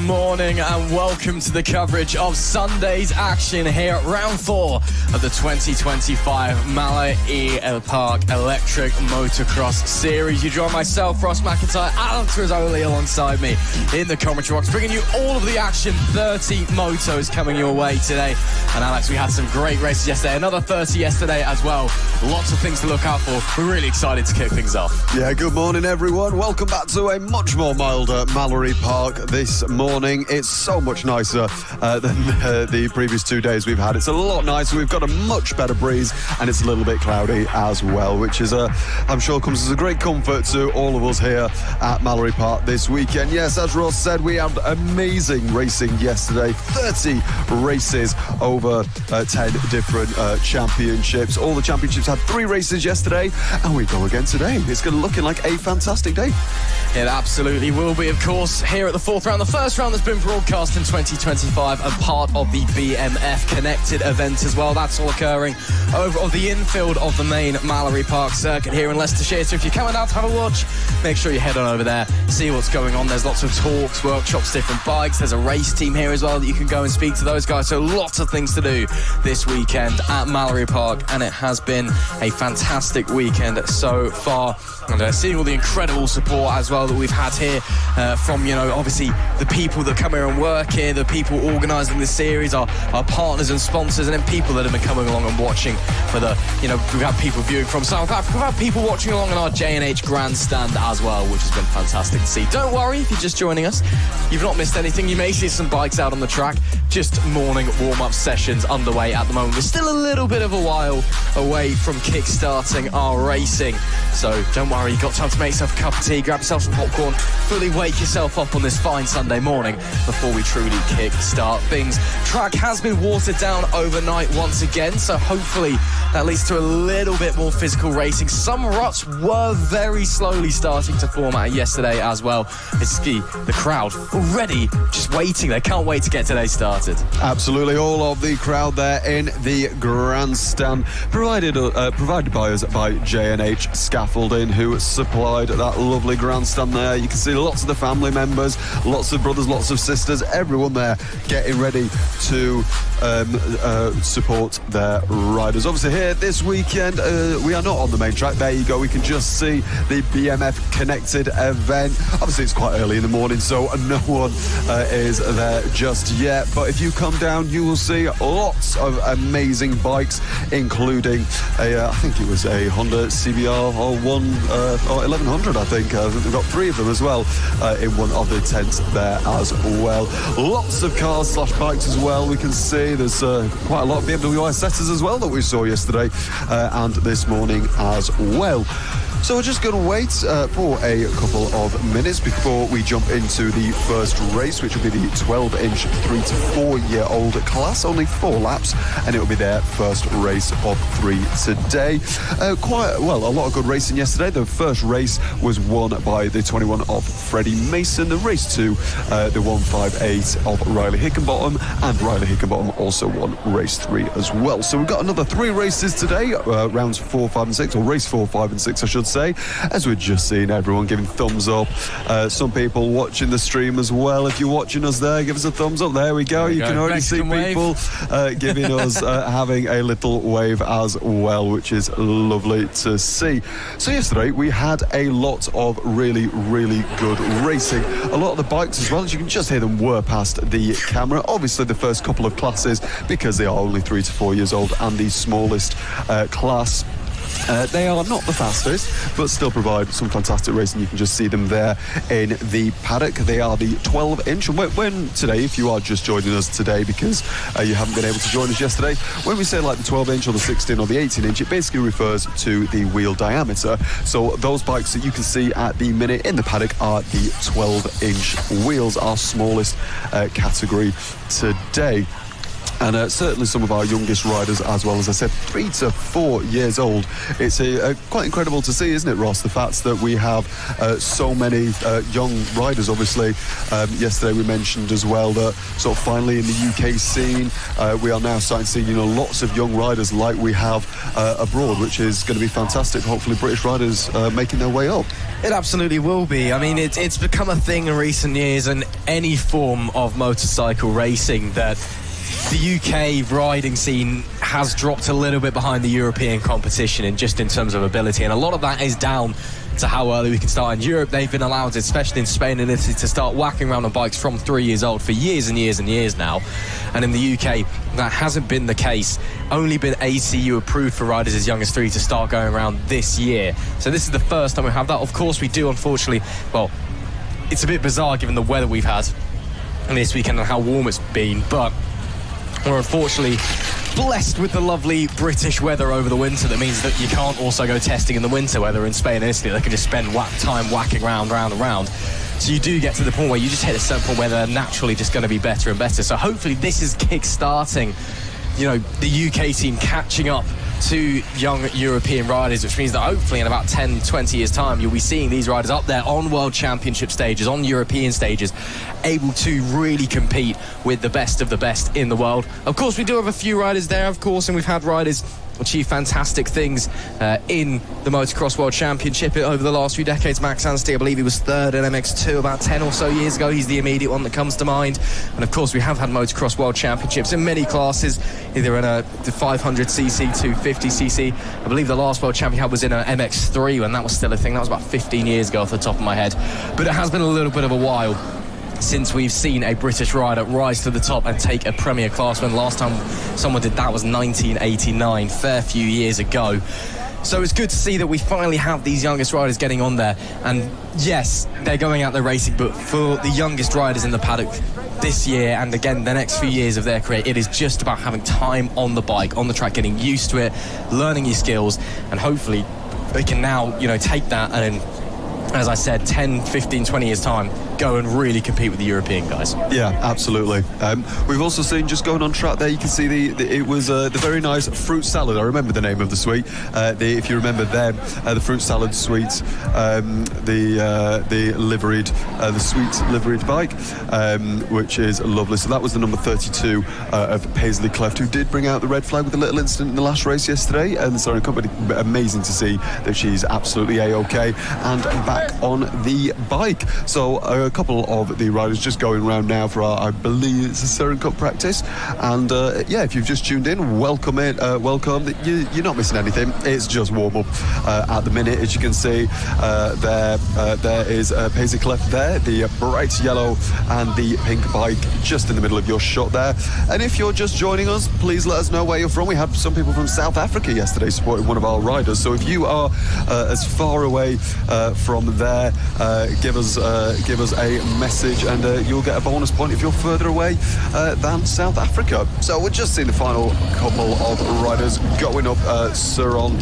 morning and welcome to the coverage of Sunday's action here at round 4 of the 2025 Mallor-E Park Electric Motocross Series. You join myself, Ross McIntyre, Alex Rizzoli alongside me in the commentary box, bringing you all of the action. 30 motos coming your way today. And Alex, we had some great races yesterday, another 30 yesterday as well. Lots of things to look out for. We're really excited to kick things off. Yeah, good morning everyone. Welcome back to a much more milder Mallor-E Park this morning. It's so much nicer than the previous 2 days we've had. It's a lot nicer. We've got a much better breeze and it's a little bit cloudy as well, which is, I'm sure, comes as a great comfort to all of us here at Mallor-E Park this weekend. Yes, as Ross said, we had amazing racing yesterday. 30 races over 10 different championships. All the championships had 3 races yesterday and we go again today. It's going to look like a fantastic day. It absolutely will be, of course, here at the 4th round. The first round that's been broadcast in 2025 and part of the BMF Connected event as well. That's all occurring over on the infield of the main Mallor-E Park circuit here in Leicestershire. So if you're coming out to have a watch, make sure you head on over there, see what's going on. There's lots of talks, workshops, different bikes. There's a race team here as well that you can go and speak to those guys. So lots of things to do this weekend at Mallor-E Park, and it has been a fantastic weekend so far. And seeing all the incredible support as well that we've had here from, obviously the people that come here and work here, the people organising the series, our partners and sponsors, and then people that have been coming along and watching for the, we've had people viewing from South Africa, we've had people watching along in our J&H grandstand as well, which has been fantastic to see. Don't worry if you're just joining us, you've not missed anything. You may see some bikes out on the track, just morning warm-up sessions underway at the moment. We're still a little bit of a while away from kick-starting our racing, so don't worry, you've got time to make yourself a cup of tea, grab yourself some popcorn, fully wake yourself up on this fine Sunday morning before we truly kick-start things. Track has been watered down overnight once again, so hopefully that leads to a little bit more physical racing. Some ruts were very slowly starting to form out yesterday as well. It's the crowd already just waiting. They can't wait to get today started. Absolutely, all of the crowd there in the grandstand, provided by us by J&H Scaffolding, who supplied that lovely grandstand there. You can see lots of the family members, lots of brothers, lots of sisters, everyone there getting ready to support their riders. Obviously here this weekend, we are not on the main track. There you go, we can just see the BMF Connected event. Obviously it's quite early in the morning, so no one is there just yet, but if you come down you will see lots of amazing bikes, including I think it was a Honda CBR or 1100, I think. We've got 3 of them as well in one of the tents there as well. Lots of cars / bikes as well. We can see there's quite a lot of BMW i7s as well that we saw yesterday and this morning as well. So we're just going to wait for a couple of minutes before we jump into the first race, which will be the 12-inch 3 to 4-year-old class. Only 4 laps, and it will be their first race of 3 today. A lot of good racing yesterday. The first race was won by the 21 of Freddie Mason. The race 2, the 158 of Riley Hickenbottom, and Riley Hickenbottom also won race 3 as well. So we've got another 3 races today, rounds 4, 5 and 6, or race 4, 5 and 6, I should say, as we're just seeing everyone giving thumbs up. Some people watching the stream as well. If you're watching us there, give us a thumbs up. There we go. You can already see people giving us having a little wave as well, which is lovely to see. So yesterday we had a lot of really, really good racing. A lot of the bikes as well, as you can just hear them whir past the camera. Obviously the first couple of classes, because they are only 3 to 4 years old and the smallest class, they are not the fastest, but still provide some fantastic racing. You can just see them there in the paddock. They are the 12-inch. And when today, if you are just joining us today because you haven't been able to join us yesterday, when we say like the 12-inch or the 16 or the 18-inch, it basically refers to the wheel diameter. So those bikes that you can see at the minute in the paddock are the 12-inch wheels, our smallest category today. And certainly some of our youngest riders as well. As I said, 3 to 4 years old. It's quite incredible to see, isn't it, Ross? The fact that we have so many young riders. Obviously, yesterday we mentioned as well that sort of finally in the UK scene, we are now starting to see, lots of young riders like we have abroad, which is going to be fantastic. Hopefully British riders making their way up. It absolutely will be. I mean, it's become a thing in recent years, and any form of motorcycle racing that the UK riding scene has dropped a little bit behind the European competition in terms of ability, and a lot of that is down to how early we can start. In Europe, they've been allowed, especially in Spain and Italy, to start whacking around on bikes from 3 years old for years and years and years now. And in the UK, that hasn't been the case. Only been ACU approved for riders as young as 3 to start going around this year. So this is the first time we have that. Of course, we do, unfortunately, well, it's a bit bizarre given the weather we've had this weekend and how warm it's been, but we're unfortunately blessed with the lovely British weather over the winter. That means that you can't also go testing in the winter, whether in Spain and Italy. They can just spend time whacking round and round. So you do get to the point where you just hit a certain point where they're naturally just going to be better and better. So hopefully this is kick-starting, the UK team catching up to young European riders, which means that hopefully in about 10, 20 years' time, you'll be seeing these riders up there on World Championship stages, on European stages, able to really compete with the best of the best in the world. Of course, we do have a few riders there, of course, and we've had riders achieve fantastic things in the Motocross World Championship over the last few decades. Max Anstey, I believe he was third at MX2 about 10 or so years ago. He's the immediate one that comes to mind. And of course, we have had Motocross World Championships in many classes, either in the 500cc, 250cc. I believe the last World Champion was in an MX3 when that was still a thing. That was about 15 years ago off the top of my head. But it has been a little bit of a while since we've seen a British rider rise to the top and take a Premier class. When last time someone did that was 1989, fair few years ago. So it's good to see that we finally have these youngest riders getting on there. And yes, they're going out there racing, but for the youngest riders in the paddock this year and again the next few years of their career, it is just about having time on the bike, on the track, getting used to it, learning your skills, and hopefully they can now, take that and then, as I said, 10, 15, 20 years' time, go and really compete with the European guys. Yeah, absolutely. We've also seen, just going on track there, you can see it was the very nice fruit salad. I remember the name of the sweet. If you remember them, the fruit salad sweets, the liveried, the sweet liveried bike, which is lovely. So that was the number 32 of Paisley Cleft, who did bring out the red flag with a little incident in the last race yesterday. And the Siron Cup, amazing to see that she's absolutely A-OK and back on the bike. So a couple of the riders just going around now for our, I believe it's a Siron Cup practice. And if you've just tuned in, welcome. You're not missing anything. It's just warm up at the minute. As you can see, there is Paisley Cleft there, the bright yellow and the pink bike just in the middle of your shot there. And if you're just joining us, please let us know where you're from. We had some people from South Africa yesterday supporting one of our riders. So if you are as far away from there, give us a message and you'll get a bonus point if you're further away than South Africa. So we're just seeing the final couple of riders going up Siron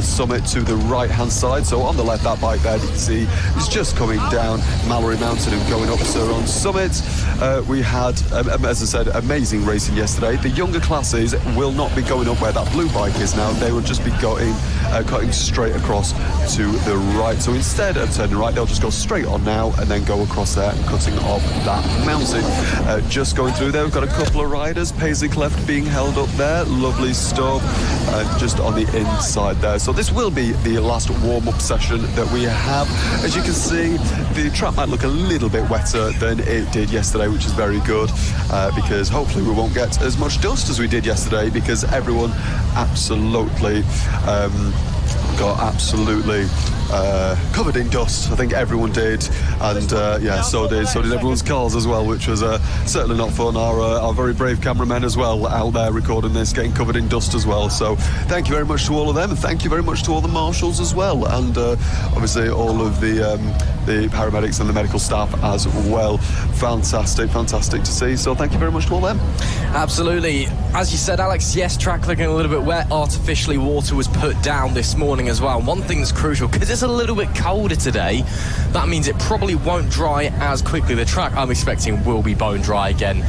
Summit to the right hand side. So on the left, that bike there, you can see is just coming down Mallor-E Mountain and going up Siron Summit. We had, as I said, amazing racing yesterday. The younger classes will not be going up where that blue bike is now. They will just be cutting straight across to the right. So instead of turning right, they'll just go straight on now and then go across there and cutting off that mountain. Just going through there, we've got a couple of riders. Paisley Cleft being held up there. Lovely stuff. Just on the inside there. So this will be the last warm-up session that we have. As you can see, the track might look a little bit wetter than it did yesterday, which is very good, because hopefully we won't get as much dust as we did yesterday, because everyone absolutely got absolutely covered in dust. I think everyone did, and so did everyone's cars as well, which was certainly not fun. Our very brave cameramen as well out there recording this, getting covered in dust as well. So thank you very much to all of them, and thank you very much to all the marshals as well, and obviously all of the paramedics and the medical staff as well. Fantastic to see. So thank you very much to all them. Absolutely. As you said, Alex, yes, track looking a little bit wet. Artificially, water was put down this morning as well. And one thing that's crucial, because it's a little bit colder today, that means it probably won't dry as quickly. The track, I'm expecting, will be bone dry again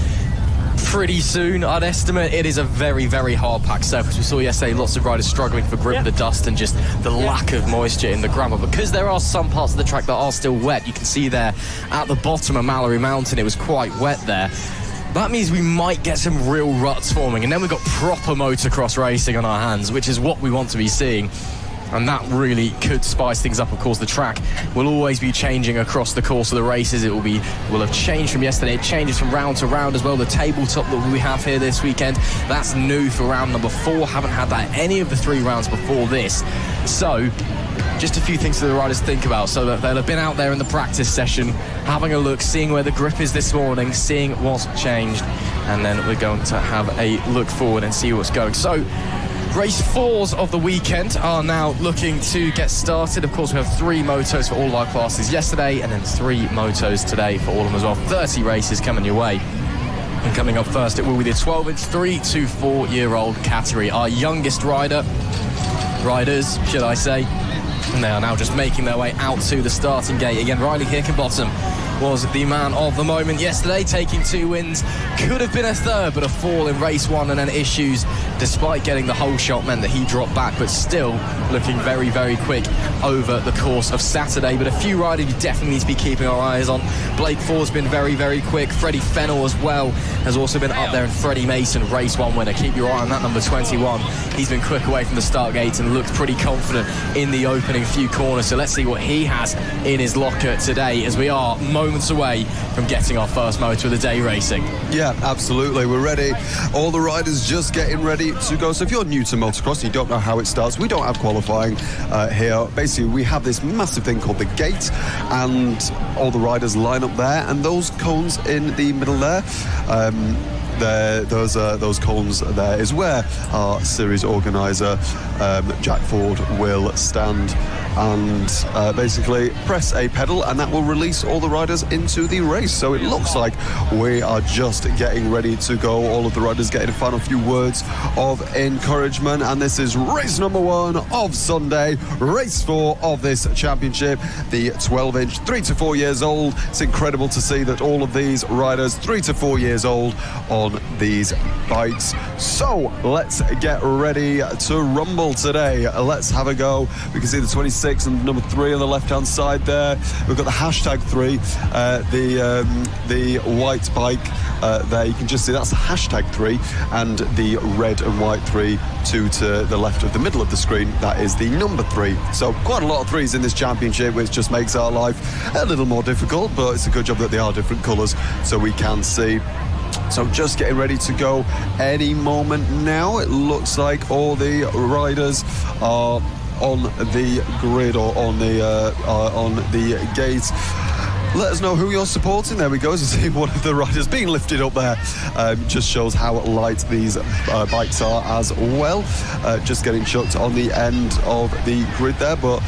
pretty soon, I'd estimate. It is a very, very hard-packed surface. We saw yesterday lots of riders struggling for grip of the dust and just the lack of moisture in the gravel. Because there are some parts of the track that are still wet, you can see there at the bottom of Mallor-E Mountain, it was quite wet there. That means we might get some real ruts forming, and then we've got proper motocross racing on our hands, which is what we want to be seeing. And that really could spice things up. Of course, the track will always be changing across the course of the races. It will have changed from yesterday. It changes from round to round as well. The tabletop that we have here this weekend, that's new for round number 4. Haven't had that any of the 3 rounds before this. So just a few things for the riders to think about. So that they'll have been out there in the practice session, having a look, seeing where the grip is this morning, seeing what's changed, and then we're going to have a look forward and see what's going. So race 4s of the weekend are now looking to get started. Of course, we have 3 motos for all of our classes yesterday, and then 3 motos today for all of them as well. 30 races coming your way. And coming up first, it will be the 12-inch 3 to 4-year-old category. Our youngest riders, should I say. And they are now just making their way out to the starting gate. Again, Riley Hickenbottom was the man of the moment yesterday, taking 2 wins. Could have been a 3rd, but a fall in race 1 and then issues, despite getting the whole shot, meant that he dropped back, but still looking very, very quick over the course of Saturday. But a few riders we definitely need to be keeping our eyes on. Blake Ford's been very, very quick. Freddie Fennell as well has also been up there, and Freddie Mason, race 1 winner. Keep your eye on that, number 21. He's been quick away from the start gates and looked pretty confident in the opening few corners. So let's see what he has in his locker today, as we are moments away from getting our first moto of the day racing. Yeah, absolutely. We're ready. All the riders just getting ready to go. So if you're new to motocross and you don't know how it starts, we don't have qualifying here. Basically, we have this massive thing called the gate, and all the riders line up there, and those cones in the middle there, those cones there is where our series organizer Jack Ford will stand and basically press a pedal, and that will release all the riders into the race. So it looks like we are just getting ready to go. All of the riders getting a final few words of encouragement, and this is race number 1 of Sunday, race 4 of this championship, the 12-inch 3 to 4 years old. It's incredible to see that all of these riders 3 to 4 years old on these bikes. So let's get ready to rumble today. Let's have a go. We can see the 26 and number 3 on the left-hand side there. We've got the hashtag 3, the white bike there. You can just see that's hashtag 3, and the red and white 3, 2 to the left of the middle of the screen, that is the number 3. So quite a lot of 3s in this championship, which just makes our life a little more difficult, but it's a good job that they are different colours so we can see. So just getting ready to go any moment now. It looks like all the riders are on the grid or on the gate. Let us know who you're supporting. There we go, to see one of the riders being lifted up there. Just shows how light these bikes are as well. Just getting chucked on the end of the grid there, but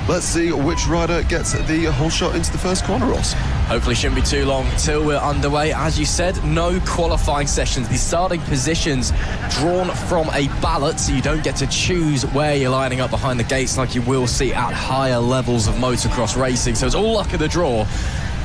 let's see which rider gets the whole shot into the first corner, Ross. Hopefully shouldn't be too long till we're underway. As you said, no qualifying sessions. The starting positions drawn from a ballot, so you don't get to choose where you're lining up behind the gates like you will see at higher levels of motocross racing. So it's all luck of the draw.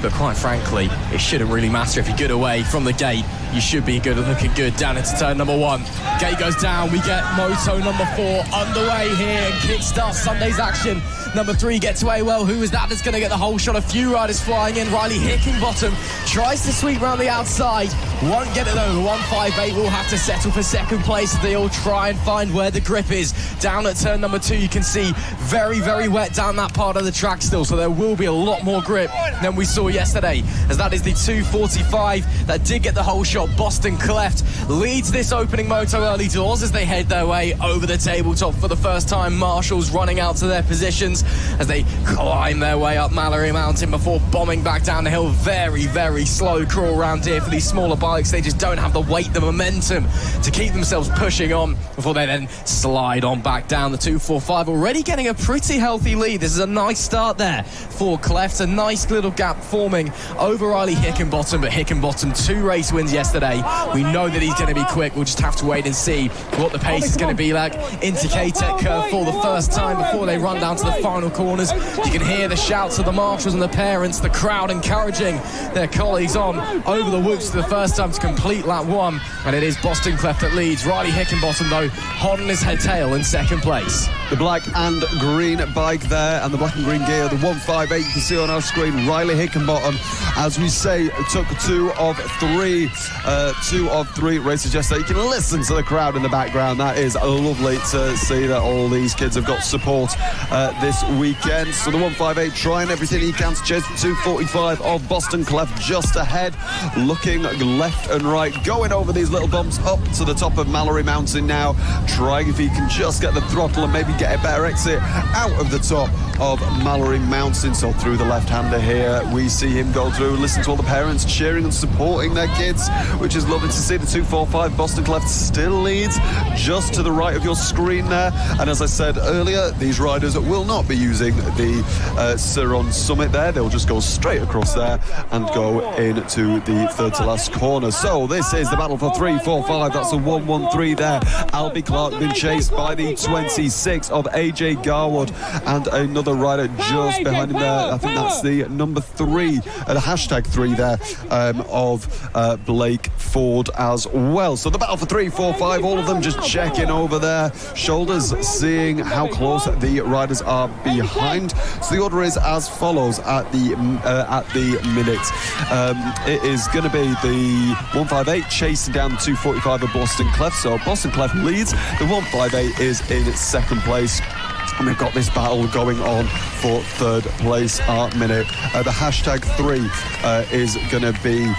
But quite frankly, it shouldn't really matter if you're good away from the gate. You should be good, looking good down into turn number 1. Gate goes down. We get moto number 4 underway here and kickstarts Sunday's action. Number 3 gets away well. Who is that that's going to get the whole shot? A few riders flying in. Riley Hickenbottom tries to sweep round the outside. Won't get it though. 158 will have to settle for second place as they all try and find where the grip is. Down at turn number 2, you can see very, very wet down that part of the track still. So there will be a lot more grip than we saw yesterday, as that is the 245 that did get the whole shot. Boston Cleft leads this opening moto early doors as they head their way over the tabletop for the first time. Marshall's running out to their positions as they climb their way up Mallor-E Mountain before bombing back down the hill. Very, very slow crawl around here for these smaller bikes. They just don't have the weight, the momentum to keep themselves pushing on before they then slide on back down. The 245 already getting a pretty healthy lead. This is a nice start there for Cleft. A nice little gap forming over Riley Hickenbottom, but Hickenbottom 2 race wins yesterday. We know that he's going to be quick. We'll just have to wait and see what the pace is going to be like. Into K-Tech curve for the first time before they run down to the final corners. You can hear the shouts of the marshals and the parents, the crowd encouraging their colleagues on over the whoops for the first time to complete lap 1. And it is Boston Cleft that leads. Riley Hickenbottom, though, holding his head tail in second place. The black and green bike there, and the black and green gear, the 158 you can see on our screen. Riley Hickenbottom, as we say, took two of three races yesterday. You can listen to the crowd in the background. That is lovely to see that all these kids have got support this weekend. So the 158 trying everything he can to chase the 245 of Boston Cleft just ahead, looking left and right, going over these little bumps up to the top of Mallor-E Mountain now, trying if he can just get the throttle and maybe get a better exit out of the top of Mallor-E Mountain. So through the left-hander here, we see him go through, listen to all the parents cheering and supporting their kids, which is lovely to see. The 245 Boston Cleft still leads just to the right of your screen there. And as I said earlier, these riders will not be using the Siron Summit there. They'll just go straight across there and go into the third to last corner. So this is the battle for 3, 4, 5. That's a 1-1-3 there. Albie Clark being chased by the 26 of AJ Garwood and another rider just behind him there. I think that's the number 3, the hashtag 3 there of Blake Ford as well. So the battle for 3, 4, 5, all of them just checking over their shoulders, seeing how close the riders are behind. So the order is as follows at the minute. It is going to be the 158 chasing down the 245 of Boston Cleft. So Boston Cleft leads. The 158 is in its second place. And we've got this battle going on for third place at minute. The hashtag 3 is going to be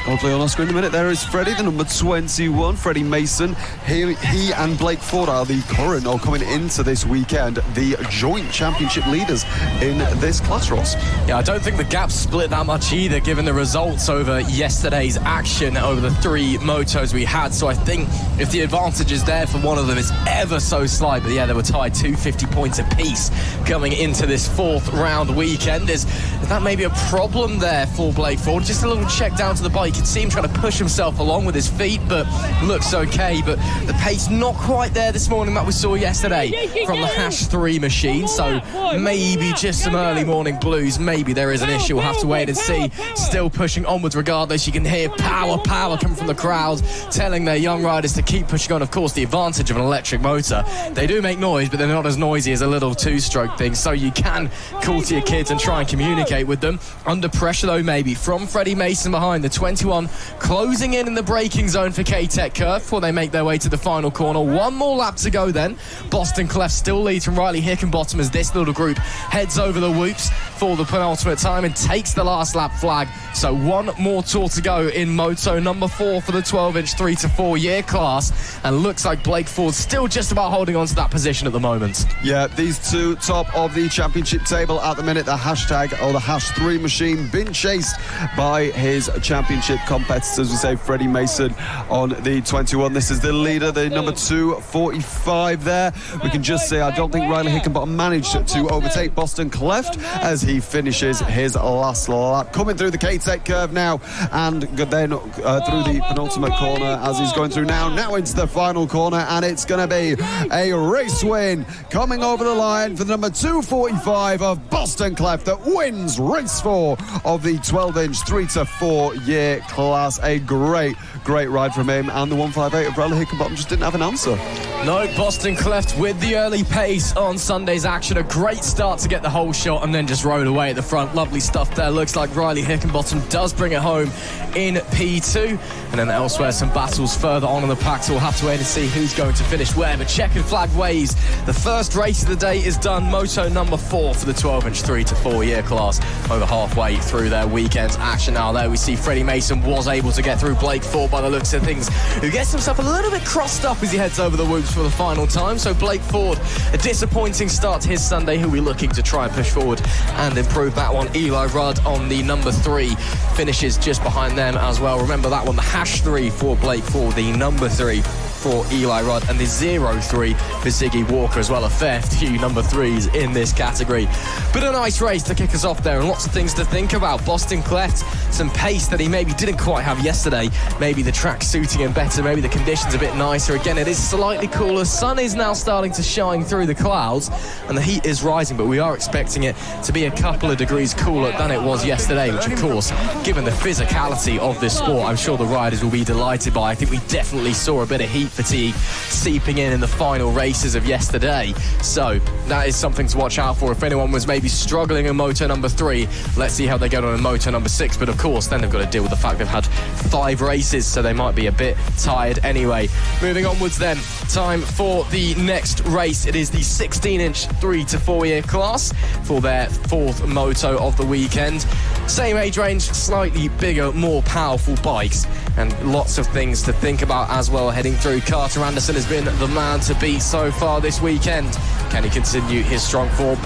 hopefully on our screen in a minute. There is Freddie, the number 21, Freddie Mason. He and Blake Ford are the current, or coming into this weekend, the joint championship leaders in this class, Ross. Yeah, I don't think the gap split that much either, given the results over yesterday's action over the 3 motos we had. So I think if the advantage is there for one of them, it's ever so slight. But yeah, they were tied 250 points apiece coming into this 4th round weekend. Is that maybe a problem there for Blake Ford? Just a little check down to the bike. You can see him trying to push himself along with his feet, but looks okay. But the pace not quite there this morning that we saw yesterday from the hash 3 machine. So maybe just some early morning blues. Maybe there is an issue. We'll have to wait and see. Still pushing onwards regardless. You can hear power coming from the crowd, telling their young riders to keep pushing on. Of course, the advantage of an electric motor, they do make noise, but they're not as noisy as a little 2-stroke thing. So you can call to your kids and try and communicate with them. Under pressure though, maybe from Freddie Mason behind the 21, closing in the braking zone for K-Tech Curve before they make their way to the final corner. One more lap to go then. Boston Cleft still leads from Riley Hickenbottom as this little group heads over the whoops for the penultimate time and takes the last lap flag. So one more tour to go in moto number 4 for the 12-inch 3 to 4 year class, and looks like Blake Ford still just about holding on to that position at the moment. Yeah, these two top of the championship table at the minute. The hashtag, or the hash 3 machine, been chased by his championship competitors. We say Freddie Mason on the 21. This is the leader, the number 245 there. We can just say I don't think Riley Hickenbottom managed to overtake Boston Cleft as he finishes his last lap. Coming through the K-Tech Curve now, and then through the penultimate corner as he's going through now into the final corner, and it's going to be a race win coming over the line for the number 245 of Boston Cleft that wins race 4 of the 12-inch 3 to 4 year class. A great ride from him, and the 158 of Riley Hickenbottom just didn't have an answer. No, Boston Cleft with the early pace on Sunday's action. A great start to get the whole shot and then just rode away at the front. Lovely stuff there. Looks like Riley Hickenbottom does bring it home in P2. And then elsewhere, some battles further on in the pack, so we'll have to wait and see who's going to finish where. But checkered flag waves. The first race of the day is done. Moto number 4 for the 12-inch 3 to 4 year class. Over halfway through their weekend's action now. There we see Freddie Mason was able to get through Blake Ford by the looks of things, who gets himself a little bit crossed up as he heads over the whoops for the final time. So Blake Ford, a disappointing start to his Sunday. He'll be looking to try and push forward and improve that one. Eli Rudd on the number 3 finishes just behind them as well. Remember that one, the hash 3 for Blake Ford, the number 3 for Eli Rudd, and the 0-3 for Ziggy Walker as well. A fair few number 3s in this category. But a nice race to kick us off there, and lots of things to think about. Boston Cleft, some pace that he maybe didn't quite have yesterday. Maybe the track suiting him better, maybe the conditions a bit nicer. Again, it is slightly cooler. Sun is now starting to shine through the clouds, and the heat is rising, but we are expecting it to be a couple of degrees cooler than it was yesterday, which of course, given the physicality of this sport, I'm sure the riders will be delighted by. I think we definitely saw a bit of heat fatigue seeping in the final races of yesterday, so that is something to watch out for. If anyone was maybe struggling in moto number 3, let's see how they get on in moto number 6. But of course, then they've got to deal with the fact they've had 5 races, so they might be a bit tired anyway. Moving onwards then, time for the next race. It is the 16-inch 3 to 4 year class for their 4th moto of the weekend. Same age range, slightly bigger, more powerful bikes, and lots of things to think about as well heading through. Carter Anderson has been the man to beat so far this weekend. Can he continue his strong form?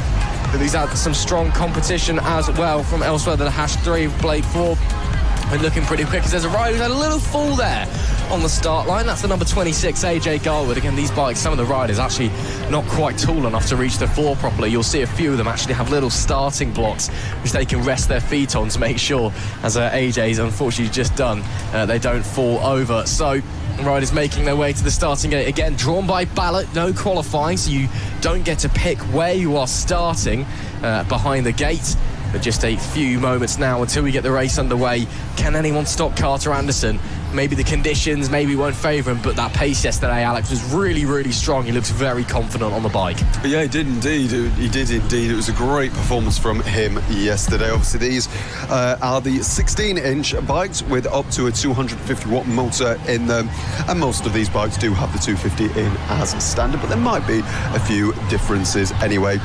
But he's had some strong competition as well from elsewhere. The #3 Blake Ford been looking pretty quick, as there's a rider who's had a little fall there on the start line. That's the number 26, AJ Garwood. Again, these bikes, some of the riders actually not quite tall enough to reach the floor properly. You'll see a few of them actually have little starting blocks which they can rest their feet on to make sure, as AJ's unfortunately just done, they don't fall over. So riders making their way to the starting gate, again drawn by ballot, no qualifying, so you don't get to pick where you are starting behind the gate. But just a few moments now until we get the race underway. Can anyone stop Carter Anderson? Maybe the conditions maybe won't favour him, but that pace yesterday, Alex, was really, really strong. He looks very confident on the bike. Yeah, he did indeed. It was a great performance from him yesterday. Obviously, these are the 16-inch bikes with up to a 250-watt motor in them. And most of these bikes do have the 250 in as standard, but there might be a few differences anyway.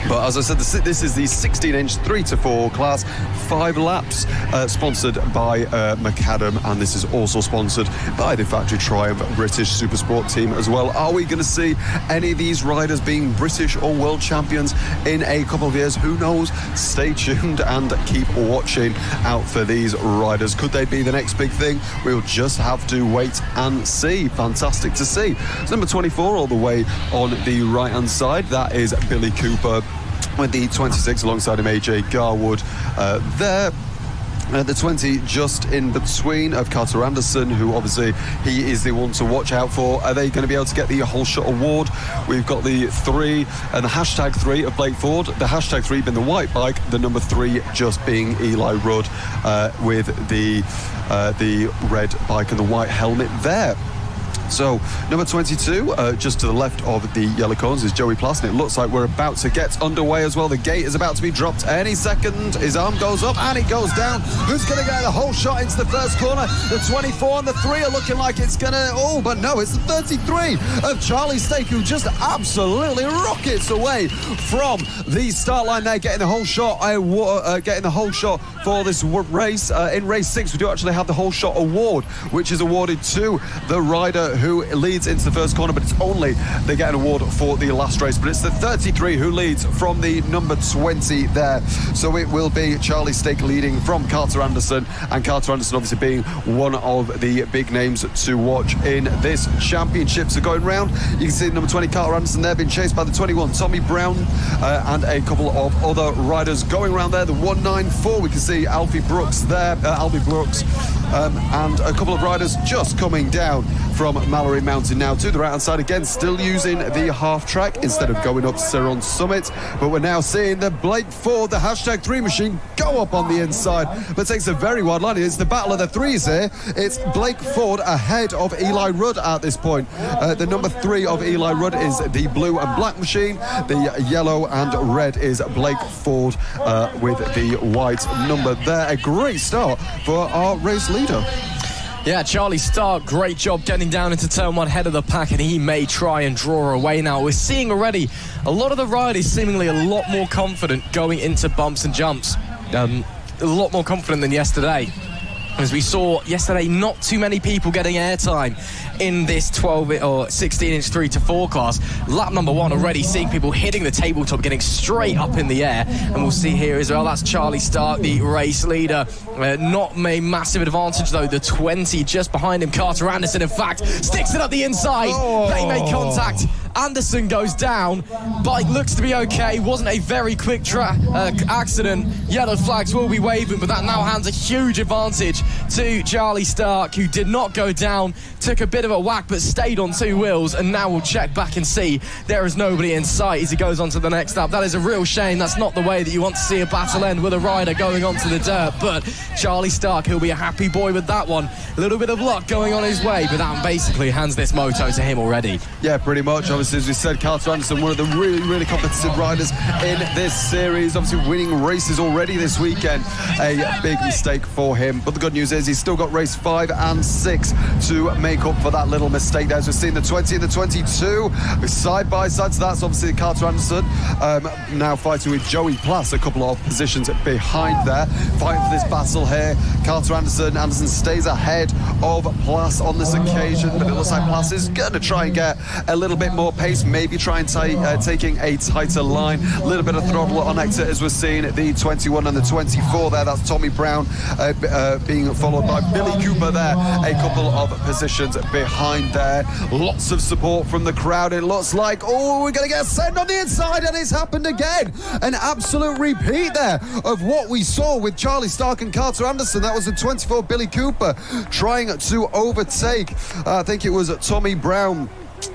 But as I said, this is the 16-inch 3 to 4 class, 5 laps, sponsored by Macadam, and this is also sponsored by the Factory Triumph British Supersport team as well. Are we going to see any of these riders being British or world champions in a couple of years? Who knows? Stay tuned and keep watching out for these riders. Could they be the next big thing? We'll just have to wait and see. Fantastic to see. It's number 24 all the way on the right-hand side. That is Billy Cooper with the 26 alongside him, AJ Garwood there. The 20 just in between of Carter Anderson, who obviously he is the one to watch out for. Are they going to be able to get the whole shot award? We've got the 3 and the #3 of Blake Ford. The #3 being the white bike, the number 3 just being Eli Rudd with the red bike and the white helmet there. So, number 22, just to the left of the yellow cones, is Joey Plass, and it looks like we're about to get underway as well. The gate is about to be dropped any second. His arm goes up and it goes down. Who's going to get the whole shot into the first corner? The 24 and the 3 are looking like it's going to... Oh, but no, it's the 33 of Charlie Stake, who just absolutely rockets away from the start line there, getting the whole shot, for this race. In race 6, we do actually have the whole shot award, which is awarded to the rider who leads into the first corner, but it's only they get an award for the last race. But it's the 33 who leads from the number 20 there. So it will be Charlie Stake leading from Carter Anderson, and Carter Anderson obviously being one of the big names to watch in this championship. So going round, you can see number 20 Carter Anderson there being chased by the 21 Tommy Brown and a couple of other riders going around there. The 194, we can see Alfie Brooks there, and a couple of riders just coming down from Mallor-E Mountain now to the right hand side, again still using the half track instead of going up Siron Summit. But we're now seeing the Blake Ford, the #3 machine, go up on the inside, but takes a very wide line. It's the battle of the 3s here. It's Blake Ford ahead of Eli Rudd at this point. The number 3 of Eli Rudd is the blue and black machine. The yellow and red is Blake Ford with the white number there. A great start for our race leader. Yeah, Charlie Stark, great job getting down into turn 1 head of the pack, and he may try and draw away now. We're seeing already a lot of the riders seemingly a lot more confident going into bumps and jumps. A lot more confident than yesterday. As we saw yesterday, not too many people getting airtime in this 12 or 16-inch 3 to 4 class. Lap number 1 already seeing people hitting the tabletop, getting straight up in the air, and we'll see here as well, that's Charlie Stark, the race leader. Not a massive advantage though, the 20 just behind him. Carter Anderson, in fact, sticks it up the inside. They make contact. Anderson goes down. Bike looks to be okay. Wasn't a very quick accident. Yellow flags will be waving, but that now hands a huge advantage to Charlie Stark, who did not go down, took a bit of a whack but stayed on 2 wheels, and now we'll check back and see there is nobody in sight as he goes on to the next lap. That is a real shame. That's not the way that you want to see a battle end, with a rider going onto the dirt, but Charlie Stark, he'll be a happy boy with that one. A little bit of luck going on his way, but that basically hands this moto to him already. Yeah, pretty much. Obviously, as we said, Carter Anderson, one of the really, really competitive riders in this series, obviously winning races already this weekend. A big mistake for him, but the good news is he's still got race 5 and 6 to make up for that little mistake there. As we've seen the 20 and the 22 side by side, so that's obviously Carter Anderson now fighting with Joey Plass a couple of positions behind there, fighting for this battle here. Carter Anderson stays ahead of Plass on this occasion, but it looks like Plass is going to try and get a little bit more pace, maybe try and taking a tighter line, a little bit of throttle on exit as we're seeing the 21 and the 24 there. That's Tommy Brown being followed by Billy Cooper there, a couple of positions behind there. Lots of support from the crowd. It looks like, we're going to get a send on the inside, and it's happened again. An absolute repeat there of what we saw with Charlie Stark and Carter Anderson. That was the 24 Billy Cooper trying to overtake, I think it was Tommy Brown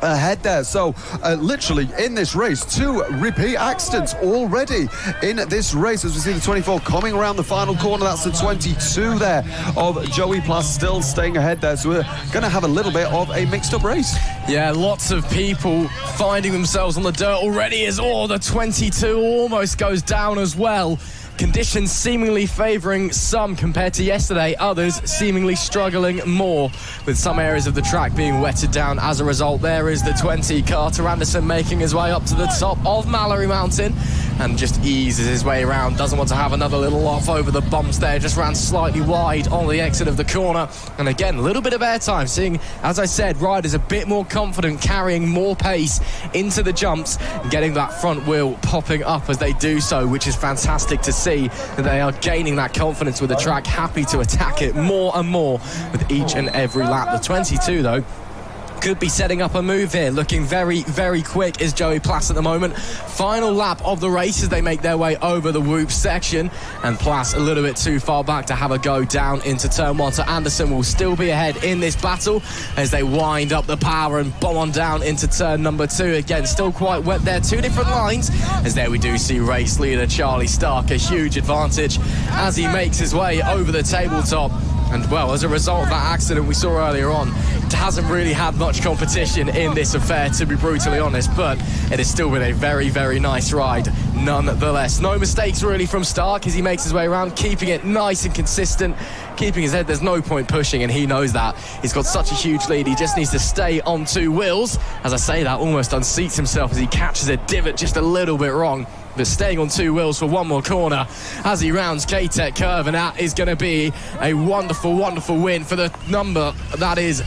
ahead there. So literally in this race, 2 repeat accidents already in this race, as we see the 24 coming around the final corner. That's the 22 there of Joey Plass still staying ahead there, so we're going to have a little bit of a mixed up race. Yeah, lots of people finding themselves on the dirt already, as the 22 almost goes down as well. Conditions seemingly favouring some compared to yesterday, others seemingly struggling more, with some areas of the track being wetted down as a result. There is the 20, Carter Anderson, making his way up to the top of Mallor-E Mountain and just eases his way around. Doesn't want to have another little off over the bumps there, just ran slightly wide on the exit of the corner. And again, a little bit of airtime, seeing, as I said, riders a bit more confident, carrying more pace into the jumps, and getting that front wheel popping up as they do so, which is fantastic to see. That they are gaining that confidence with the track, happy to attack it more and more with each and every lap. The 22 though could be setting up a move here. Looking very, very quick is Joey Plass at the moment. Final lap of the race as they make their way over the whoop section, and Plass a little bit too far back to have a go down into turn 1. So Anderson will still be ahead in this battle as they wind up the power and bomb on down into turn number 2. Again, still quite wet there. 2 different lines, as there we do see race leader Charlie Stark, a huge advantage as he makes his way over the tabletop. And well, as a result of that accident we saw earlier on, it hasn't really had much competition in this affair, to be brutally honest, but it has still been a very, very nice ride nonetheless. No mistakes really from Stark as he makes his way around, keeping it nice and consistent, keeping his head. There's no point pushing, and he knows that. He's got such a huge lead. He just needs to stay on 2 wheels. As I say that, almost unseats himself as he catches a divot just a little bit wrong. But staying on 2 wheels for one more corner as he rounds K-Tech curve, and that is going to be a wonderful, wonderful win for the number that is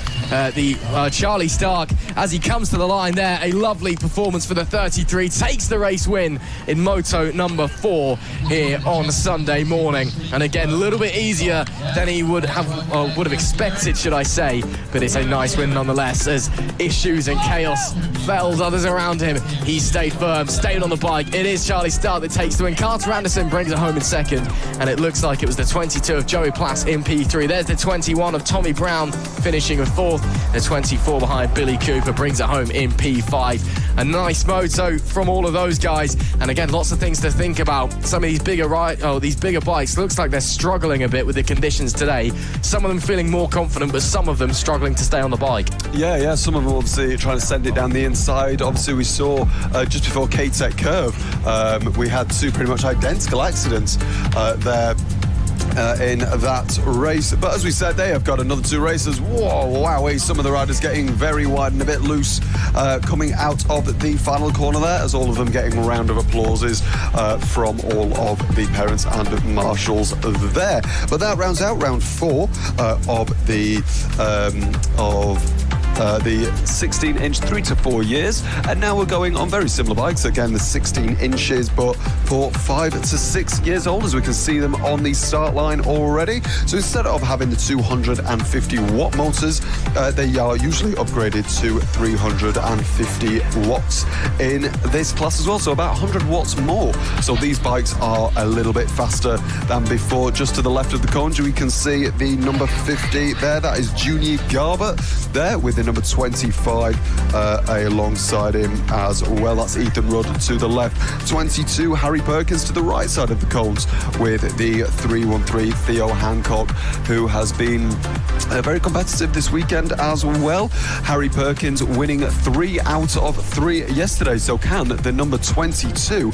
Charlie Stark as he comes to the line there. A lovely performance for the 33, takes the race win in moto number 4 here on Sunday morning. And again, a little bit easier than he would have expected, should I say, but it's a nice win nonetheless, as issues and chaos felled others around him. He stayed firm, stayed on the bike. It is Charlie Stark that takes the win. Carter Anderson brings it home in second, and it looks like it was the 22 of Joey Plass in P3. There's the 21 of Tommy Brown finishing with 4th. The 24 behind Billy Cooper brings it home in P5. A nice moto from all of those guys, and again, lots of things to think about. Some of these bigger bikes looks like they're struggling a bit with the conditions today. Some of them feeling more confident, but some of them struggling to stay on the bike. Yeah, some of them obviously trying to send it down the inside. Obviously we saw just before K-Tech curve, we had 2 pretty much identical accidents there in that race. But as we said, they have got another 2 races. Wow, some of the riders getting very wide and a bit loose coming out of the final corner there, as all of them getting a round of applauses from all of the parents and marshals there. But that rounds out round 4 of the the 16-inch 3 to 4 years, and now we're going on very similar bikes, again the 16 inches, but for 5 to 6 years old, as we can see them on the start line already. So instead of having the 250 watt motors, they are usually upgraded to 350 watts in this class as well, so about 100 watts more. So these bikes are a little bit faster than before. Just to the left of the cones, we can see the number 50 there. That is Junior Garbutt there with the number 25 alongside him as well. That's Ethan Rudd to the left. 22, Harry Perkins to the right side of the cones with the 313 Theo Hancock, who has been very competitive this weekend as well. Harry Perkins winning 3 out of 3 yesterday. So can the number 22,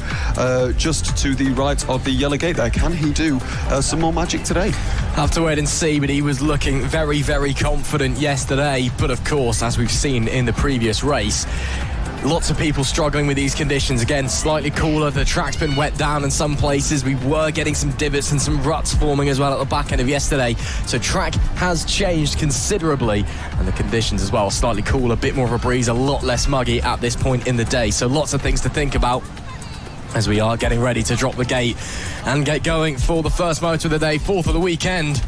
just to the right of the yellow gate there, can he do some more magic today? Have to wait and see, but he was looking very, very confident yesterday. But of course, as we've seen in the previous race, lots of people struggling with these conditions. Again, slightly cooler. The track's been wet down in some places. We were getting some divots and some ruts forming as well at the back end of yesterday. So track has changed considerably, and the conditions as well, slightly cooler, a bit more of a breeze, a lot less muggy at this point in the day. So lots of things to think about as we are getting ready to drop the gate and get going for the first motor of the day, fourth of the weekend.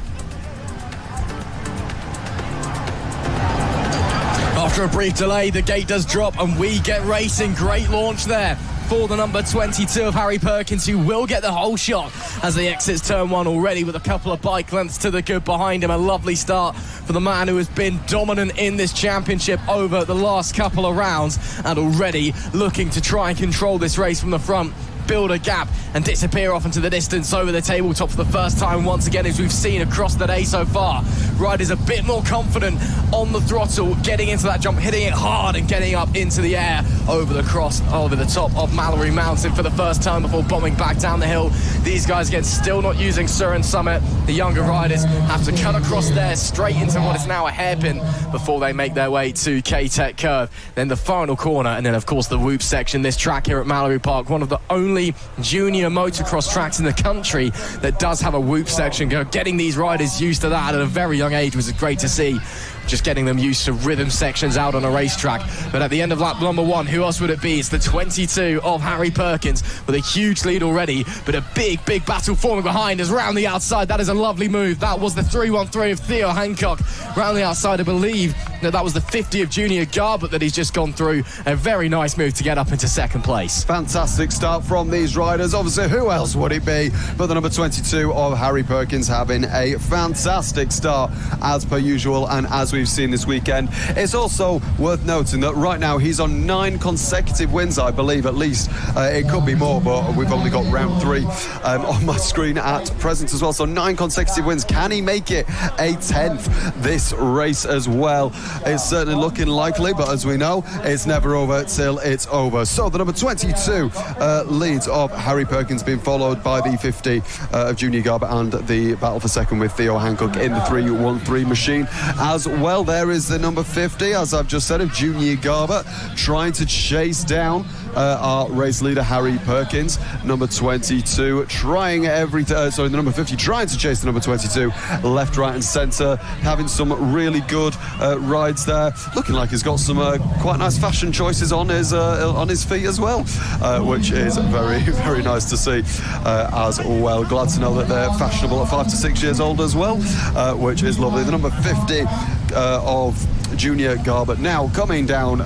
After a brief delay, the gate does drop and we get racing. Great launch there for the number 22 of Harry Perkins, who will get the whole shot as he exits turn 1 already with a couple of bike lengths to the good behind him. A lovely start for the man who has been dominant in this championship over the last couple of rounds and already looking to try and control this race from the front, build a gap and disappear off into the distance over the tabletop for the first time once again, as we've seen across the day so far. Riders a bit more confident on the throttle, getting into that jump, hitting it hard and getting up into the air over the cross, over the top of Mallor-E Mountain for the first time before bombing back down the hill. These guys again still not using Siron Summit. The younger riders have to cut across there straight into what is now a hairpin before they make their way to K-Tech Curve. Then the final corner, and then of course the whoop section. This track here at Mallor-E Park, one of the only junior motocross tracks in the country that does have a whoop section. Getting these riders used to that at a very young age was great to see. Just getting them used to rhythm sections out on a racetrack. But at the end of lap number 1, who else would it be? It's the 22 of Harry Perkins with a huge lead already, but a big, big battle forming behind us round the outside. That is a lovely move. That was the 313 of Theo Hancock round the outside. I believe that was the 50 of Junior Garbutt that he's just gone through. A very nice move to get up into second place. Fantastic start from these riders. Obviously, who else would it be but the number 22 of Harry Perkins, having a fantastic start as per usual and as we've seen this weekend. It's also worth noting that right now he's on 9 consecutive wins, I believe, at least. It could be more, but we've only got round 3 on my screen at present as well. So 9 consecutive wins. Can he make it a 10th this race as well? It's certainly looking likely, but as we know, it's never over till it's over. So the number 22 leads of Harry Perkins, being followed by the 50 of Junior Garbutt and the battle for second with Theo Hancock in the 313 machine as well. There is the number 50, as I've just said, of Junior Garbutt, trying to chase down our race leader Harry Perkins. Number 22 trying the number 50 trying to chase the number 22 left, right and centre, having some really good rides there, looking like he's got some quite nice fashion choices on his feet as well, which is very, very nice to see as well. Glad to know that they're fashionable at 5 to 6 years old as well, which is lovely. The number 50 of Junior Garbutt now coming down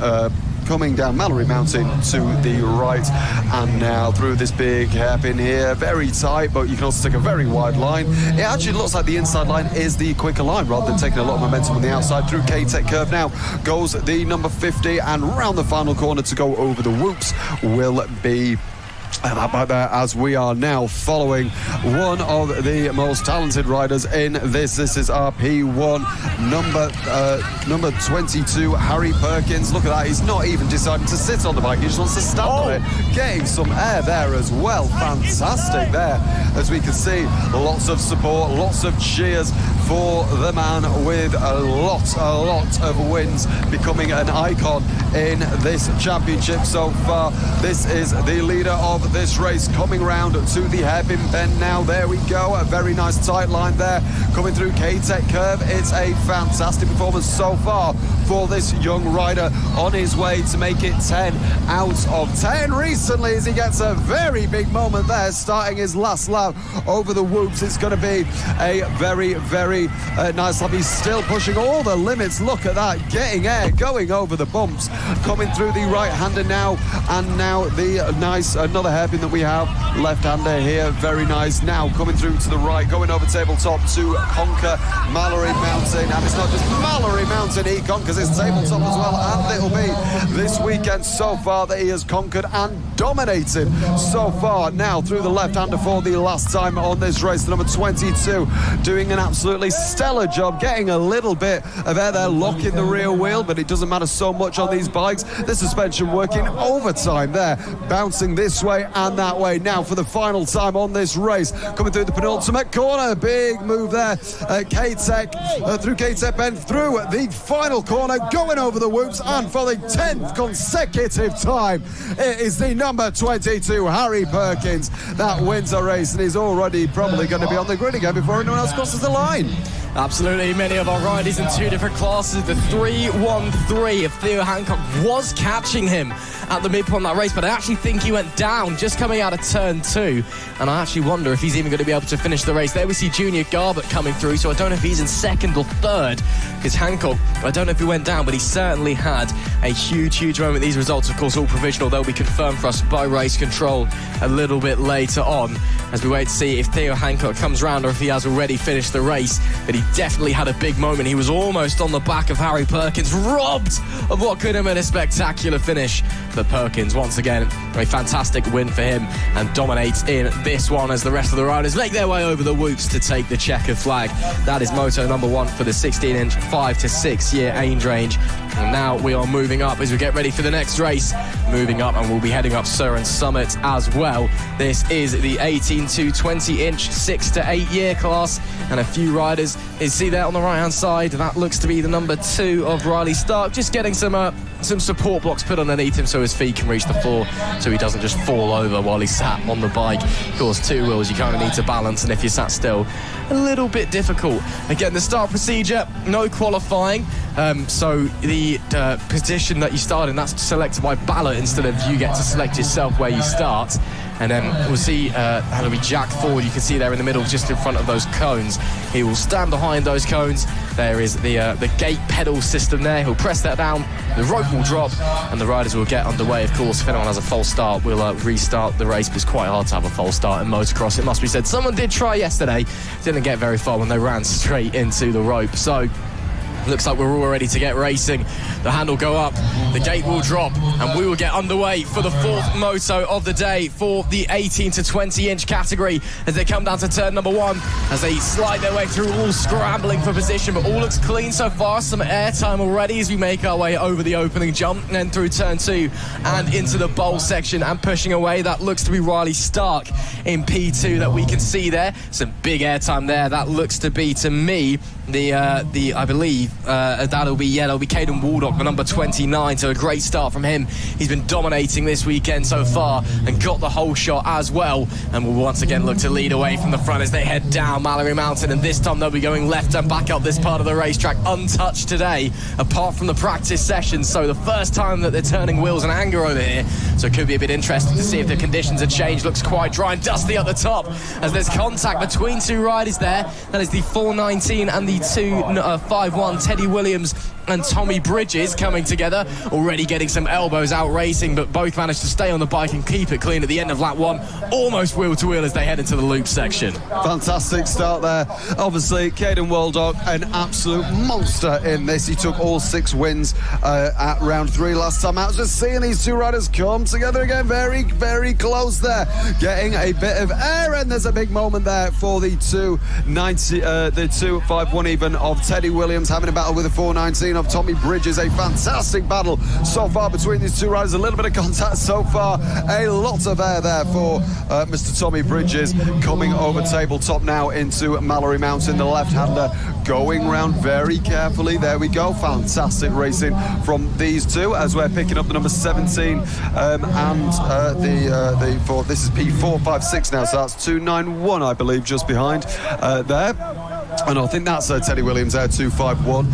Mallor-E Mountain to the right, and now through this big hairpin here, very tight, but you can also take a very wide line. It actually looks like the inside line is the quicker line rather than taking a lot of momentum on the outside. Through K-Tech Curve now goes the number 50, and round the final corner to go over the whoops will be that back there, as we are now following one of the most talented riders in this. This is our P1 number 22, Harry Perkins. Look at that, he's not even deciding to sit on the bike, he just wants to stand on it, getting some air there as well. Fantastic there, as we can see, lots of support, lots of cheers for the man with a lot of wins, becoming an icon in this championship so far. This is the leader of this race, coming round to the hairpin bend now. There we go, a very nice tight line there coming through K-Tech Curve. It's a fantastic performance so far for this young rider on his way to make it 10 out of 10 recently, as he gets a very big moment there, starting his last lap over the whoops. It's going to be a very, very nice lap. He's still pushing all the limits. Look at that, getting air, going over the bumps, coming through the right-hander now, and now the nice, another hairpin that we have, left-hander here, very nice, now coming through to the right, going over tabletop to conquer Mallor-E Mountain, and it's not just Mallor-E Mountain, he conquers his tabletop as well, and it'll be this weekend so far that he has conquered and dominated so far. Now through the left-hander for the last time on this race, the number 22 doing an absolutely stellar job, getting a little bit of air there, locking the rear wheel, but it doesn't matter so much on these bikes. The suspension working overtime there, bouncing this way and that way. Now for the final time on this race, coming through the penultimate corner, big move there, K-Tech through K-Tech Bend, through the final corner, going over the whoops, and for the 10th consecutive time, it is the number 22, Harry Perkins, that wins a race, and he's already probably going to be on the grid again before anyone else crosses the line. Absolutely, many of our riders in two different classes. The 3-1-3 of Theo Hancock was catching him at the midpoint of that race, but I actually think he went down just coming out of turn 2, and I actually wonder if he's even going to be able to finish the race. There we see Junior Garbutt coming through, so I don't know if he's in second or third, because Hancock, I don't know if he went down, but he certainly had a huge moment. These results, of course, all provisional. They'll be confirmed for us by race control a little bit later on, as we wait to see if Theo Hancock comes round or if he has already finished the race. But he definitely had a big moment. He was almost on the back of Harry Perkins, robbed of what could have been a spectacular finish. But Perkins, once again, a fantastic win for him, and dominates in this one as the rest of the riders make their way over the whoops to take the checkered flag. That is moto number 1 for the 16-inch 5 to 6 year age range. And now we are moving up as we get ready for the next race. Moving up, and we'll be heading up Siron Summit as well. This is the 18 to 20-inch 6 to 8 year class, and a few riders. You see there on the right-hand side, that looks to be the number 2 of Riley Stark, just getting some support blocks put underneath him so his feet can reach the floor, so he doesn't just fall over while he's sat on the bike. Of course, 2 wheels, you kind of need to balance, and if you're sat still, a little bit difficult. Again, the start procedure, no qualifying, so the position that you start in, that's selected by ballot instead of you get to select yourself where you start. And then we'll see that'll be Jack Ford, you can see there in the middle just in front of those cones. He will stand behind those cones. There is the gate pedal system there. He'll press that down, the rope will drop, and the riders will get underway. Of course, if anyone has a false start, we'll restart the race, but it's quite hard to have a false start in motocross, it must be said. Someone did try yesterday, didn't get very far when they ran straight into the rope. So looks like we're all ready to get racing. The hand will go up, the gate will drop, and we will get underway for the 4th moto of the day for the 18 to 20-inch category as they come down to turn number 1, as they slide their way through, all scrambling for position, but all looks clean so far. Some air time already as we make our way over the opening jump and then through turn 2 and into the bowl section, and pushing away. That looks to be Riley Stark in P2 that we can see there. Some big air time there. That looks to be, to me, I believe that'll be Caden Waldock, the number 29, so a great start from him. He's been dominating this weekend so far and got the whole shot as well, and will once again look to lead away from the front as they head down Mallor-E Mountain, and this time they'll be going left and back up this part of the racetrack, untouched today apart from the practice sessions. So the first time that they're turning wheels and anger over here, so it could be a bit interesting to see if the conditions have changed. Looks quite dry and dusty at the top as there's contact between 2 riders there. That is the 419 and the 251 Teddy Williams and Tommy Bridges coming together, already getting some elbows out racing, but both managed to stay on the bike and keep it clean at the end of lap 1, almost wheel to wheel as they head into the loop section. Fantastic start there. Obviously, Caden Waldock, an absolute monster in this. He took all 6 wins at round 3 last time out. Just seeing these 2 riders come together again, very close there, getting a bit of air, and there's a big moment there for the 251 even of Teddy Williams, having a battle with the 419 of Tommy Bridges. A fantastic battle so far between these 2 riders. A little bit of contact so far, a lot of air there for Mr. Tommy Bridges, coming over tabletop now into Mallor-E Mountain. The left-hander going round very carefully. There we go, fantastic racing from these 2 as we're picking up the number 17 and the 4. This is P456 now, so that's 291 I believe just behind there. And I think that's Teddy Williams there, 251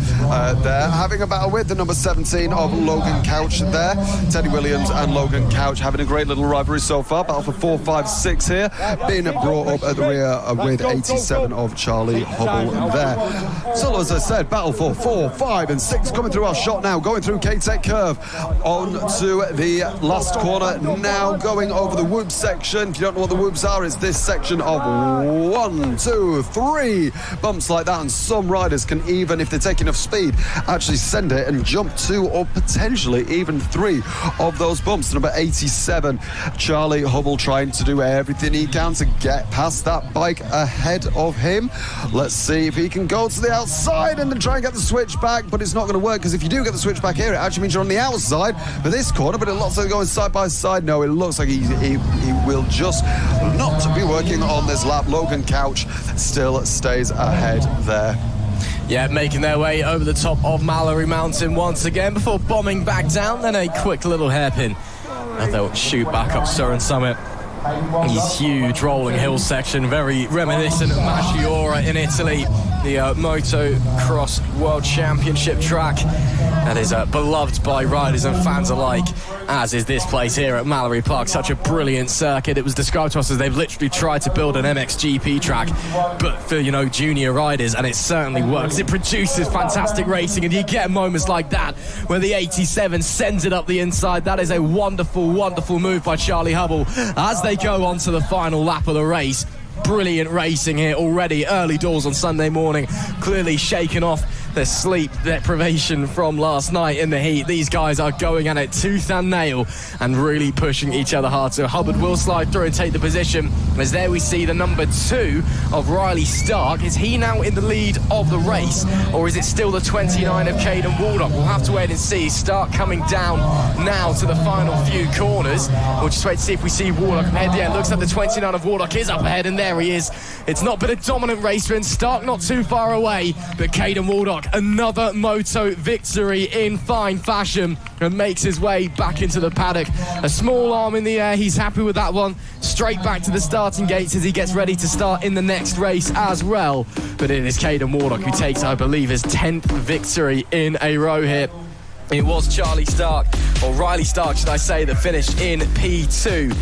there. Having a battle with the number 17 of Logan Couch there. Teddy Williams and Logan Couch having a great little rivalry so far. Battle for 4, 5, 6 here. Being brought up at the rear with 87 of Charlie Hubble there. So as I said, battle for 4, 5 and 6 coming through our shot now. Going through K-Tech Curve on to the last corner. Now going over the whoop section. If you don't know what the whoops are, it's this section of 1, 2, 3 bumps like that, and some riders can even, if they take enough speed, actually send it and jump 2 or potentially even 3 of those bumps. Number 87, Charlie Hubble, trying to do everything he can to get past that bike ahead of him. Let's see if he can go to the outside and then try and get the switch back, but it's not going to work, because if you do get the switch back here, it actually means you're on the outside for this corner, but it looks like going side by side. No, it looks like he will just not be working on this lap. Logan Couch still stays ahead there. Yeah, making their way over the top of Mallor-E Mountain once again before bombing back down, then a quick little hairpin. And they'll shoot back up Siron Summit. His huge rolling hill section, very reminiscent of Mallor-E in Italy, the motocross world championship track that is beloved by riders and fans alike, as is this place here at Mallor-E Park. Such a brilliant circuit. It was described to us as they've literally tried to build an MXGP track, but for, you know, junior riders, and it certainly works. It produces fantastic racing, and you get moments like that where the 87 sends it up the inside. That is a wonderful, wonderful move by Charlie Hubble as they go on to the final lap of the race. Brilliant racing here already, early doors on Sunday morning, clearly shaking off the sleep deprivation from last night in the heat. These guys are going at it tooth and nail and really pushing each other hard. So Hubbard will slide through and take the position, as there we see the number 2 of Riley Stark. Is he now in the lead of the race, or is it still the 29 of Caden Waldock? We'll have to wait and see. Stark coming down now to the final few corners. We'll just wait to see if we see Waldock ahead. Yeah, it looks like the 29 of Waldock is up ahead, and there he is. It's not been a dominant race for him. Stark not too far away, but Caden Waldock, another moto victory in fine fashion, and makes his way back into the paddock. A small arm in the air, he's happy with that one. Straight back to the starting gates as he gets ready to start in the next race as well. But it is Caden Waldock who takes, I believe, his 10th victory in a row here. It was Charlie Stark, or Riley Stark should I say, that finished in P2.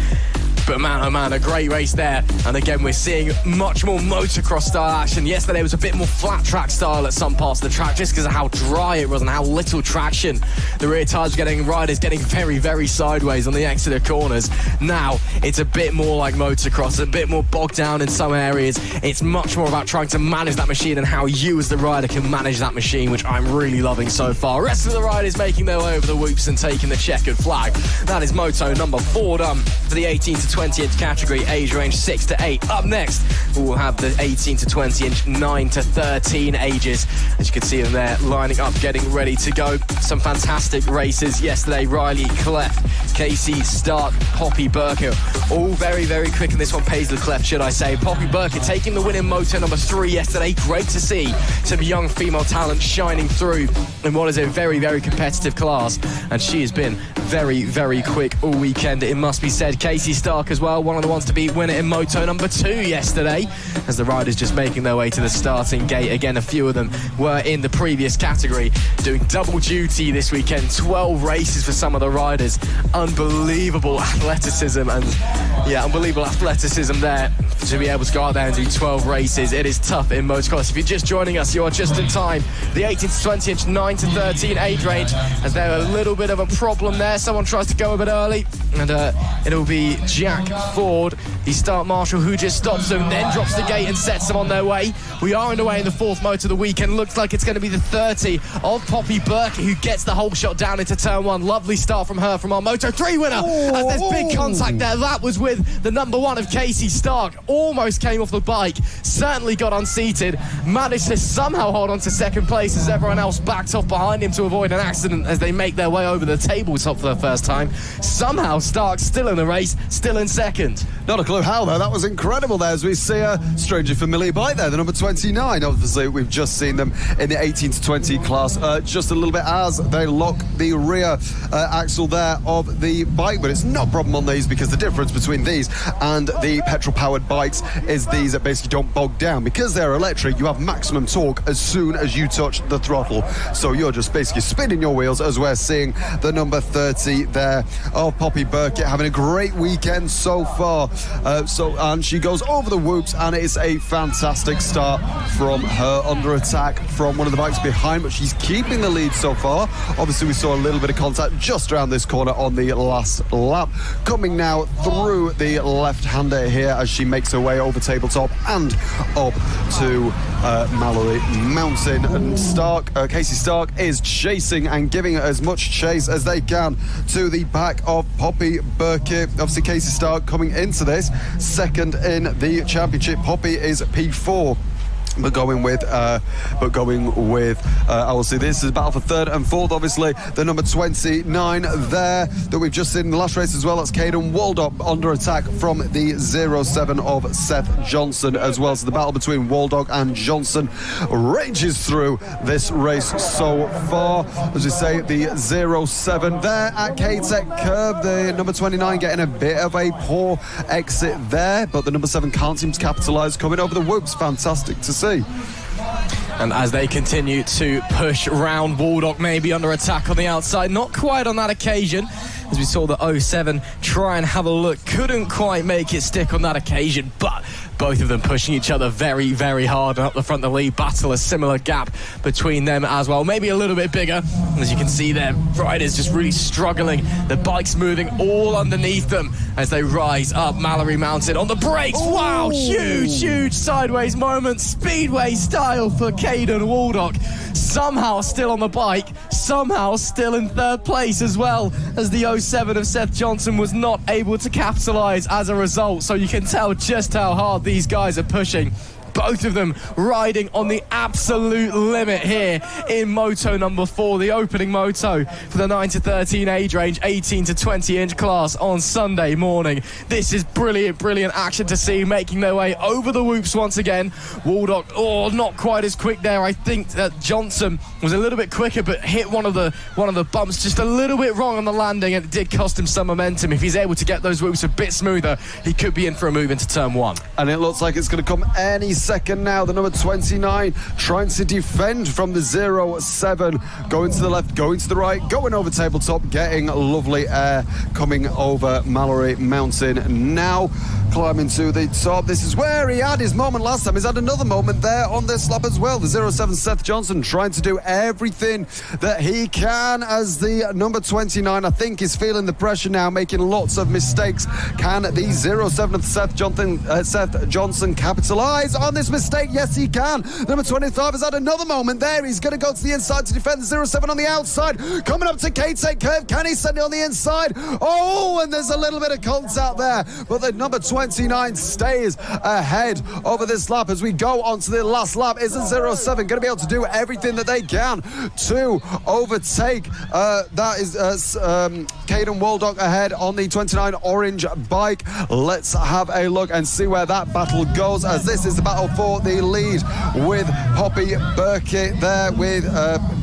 But man, oh man, a great race there. And again, we're seeing much more motocross style action. Yesterday was a bit more flat track style at some parts of the track, just because of how dry it was and how little traction. The rear tyres riders getting very, very sideways on the exit corners. Now, it's a bit more like motocross, a bit more bogged down in some areas. It's much more about trying to manage that machine and how you as the rider can manage that machine, which I'm really loving so far. Rest of the riders making their way over the whoops and taking the checkered flag. That is moto number 4 done for the 18 to 20 inch category, age range 6 to 8. Up next, we'll have the 18 to 20 inch 9 to 13 ages. As you can see them there, lining up, getting ready to go. Some fantastic races yesterday. Riley Clef, Casey Stark, Poppy Burke, all very, very quick in this one. Paisley Clef, should I say. Poppy Burke taking the win in moto number 3 yesterday. Great to see some young female talent shining through in what is a very, very competitive class, and she has been very, very quick all weekend, it must be said. Casey Stark as well, one of the ones to beat winner in moto number 2 yesterday, as the riders just making their way to the starting gate. Again, a few of them were in the previous category, doing double duty this weekend. 12 races for some of the riders. Unbelievable athleticism, and yeah, unbelievable athleticism there to be able to go out there and do 12 races. It is tough in motocross. If you're just joining us, you are just in time. The 18 to 20 inch 9 to 13 age range, as there a little bit of a problem there. Someone tries to go a bit early, and it'll be Jack Ford, the start marshal, who just stops them, then drops the gate and sets them on their way. We are underway in the 4th moto of the weekend. Looks like it's going to be the 30 of Poppy Burke, who gets the whole shot down into turn 1. Lovely start from her, from our moto 3 winner. As there's big contact there. That was with the number 1 of Casey Stark. Almost came off the bike, certainly got unseated, managed to somehow hold on to 2nd place as everyone else backed off behind him to avoid an accident as they make their way over the tabletop for her first time. Somehow Stark still in the race, still in second. Not a clue how, though. That was incredible there as we see a strangely familiar bike there, the number 29. Obviously, we've just seen them in the 18 to 20 class just a little bit as they lock the rear axle there of the bike. But it's not a problem on these because the difference between these and the petrol-powered bikes is these that basically don't bog down. Because they're electric, you have maximum torque as soon as you touch the throttle. So you're just basically spinning your wheels as we're seeing the number 30 there of Poppy Burkett having a great weekend so far. And she goes over the whoops, and it's a fantastic start from her under attack from one of the bikes behind, but she's keeping the lead so far. Obviously, we saw a little bit of contact just around this corner on the last lap. Coming now through the left-hander here as she makes her way over tabletop and up to Mallor-E Mountain. And Casey Stark is chasing and giving it as much chase as they can to the back of Poppy Burkett. Obviously, Casey Stark coming into this second in the championship. Poppy is P4. But going with, I will say this is a battle for third and fourth. Obviously, the number 29 there that we've just seen in the last race as well. That's Caden Waldock under attack from the 07 of Seth Johnson as well. So the battle between Waldock and Johnson rages through this race so far. As we say, the 07 there at K-Tech curve. The number 29 getting a bit of a poor exit there, but the number 7 can't seem to capitalise. Coming over the whoops, fantastic to see. And as they continue to push round, Waldock maybe under attack on the outside. Not quite on that occasion, as we saw the 07 try and have a look. Couldn't quite make it stick on that occasion, but both of them pushing each other very, very hard. And up the front of the lead battle, a similar gap between them as well. Maybe a little bit bigger. As you can see there, riders just really struggling. The bike's moving all underneath them as they rise up Mallor-E Mountain on the brakes. Ooh. Wow, huge sideways moment. Speedway style for Caden Waldock. Somehow still on the bike, somehow still in third place as well, as the 07 of Seth Johnson was not able to capitalise as a result. So you can tell just how hard these guys are pushing. Both of them riding on the absolute limit here in moto number 4, the opening moto for the 9 to 13 age range, 18 to 20 inch class on Sunday morning. This is brilliant action to see, making their way over the whoops once again. Waldock, not quite as quick there. I think that Johnson was a little bit quicker, but hit one of the bumps just a little bit wrong on the landing, and it did cost him some momentum. If he's able to get those whoops a bit smoother, he could be in for a move into turn 1. And it looks like it's going to come any second now. The number 29 trying to defend from the 07, going to the left, going to the right, going over tabletop, getting lovely air coming over Mallor-E Mountain. Now climbing to the top. This is where he had his moment last time. He's had another moment there on this lap as well. The 07 Seth Johnson trying to do everything that he can, as the number 29 I think is feeling the pressure now, making lots of mistakes. Can the 07 of Seth Johnson capitalise on this mistake? Yes, he can. Number 25 has had another moment there. He's going to go to the inside to defend the 07 on the outside. Coming up to K-Tech curve. Can he send it on the inside? Oh, and there's a little bit of contact there. But the number 29 stays ahead over this lap as we go on to the last lap. Is the 07 going to be able to do everything that they can to overtake? That is Caden Waldock ahead on the 29 orange bike. Let's have a look and see where that battle goes, as this is the battle for the lead, with Poppy Burkett there with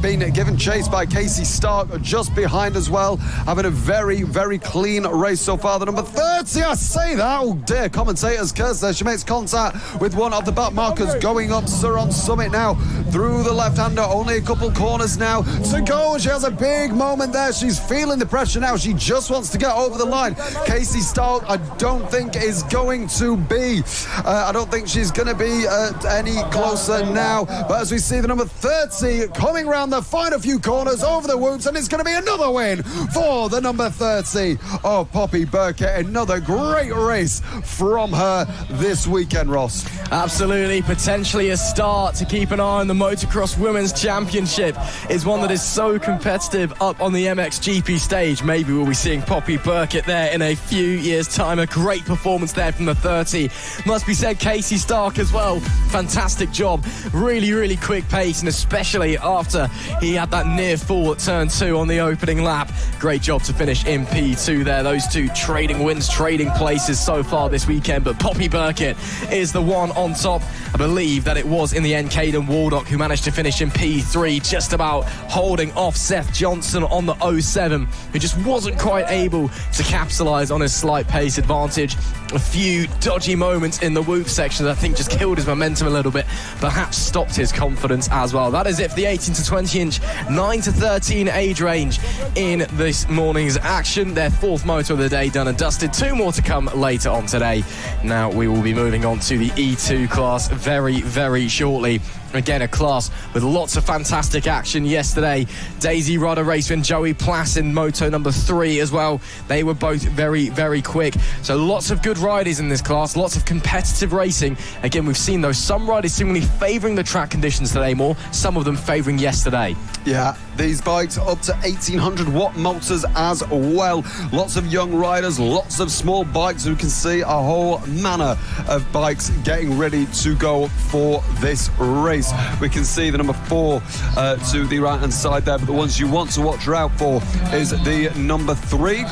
being given chase by Casey Stark just behind as well, having a very clean race so far. The number 30, I say that, oh dear, commentators curse there. She makes contact with one of the back markers going up Siron Summit now through the left-hander. Only a couple corners now to go. She has a big moment there. She's feeling the pressure now. She just wants to get over the line. Casey Stark, I don't think is going to be I don't think she's going to be any closer now. But as we see the number 30 coming around the final few corners over the whoops, and it's going to be another win for the number 30 of Poppy Burkett. Another great race from her this weekend, Ross. Absolutely, potentially a start to keep an eye on. The Motocross Women's Championship is one that is so competitive up on the MXGP stage. Maybe we'll be seeing Poppy Burkett there in a few years' time. A great performance there from the 30. Must be said, Casey Stark as well. Fantastic job. Really quick pace, and especially after He had that near fall at turn 2 on the opening lap. Great job to finish in P2 there. Those two trading wins, trading places so far this weekend, but Poppy Burkett is the one on top. I believe that it was in the end Caden Waldock who managed to finish in P3, just about holding off Seth Johnson on the 07, who just wasn't quite able to capitalise on his slight pace advantage. A few dodgy moments in the whoop section that I think just killed his momentum a little bit, perhaps stopped his confidence as well. That is it for the 18 to 20 inch, 9 to 13 age range in this morning's action. Their fourth moto of the day done and dusted. 2 more to come later on today. Now we will be moving on to the E2 class very, very shortly. Again, a class with lots of fantastic action yesterday. Daisy Rudder raced with Joey Plass in moto number 3 as well. They were both very, very quick. So lots of good riders in this class, lots of competitive racing. Again, we've seen those some riders seemingly favouring the track conditions today more, some of them favouring yesterday. Yeah, these bikes up to 1800 watt motors as well. Lots of young riders, lots of small bikes. We can see a whole manner of bikes getting ready to go for this race. We can see the number 4 to the right hand side there, but the ones you want to watch out for is the number 3.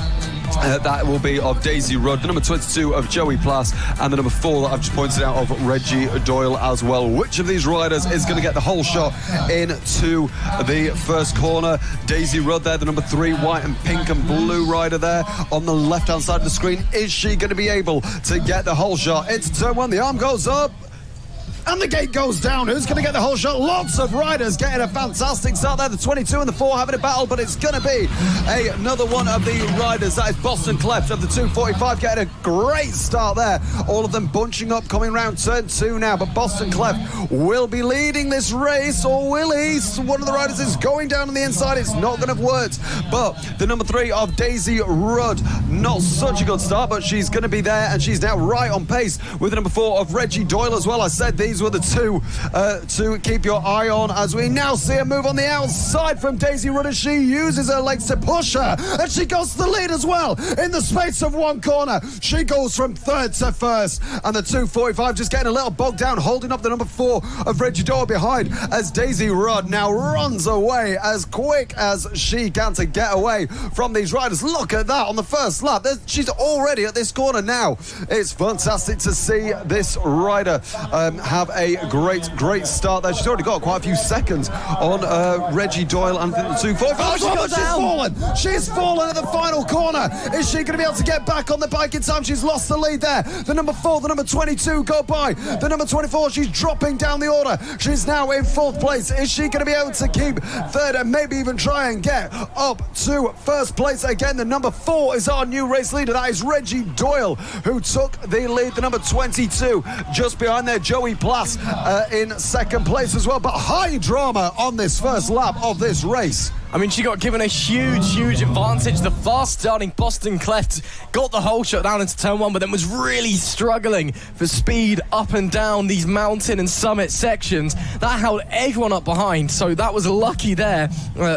That will be of Daisy Rudd, the number 22 of Joey Plass, and the number 4 that I've just pointed out of Reggie Doyle as well. Which of these riders is going to get the whole shot into the first corner? Daisy Rudd there, the number 3, white and pink and blue rider there on the left-hand side of the screen. Is she going to be able to get the whole shot? It's turn 1, the arm goes up. And the gate goes down. Who's going to get the whole shot? Lots of riders getting a fantastic start there. The 22 and the 4 having a battle, but it's going to be another one of the riders. That is Boston Cleft of the 245 getting a great start there. All of them bunching up, coming round turn 2 now. But Boston Cleft will be leading this race, or will he? One of the riders is going down on the inside. It's not going to have worked. But the number 3 of Daisy Rudd, not such a good start, but she's going to be there, and she's now right on pace with the number 4 of Reggie Doyle as well. I said these were the 2 to keep your eye on, as we now see a move on the outside from Daisy Rudd as she uses her legs to push her, and she goes to the lead as well in the space of 1 corner. She goes from 3rd to 1st, and the 245 just getting a little bogged down, holding up the number 4 of Reggie Doyle behind, as Daisy Rudd now runs away as quick as she can to get away from these riders. Look at that on the first lap. She's already at this corner now. It's fantastic to see this rider have a great start there. She's already got quite a few seconds on Reggie Doyle and the 245. Oh, she's fallen at the final corner. Is she going to be able to get back on the bike in time? She's lost the lead there. The number 4, the number 22 go by. The number 24, she's dropping down the order. She's now in 4th place. Is she going to be able to keep 3rd and maybe even try and get up to 1st place again? The number 4 is our new race leader. That is Reggie Doyle, who took the lead. The number 22 just behind there, Joey Plass in 2nd place as well. But high drama on this first lap of this race. I mean, she got given a huge advantage. The fast starting Boston Cleft got the whole shot down into turn 1, but then was really struggling for speed up and down these mountain and summit sections. That held everyone up behind, so that was lucky there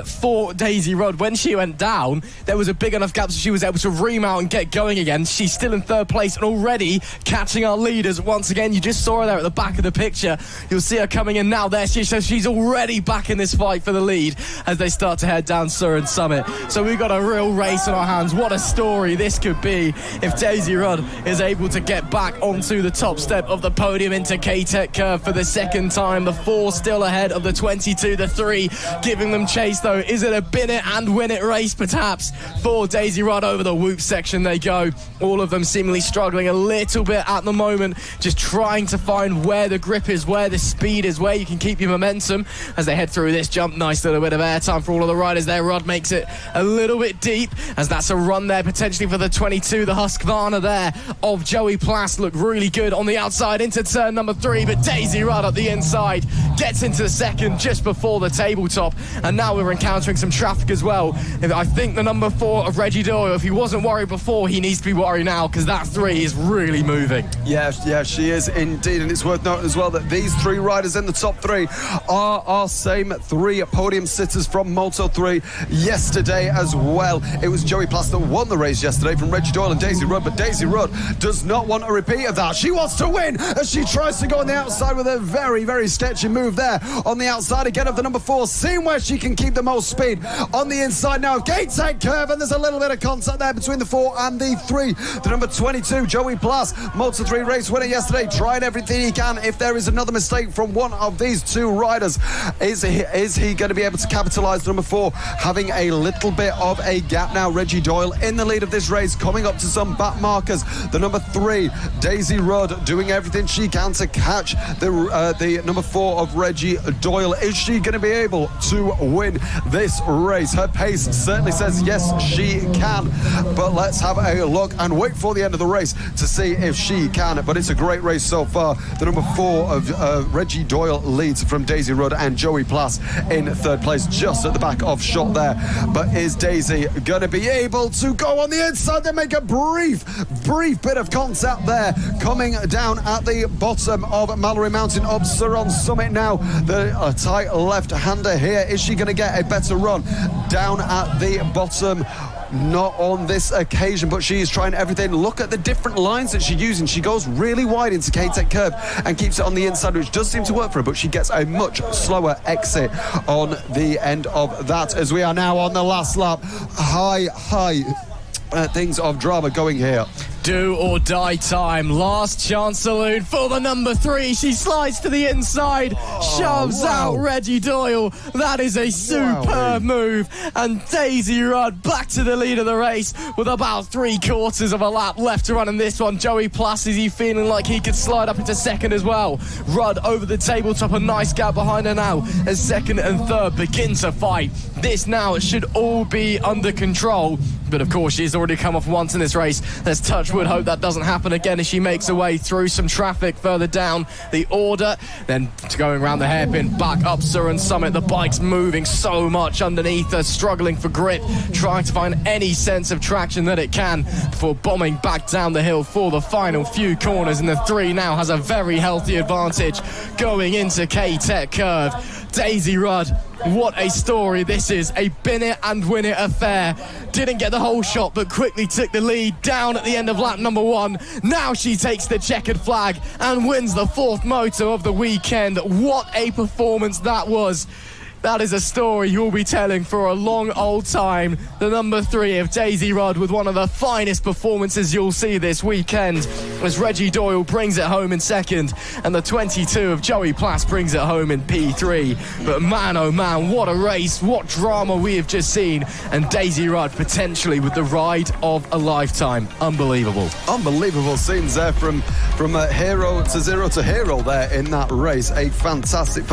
for Daisy Rudd. When she went down, there was a big enough gap so she was able to remount and get going again. She's still in 3rd place and already catching our leaders once again. You just saw her there at the back of the picture. You'll see her coming in now. There she is. So she's already back in this fight for the lead as they start to head down Siron Summit. So we've got a real race on our hands. What a story this could be if Daisy Rudd is able to get back onto the top step of the podium into K-Tech Curve for the 2nd time. The 4 still ahead of the 22, the 3 giving them chase though. Is it a bin it and win it race perhaps for Daisy Rudd? Over the whoop section they go. All of them seemingly struggling a little bit at the moment, just trying to find where the grip is, where the speed is, where you can keep your momentum as they head through this jump. Nice little bit of airtime for all of the riders there. Rudd makes it a little bit deep as that's a run there potentially for the 22. The Husqvarna there of Joey Plass looked really good on the outside into turn number 3, but Daisy Rudd at the inside gets into the 2nd just before the tabletop, and now we're encountering some traffic as well. I think the number 4 of Reggie Doyle, if he wasn't worried before, he needs to be worried now because that 3 is really moving. Yeah, she is indeed, and it's worth noting as well that these 3 riders in the top 3 are our same 3 podium sitters from Moto 3 yesterday as well. It was Joey Plass that won the race yesterday from Reggie Doyle and Daisy Rudd, but Daisy Rudd does not want a repeat of that. She wants to win as she tries to go on the outside with a very sketchy move move there on the outside again of the number 4, seeing where she can keep the most speed. On the inside now, Gate-Tech Curve, and there's a little bit of contact there between the 4 and the 3. The number 22, Joey Plas, Moto 3 race winner yesterday, tried everything he can. If there is another mistake from one of these two riders, is he going to be able to capitalise? Number 4 having a little bit of a gap now. Reggie Doyle in the lead of this race, coming up to some back markers. The number 3, Daisy Rudd, doing everything she can to catch the number 4 of Reggie Doyle. Is she going to be able to win this race? Her pace certainly says yes, she can. But let's have a look and wait for the end of the race to see if she can. But it's a great race so far. The number 4 of Reggie Doyle leads from Daisy Rudd, and Joey Plas in third place, just at the back of shot there. But is Daisy going to be able to go on the inside? They make a brief bit of contact there, coming down at the bottom of Mallor-E Mountain up Siron Summit now. The tight left-hander here. Is she going to get a better run down at the bottom? Not on this occasion, but she is trying everything. Look at the different lines that she's using. She goes really wide into Gate-Tech Curve and keeps it on the inside, which does seem to work for her, but she gets a much slower exit on the end of that, as we are now on the last lap. High things of drama going here. Do or die time. Last chance saloon for the number 3. She slides to the inside, shoves out Reggie Doyle. That is a superb move. And Daisy Rudd back to the lead of the race with about 3/4 of a lap left to run in this one. Joey Plas, is he feeling like he could slide up into second as well? Rudd over the tabletop, a nice gap behind her now as second and third begin to fight. This now, it should all be under control. But of course, she's already come off once in this race. Let's touch wood, hope that doesn't happen again as she makes her way through some traffic further down the order. Then going around the hairpin, back up Siron Summit. The bike's moving so much underneath her, struggling for grip, trying to find any sense of traction that it can before bombing back down the hill for the final few corners. And the 3 now has a very healthy advantage going into Gate-Tech Curve. Daisy Rudd, what a story this is. A bin it and win it affair. Didn't get the whole shot, but quickly took the lead down at the end of lap number 1. Now she takes the checkered flag and wins the 4th moto of the weekend. What a performance that was. That is a story you'll be telling for a long old time. The number 3 of Daisy Rudd with one of the finest performances you'll see this weekend, as Reggie Doyle brings it home in second, and the 22 of Joey Plas brings it home in P3. But man, oh man, what a race, what drama we have just seen, and Daisy Rudd potentially with the ride of a lifetime. Unbelievable. Unbelievable scenes there from hero to zero to hero there in that race. A fantastic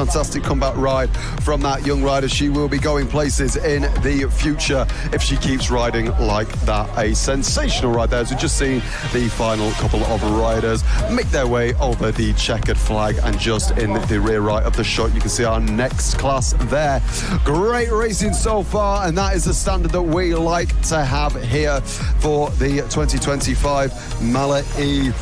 comeback ride from that young rider. She will be going places in the future if she keeps riding like that. A sensational ride there, as we've just seen the final couple of riders make their way over the checkered flag, and just in the rear right of the shot you can see our next class there. Great racing so far, and that is the standard that we like to have here for the 2025 Mallor-E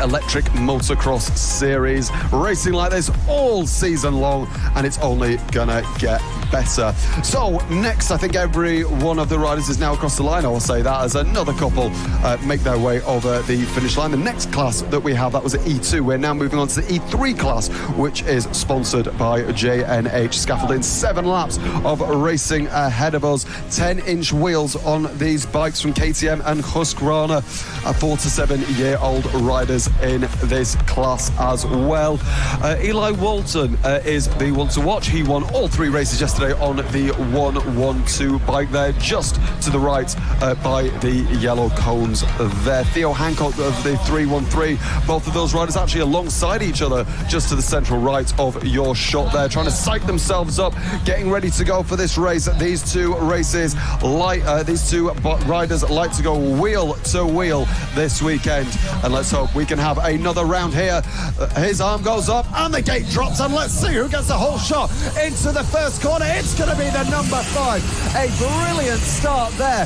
electric motocross series. Racing like this all season long, and it's only gonna get better. So next, I think every one of the riders is now across the line. I will say that as another couple make their way over the finish line. The next class that we have, that was at E2. We're now moving on to the E3 class, which is sponsored by J&H Scaffolding. 7 laps of racing ahead of us. 10-inch wheels on these bikes from KTM and Husqvarna. 4 to 7-year-old riders in this class as well. Eli Walton is the one to watch. He won all 3 races yesterday on the 112 bike there, just to the right by the yellow cones there. Theo Hancock of the 313, both of those riders actually alongside each other, just to the central right of your shot there, trying to psych themselves up, getting ready to go for this race. These two riders like to go wheel to wheel this weekend, and let's hope we can have another round here. His arm goes up and the gate drops, and let's see who gets the whole shot into the first corner. It's going to be the number 5. A brilliant start there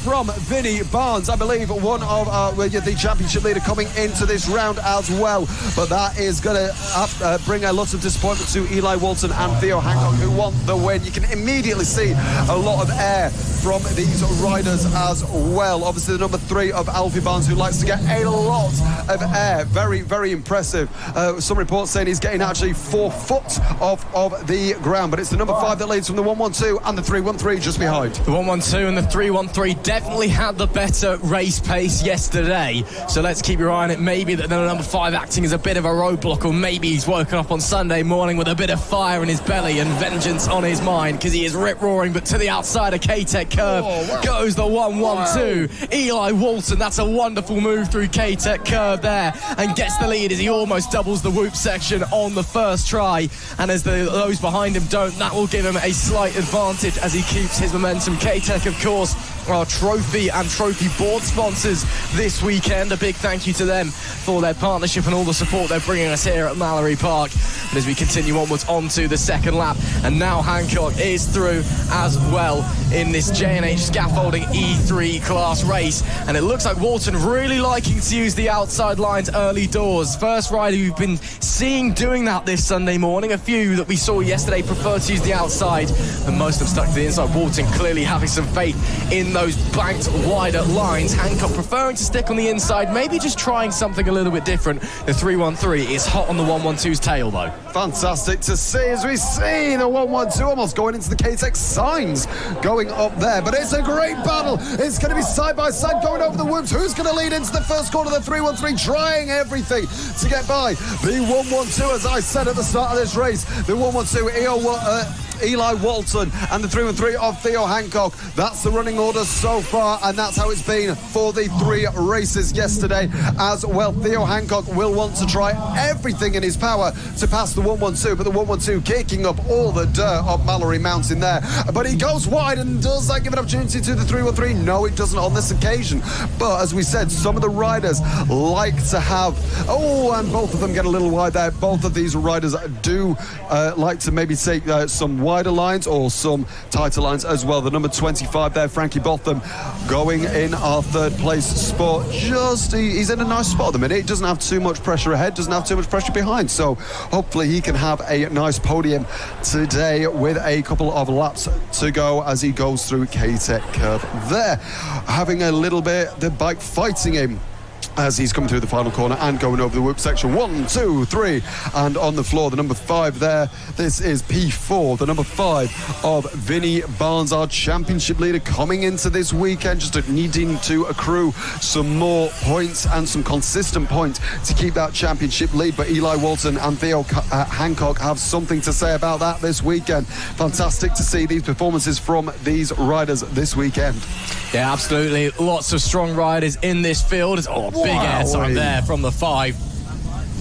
from Vinnie Barnes, I believe one of the championship leader coming into this round as well. But that is going to bring a lot of disappointment to Eli Walton and Theo Hancock, who want the win. You can immediately see a lot of air from these riders as well. Obviously the number 3 of Alfie Barnes, who likes to get a lot of air. Very, very impressive. Some reports saying he's getting actually 4 foot of the ground, but it's the number 5 that leads from the 112 and the 313 just behind. The 112 and the 313 definitely had the better race pace yesterday, so let's keep your eye on it. Maybe that the number 5 acting as a bit of a roadblock, or maybe he's woken up on Sunday morning with a bit of fire in his belly and vengeance on his mind, because he is rip-roaring. But to the outside of K-Tech Curve goes the 112. Eli Walton, that's a wonderful move through K-Tech Curve there, and gets the lead as he almost doubles the whoop section on the first try. And as those behind him don't, that will give him a slight advantage as he keeps his momentum. K-Tech, of course, our trophy and trophy board sponsors this weekend. A big thank you to them for their partnership and all the support they're bringing us here at Mallor-E Park. And as we continue onwards onto the second lap, and now Hancock is through as well in this J&H Scaffolding E3 class race. And it looks like Walton really liking to use the outside lines early doors. First rider we've been seeing doing that this Sunday morning. A few that we saw yesterday prefer to use the outside, and most of them stuck to the inside. Walton clearly having some faith in those banked wider lines. Hancock preferring to stick on the inside, maybe just trying something a little bit different. The 313 is hot on the 112's tail though. Fantastic to see as we see the 112 almost going into the K-Tech signs going up there, but it's a great battle. It's going to be side by side going over the whoops. Who's going to lead into the first corner? The 313 trying everything to get by the 112, as I said at the start of this race. The 112 Eli Walton and the 313 of Theo Hancock. That's the running order so far, and that's how it's been for the 3 races yesterday as well. Theo Hancock will want to try everything in his power to pass the 112, but the 112 kicking up all the dirt of Mallor-E Mountain there. But he goes wide, and does that give an opportunity to the 313? No, it doesn't on this occasion. But as we said, some of the riders like to have, and both of them get a little wide there. Both of these riders do like to maybe take some wider lines or some tighter lines as well. The number 25 there, Frankie Botham, going in our 3rd place spot. He's in a nice spot at the minute. He doesn't have too much pressure ahead, doesn't have too much pressure behind, so hopefully he can have a nice podium today with a couple of laps to go as he goes through K-Tech Curve there, having a little bit the bike fighting him as he's coming through the final corner and going over the whoop section. 1, 2, 3, and on the floor, the number 5 there. This is P4, the number 5 of Vinnie Barnes, our championship leader, coming into this weekend, just needing to accrue some more points and some consistent points to keep that championship lead. But Eli Walton and Theo Hancock have something to say about that this weekend. Fantastic to see these performances from these riders this weekend. Yeah, absolutely. Lots of strong riders in this field. Big airtime there from the 5.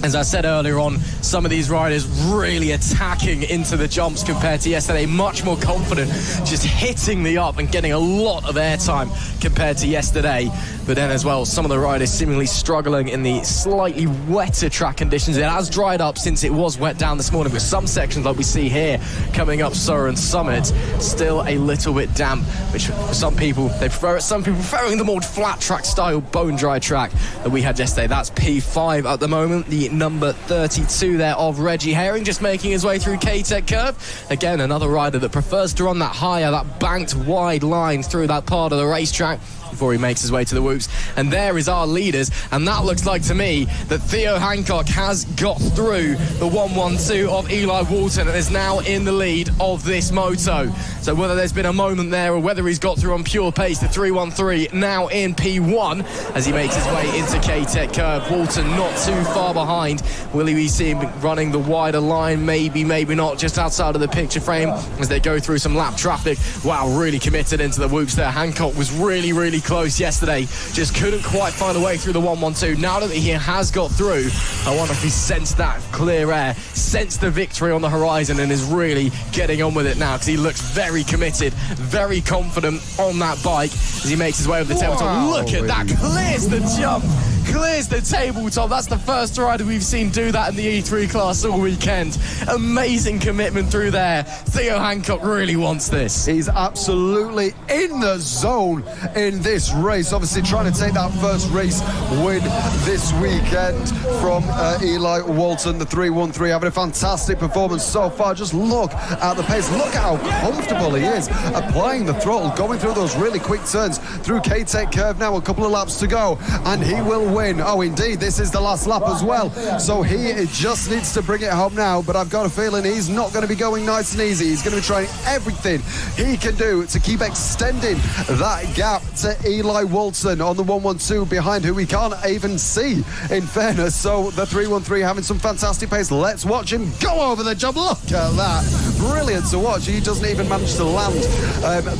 As I said earlier on, some of these riders really attacking into the jumps compared to yesterday. Much more confident, just hitting the up and getting a lot of airtime compared to yesterday. But then as well, some of the riders seemingly struggling in the slightly wetter track conditions. It has dried up since it was wet down this morning, with some sections like we see here coming up Siron Summit still a little bit damp, which for some people they prefer it. Some people preferring the more flat track style bone dry track that we had yesterday. That's P5 at the moment. The number 32 there of Reggie Herring just making his way through K-Tech Curve. Again, another rider that prefers to run that higher, that banked wide line through that part of the racetrack before he makes his way to the whoops. And there is our leaders, and that looks like to me that Theo Hancock has got through the 112 of Eli Walton and is now in the lead of this moto. So whether there's been a moment there or whether he's got through on pure pace, the 313 now in P1 as he makes his way into K-Tech Curve. Walton not too far behind. Will we see him running the wider line? Maybe, maybe not, just outside of the picture frame as they go through some lap traffic. Wow, really committed into the whoops there. Hancock was really, really close yesterday, just couldn't quite find a way through the 112. Now that he has got through, I wonder if he sensed that clear air, sensed the victory on the horizon, and is really getting on with it now, because he looks very committed, very confident on that bike as he makes his way over the tabletop. Look at that, clears the jump, clears the tabletop. That's the first rider we've seen do that in the E3 class all weekend. Amazing commitment through there. Theo Hancock really wants this. He's absolutely in the zone in this race, obviously trying to take that first race win this weekend from Eli Walton, the 313, having a fantastic performance so far. Just look at the pace, look at how comfortable he is applying the throttle, going through those really quick turns through K-Tech Curve. Now a couple of laps to go, and he will win. Oh, indeed, this is the last lap as well. So he just needs to bring it home now, but I've got a feeling he's not going to be going nice and easy. He's going to be trying everything he can do to keep extending that gap to Eli Walton on the 112 behind, who we can't even see, in fairness. So the 313 having some fantastic pace. Let's watch him go over the jump. Look at that. Brilliant to watch. He doesn't even manage to land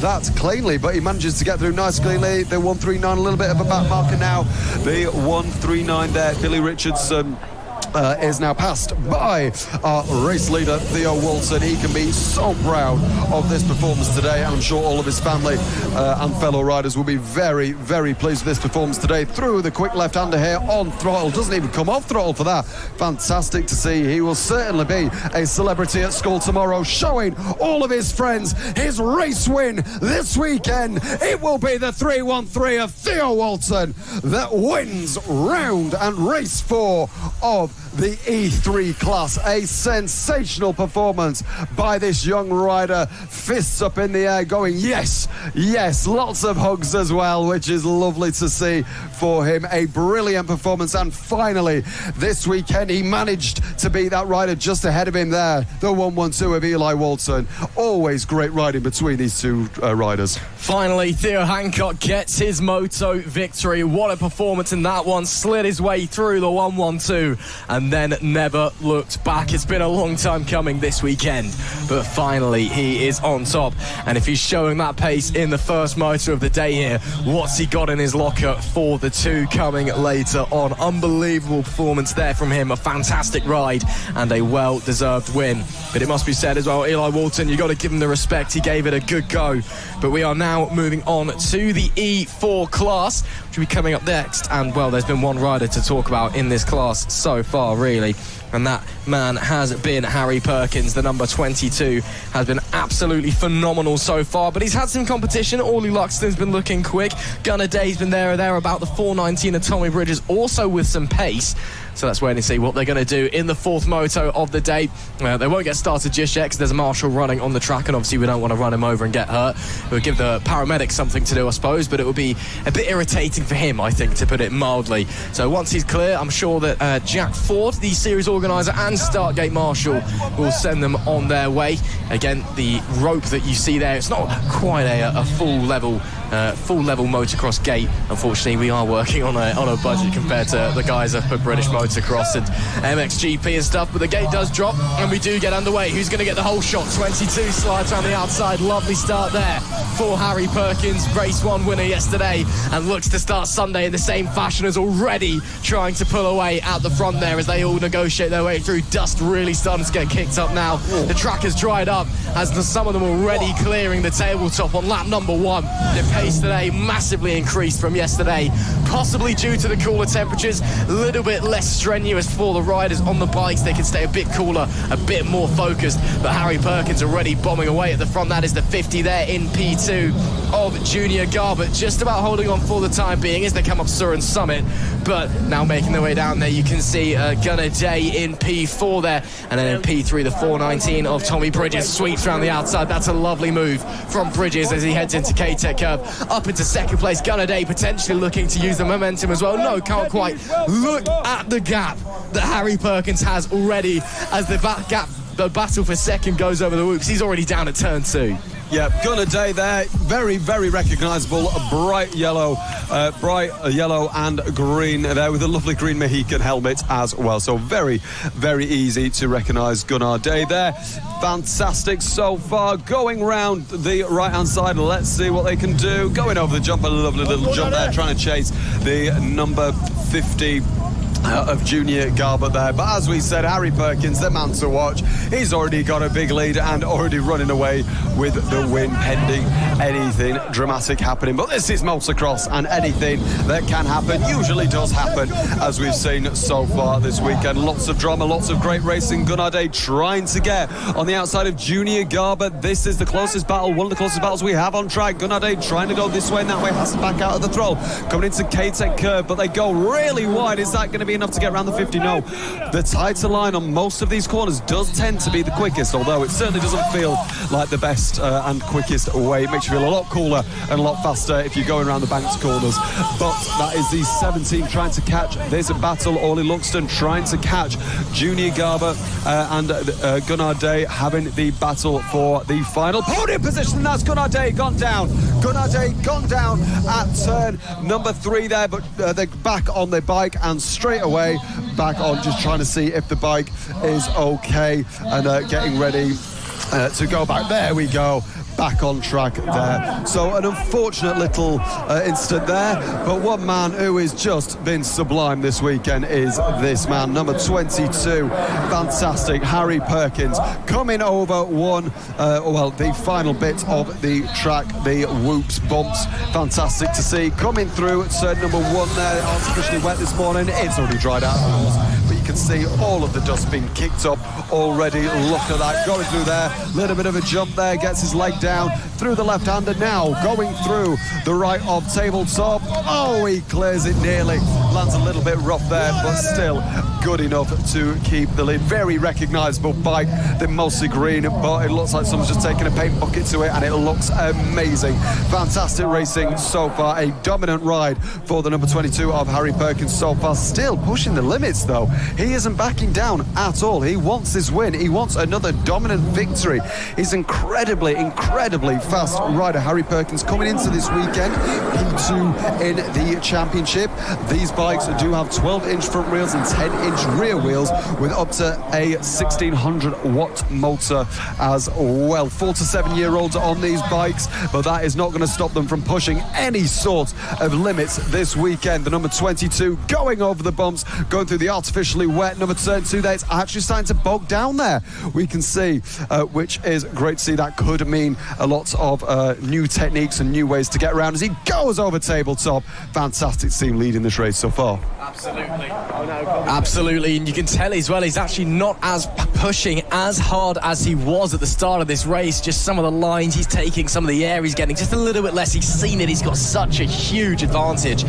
that cleanly, but he manages to get through nice cleanly. The 139, a little bit of a back marker now. The 139 there, Billy Richardson is now passed by our race leader, Theo Walton. He can be so proud of this performance today, and I'm sure all of his family and fellow riders will be very, very pleased with this performance today. Through the quick left-hander here on throttle, doesn't even come off throttle for that. Fantastic to see. He will certainly be a celebrity at school tomorrow, showing all of his friends his race win this weekend. It will be the 313 of Theo Walton that wins round and race 4 of the E3 class. A sensational performance by this young rider. Fists up in the air going, yes, yes. Lots of hugs as well, which is lovely to see for him. A brilliant performance, and finally this weekend he managed to beat that rider just ahead of him there, the 112 of Eli Walton. Always great riding between these two riders. Finally, Theo Hancock gets his moto victory. What a performance in that one. Slid his way through the 112 and then never looked back. It's been a long time coming this weekend, but finally he is on top. And if he's showing that pace in the first moto of the day here, what's he got in his locker for the two coming later on? Unbelievable performance there from him. A fantastic ride and a well-deserved win. But it must be said as well, Eli Walton, you got to give him the respect. He gave it a good go. But we are now moving on to the E4 class, which will be coming up next. And well, there's been one rider to talk about in this class so far, really, and that man has been Harry Perkins. The number 22 has been absolutely phenomenal so far, but he's had some competition. Orly Luxton's been looking quick. Gunnar Day's been there or there about the 419 of Tommy Bridges, also with some pace. So let's wait and see what they're going to do in the fourth moto of the day. They won't get started just yet because there's a marshal running on the track, and obviously we don't want to run him over and get hurt. It would give the paramedics something to do, I suppose, but it would be a bit irritating for him, I think, to put it mildly. So once he's clear, I'm sure that Jack Ford, the series organiser, and Startgate Marshal will send them on their way. Again, the rope that you see there, it's not quite a full level motocross gate. Unfortunately, we are working on a budget compared to the guys up at British Motocross and MXGP and stuff, but the gate does drop and we do get underway. Who's going to get the whole shot? 22 slides around the outside. Lovely start there for Harry Perkins, race 1 winner yesterday, and looks to start Sunday in the same fashion, as already trying to pull away at the front there as they all negotiate their way through. Dust really starting to get kicked up now. The track has dried up as some of them already clearing the tabletop on lap number 1. The pace today massively increased from yesterday, possibly due to the cooler temperatures. A little bit less strenuous for the riders on the bikes. They can stay a bit cooler, a bit more focused, but Harry Perkins already bombing away at the front. That is the 50 there in P2 of Junior Garbutt, just about holding on for the time being as they come up Siron Summit, but now making their way down there. You can see Gunnar Day in P4 there, and then in P3 the 419 of Tommy Bridges sweeps around the outside. That's a lovely move from Bridges as he heads into K-Tech curve up into second place. Gunnar Day potentially looking to use the momentum as well. No, can't quite. Look at the gap that Harry Perkins has already as the battle for second goes over the whoops. He's already down at turn 2. Yeah, Gunnar Day there, very, very recognisable, bright yellow and green there with a lovely green Mohican helmet as well. So very, very easy to recognise Gunnar Day there. Fantastic so far. Going round the right-hand side, let's see what they can do. Going over the jump, a lovely little jump there, trying to chase the number 50 of Junior Garbutt there. But as we said, Harry Perkins, the man to watch. He's already got a big lead and already running away with the win, pending anything dramatic happening. But this is motocross, and anything that can happen usually does happen, as we've seen so far this weekend. Lots of drama, lots of great racing. Gunnar Day trying to get on the outside of Junior Garbutt. This is the closest battle, one of the closest battles we have on track. Gunnar Day trying to go this way and that way, has to back out of the throttle. Coming into K-Tech curve, but they go really wide. Is that going to to be enough to get around the 50? No. The tighter line on most of these corners does tend to be the quickest, although it certainly doesn't feel like the best and quickest way. It makes you feel a lot cooler and a lot faster if you're going around the bank's corners. But that is the 17 trying to catch this battle. Orly Luxton trying to catch Junior Garber and Gunnar Day having the battle for the final podium position. And that's Gunnar Day gone down. Gunnar Day gone down at turn number 3 there, but they're back on their bike and straight away back on, just trying to see if the bike is okay and getting ready to go back. There we go. Back on track there. So an unfortunate little incident there, but one man who has just been sublime this weekend is this man, number 22, fantastic, Harry Perkins, coming over the final bit of the track, the whoops, bumps, fantastic to see, coming through at turn number 1 there, artificially wet this morning, it's already dried out, but you can see all of the dust being kicked up already. Look at that, going through there, little bit of a jump there, gets his leg down through the left-hander, now going through the right of tabletop. Oh, he clears it nearly, lands a little bit rough there, but still good enough to keep the lead. Very recognisable bike, they're mostly green, but it looks like someone's just taken a paint bucket to it, and it looks amazing. Fantastic racing so far, a dominant ride for the number 22 of Harry Perkins so far, still pushing the limits though. He isn't backing down at all. He wants this win, he wants another dominant victory. He's incredibly fast rider, Harry Perkins, coming into this weekend, P2 in the championship. These bikes do have 12-inch front wheels and 10-inch rear wheels with up to a 1600 watt motor as well. 4 to 7 year olds on these bikes, but that is not going to stop them from pushing any sort of limits this weekend. The number 22 going over the bumps, going through the artificially wet number 2 there. It's actually starting to bog down there, we can see, which is great to see. That could mean a lot of new techniques and new ways to get around as he goes over tabletop. Fantastic to see him leading this race so far. Absolutely, and you can tell as well he's actually not as pushing as hard as he was at the start of this race. Just some of the lines he's taking, some of the air he's getting, just a little bit less. He's seen it, he's got such a huge advantage,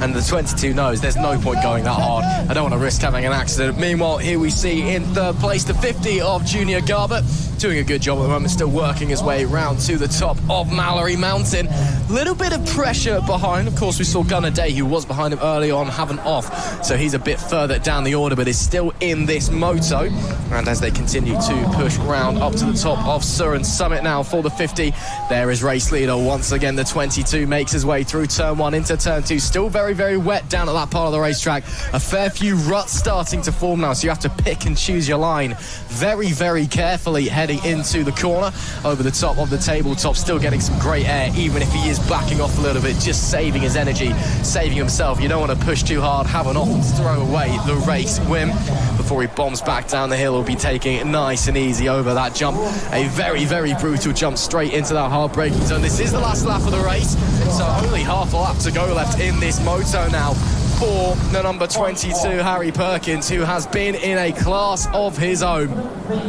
and the 22 knows there's no point going that hard. I don't want to risk having an accident. Meanwhile, here we see in third place the 50 of Junior Garber, doing a good job at the moment, still working his way round to the top of Mallor-E Mountain. Little bit of pressure behind. Of course, we saw Gunnar Day, who was behind him early on, having off, so he's a bit further down the order, but is still in this moto. And as they continue to push round up to the top of Siron Summit now for the 50, there is race leader once again. The 22 makes his way through turn 1 into turn 2. Still very wet down at that part of the racetrack. A fair few ruts starting to form now, so you have to pick and choose your line very carefully heading into the corner. Over the top of the tabletop, still getting some great air, even if he is backing off a little bit, just saving his energy, saving himself. You don't want to push too hard, have an off and throw away the race win. Before he bombs back down the hill, he'll be taking it nice and easy over that jump. A very brutal jump straight into that hard braking zone. This is the last lap of the race, so only half a lap to go left in this moto now for the number 22, Harry Perkins, who has been in a class of his own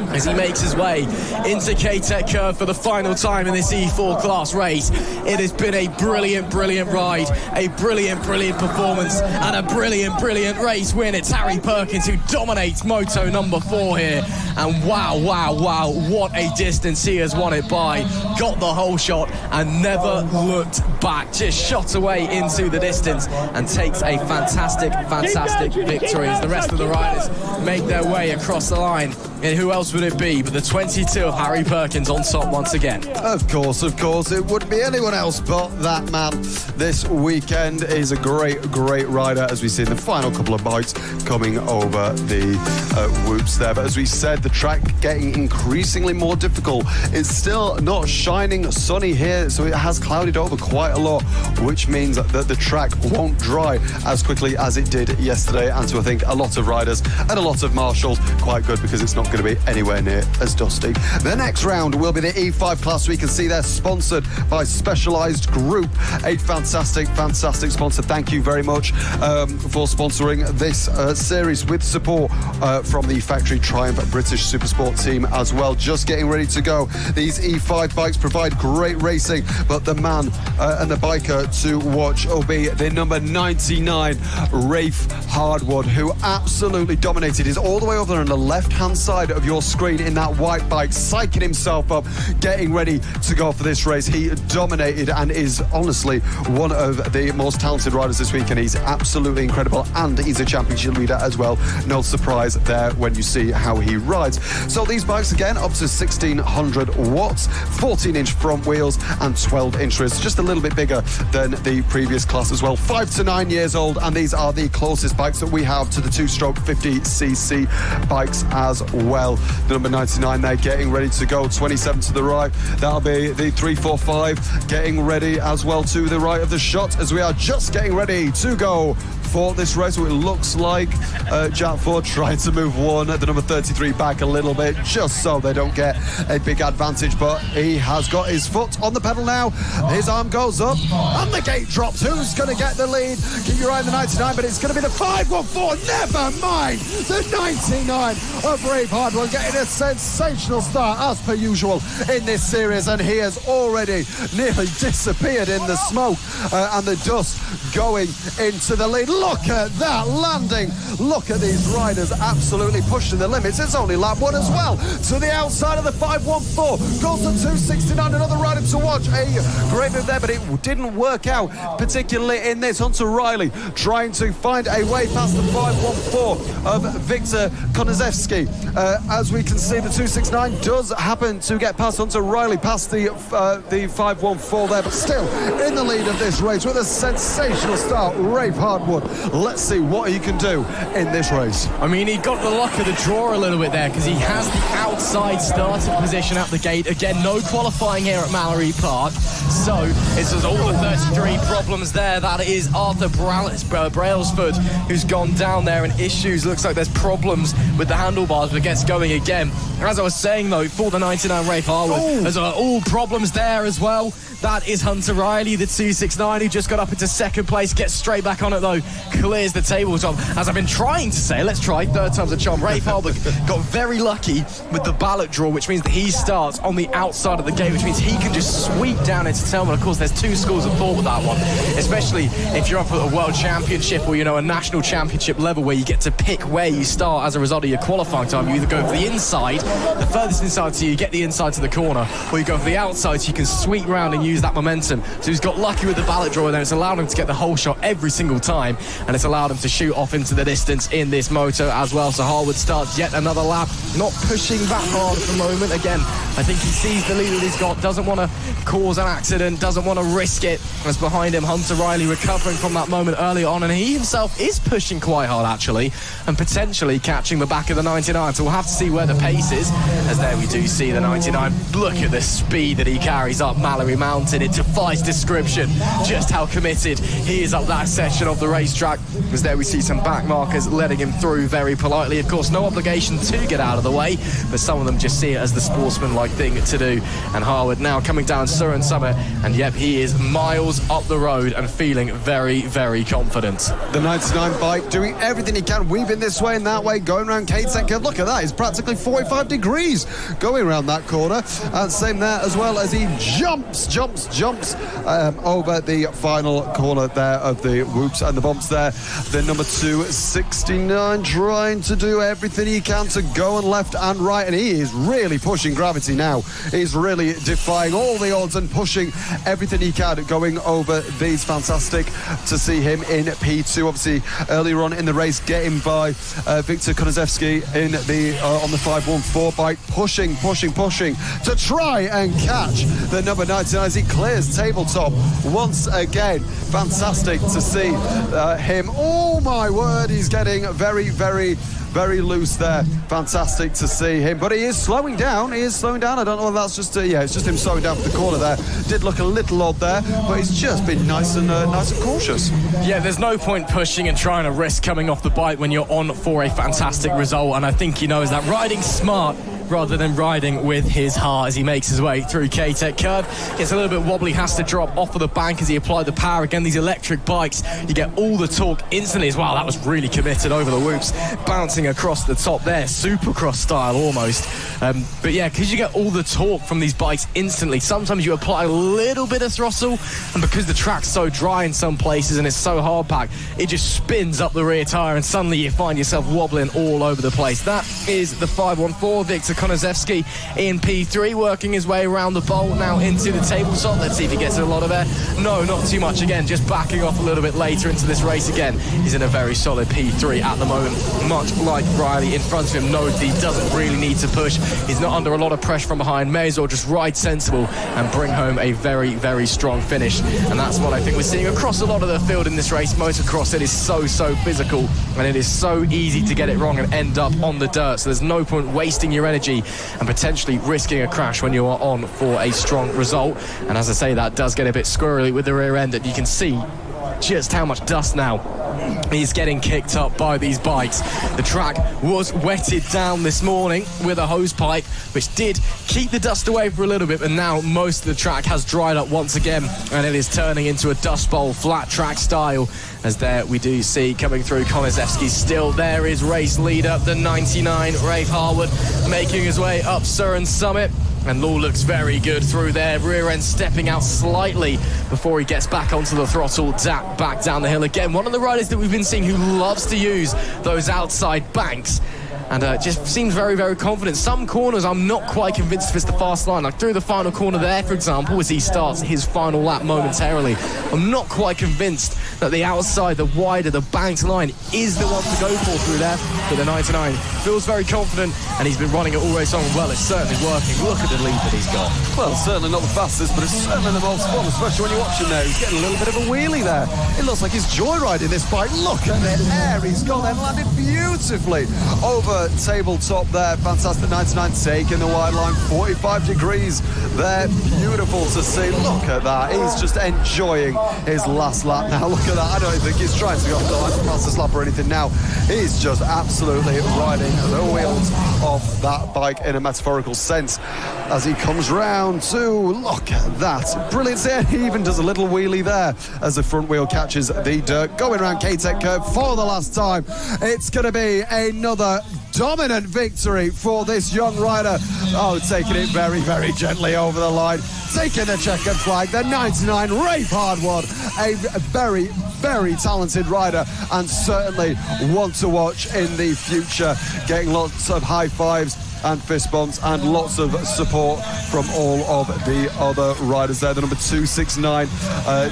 as he makes his way into K-Tech Curve for the final time in this E4 class race. It has been a brilliant ride, a brilliant performance, and a brilliant race win. It's Harry Perkins who dominates moto number 4 here, and wow, what a distance he has won it by. Got the whole shot and never looked back, just shot away into the distance and takes a fantastic victory as the rest of the riders make their way across the line. And who else would it be but the 22 of Harry Perkins on top once again? Of course, it wouldn't be anyone else but that man. This weekend is a great rider, as we see in the final couple of bites coming over the whoops there. But as we said, the track getting increasingly more difficult. It's still not shining sunny here, so it has clouded over quite a lot, which means that the track won't dry as quickly as it did yesterday. And so I think a lot of riders and a lot of marshals, quite good, because it's not going to be anywhere near as dusty. The next round will be the E5 class. We can see they're sponsored by Specialized Group, a fantastic sponsor. Thank you very much for sponsoring this series with support from the Factory Triumph British Supersport team as well. Just getting ready to go. These E5 bikes provide great racing, but the man and the biker to watch will be the number 99 Rafe Hardwood, who absolutely dominated. He's all the way over on the left-hand side of your screen in that white bike, psyching himself up, getting ready to go for this race. He dominated and is honestly one of the most talented riders this week, and he's absolutely incredible, and he's a championship leader as well. No surprise there when you see how he rides. So these bikes, again, up to 1600 watts, 14-inch front wheels and 12-inch wrists, just a little bit bigger than the previous class as well. 5 to 9 years old, and these are the closest bikes that we have to the two-stroke 50cc bikes as well. The number 99 there getting ready to go. 27 to the right, that'll be the 345 getting ready as well to the right of the shot, as we are just getting ready to go for this race. So it looks like Jack Ford trying to move one at the number 33 back a little bit, just so they don't get a big advantage, but he has got his foot on the pedal now. His arm goes up and the gate drops. Who's going to get the lead? Keep your eye on the 99, but it's going to be the 514. Never mind, the 99 of Rafe Hardwood getting a sensational start as per usual in this series, and he has already nearly disappeared in the smoke and the dust going into the lead. Look at that landing. Look at these riders absolutely pushing the limits. It's only lap one as well. To the outside of the 514. Goes to 269. Another rider to watch. A great move there, but it didn't work out, particularly in this. Hunter Riley trying to find a way past the 514 of Victor Konaszewski. As we can see, the 269 does happen to get past Hunter Riley, past the 514 there, but still in the lead of this race with a sensational start. Rafe Hardwood. Let's see what he can do in this race. I mean, he got the luck of the draw a little bit there, because he has the outside starting position at the gate. Again, no qualifying here at Mallor-E Park, so it's just all the 33 problems there. That is Arthur Brailsford, who's gone down there in issues. Looks like there's problems with the handlebars, but gets going again. As I was saying, though, for the 99 Rafe Hardwood, there's all problems there as well. That is Hunter Riley, the 269, who just got up into second place, gets straight back on it, though, clears the tabletop. As I've been trying to say, let's try, third time's a charm. Rafe Hardwood got very lucky with the ballot draw, which means that he starts on the outside of the gate, which means he can just sweep down into Telman. Of course, there's two schools of thought with that one, especially if you're up at a world championship or, you know, a national championship level where you get to pick where you start as a result of your qualifying time. You either go for the inside, the furthest inside to you get the inside to the corner, or you go for the outside so you can sweep round and use that momentum. So he's got lucky with the ballot draw there. It's allowed him to get the whole shot every single time, and it's allowed him to shoot off into the distance in this moto as well. So Hardwood starts yet another lap, not pushing back hard at the moment. Again, I think he sees the lead that he's got, doesn't want to cause an accident, doesn't want to risk it. As behind him, Hunter Riley recovering from that moment early on, and he himself is pushing quite hard actually, and potentially catching the back of the 99. So we'll have to see where the pace is, as there we do see the 99. Look at the speed that he carries up Mallor-E Mountain. It defies description just how committed he is up that section of the racetrack, as there we see some back markers letting him through very politely. Of course, no obligation to get out of the way, but some of them just see it as the sportsman-like thing to do. And Hardwood now coming down Siron Summit, and yep, he is miles up the road and feeling very, very confident. The 99 bike doing everything he can, weaving this way and that way, going around Cade's Curve. Look at that, it's practically 45 degrees going around that corner, and same there as well as he jumps over the final corner there of the whoops and the bumps there. The number 269 trying to do everything he can to go and left and right, and he is really pushing gravity now. He's really defying all the odds and pushing everything he can, going over these. Fantastic to see him in P2. Obviously earlier on in the race getting by Victor Konaszewski in the on the 514 bike, pushing to try and catch the number 99 as he clears tabletop once again. Fantastic to see him. Oh my word, he's getting very, very, very loose there. Fantastic to see him, but he is slowing down. I don't know if that's just it's just him slowing down for the corner there. Did look a little odd there, but he's just been nice and cautious. Yeah, there's no point pushing and trying to risk coming off the bike when you're on for a fantastic result, and I think he knows that. Riding smart rather than riding with his heart as he makes his way through K-Tech curve. Gets a little bit wobbly, has to drop off of the bank as he applied the power. Again, these electric bikes, you get all the torque instantly as well. That was really committed over the whoops, bouncing across the top there, supercross style almost. But yeah, because you get all the torque from these bikes instantly, sometimes you apply a little bit of throttle, and because the track's so dry in some places and it's so hard packed, it just spins up the rear tyre and suddenly you find yourself wobbling all over the place. That is the 514, Victor Konozewski in P3, working his way around the bowl now into the tabletop. Let's see if he gets a lot of air. No, not too much. Again, just backing off a little bit later into this race again. He's in a very solid P3 at the moment, much like Riley in front of him. Knows he doesn't really need to push. He's not under a lot of pressure from behind. May as well just ride sensible and bring home a very, very strong finish. And that's what I think we're seeing across a lot of the field in this race. Motocross, it is so physical, and it is so easy to get it wrong and end up on the dirt. So there's no point wasting your energy and potentially risking a crash when you are on for a strong result. And as I say, that does get a bit squirrely with the rear end, and you can see just how much dust now is getting kicked up by these bikes. The track was wetted down this morning with a hose pipe, which did keep the dust away for a little bit, but now most of the track has dried up once again, and it is turning into a dust bowl, flat track style. As there we do see coming through Konozewski still. There is race leader, the 99, Rafe Harwood, making his way up Siron Summit. And Law looks very good through there. Rear end stepping out slightly before he gets back onto the throttle, back down the hill again. One of the riders that we've been seeing who loves to use those outside banks, and just seems very, very confident. Some corners I'm not quite convinced if it's the fast line, like through the final corner there, for example, as he starts his final lap momentarily. I'm not quite convinced that the outside, the wider, the banked line is the one to go for through there. But the 99 feels very confident, and he's been running it all race on. Well, it's certainly working. Look at the lead that he's got. Well, certainly not the fastest, but it's certainly the most fun, especially when you're watching there. He's getting a little bit of a wheelie there. It looks like he's joyriding this bike. Look at the air he's got and landed beautifully over tabletop there. Fantastic 99 taking the wide line, 45 degrees there. Beautiful to see. Look at that. He's just enjoying his last lap now. Look at that. I don't think he's trying to go off the line for fastest lap or anything now. He's just absolutely riding the wheels of that bike in a metaphorical sense as he comes round to, look at that. Brilliant. He even does a little wheelie there as the front wheel catches the dirt. Going around K-Tech curve for the last time. It's going to be another dominant victory for this young rider. Oh, taking it very, very gently over the line. Taking the checkered flag, the 99 Rafe Harwood, a very, very talented rider, and certainly one to watch in the future, getting lots of high fives and fist bumps and lots of support from all of the other riders there. The number 269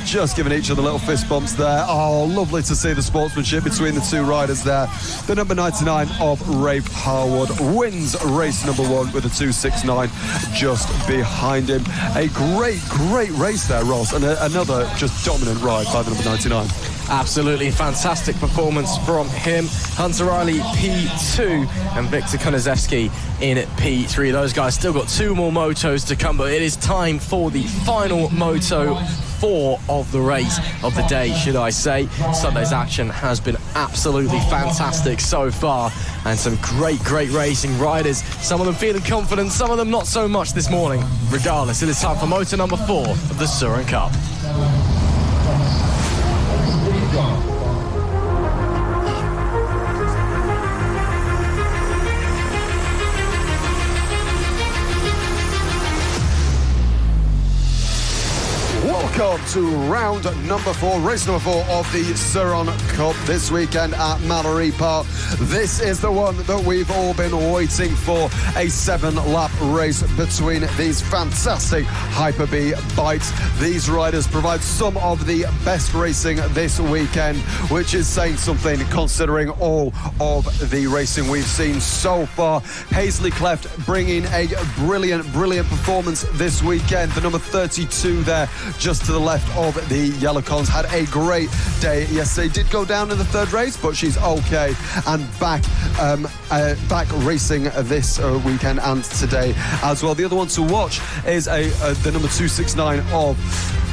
just giving each other little fist bumps there. Oh, lovely to see the sportsmanship between the two riders there. The number 99 of Rafe Harwood wins race number 1 with a 269 just behind him. A great race there, Ross, and another just dominant ride by the number 99. Absolutely fantastic performance from him. Hunter Riley P2 and Victor Konozewski in P3. Those guys still got 2 more motos to come, but it is time for the final Moto 4 of the race, of the day, should I say. Sunday's action has been absolutely fantastic so far, and some great racing riders. Some of them feeling confident, some of them not so much this morning. Regardless, it is time for Moto number 4 of the Siron Cup. Welcome to round number 4, race number 4 of the Siron Cup this weekend at Mallor-E Park. This is the one that we've all been waiting for, a 7-lap race between these fantastic Hyper-B bikes. These riders provide some of the best racing this weekend, which is saying something considering all of the racing we've seen so far. Paisley Cleft bringing a brilliant performance this weekend. The number 32 there, just to the left left of the yellow cons. Had a great day yesterday. Did go down in the third race, but she's okay and back racing this weekend and today as well. The other one to watch is the number 269 of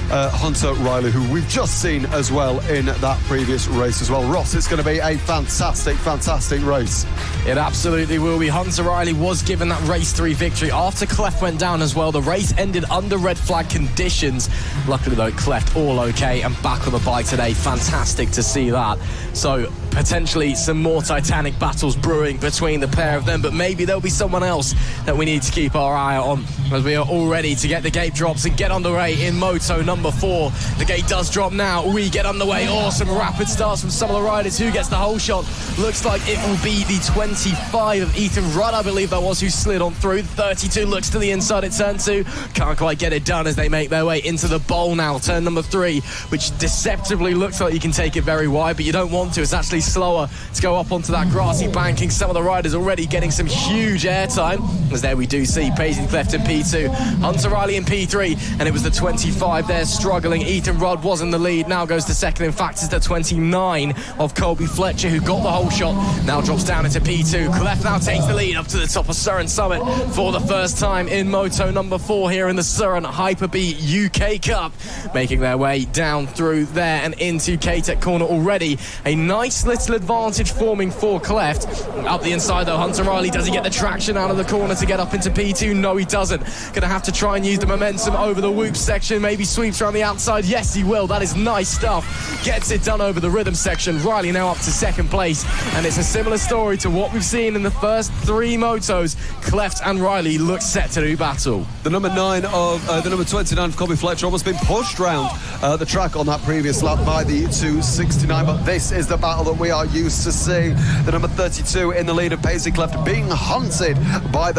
Hunter Riley, who we've just seen as well in that previous race as well. Ross, it's going to be a fantastic race. It absolutely will be. Hunter Riley was given that race 3 victory after Cleft went down as well. The race ended under red flag conditions. Luckily though, Cleft all okay and back on the bike today. Fantastic to see that. So potentially some more titanic battles brewing between the pair of them, but maybe there'll be someone else that we need to keep our eye on, as we are all ready to get the gate drops and get underway in moto number 4. The gate does drop now. We get underway. Awesome rapid starts from some of the riders. Who gets the whole shot? Looks like it will be the 25 of Ethan Rudd, I believe that was, who slid on through. 32 looks to the inside at turn 2. Can't quite get it done as they make their way into the bowl now. Turn number 3, which deceptively looks like you can take it very wide, but you don't want to. It's actually slower to go up onto that grassy banking. Some of the riders already getting some huge airtime, as there we do see Paisley Cleft in P2, Hunter Riley in P3, and it was the 25 there struggling. Ethan Rudd was in the lead, now goes to second. In fact, it's the 29 of Colby Fletcher who got the whole shot, now drops down into P2. Cleft now takes the lead up to the top of Siron Summit for the first time in moto number 4 here in the Siron Hyper-B UK Cup, making their way down through there and into K-Tech corner already. A nice little advantage forming for Cleft. Up the inside though, Hunter Riley, does he get the traction out of the corner to get up into P2? No, he doesn't. Gonna have to try and use the momentum over the whoop section, maybe sweeps around the outside. Yes, he will. That is nice stuff. Gets it done over the rhythm section. Riley now up to second place, and it's a similar story to what we've seen in the first 3 motos. Cleft and Riley look set to do battle. The number 29 of Colby Fletcher almost been pushed round the track on that previous lap by the 269, but this is the battle that we are used to seeing. The number 32 in the lead of Paisley Cleft being hunted by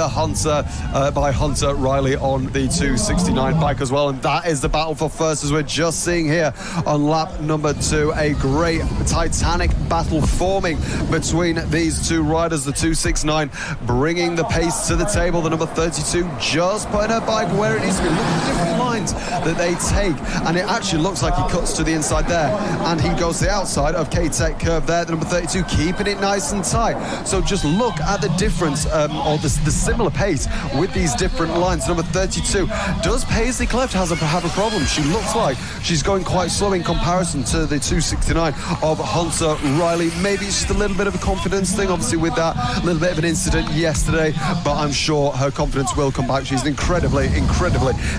Hunter Riley on the 269 bike as well, and that is the battle for first, as we're just seeing here on lap number 2. A great titanic battle forming between these two riders. The 269 bringing the pace to the table. The number 32 just putting her bike where it needs to be. Look at the different lines that they take, and it actually looks like he cuts to the inside there and he goes to the outside of K-Tech curve there. The number 32 keeping it nice and tight. So just look at the difference or the similar pace with these different lines. Number 32, does Paisley Cleft have a problem? She looks like she's going quite slow in comparison to the 269 of Hunter Riley. Maybe it's just a little bit of a confidence thing, obviously with that little bit of an incident yesterday, but I'm sure her confidence will come back. She's an incredibly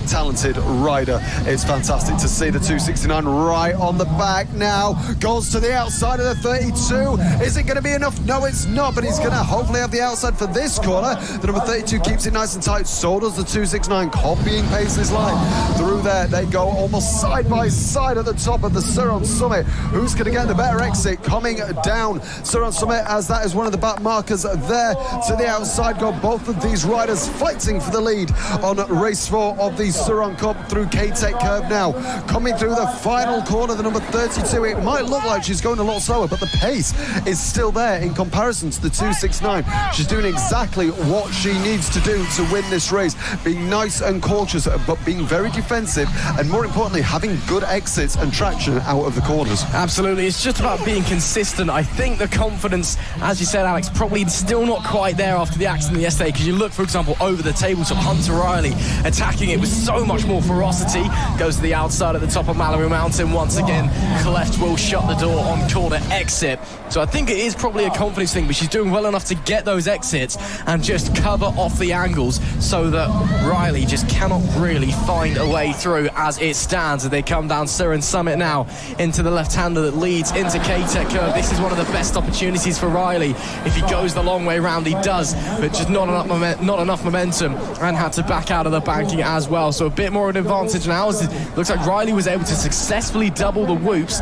talented rider. It's fantastic to see the 269 right on the back now. Goes to the outside of the 32. Is it going to be enough? No, it's not, but he's going to hopefully have the outside for this corner. The number 32 keeps it nice and tight. So does the 269, copying Paisley's line. Through there, they go almost side by side at the top of the Siron Summit. Who's going to get the better exit? Coming down Siron Summit, as that is one of the back markers there. To the outside go both of these riders fighting for the lead on race 4 of the Siron Cup through K-Tech curve now. Coming through the final corner, the number 32. It might look like she's going a lot slower, but the pace is still there in comparison to the 269. She's doing exactly what she needs to do to win this race, being nice and cautious, but being very defensive, and more importantly, having good exits and traction out of the corners. Absolutely, it's just about being consistent. I think the confidence, as you said, Alex, probably still not quite there after the accident yesterday, because you look, for example, over the tabletop, Hunter Riley attacking it with so much more ferocity, goes to the outside at the top of Mallor-E Mountain. Once again, Cleft will shut the door on corner exit. So I think it is probably a confidence thing, but she's doing well enough to get those exits and just cover off the angles so that Riley just cannot really find a way through as it stands. As they come down Siron Summit now into the left-hander that leads into K-Tech curve. This is one of the best opportunities for Riley. If he goes the long way round, he does, but just not enough momentum, and had to back out of the banking as well. So a bit more of an advantage now, as it looks like Riley was able to successfully double the whoops.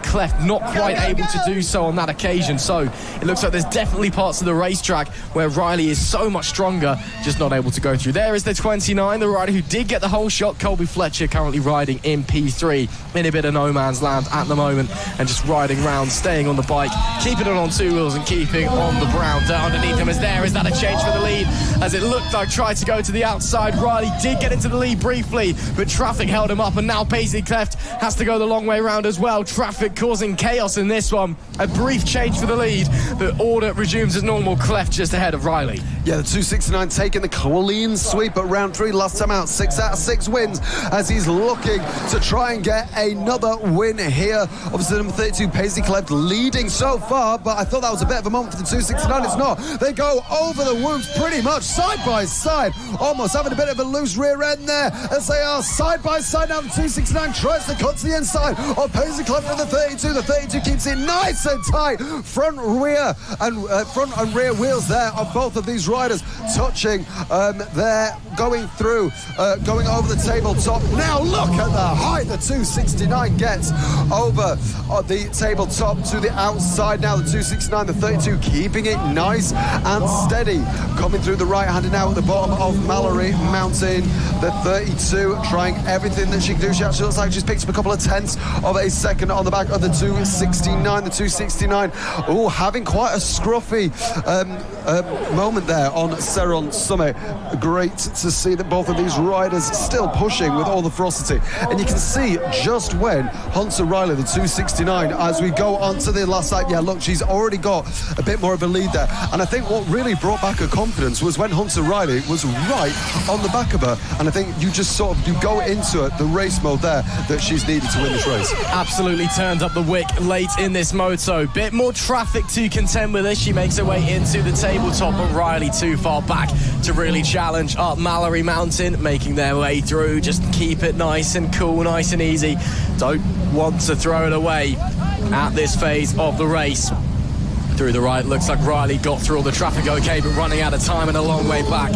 Cleft not quite able to do so on that occasion. So it looks like there's definitely parts of the racetrack where Riley is so much stronger, just not able to go through. There is the 29, the rider who did get the whole shot, Colby Fletcher. Fletcher currently riding in P3 in a bit of no man's land at the moment, and just riding round, staying on the bike, keeping it on two wheels and keeping on the brown dirt underneath him. Is that a change for the lead? As it looked like tried to go to the outside, Riley did get into the lead briefly, but traffic held him up, and now Paisley Cleft has to go the long way round as well. Traffic causing chaos in this one. A brief change for the lead. The order resumes as normal. Cleft just ahead of Riley. Yeah, the 269 taking the clean sweep at round 3 last time out. 6 out of 6 wins as he's looking to try and get another win here. Obviously, number 32, Paisley Cleft, leading so far, but I thought that was a bit of a moment for the 269. It's not. They go over the whoops pretty much side by side, almost having a bit of a loose rear end there as they are side by side. Now the 269 tries to cut to the inside of Paisley Cleft for the 32. The 32 keeps it nice and tight. Front and rear wheels there of both of these riders touching. They're going through, going over the tabletop. Now look at the height the 269 gets over the tabletop to the outside. Now the 269, the 32 keeping it nice and steady, coming through the right-hander now at the bottom of Mallor-E Mountain. The 32 trying everything that she can do. She actually looks like she's picked up a couple of tenths of a second on the back of the 269. The 269, having quite a scruffy moment there on Siron Summit. Great to see that both of these riders still pushing with all the ferocity, and you can see just when Hunter Riley, the 269, as we go on to the last lap, yeah, look, she's already got a bit more of a lead there, and I think what really brought back her confidence was when Hunter Riley was right on the back of her, and I think you just sort of, you go into it, the race mode there, that she's needed to win this race. Absolutely turned up the wick late in this moto. Bit more traffic to contend with as she makes her way into the tabletop, but Riley too far back to really challenge up Mallor-E Mountain, making their way through. Just keep it nice and cool, nice and easy. Don't want to throw it away at this phase of the race. Through the right, looks like Riley got through all the traffic okay, but running out of time and a long way back.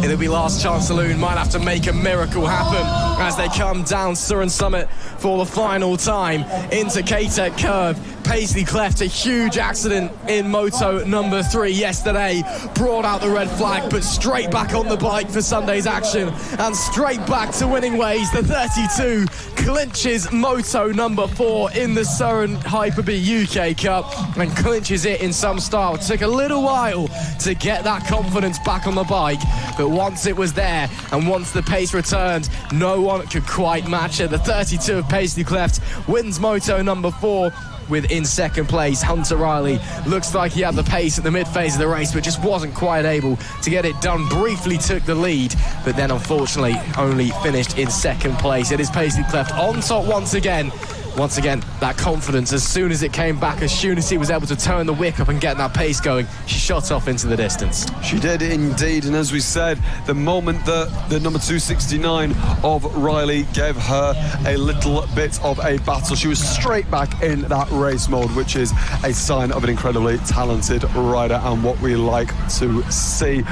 It'll be Last Chance Saloon, might have to make a miracle happen as they come down Siron Summit for the final time into K-Tech Curve. Paisley Cleft, a huge accident in moto number 3 yesterday, brought out the red flag, but straight back on the bike for Sunday's action and straight back to winning ways. The 32 clinches moto number 4 in the Siron Hyper-B UK Cup and clinches it in some style. It took a little while to get that confidence back on the bike, but once it was there and once the pace returned, no one could quite match it. The 32 of Paisley Cleft wins moto number 4. Within second place, Hunter Riley looks like he had the pace at the mid-phase of the race, but just wasn't quite able to get it done. Briefly took the lead, but then unfortunately only finished in second place. It is Paisley Cleft on top once again. Once again, that confidence, as soon as it came back, as soon as he was able to turn the wick up and get that pace going, she shot off into the distance. She did indeed, and as we said, the moment that the number 269 of Riley gave her a little bit of a battle, she was straight back in that race mode, which is a sign of an incredibly talented rider and what we like to see.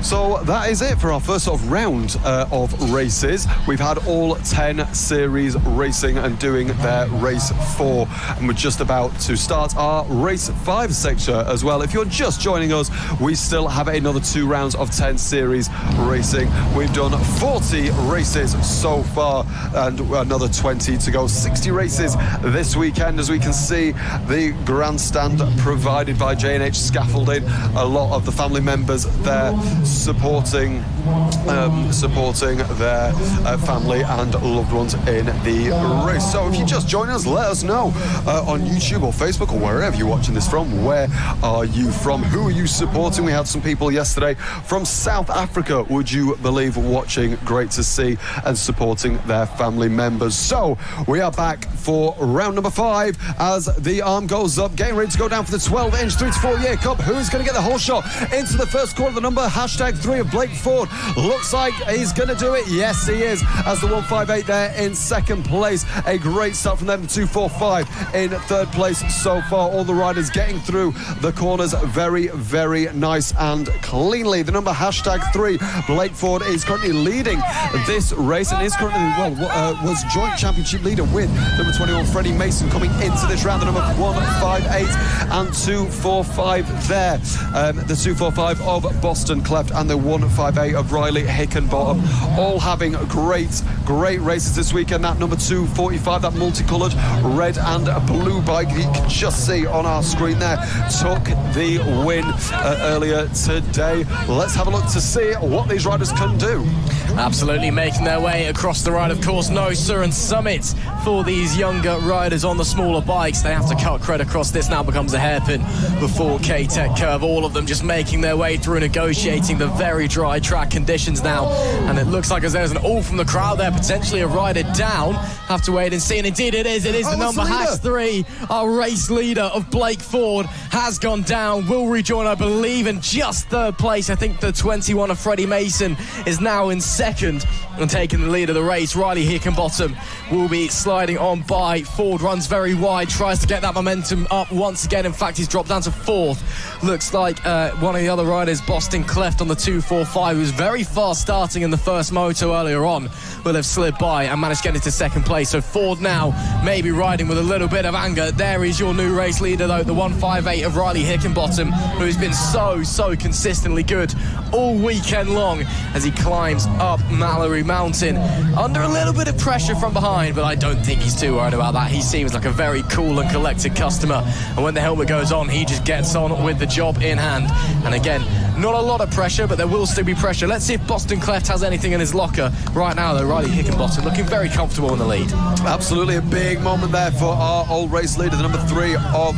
So that is it for our first sort of round of races. We've had all 10 series racing and doing their race 4, and we're just about to start our race 5 section as well. If you're just joining us, we still have another 2 rounds of 10 series racing. We've done 40 races so far and another 20 to go. 60 races this weekend. As we can see, the grandstand provided by J&H Scaffolding, a lot of the family members there supporting their family and loved ones in the race. So if you just join us, let us know on YouTube or Facebook or wherever you're watching this from. Where are you from? Who are you supporting? We had some people yesterday from South Africa, would you believe, watching. Great to see, and supporting their family members. So we are back for round number 5 as the arm goes up, getting ready to go down for the 12-inch 3 to 4 year cup. Who's going to get the whole shot into the first quarter of the number? #3 of Blake Ford. Looks like he's going to do it. Yes, he is, as the 158 there in second place. A great start from them. The 245 in third place so far. All the riders getting through the corners very, very nice and cleanly. The number #3 Blake Ford is currently leading this race and is currently, was joint championship leader with number 21 Freddie Mason coming into this round. The number 158 and 245 there. The 245 of Boston Cleft and the 158 of Riley Hickenbottom, all having great races this weekend. That number 245, that multicoloured red and blue bike you can just see on our screen there, took the win earlier today. Let's have a look to see what these riders can do. Absolutely making their way across the ride. Of course, no Siron Summit for these younger riders on the smaller bikes. They have to cut credit across. This now becomes a hairpin before K-Tech Curve. All of them just making their way through, negotiating the very dry track conditions now. And it looks like as there's an all from the crowd there, potentially a rider down. Have to wait and see. And indeed it is. It is the number #3. Our race leader of Blake Ford has gone down. Will rejoin, I believe, in just third place. I think the 21 of Freddie Mason is now in second and taking the lead of the race. Riley Hickenbottom will be sliding on by. Ford runs very wide, tries to get that momentum up once again. In fact, he's dropped down to fourth. Looks like one of the other riders, Boston Cleft on the 245, who was very fast starting in the first moto earlier on, will have slid by and managed to get into second place. So Ford now maybe riding with a little bit of anger. There is your new race leader, though, the 158 of Riley Hickenbottom, who has been so consistently good all weekend long as he climbs up Mallor-E Mountain under a little bit of pressure from behind, but I don't think he's too worried about that. He seems like a very cool and collected customer, and when the helmet goes on, he just gets on with the job in hand. And again, not a lot of pressure, but there will still be pressure. Let's see if Boston Cleft has anything in his locker right now, though. Riley Hickenbottom looking very comfortable in the lead. Absolutely a big moment there for our old race leader, the number 3 of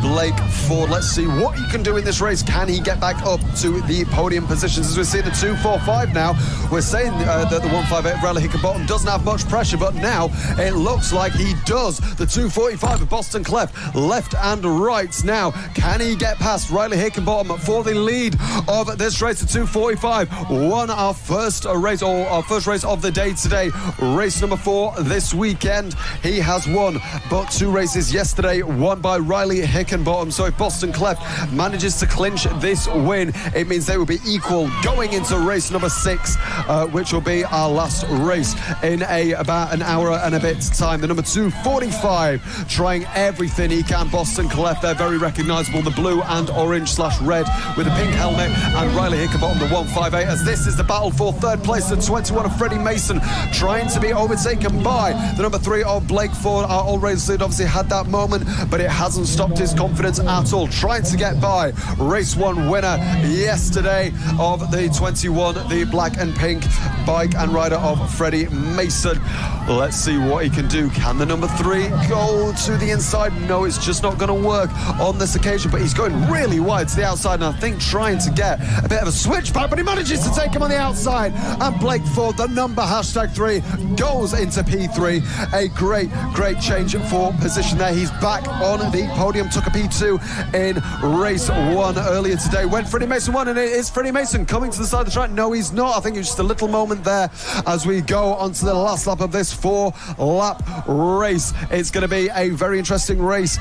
Blake Ford. Let's see what he can do in this race. Can he get back up to the podium positions? As we see the 245 now, we're saying that the 158 of Riley Hickenbottom doesn't have much pressure, but now it looks like he does. The 245 of Boston Cleft, left and right now. Can he get past Riley Hickenbottom for the lead of this race? The 245 won our first race of the day today. Race number 4 this weekend. He has won but 2 races yesterday, won by Riley Hickenbottom. So if Boston Cleft manages to clinch this win, it means they will be equal going into race number 6, which will be our last race in about an hour and a bit time. The number 245 trying everything he can. Boston Cleft, they're very recognisable, the blue and orange / red with a pink helmet, and Riley Hickenbottom, the 158, as this is the battle for third place. The 21 of Freddie Mason trying to be overtaken by the number 3 of Blake Ford. Our old race lead obviously had that moment, but it hasn't stopped his confidence at all, trying to get by race 1 winner yesterday of the 21, the black and pink bike and rider of Freddie Mason. Let's see what he can do. Can the number 3 go to the inside? No, it's just not going to work on this occasion, but he's going really wide to the outside, and I think trying to get a bit of a switchback, but he manages to take him on the outside, and Blake Ford, the number #3, goes into P3. A great change for position there. He's back on the podium, took a P2 in race 1 earlier today when Freddie Mason won, and it is Freddie Mason coming to the side of the track. No, he's not. I think it's just a little moment there as we go on to the last lap of this 4-lap race. It's going to be a very interesting race.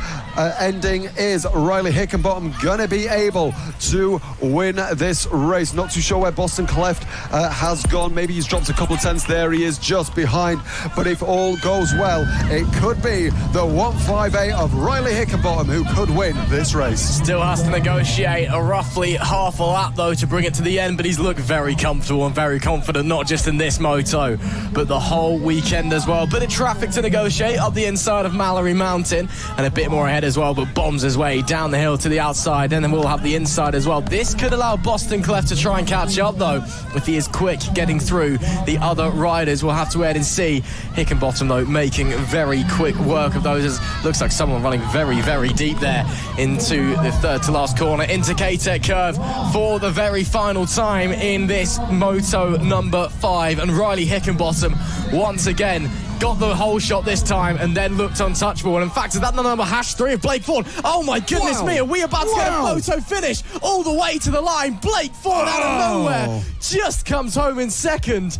Ending is Riley Hickenbottom going to be able to win this race. Not too sure where Boston Cleft has gone. Maybe he's dropped a couple of tenths. There he is just behind, but if all goes well, it could be the 158 of Riley Hickenbottom who could win this race. Still has to negotiate a roughly half a lap though to bring it to the end, but he's looked very comfortable and very confident, not just in this moto but the whole weekend as well. Bit of traffic to negotiate up the inside of Mallor-E Mountain and a bit more ahead as well, but bombs his way down the hill to the outside, and then we'll have the inside as well. This could allow Boston Cleft to try and catch up though if he is quick getting through the other riders. We'll have to wait and see. Hickenbottom though making very quick work of those, as looks like someone running very deep there into the third to last corner, into K-Tech Curve for the very final time in this moto number 5, and Riley Hickenbottom once again got the whole shot this time and then looked untouchable. And in fact, is that the number #3 of Blake Ford? Oh my goodness me, are we about to get a photo finish all the way to the line? Blake Ford out of nowhere just comes home in second.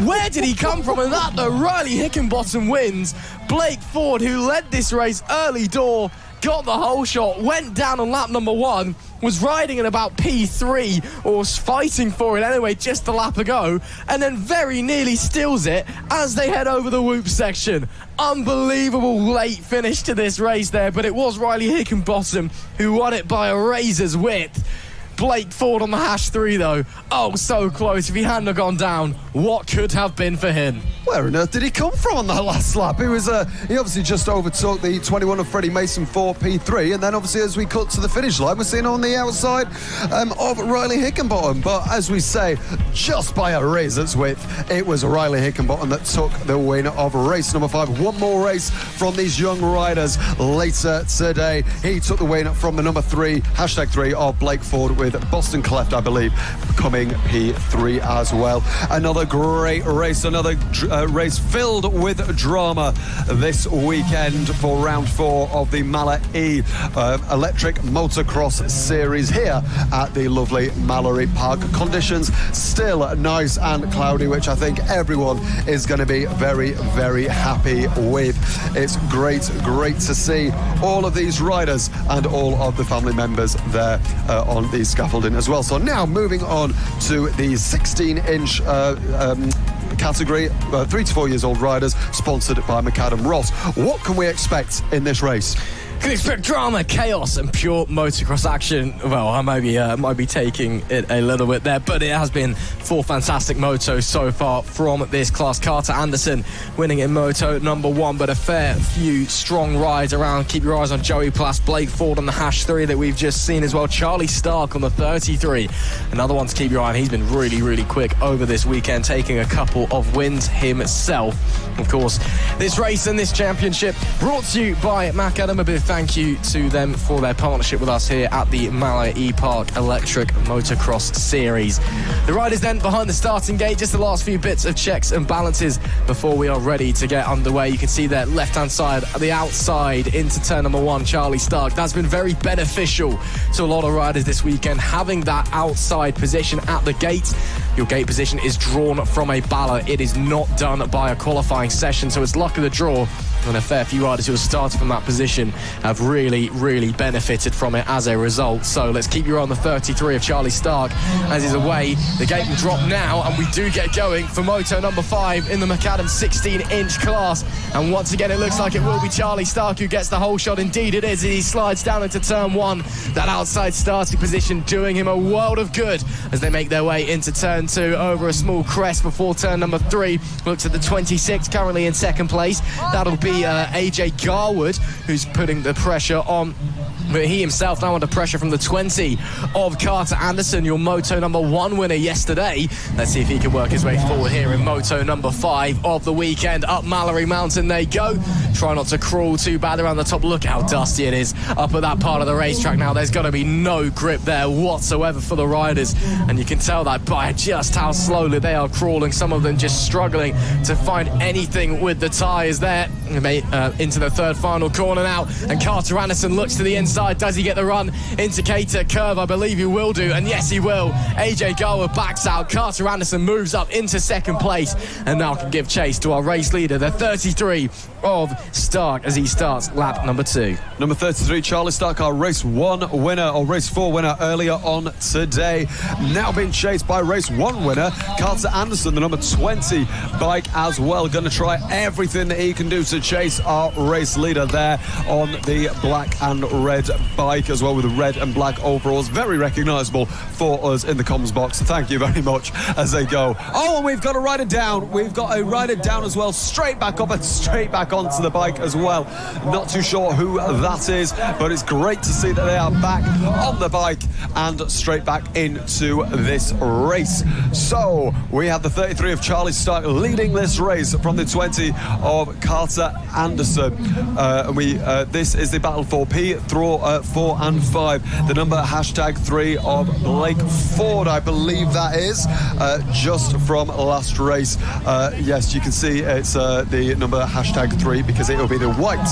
Where did he come from? And that though, Riley Hickenbottom wins. Blake Ford, who led this race early door, got the whole shot, went down on lap number 1, was riding in about P3, or fighting for it anyway, just a lap ago, and then very nearly steals it as they head over the whoop section. Unbelievable late finish to this race there, but it was Riley Hickenbottom who won it by a razor's width. Blake Ford on the hash 3 though. Oh, so close. If he hadn't have gone down, what could have been for him? Where on earth did he come from on that last lap? He obviously just overtook the 21 of Freddie Mason for P3, and then obviously as we cut to the finish line, we're seeing on the outside of Riley Hickenbottom. But as we say, just by a razor's width, it was Riley Hickenbottom that took the win of race number 5. One more race from these young riders later today. He took the win from the number 3, hashtag 3 of Blake Ford, with Boston Cleft, I believe, becoming P3 as well. Another great race, another race filled with drama this weekend for round 4 of the Mallor-E electric motocross series here at the lovely Mallor-E Park. Conditions still nice and cloudy, which I think everyone is going to be very, very happy with. It's great to see all of these riders and all of the family members there on the scaffolding as well. So now moving on to the 16-inch category, 3 to 4 years old riders, sponsored by Macadam Ross. What can we expect in this race? Can expect drama, chaos, and pure motocross action. Well, I might be taking it a little bit there, but it has been 4 fantastic motos so far from this class. Carter Anderson winning in moto number 1, but a fair few strong rides around. Keep your eyes on Joey Plass, Blake Ford on the hash 3 that we've just seen as well. Charlie Stark on the 33. Another one to keep your eye on. He's been really, really quick over this weekend, taking a couple of wins himself. Of course, this race and this championship brought to you by Macadam. A big thank you to them for their partnership with us here at the Mallor-E Park Electric Motocross Series. The riders then behind the starting gate, just the last few bits of checks and balances before we are ready to get underway. You can see there left-hand side, the outside into turn number 1, Charlie Stark. That's been very beneficial to a lot of riders this weekend, having that outside position at the gate. Your gate position is drawn from a ballot. It is not done by a qualifying session, so it's luck of the draw. And a fair few riders who have started from that position have really, really benefited from it as a result. So let's keep your eye on the 33 of Charlie Stark as he's away. The gate will drop now, and we do get going for moto number 5 in the Macadam 16-inch class. And once again, it looks like it will be Charlie Stark who gets the whole shot. Indeed it is. He slides down into turn 1. That outside starting position doing him a world of good as they make their way into turn 2 over a small crest before turn number 3. Looks at the 26, currently in second place. That'll be AJ Garwood, who's putting the pressure on, but he himself now under pressure from the 20 of Carter Anderson, your moto number 1 winner yesterday. Let's see if he can work his way forward here in moto number 5 of the weekend. Up Mallor-E Mountain they go. Try not to crawl too bad around the top. Look how dusty it is up at that part of the racetrack now. There's got to be no grip there whatsoever for the riders, and you can tell that by just how slowly they are crawling. Some of them just struggling to find anything with the tyres there. Into the third final corner now, and Carter Anderson looks to the inside. Does he get the run into Cater Curve? I believe he will do, and yes he will. AJ Garwood backs out. Carter Anderson moves up into second place and now can give chase to our race leader, the 33 of Stark, as he starts lap number 2. Number 33, Charlie Stark, our race 1 winner, or race 4 winner earlier on today. Now being chased by race 1 winner, Carter Anderson, the number 20 bike as well. Going to try everything that he can do to chase our race leader there on the black and red bike as well, with the red and black overalls. Very recognisable for us in the comms box. Thank you very much as they go. Oh, and we've got a rider down. We've got a rider down as well, straight back up and straight back onto the bike as well. Not too sure who that is, but it's great to see that they are back on the bike and straight back into this race. So we have the 33 of Charlie Stark leading this race from the 20 of Carter Anderson. This is the battle for P4 and 5. The number hashtag 3 of Blake Ford, I believe that is, just from last race. Yes, you can see it's the number hashtag 3 because it will be the white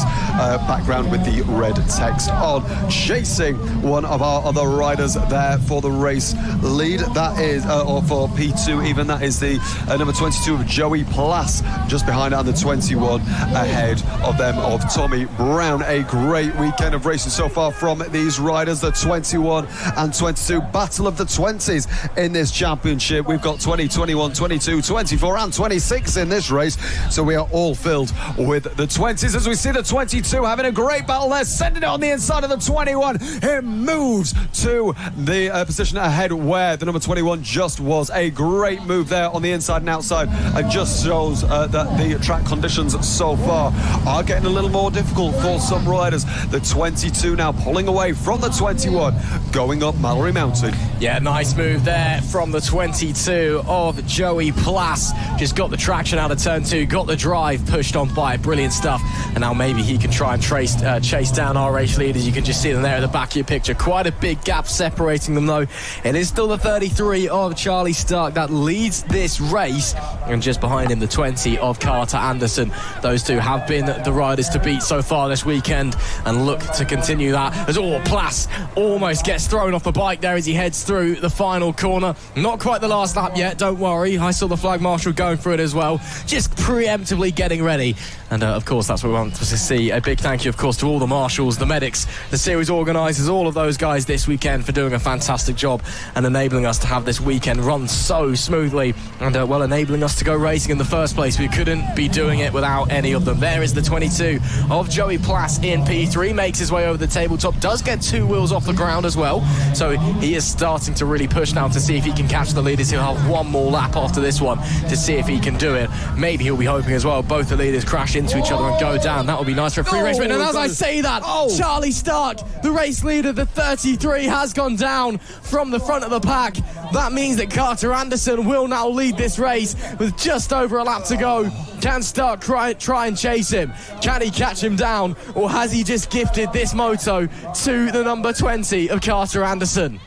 background with the red text on. Chasing one of our other riders there for the race lead, that is, or for P2 even, that is the number 22 of Joey Plass, just behind on the 21, ahead of them of Tommy Brown. A great weekend of racing so far from these riders, the 21 and 22 battle of the 20s in this championship. We've got 20, 21, 22, 24 and 26 in this race, so we are all filled with the 20s as we see the 22 having a great battle there, sending it on the inside of the 21. It moves to the position ahead where the number 21 just was. A great move there on the inside and outside, and just shows that the track conditions so far are getting a little more difficult for some riders. The 22 now pulling away from the 21, going up Mallor-E Mountain. Yeah, nice move there from the 22 of Joey Plass. Just got the traction out of turn 2, got the drive pushed on by it. Brilliant stuff. And now maybe he can try and chase down our race leaders. You can just see them there at the back of your picture. Quite a big gap separating them though. It is still the 33 of Charlie Stark that leads this race, and just behind him the 20 of Carter Anderson. Those two have been the riders to beat so far this weekend and look to continue that as Plass almost gets thrown off the bike there as he heads through the final corner. Not quite the last lap yet, don't worry. I saw the flag marshal going through it as well, just preemptively getting ready. And of course that's what we want to see. A big thank you of course to all the marshals, the medics, the series organisers, all of those guys this weekend for doing a fantastic job and enabling us to have this weekend run so smoothly, and enabling us to go racing in the first place. We couldn't be doing it without any of them. There is the 22 of Joey Plass in P3, makes his way over the tabletop, does get 2 wheels off the ground as well, so he is starting to really push now to see if he can catch the leaders. He'll have one more lap after this one to see if he can do it. Maybe he'll be hoping as well both the leaders crash into each other and go down. That would be nice for a free race win. And as I say that, Charlie Stark, the race leader, the 33, has gone down from the front of the pack. That means that Carter Anderson will now lead this race with just over a lap to go. Can Stark try and chase him? Can he catch him down? Or has he just gifted this moto to the number 20 of Carter Anderson?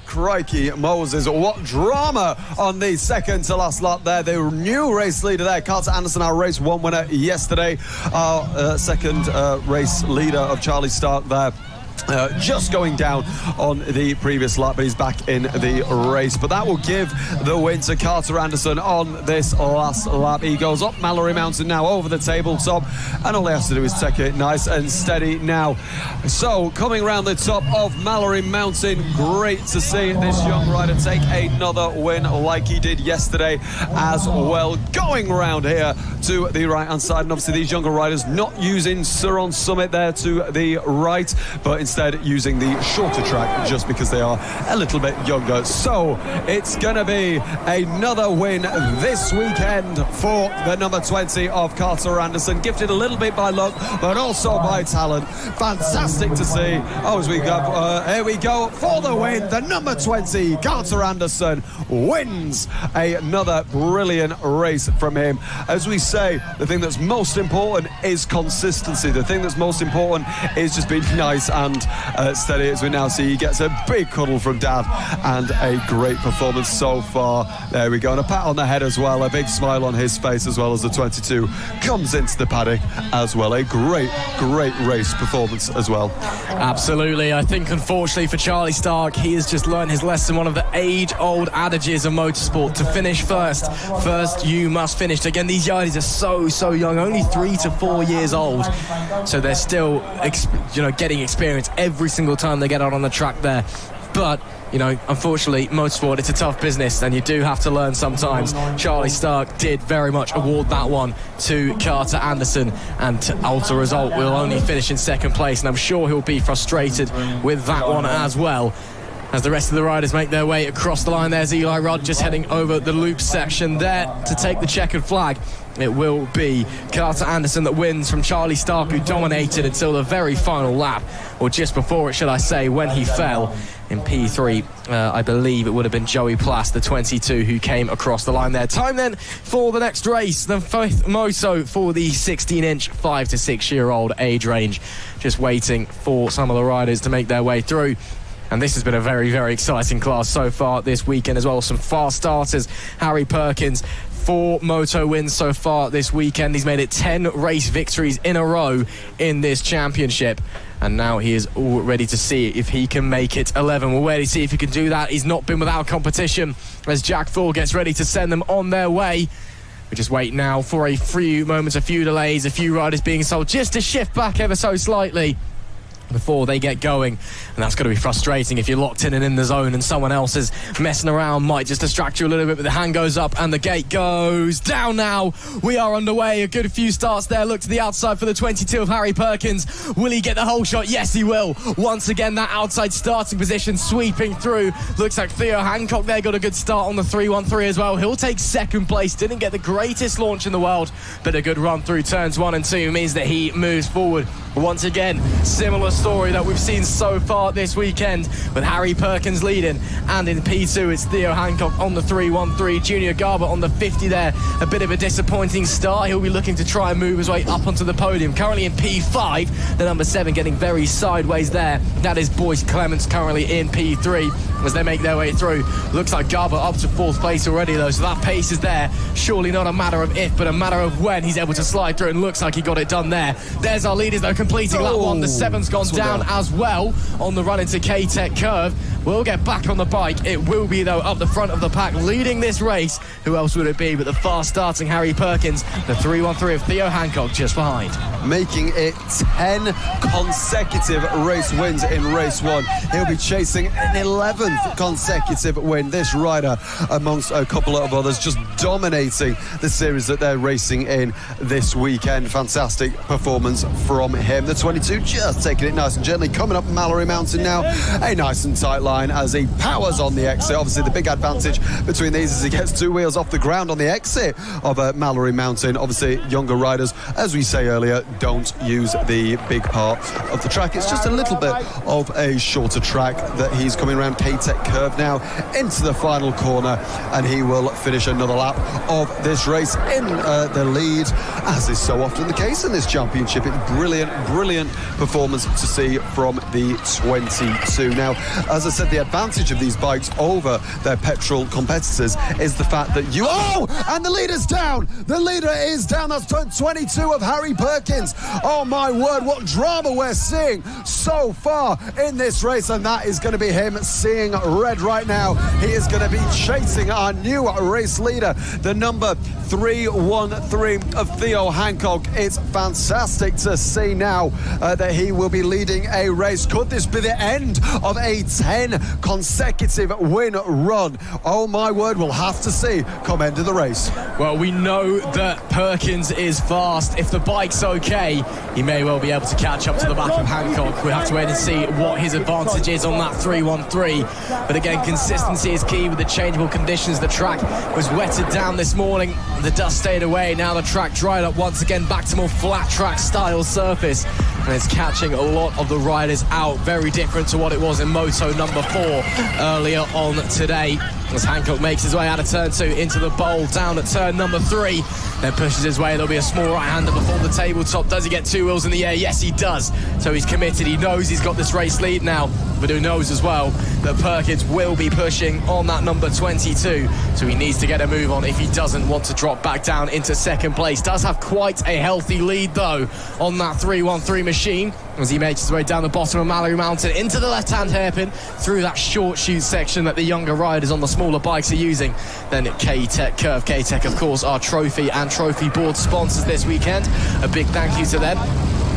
Crikey Moses, what drama on the second to last lap there. The new race leader there, Carter Anderson, our race 1 winner yesterday. Our second race leader of Charlie Stark there. Just going down on the previous lap, but he's back in the race. But that will give the win to Carter Anderson on this last lap. He goes up Mallor-E Mountain now over the tabletop, and all he has to do is take it nice and steady now. So coming around the top of Mallor-E Mountain, great to see this young rider take another win like he did yesterday as well. Going around here to the right hand side, and obviously these younger riders not using Siron Summit there to the right, but instead using the shorter track just because they are a little bit younger. So it's going to be another win this weekend for the number 20 of Carter Anderson, gifted a little bit by luck but also by talent. Fantastic to see. As we go, here we go for the win. The number 20 Carter Anderson wins another brilliant race from him. As we say, the thing that's most important is consistency. The thing that's most important is just being nice and steady. As we now see, he gets a big cuddle from Dad and a great performance so far. There we go, and a pat on the head as well, a big smile on his face, as well as the 22 comes into the paddock as well. A great race performance as well. Absolutely. I think unfortunately for Charlie Stark, he has just learned his lesson, one of the age-old adages of motorsport: to finish first you must finish. Again, these yardies are so young, only 3 to 4 years old, so they're still getting experience every single time they get out on the track there. But unfortunately, motorsport, it's a tough business and you do have to learn sometimes. Charlie Stark did very much award that one to Carter Anderson, and as a result will only finish in second place, and I'm sure he'll be frustrated with that one as well. As the rest of the riders make their way across the line, there's Eli Rudd just heading over the loop section there to take the checkered flag. It will be Carter Anderson that wins from Charlie Stark, who dominated until the very final lap, or just before it, should I say, when he fell. In P3, I believe it would have been Joey Plass, the 22, who came across the line there. Time then for the next race, the 5th moto for the 16-inch 5 to 6-year-old age range. Just waiting for some of the riders to make their way through. And this has been a very exciting class so far this weekend as well. Some fast starters. Harry Perkins, 4 moto wins so far this weekend. He's made it 10 race victories in a row in this championship. And now he is all ready to see if he can make it 11. We're ready to see if he can do that. He's not been without competition as Jack Full gets ready to send them on their way. We just wait now for a few moments, a few delays, a few riders being sold just to shift back ever so slightly before they get going, and that's going to be frustrating if you're locked in and in the zone and someone else is messing around, might just distract you a little bit. But the hand goes up and the gate goes down now. We are underway. A good few starts there. Look to the outside for the 22 of Harry Perkins. Will he get the whole shot? Yes, he will. Once again, that outside starting position sweeping through. Looks like Theo Hancock there got a good start on the 313 as well. He'll take second place. Didn't get the greatest launch in the world, but a good run through turns 1 and 2 means that he moves forward. Once again, similar story that we've seen so far this weekend, with Harry Perkins leading, and in P2 it's Theo Hancock on the 313. Junior Garber on the 50 there. A bit of a disappointing start. He'll be looking to try and move his way up onto the podium. Currently in P5, the number 7 getting very sideways there. That is Boyce Clements currently in P3 as they make their way through. Looks like Garber up to 4th place already though, so that pace is there. Surely not a matter of if, but a matter of when he's able to slide through, and looks like he got it done there. There's our leaders though, completing lap 1. The 7's gone down as well on the run into K-Tech curve. We'll get back on the bike. It will be though up the front of the pack leading this race. Who else would it be but the fast starting Harry Perkins, the 313 of Theo Hancock just behind. Making it 10 consecutive race wins in race 1. He'll be chasing an 11th consecutive win. This rider, amongst a couple of others, just dominating the series that they're racing in this weekend. Fantastic performance from him. The 22 just taking it nice and gently, coming up Mallor-E Mountain now. A nice and tight line as he powers on the exit. Obviously the big advantage between these is he gets 2 wheels off the ground on the exit of Mallor-E Mountain. Obviously younger riders, as we say earlier, don't use the big part of the track. It's just a little bit of a shorter track that he's coming around K-Tech curve now into the final corner, and he will finish another lap of this race in the lead, as is so often the case in this championship. It's brilliant performance to see from the 22. Now, as I said, the advantage of these bikes over their petrol competitors is the fact that and the leader's down. The leader is down. That's turn 22 of Harry Perkins. Oh my word, what drama we're seeing so far in this race, and that is going to be him seeing red right now. He is going to be chasing our new race leader, the number 313 of Theo Hancock. It's fantastic to see now that he will be leading a race. Could this be the end of a 10 consecutive win run? Oh my word, we'll have to see come end of the race. Well, we know that Perkins is fast. If the bike's okay, he may well be able to catch up to the back of Hancock. We'll have to wait and see what his advantage is on that 313. But again, consistency is key with the changeable conditions. The track was wetted down this morning. The dust stayed away. Now the track dried up once again, back to more flat track style surface. And it's catching a lot of the riders out. Very different to what it was in Moto number 4 earlier on today. As Hancock makes his way out of turn 2 into the bowl, down at turn number 3, then pushes his way. There'll be a small right-hander before the tabletop. Does he get 2 wheels in the air? Yes, he does. So he's committed. He knows he's got this race lead now, but who knows as well that Perkins will be pushing on that number 22. So he needs to get a move on if he doesn't want to drop back down into second place. Does have quite a healthy lead though on that 313 machine as he makes his way down the bottom of Mallor-E Mountain into the left-hand hairpin through that short shoot section that the younger riders on the smaller bikes are using. Then at K-Tech curve. K-Tech, of course, our trophy and trophy board sponsors this weekend. A big thank you to them.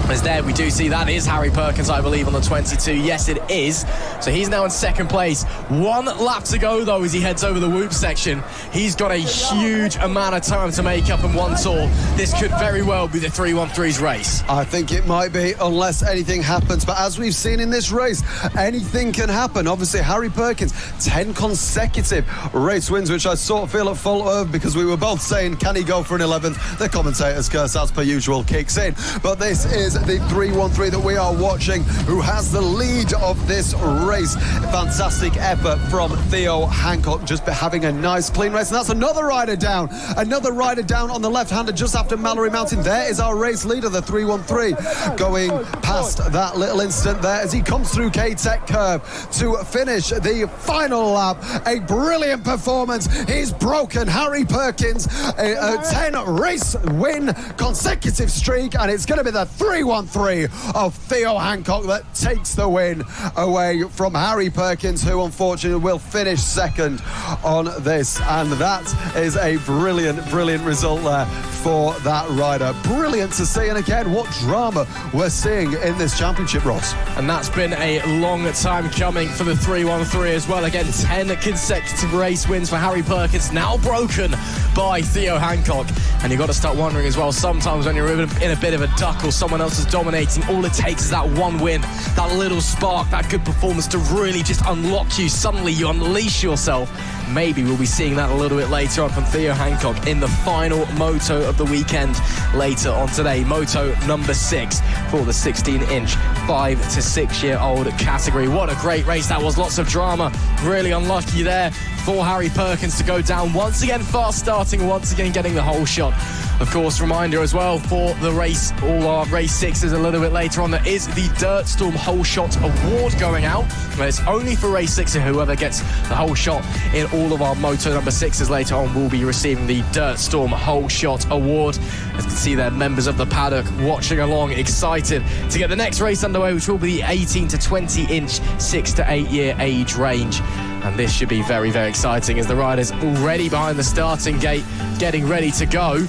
As there we do see that is Harry Perkins, I believe, on the 22. Yes, it is. So he's now in second place. 1 lap to go, though, as he heads over the whoop section. He's got a huge amount of time to make up in one tour. This could very well be the 313's race. I think it might be, unless anything happens. But as we've seen in this race, anything can happen. Obviously, Harry Perkins, 10 consecutive race wins, which I sort of feel at fault of because we were both saying, can he go for an 11th? The commentator's curse, as per usual, kicks in. But this is the 313 that we are watching, who has the lead of this race. Fantastic effort from Theo Hancock, just having a nice clean race. And that's another rider down on the left-hander just after Mallor-E Mountain. There is our race leader, the 313, going past that little incident there as he comes through K-Tech curve to finish the final lap. A brilliant performance. He's broken Harry Perkins a 10 race win consecutive streak, and it's going to be the 313 3-1-3 of Theo Hancock that takes the win away from Harry Perkins, who unfortunately will finish second on this. And that is a brilliant result there for that rider. Brilliant to see, and again, what drama we're seeing in this championship, Ross. And that's been a long time coming for the 3-1-3 as well. Again, 10 consecutive race wins for Harry Perkins, now broken by Theo Hancock. And you've got to start wondering as well, sometimes when you're in a bit of a duck or someone else is dominating, all it takes is that one win, that little spark, that good performance to really just unlock you. Suddenly you unleash yourself. Maybe we'll be seeing that a little bit later on from Theo Hancock in the final moto of the weekend later on today. Moto number 6 for the 16-inch 5 to 6 year old category. What a great race that was. Lots of drama. Really unlucky there for Harry Perkins to go down once again, fast starting, once again getting the whole shot. Of course, reminder as well for the race, all our race 6s a little bit later on, there is the Dirt Storm Whole Shot Award going out. But it's only for race 6, so whoever gets the whole shot in all of our Moto number 6s later on will be receiving the Dirt Storm Whole Shot Award. As you can see there, members of the paddock watching along, excited to get the next race underway, which will be the 18 to 20-inch 6 to 8 year age range. And this should be very, very exciting as the riders already behind the starting gate, getting ready to go.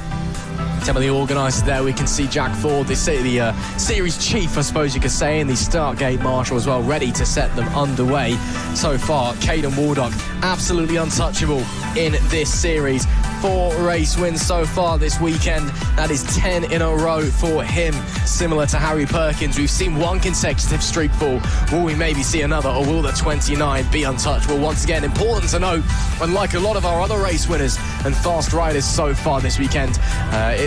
Some of the organisers there, we can see Jack Ford, the series chief, I suppose you could say, and the start gate marshal as well, ready to set them underway. So far, Caden Waldock, absolutely untouchable in this series. 4 race wins so far this weekend. That is 10 in a row for him. Similar to Harry Perkins, we've seen 1 consecutive streak fall. Will we maybe see another, or will the 29 be untouchable? Once again, important to note, unlike a lot of our other race winners and fast riders so far this weekend,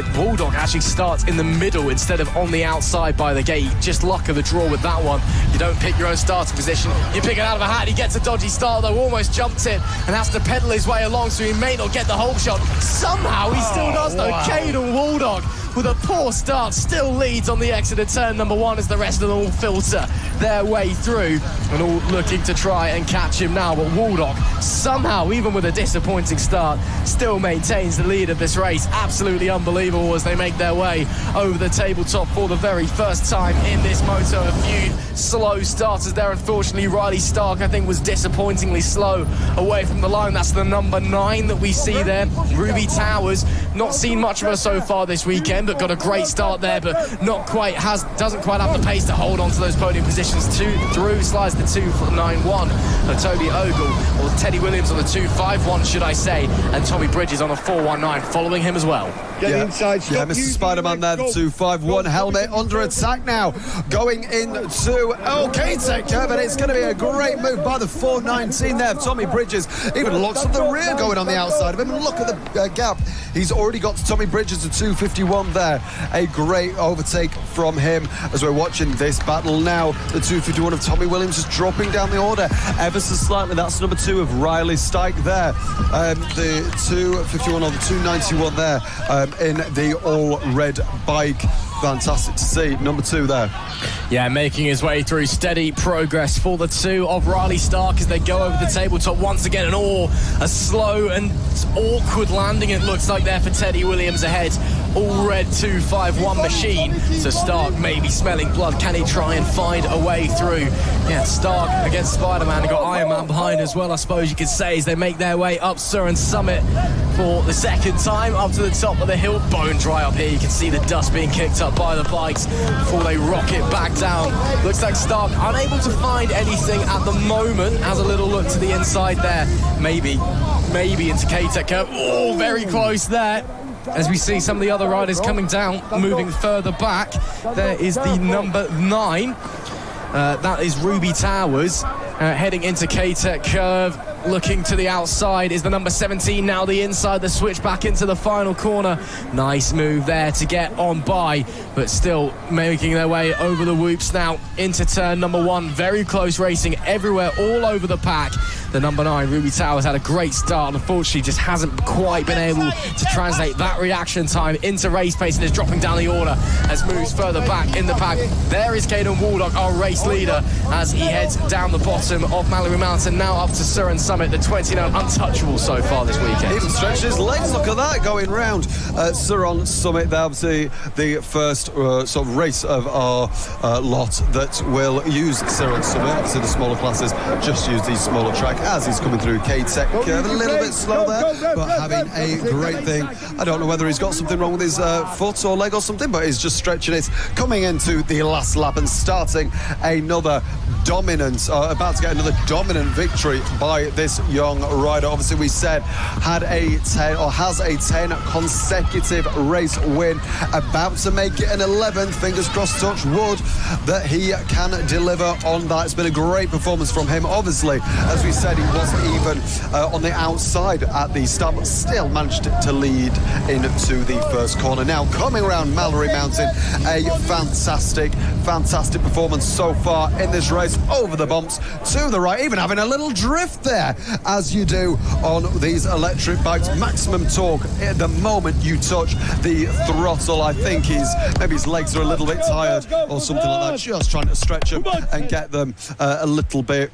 Waldock actually starts in the middle instead of on the outside by the gate. Just luck of the draw with that one. You don't pick your own starting position, you pick it out of a hat. He gets a dodgy start though, almost jumped it and has to pedal his way along, so he may not get the whole shot. Somehow he still does though. Wow. Caden Waldock with a poor start still leads on the exit of turn number 1 as the rest of them all filter their way through and all looking to try and catch him now. But Waldock somehow, even with a disappointing start, still maintains the lead of this race. Absolutely unbelievable as they make their way over the tabletop for the very first time in this moto. A few slow starters there. Unfortunately, Riley Stark, I think, was disappointingly slow away from the line. That's the number 9 that we see there. Ruby Towers, not seen much of her so far this weekend, but got a great start there, but doesn't quite have the pace to hold on to those podium positions. Through slides the 2.91 of Toby Ogle, or Teddy Williams on the 2.51, should I say, and Tommy Bridges on a 4.19 following him as well. Inside, Mr. Spider-Man there, the 2.51 helmet under attack now, going into K-Tech curve, and it's going to be a great move by the 4.19 there of Tommy Bridges. Even locks up the rear going on the outside of him, and look at the gap. He's already got to Tommy Bridges at 2.51 there. A great overtake from him as we're watching this battle now. The 2.51 of Tommy Williams is dropping down the order ever so slightly. That's number 2 of Riley Stike there. The 2.51 on the 2.91 there in the all-red bike. Fantastic to see. Number 2 there. Yeah, making his way through. Steady progress for the 2 of Riley Stark as they go over the tabletop once again. And a slow and awkward landing, it looks like there for Teddy Williams ahead. All red 2.51 machine. So Stark may be smelling blood. Can he try and find a way through? Yeah, Stark against Spider-Man. They've got Iron Man behind as well, I suppose you could say, as they make their way up Siron Summit for the second time up to the top of the hill. Bone dry up here. You can see the dust being kicked up by the bikes before they rocket back down. Looks like Stark unable to find anything at the moment. Has a little look to the inside there. Maybe into K-Tech curve. Oh, very close there. As we see some of the other riders coming down, moving further back. There is the number 9. That is Ruby Towers heading into K-Tech curve. Looking to the outside is the number 17, now the inside, the switch back into the final corner. Nice move there to get on by, but still making their way over the whoops now into turn number 1. Very close racing everywhere, all over the pack. The number 9, Ruby Towers, had a great start. Unfortunately, just hasn't quite been able to translate that reaction time into race pace and is dropping down the order as moves further back in the pack. There is Caden Waldock, our race leader, as he heads down the bottom of Mallor-E Mountain, now up to Siron Summit, the 29 untouchable so far this weekend. Even stretched his legs, look at that, going round Siron Summit. There, obviously, the first sort of race of our lot that will use Siron Summit. Obviously, the smaller classes just use the smaller track as he's coming through K-Tech curve. A little bit slow there, but having a great thing. I don't know whether he's got something wrong with his foot or leg or something, but he's just stretching it. Coming into the last lap and starting another dominant, about to get another dominant victory by this young rider. Obviously, we said has a 10 consecutive race win, about to make it an 11th. Fingers crossed, touch wood, that he can deliver on that. It's been a great performance from him. Obviously, as we said, he wasn't even on the outside at the start, but still managed to lead into the first corner. Now, coming around Mallor-E Mountain, a fantastic performance so far in this race. Over the bumps, to the right, even having a little drift there, as you do on these electric bikes. Maximum torque at the moment you touch the throttle. I think maybe his legs are a little bit tired or something like that, just trying to stretch them and get them a little bit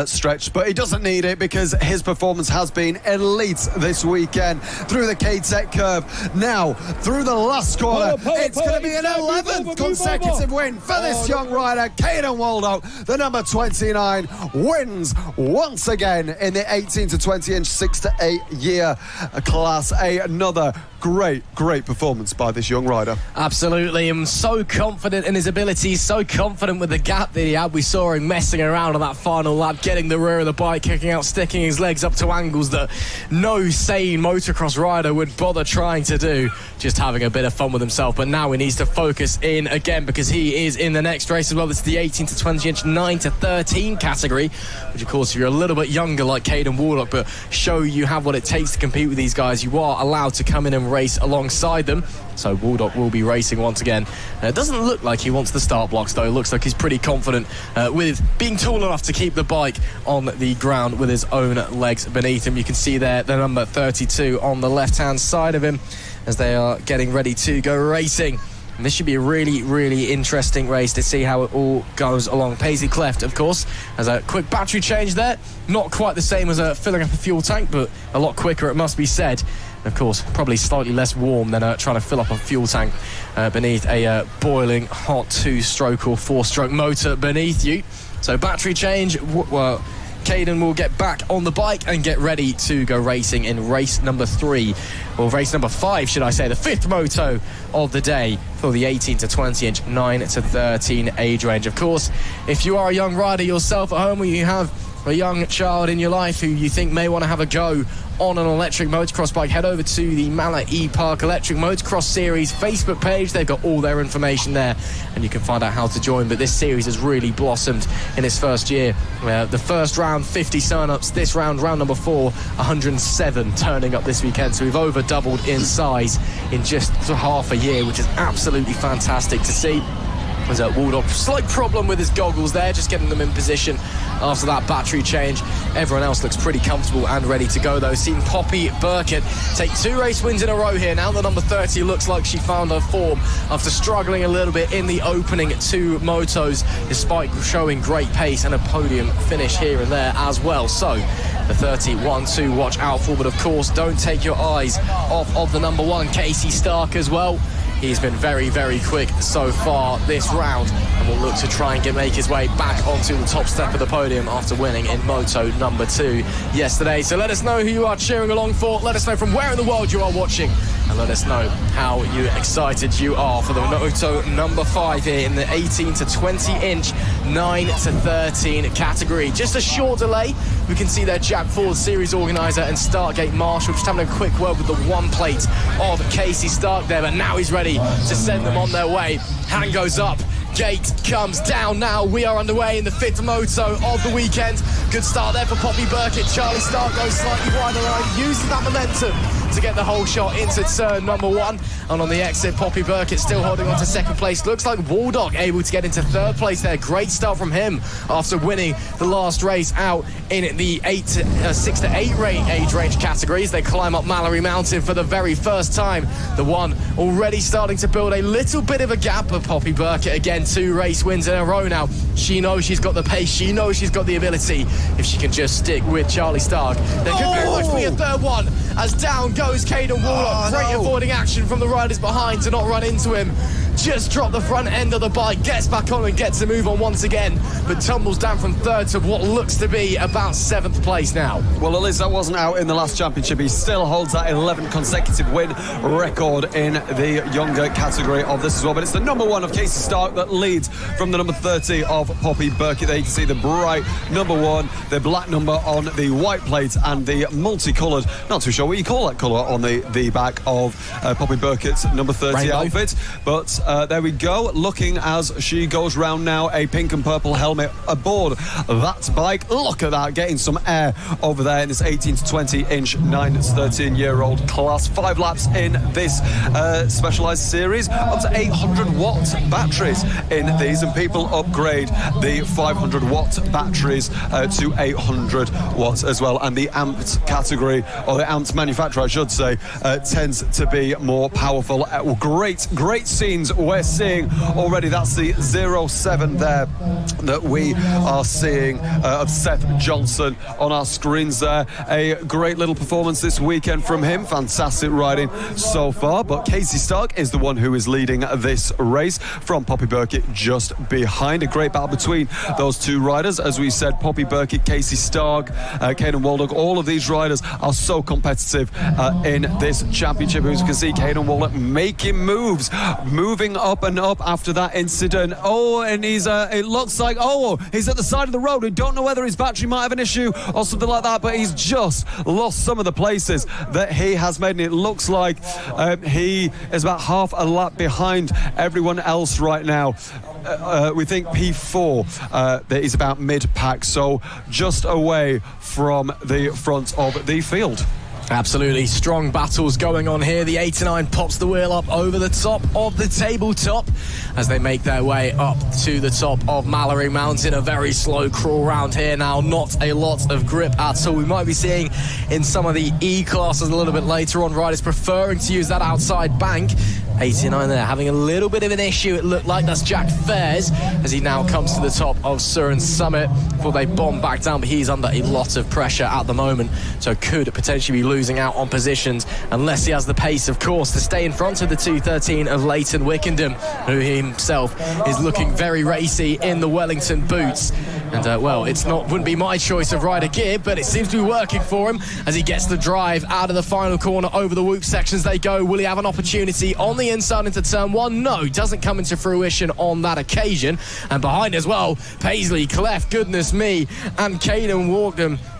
stretched, but he doesn't need it because his performance has been elite this weekend through the K-Tech curve. Now through the last corner, it's going to be an 11th consecutive win for this young rider. Caden Waldock, the number 29, wins once again in the 18 to 20 inch 6 to 8 year class. Another great performance by this young rider. Absolutely, I'm so confident in his abilities, so confident with the gap that he had. We saw him messing around on that final lap, getting the rear of the bike, kicking out, sticking his legs up to angles that no sane motocross rider would bother trying to do, just having a bit of fun with himself. But now he needs to focus in again, because he is in the next race as well. This is the 18 to 20 inch 9 to 13 category, which of course, if you're a little bit younger like Caden Waldock, but show you have what it takes to compete with these guys, you are allowed to come in and race alongside them. So Waldock will be racing once again. It doesn't look like he wants the start blocks though. It looks like he's pretty confident with being tall enough to keep the bike on the ground with his own legs beneath him. You can see there the number 32 on the left hand side of him as they are getting ready to go racing. And this should be a really interesting race to see how it all goes along. Paisley Cleft, of course, has a quick battery change there. Not quite the same as filling up a fuel tank, but a lot quicker, it must be said. Of course, probably slightly less warm than trying to fill up a fuel tank beneath a boiling hot 2-stroke or 4-stroke motor beneath you. So battery change, Caden will get back on the bike and get ready to go racing in race number 3, or race number 5, should I say, the 5th moto of the day for the 18 to 20 inch 9 to 13 age range. Of course, if you are a young rider yourself at home, or you have a young child in your life who you think may want to have a go on an electric motocross bike, head over to the Mallor-E Park Electric Motocross Series Facebook page. They've got all their information there and you can find out how to join. But this series has really blossomed in its first year. The first round, 50 sign-ups. This round number 4, 107 turning up this weekend. So we've over doubled in size in just half a year, which is absolutely fantastic to see. There's a Waldock, slight problem with his goggles there, just getting them in position after that battery change. Everyone else looks pretty comfortable and ready to go though. Seen Poppy Burkett take 2 race wins in a row here. Now the number 30 looks like she found her form after struggling a little bit in the opening 2 motos, despite showing great pace and a podium finish here and there as well. So the 31 to watch out for, but of course don't take your eyes off of the number 1, Casey Stark as well. He's been very quick so far this round and will look to try and make his way back onto the top step of the podium after winning in Moto number 2 yesterday. So let us know who you are cheering along for. Let us know from where in the world you are watching, and let us know how excited you are for the Moto number 5 here in the 18 to 20 inch 9 to 13 category. Just a short delay. We can see there Jack Ford, series organizer, and Startgate Marshall just having a quick word with the 1 plate of Casey Stark there, but now he's ready to send them on their way. Hand goes up, gate comes down now. We are underway in the 5th moto of the weekend. Good start there for Poppy Burkett. Charlie Stark goes slightly wider line, uses that momentum to get the whole shot into turn number 1. And on the exit, Poppy Burkett still holding on to second place. Looks like Waldock able to get into third place there. Great start from him after winning the last race out in the 6 to 8 age range categories. They climb up Mallor-E Mountain for the very first time. The one already starting to build a little bit of a gap, of Poppy Burkett. Again, 2 race wins in a row now. She knows she's got the pace. She knows she's got the ability. If she can just stick with Charlie Stark, there could very much be a third one. As down goes Caden Warlock. Great avoiding action from the riders behind to not run into him. Just dropped the front end of the bike, gets back on and gets a move on once again, but tumbles down from third to what looks to be about 7th place now. Well, at least that wasn't out in the last championship. He still holds that 11 consecutive win record in the younger category of this as well. But it's the number 1 of Casey Stark that leads from the number 30 of Poppy Burkett. There you can see the bright number 1, the black number on the white plate, and the multicoloured, not too sure what you call that colour, on the back of Poppy Burkett's number 30 Rainbow outfit. But there we go, looking as she goes round now, a pink and purple helmet aboard that bike. Look at that, getting some air over there in this 18 to 20 inch 9 to 13-year-old class. 5 laps in this specialised series, up to 800 watt batteries in these, and people upgrade the 500 watt batteries to 800 watts as well. And the amped category, or the amped manufacturer I should say, tends to be more powerful. Great scenes we're seeing already. That's the 07 there that we are seeing of Seth Johnson on our screens there. A great little performance this weekend from him. Fantastic riding so far, but Casey Stark is the one who is leading this race from Poppy Burkett just behind. A great battle between those 2 riders. As we said, Poppy Burkett, Casey Stark, Caden Waldock, all of these riders are so competitive in this championship. As you can see, Caden Waldock making moves, moving up and up after that incident. And he's it looks like he's at the side of the road. We don't know whether his battery might have an issue or something like that, but he's just lost some of the places that he has made, and it looks like he is about half a lap behind everyone else right now. We think P4 that is about mid-pack, so just away from the front of the field. Absolutely strong battles going on here. The 89 pops the wheel up over the top of the tabletop as they make their way up to the top of Mallor-E Mountain. A very slow crawl round here now, not a lot of grip at all. We might be seeing in some of the E classes a little bit later on riders preferring to use that outside bank. 89 there having a little bit of an issue. It looked like that's Jack Fairs as he now comes to the top of Siron Summit before they bomb back down, but he's under a lot of pressure at the moment, so could potentially be losing out on positions unless he has the pace, of course, to stay in front of the 213 of Leighton Wickendham, who himself is looking very racy in the Wellington boots. And wouldn't be my choice of rider gear, but it seems to be working for him as he gets the drive out of the final corner. Over the whoop sections they go. Will he have an opportunity on the inside into turn 1? No, doesn't come into fruition on that occasion. And behind as well, Paisley, Clef, goodness me, and Caden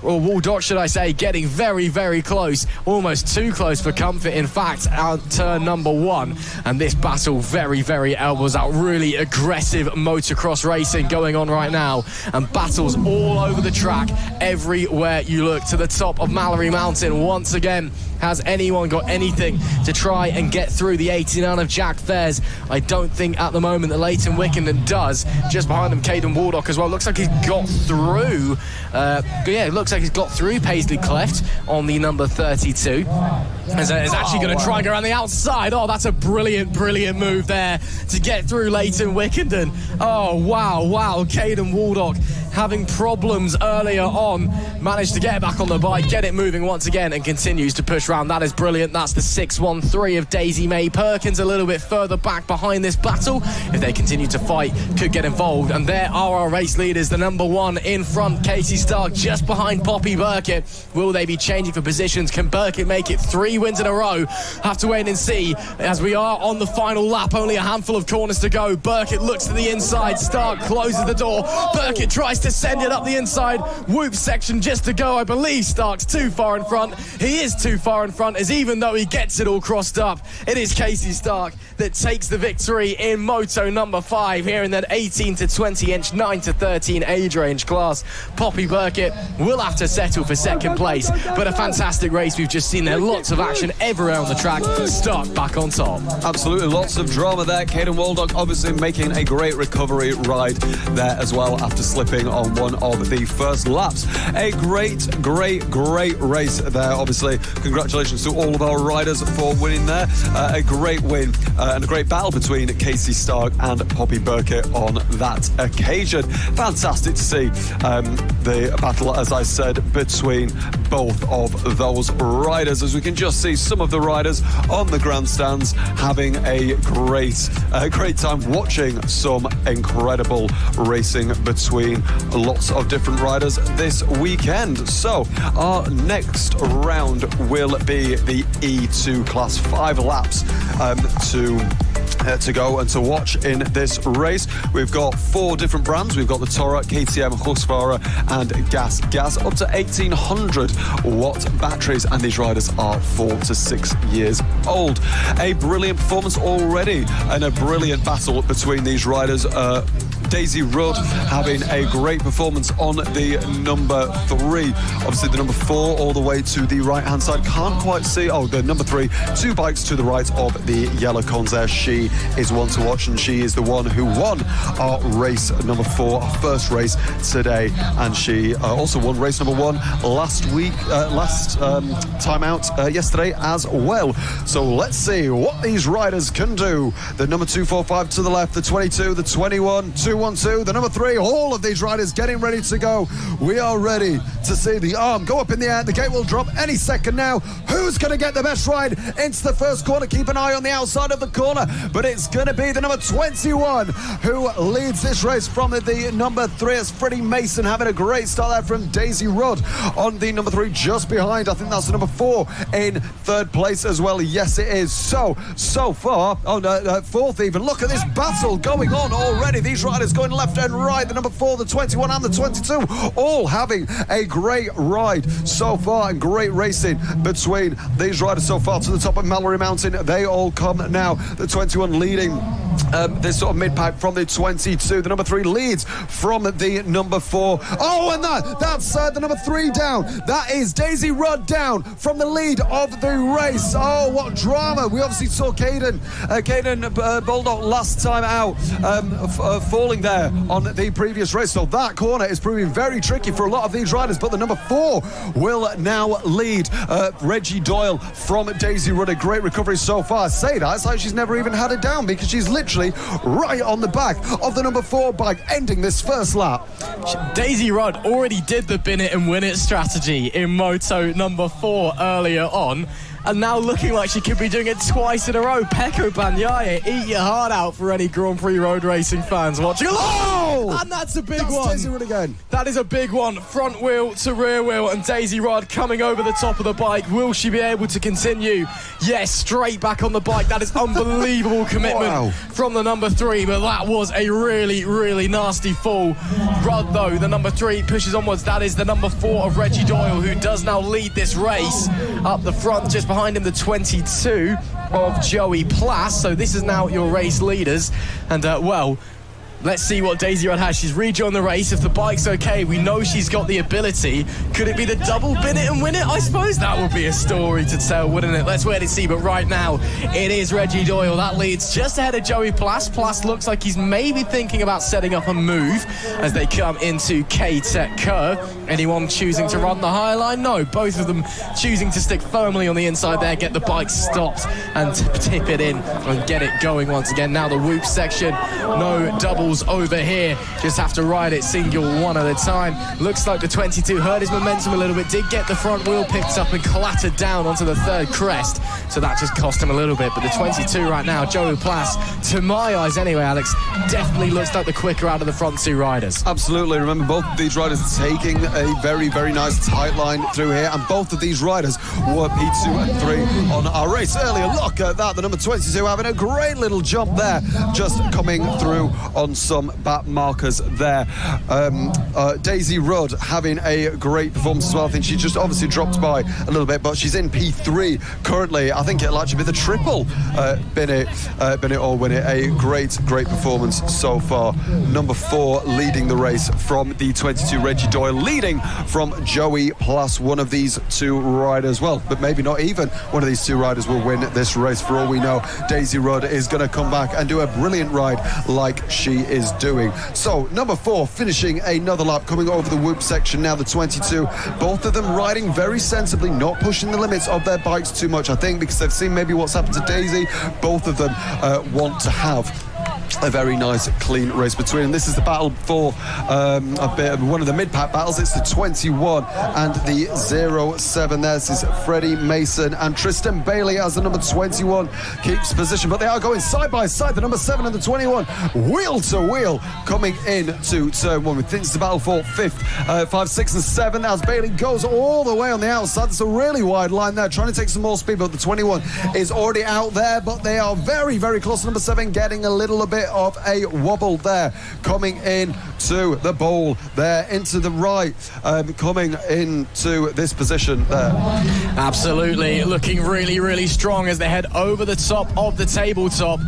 Waldock, should I say, getting very, very close, almost too close for comfort, in fact, out turn number 1. And this battle very, very elbows out. Really aggressive motocross racing going on right now, and battles all over the track, everywhere you look. To the top of Mallor-E Mountain once again. Has anyone got anything to try and get through the 89 of Jack Fairs? I don't think at the moment that Leighton Wickenden does. Just behind them, Caden Waldock as well. Looks like he's got through. It looks like he's got through Paisley Cleft on the number 32. Is actually going to try and go around the outside. Oh, that's a brilliant, brilliant move there to get through Leighton Wickenden. Oh, wow. Caden Waldock having problems earlier on. Managed to get back on the bike, get it moving once again, and continues to push round. That is brilliant. That's the 613 of Daisy May Perkins a little bit further back behind this battle. If they continue to fight, could get involved. And there are our race leaders. The number 1 in front, Casey Stark, just behind Poppy Burkett. Will they be changing for positions? Can Burkett make it 3 wins in a row? Have to wait and see as we are on the final lap. Only a handful of corners to go. Burkett looks to the inside. Stark closes the door. Burkett tries to send it up the inside. Whoop section just to go. I believe Stark's too far in front. He is too far in front, as even though he gets it all crossed up, it is Casey Stark that that takes the victory in moto number 5 here in that 18 to 20 inch, 9 to 13 age range class. Poppy Burkett will have to settle for second place, but a fantastic race we've just seen there. Lots of action everywhere on the track. Stark back on top. Absolutely, lots of drama there. Caden Waldock obviously making a great recovery ride there as well after slipping on one of the first laps. A great race there, obviously. Congratulations to all of our riders for winning there. A great win and a great battle between Casey Stark and Poppy Burkett on that occasion. Fantastic to see the battle, as I said, between both of those riders, as we can just see some of the riders on the grandstands having a great time watching some incredible racing between lots of different riders this weekend. So our next round will be the E2 class. 5 laps to go and to watch in this race. We've got 4 different brands. We've got the Toro, KTM, Husqvarna and Gas up to 1800 watt batteries, and these riders are 4 to 6 years old. A brilliant performance already and a brilliant battle between these riders. Daisy Rudd having a great performance on the number 3. Obviously the number 4 all the way to the right hand side. Can't quite see. Oh, the number 3, 2 bikes to the right of the yellow cones there. She is one to watch, and she is the one who won our race number 4, our first race today. And she also won race number 1 last time out yesterday as well. So let's see what these riders can do. The number 245 to the left, the 22, the 21, 212, the number 3, all of these riders getting ready to go. We are ready to see the arm go up in the air. The gate will drop any second now. Who's going to get the best ride into the first corner? Keep an eye on the outside of the corner, but it's going to be the number 21 who leads this race from the number 3. It's Freddie Mason having a great start there from Daisy Rudd on the number 3, just behind. I think that's the number 4 in 3rd place as well. Yes, it is. So far, 4th even. Look at this battle going on already. These riders going left and right. The number 4, the 21 and the 22 all having a great ride so far, and great racing between these riders so far to the top of Mallor-E Mountain. They all come now. The 21 leading this sort of mid-pack from the 22. The number 3 leads from the number 4. Oh, and that's the number 3 down. That is Daisy Rudd down from the lead of the race. Oh, what drama. We obviously saw Caden Baldock last time out falling there on the previous race. So that corner is proving very tricky for a lot of these riders, but the number 4 will now lead. Reggie Doyle from Daisy Rudd. A great recovery so far. I say that, it's like she's never even had it down, because she's literally right on the back of the number 4 bike, ending this first lap. Daisy Rudd already did the bin it and win it strategy in moto number 4 earlier on, and now looking like she could be doing it twice in a row. Pecco Bagnaia, eat your heart out for any Grand Prix road racing fans watching. Oh! And that's a big one. Daisy Rudd again. That is a big one. Front wheel to rear wheel, and Daisy Rudd coming over the top of the bike. Will she be able to continue? Yes, straight back on the bike. That is unbelievable commitment from the number 3, but that was a really nasty fall. Rudd, though, the number 3, pushes onwards. That is the number 4 of Reggie Doyle, who does now lead this race up the front. Just behind him, the 22 of Joey Plass. So this is now your race leaders, and let's see what Daisy Rudd has. She's rejoined the race. If the bike's okay, we know she's got the ability. Could it be the double bin it and win it? I suppose that would be a story to tell, wouldn't it? Let's wait and see. But right now, it is Reggie Doyle. That leads just ahead of Joey Plass. Plass looks like he's maybe thinking about setting up a move as they come into K-Tech curve. Anyone choosing to run the high line? No, both of them choosing to stick firmly on the inside there, get the bike stopped and tip it in and get it going once again. Now the whoop section, no doubles over here, just have to ride it single one at a time. Looks like the 22 heard his momentum a little bit, did get the front wheel picked up and clattered down onto the 3rd crest, so that just cost him a little bit. But the 22 right now, Joey Plass, to my eyes anyway, Alex, definitely looks like the quicker out of the front 2 riders. Absolutely. Remember, both of these riders taking a very, very nice tight line through here, and both of these riders were P2 and 3 on our race earlier. Look at that, the number 22 having a great little jump there, just coming through on some back markers there. Daisy Rudd having a great performance as well. I think she just obviously dropped by a little bit, but she's in P3 currently. I think it'll actually be the triple Bennett or win it. A great performance so far. Number 4 leading the race from the 22, Reggie Doyle, leading from Joey Plass. One of these two riders, well, but maybe not even one of these two riders will win this race. For all we know, Daisy Rudd is going to come back and do a brilliant ride like she is doing. So number 4 finishing another lap, coming over the whoop section now, the 22. Both of them riding very sensibly, not pushing the limits of their bikes too much, I think, because they've seen maybe what's happened to Daisy. Both of them want to have a very nice clean race between them. This is the battle for a bit of one of the mid-pack battles. It's the 21 and the 07. This is Freddie Mason and Tristan Bailey as the number 21 keeps position, but they are going side by side, the number 7 and the 21, wheel to wheel, coming into turn 1. We think it's the battle for 5th, 5, 6 and 7 as Bailey goes all the way on the outside. It's a really wide line there, trying to take some more speed, but the 21 is already out there, but they are very, very close. Number 7 getting a little bit of a wobble there, coming in to the bowl there, into the right, coming into this position there. Absolutely, looking really, really strong as they head over the top of the tabletop.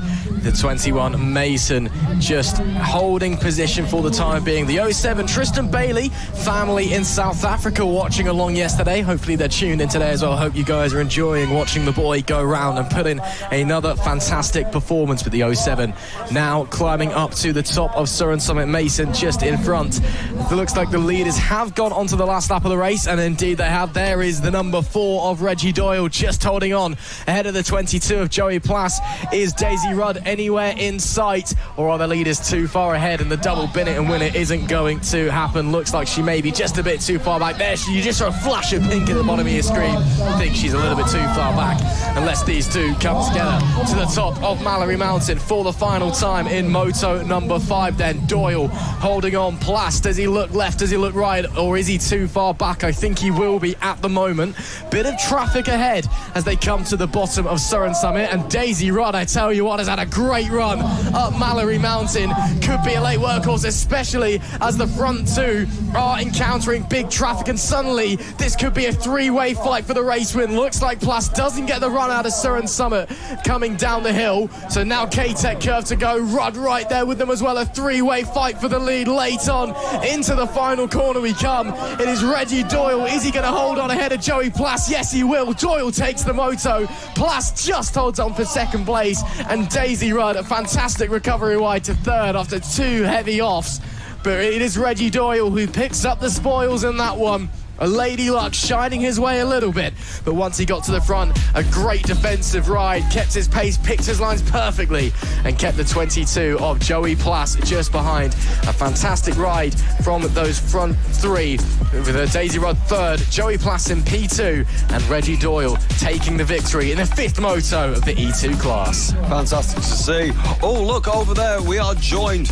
The 21 Mason just holding position for the time being. The 07 Tristan Bailey family in South Africa watching along yesterday. Hopefully they're tuned in today as well. Hope you guys are enjoying watching the boy go round and put in another fantastic performance with the 07. Now climbing up to the top of Siron Summit, Mason just in front. It looks like the leaders have gone onto the last lap of the race, and indeed they have. There is the number 4 of Reggie Doyle just holding on. Ahead of the 22 of Joey Plass. Is Daisy Rudd anywhere in sight, or are the leaders too far ahead and the double bin it and win it isn't going to happen? Looks like she may be just a bit too far back. There, you just saw a flash of pink at the bottom of your screen. I think she's a little bit too far back, unless these two come together to the top of Mallor-E Mountain for the final time in moto number 5. Then Doyle holding on. Plass, does he look left, does he look right, or is he too far back? I think he will be at the moment. Bit of traffic ahead as they come to the bottom of Siron Summit, and Daisy Rudd, I tell you what, has had a great run up Mallor-E Mountain. Could be a late workhorse, especially as the front two are encountering big traffic, and suddenly this could be a 3-way fight for the race win. Looks like Plass doesn't get the run out of Siron Summit coming down the hill, so now K-Tech curve to go. Rudd right there with them as well. A 3-way fight for the lead late on. Into the final corner we come. It is Reggie Doyle. Is he going to hold on ahead of Joey Plass? Yes, he will. Doyle takes the moto. Plass just holds on for second place, and Daisy Rudd, a fantastic recovery wide to third after 2 heavy offs. But it is Reggie Doyle who picks up the spoils in that one. A Lady Luck shining his way a little bit, but once he got to the front, a great defensive ride, kept his pace, picked his lines perfectly, and kept the 22 of Joey Plass just behind. A fantastic ride from those front 3, with Daisy Rudd third, Joey Plass in P2, and Reggie Doyle taking the victory in the 5th moto of the E2 class. Fantastic to see. Oh, look over there, we are joined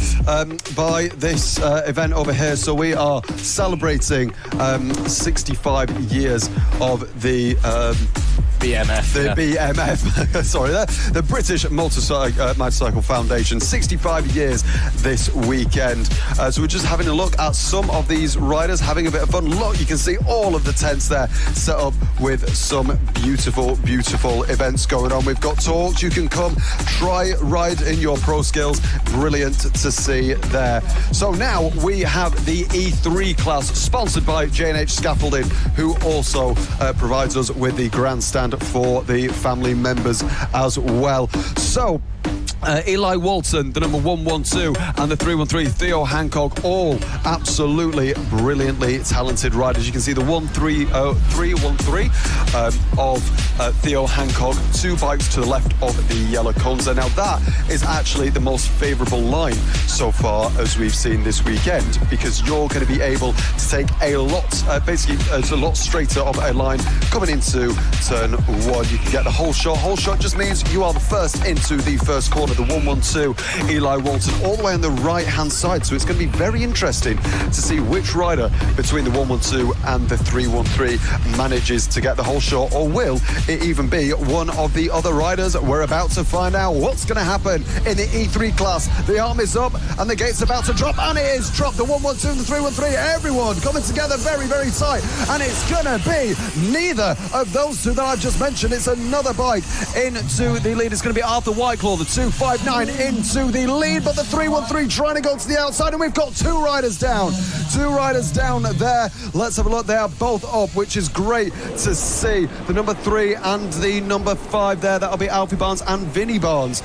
by this event over here. So we are celebrating 65 years of the BMF. BMF, sorry, the British Motorcycle Foundation. 65 years this weekend. So we're just having a look at some of these riders, having a bit of fun. Look, you can see all of the tents there set up with some beautiful, beautiful events going on. We've got talks. You can come try ride in your pro skills. Brilliant to see there. So now we have the E3 class, sponsored by J&H Scaffolding, who also provides us with the grandstand for the family members as well. So Eli Walton, the number 112, and the 313, Theo Hancock, all absolutely brilliantly talented riders. You can see the 313 of Theo Hancock, 2 bikes to the left of the yellow cones there. Now that is actually the most favourable line so far as we've seen this weekend, because you're going to be able to take a lot, basically it's a lot straighter of a line coming into turn 1. You can get the whole shot. Whole shot just means you are the first into the first corner but the 112, Eli Walton, all the way on the right-hand side. So it's going to be very interesting to see which rider between the 112 and the 313 manages to get the whole shot, or will it even be one of the other riders? We're about to find out what's going to happen in the E3 class. The arm is up and the gate's about to drop, and it is dropped. The 112 and the 313, everyone coming together very, very tight, and it's going to be neither of those two that I've just mentioned. It's another bike into the lead. It's going to be Arthur Whiteclaw, the 259 into the lead, but the 313 trying to go to the outside, and we've got two riders down there. Let's have a look. They are both up, which is great to see. The number 3 and the number 5 there, that'll be Alfie Barnes and Vinnie Barnes,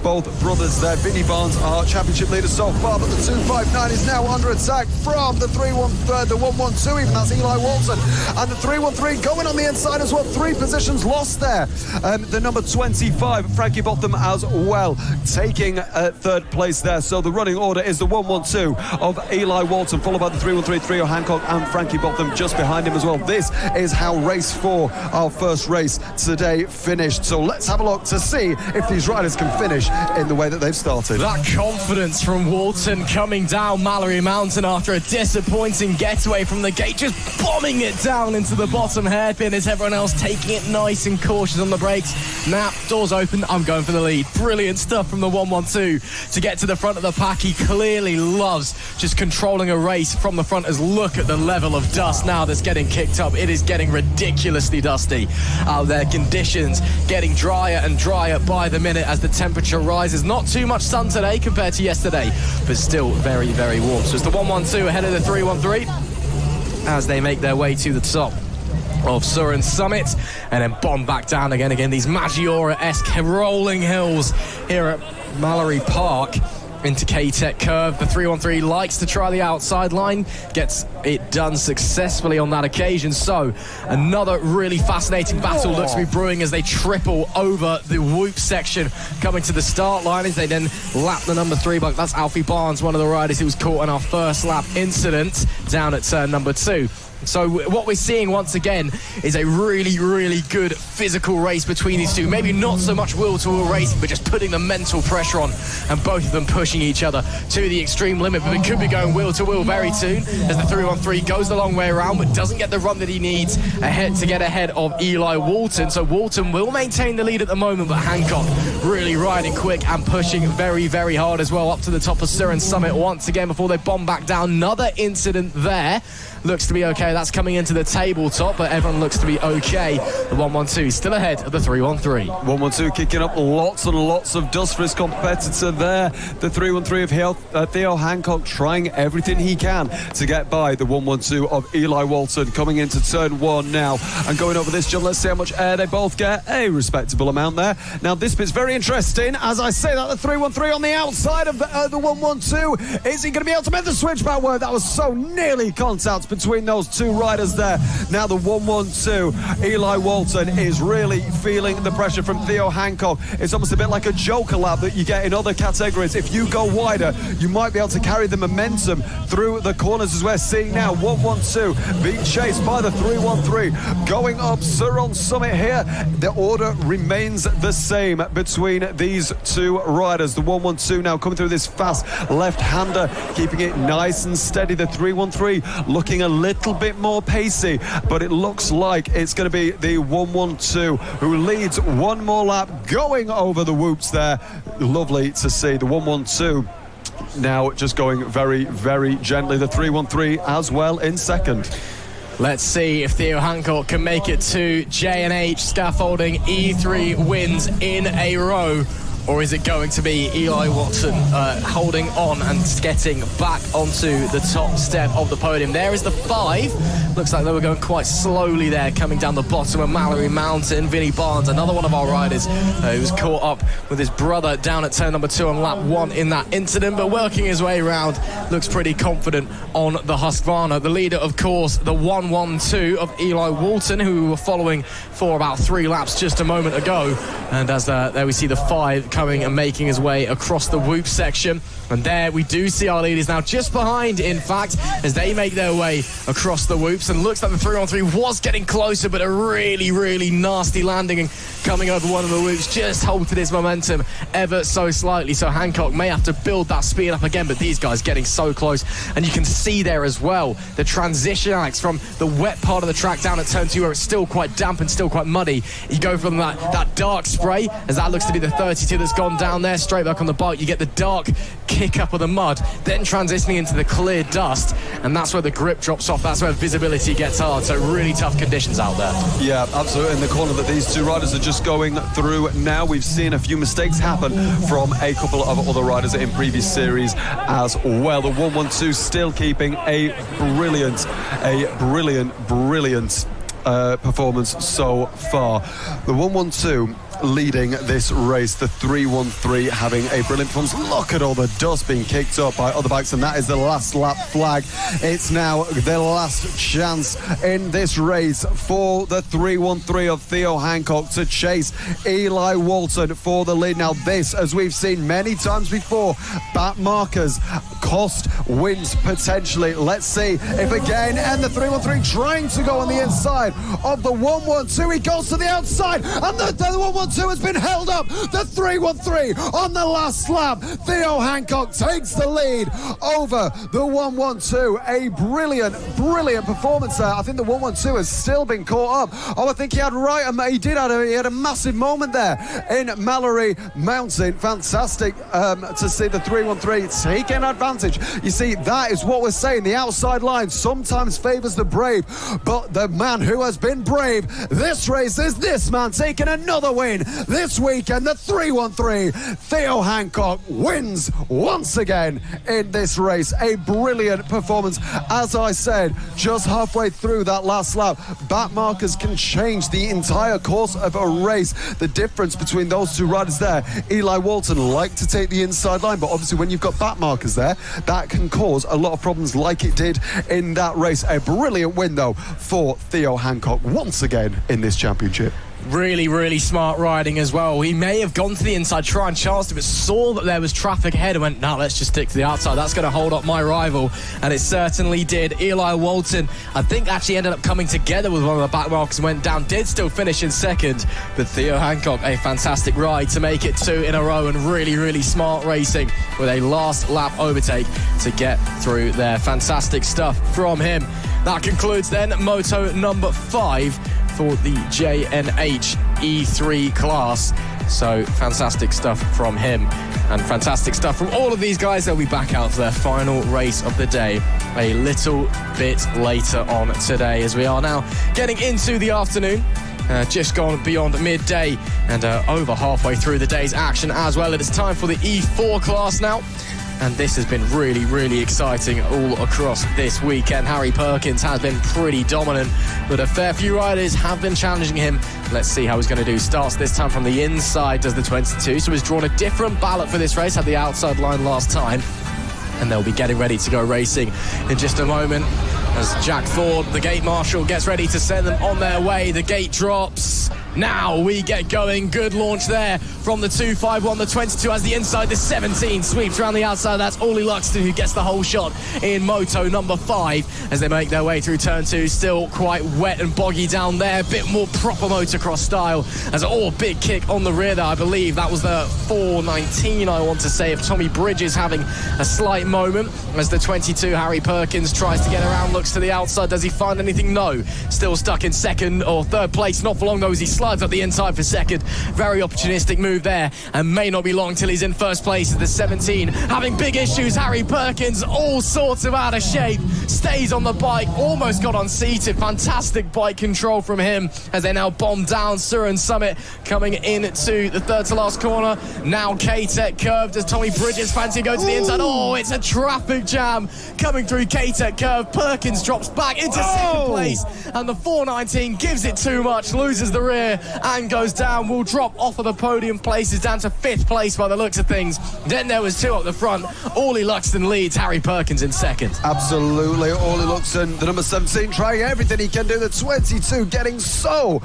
both brothers there. Vinnie Barnes are championship leaders so far, but the 259 is now under attack from the 112, even that's Eli Walton, and the 313 going on the inside as well. 3 positions lost there. The number 25, Frankie Botham as well, taking third place there. So the running order is the 112 of Eli Walton, followed by the 313, Theo Hancock and Frankie Botham just behind him as well. This is how race 4, our first race today, finished. So let's have a look to see if these riders can finish in the way that they've started. That confidence from Walton coming down Mallor-E Mountain after a disappointing getaway from the gate, just bombing it down into the bottom hairpin as everyone else taking it nice and cautious on the brakes. Now, doors open, I'm going for the lead. Brilliant stuff from the 112 to get to the front of the pack. He clearly loves just controlling a race from the front, as look at the level of dust now that's getting kicked up. It is getting ridiculously dusty out there. Conditions getting drier and drier by the minute as the temperature rises. Not too much sun today compared to yesterday, but still very, very warm. So it's the 112 ahead of the 313 as they make their way to the top of Siron Summit and then bomb back down again. These Maggiora-esque rolling hills here at Mallor-E Park into K-Tech Curve. The 313 likes to try the outside line, gets it done successfully on that occasion. So another really fascinating battle looks to be brewing as they triple over the whoop section coming to the start line as they then lap the number 3 bike. That's Alfie Barnes, one of the riders who was caught in our first lap incident down at turn number 2. So what we're seeing once again is a really, really good physical race between these two. Maybe not so much wheel-to-wheel racing, but just putting the mental pressure on and both of them pushing each other to the extreme limit. But we could be going wheel-to-wheel very soon as the 313 goes the long way around but doesn't get the run that he needs ahead to get ahead of Eli Walton. So Walton will maintain the lead at the moment, but Hancock really riding quick and pushing very, very hard as well up to the top of Siron Summit once again before they bomb back down. Another incident there. Looks to be okay. That's coming into the tabletop, but everyone looks to be okay. The 112 is still ahead of the 313. 112 kicking up lots and lots of dust for his competitor there. The 313 of Theo Hancock trying everything he can to get by the 112 of Eli Walton coming into turn 1 now and going over this jump. Let's see how much air they both get. A respectable amount there. Now this bit's very interesting. As I say that, the 313 on the outside of the 112. Is he going to be able to make the switchback work? That was so nearly contact between those two riders there. Now the 112, Eli Walton, is really feeling the pressure from Theo Hancock. It's almost a bit like a joker lap that you get in other categories. If you go wider, you might be able to carry the momentum through the corners, as we're seeing now. 112 being chased by the 313 going up Siron Summit here. The order remains the same between these two riders. The 112 now coming through this fast left-hander, keeping it nice and steady. The 313 looking a little bit more pacey, but it looks like it's going to be the 112 who leads one more lap going over the whoops there. Lovely to see. The 112 now just going very, very gently. The 313 as well in second. Let's see if Theo Hancock can make it to J&H scaffolding E3 wins in a row. Or is it going to be Eli Watson holding on and getting back onto the top step of the podium? There is the 5. Looks like they were going quite slowly there, coming down the bottom of Mallor-E Mountain. Vinnie Barnes, another one of our riders who was caught up with his brother down at turn number 2 on lap 1 in that incident, but working his way around, looks pretty confident on the Husqvarna. The leader, of course, the 112 of Eli Walton, who we were following for about 3 laps just a moment ago. And as there we see the 5 coming and making his way across the whoop section. And there we do see our leaders now just behind, in fact, as they make their way across the whoops. And looks like the 3-on-3 was getting closer, but a really, really nasty landing and coming over one of the whoops just halted his momentum ever so slightly. So Hancock may have to build that speed up again, but these guys getting so close. And you can see there as well the transition, Alex, from the wet part of the track down at turn 2 where it's still quite damp and still quite muddy. You go from that dark spray, as that looks to be the 32 that's gone down there, straight back on the bike. You get the dark kick up of the mud, then transitioning into the clear dust, and that's where the grip drops off. That's where visibility gets hard. So really tough conditions out there. Yeah, absolutely. In the corner that these two riders are just going through now, we've seen a few mistakes happen from a couple of other riders in previous series as well. The 112 still keeping a brilliant performance so far. The 112 leading this race, the 313 having a brilliant performance. Look at all the dust being kicked up by other bikes, and that is the last lap flag. It's now the last chance in this race for the 313 of Theo Hancock to chase Eli Walton for the lead. Now this, as we've seen many times before, back markers cost wins potentially. Let's see if again, and the 313 trying to go on the inside of the 112. He goes to the outside, and the 112 has been held up. The 313 on the last lap. Theo Hancock takes the lead over the 112. A brilliant performance there. I think the 112 has still been caught up. Oh, I think he had he had a massive moment there in Mallor-E Mountain. Fantastic to see the 313 taking advantage. You see, that is what we're saying. The outside line sometimes favours the brave, but the man who has been brave this race is this man taking another win this weekend. The 313 Theo Hancock wins once again in this race. A brilliant performance. As I said, just halfway through that last lap, back markers can change the entire course of a race. The difference between those two riders there, Eli Walton liked to take the inside line, but obviously when you've got back markers there, that can cause a lot of problems like it did in that race. A brilliant win though for Theo Hancock once again in this championship. Really smart riding as well. He may have gone to the inside, try and chanced it, but saw that there was traffic ahead and went, no, let's just stick to the outside. That's going to hold up my rival. And it certainly did. Eli Walton, I think, actually ended up coming together with one of the back markers and went down. Did still finish in second. But Theo Hancock, a fantastic ride to make it 2 in a row, and really smart racing with a last lap overtake to get through there. Fantastic stuff from him. That concludes then moto number 5 for the JNH E3 class. So fantastic stuff from him, and fantastic stuff from all of these guys. They'll be back out for their final race of the day a little bit later on today, as we are now getting into the afternoon. Just gone beyond midday and over halfway through the day's action as well. It is time for the E4 class now. And this has been really exciting all across this weekend. Harry Perkins has been pretty dominant, but a fair few riders have been challenging him. Let's see how he's going to do. Starts this time from the inside, does the 22, so he's drawn a different ballot for this race, had the outside line last time. And they'll be getting ready to go racing in just a moment as Jack Ford, the gate marshal, gets ready to send them on their way. The gate drops. Now we get going. Good launch there from the 251. The 22 has the inside. The 17 sweeps around the outside. That's Ollie Luxton who gets the whole shot in moto number 5 as they make their way through turn 2. Still quite wet and boggy down there. A bit more proper motocross style as big kick on the rear there. I believe that was the 419, I want to say, of Tommy Bridges having a slight moment as the 22 Harry Perkins tries to get around, looks to the outside. Does he find anything? No. Still stuck in second or third place. Not for long though as he slides up the inside for second. Very opportunistic move there, and may not be long till he's in first place as the 17 having big issues. Harry Perkins all sorts of out of shape, stays on the bike, almost got unseated. Fantastic bike control from him as they now bomb down Siron Summit, coming into the third to last corner. Now K-Tech curve. Does Tommy Bridges fancy go to the inside? Oh, it's a traffic jam coming through K-Tech curve. Perkins drops back into second place, and the 419 gives it too much, loses the rear here and goes down. Will drop off of the podium places down to 5th place by the looks of things. Then there was 2 up the front. Orly Luxton leads, Harry Perkins in 2nd. Absolutely, Orly Luxton, the number 17, trying everything he can do. The 22 getting so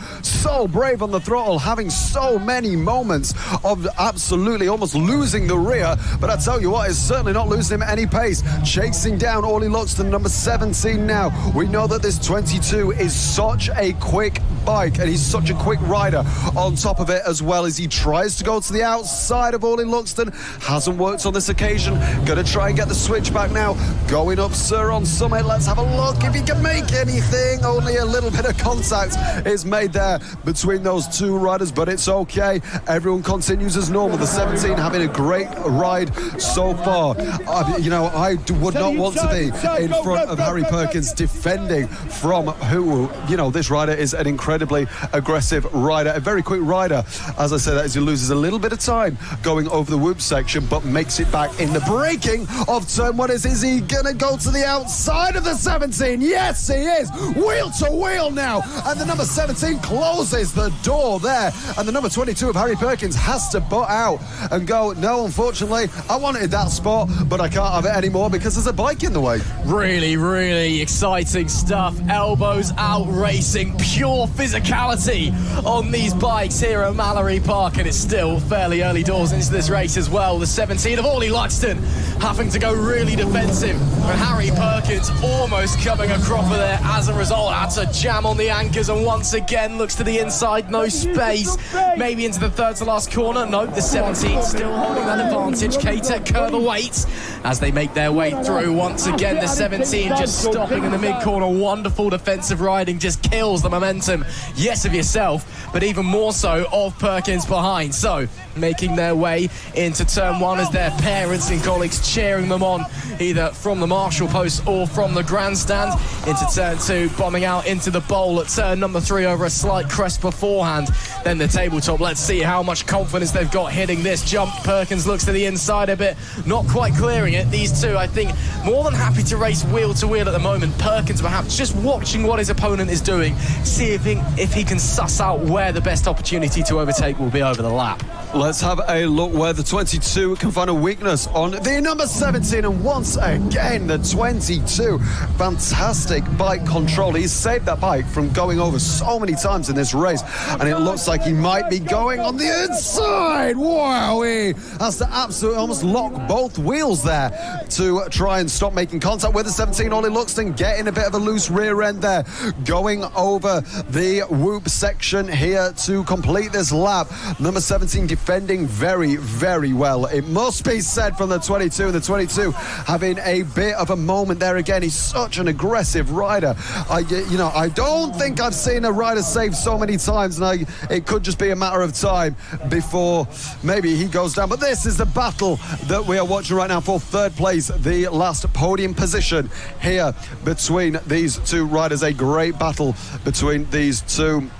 brave on the throttle, having so many moments of absolutely almost losing the rear. But I tell you what, it's certainly not losing him any pace. Chasing down Orly Luxton, number 17 now. We know that this 22 is such a quick bike and he's such a quick rider on top of it, as well as he tries to go to the outside of Orly Luxton. Hasn't worked on this occasion. Gonna try and get the switch back now. Going up Siron Summit. Let's have a look if he can make anything. Only a little bit of contact is made there between those 2 riders, but it's okay. Everyone continues as normal. The 17 having a great ride so far. I would not want to be in front of Harry Perkins defending from who, this rider is an incredibly aggressive rider, a very quick rider. As I said, as he loses a little bit of time going over the whoop section, but makes it back in the braking of turn 1. Is he gonna go to the outside of the 17? Yes, he is. Wheel to wheel now, and the number 17 closes the door there, and the number 22 of Harry Perkins has to butt out and go, no, unfortunately, I wanted that spot, but I can't have it anymore because there's a bike in the way. Really, really exciting stuff. Elbows out racing, pure physicality on these bikes here at Mallor-E Park, and it's still fairly early doors into this race as well. The 17 of Orly Luxton having to go really defensive, and Harry Perkins almost coming a cropper there as a result. Had to jam on the anchors, and once again looks to the inside, no space, maybe into the 3rd to last corner. Nope, the 17 still holding that advantage. K-Tech curve the weights as they make their way through. Once again, the 17 just stopping in the mid-corner. Wonderful defensive riding, just kills the momentum, yes, of yourself, but even more so of Perkins behind. So making their way into turn 1 as their parents and colleagues cheering them on, either from the marshal post or from the grandstand. Into turn 2, bombing out into the bowl at turn number 3 over a slight crest beforehand. Then the tabletop. Let's see how much confidence they've got hitting this jump. Perkins looks to the inside a bit, not quite clearing it. These 2, I think, more than happy to race wheel to wheel at the moment. Perkins perhaps just watching what his opponent is doing, see if he can suss out where the best opportunity to overtake will be over the lap. Let's have a look where the 22 can find a weakness on the number 17, and once again the 22, fantastic bike control. He's saved that bike from going over so many times in this race, and it looks like he might be going on the inside. Wow, he has to absolutely almost lock both wheels there to try and stop making contact with the 17. Orly Luxton getting a bit of a loose rear end there, going over the whoop section here to complete this lap. Number 17 defending very, very well, it must be said, from the 22, and the 22 having a bit of a moment there again. He's such an aggressive rider. I don't think I've seen a rider save so many times, and it could just be a matter of time before maybe he goes down. But this is the battle that we are watching right now for 3rd place, the last podium position here between these 2 riders. A great battle between these 2.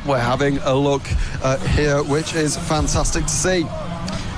We're having a look here, which is fantastic to see.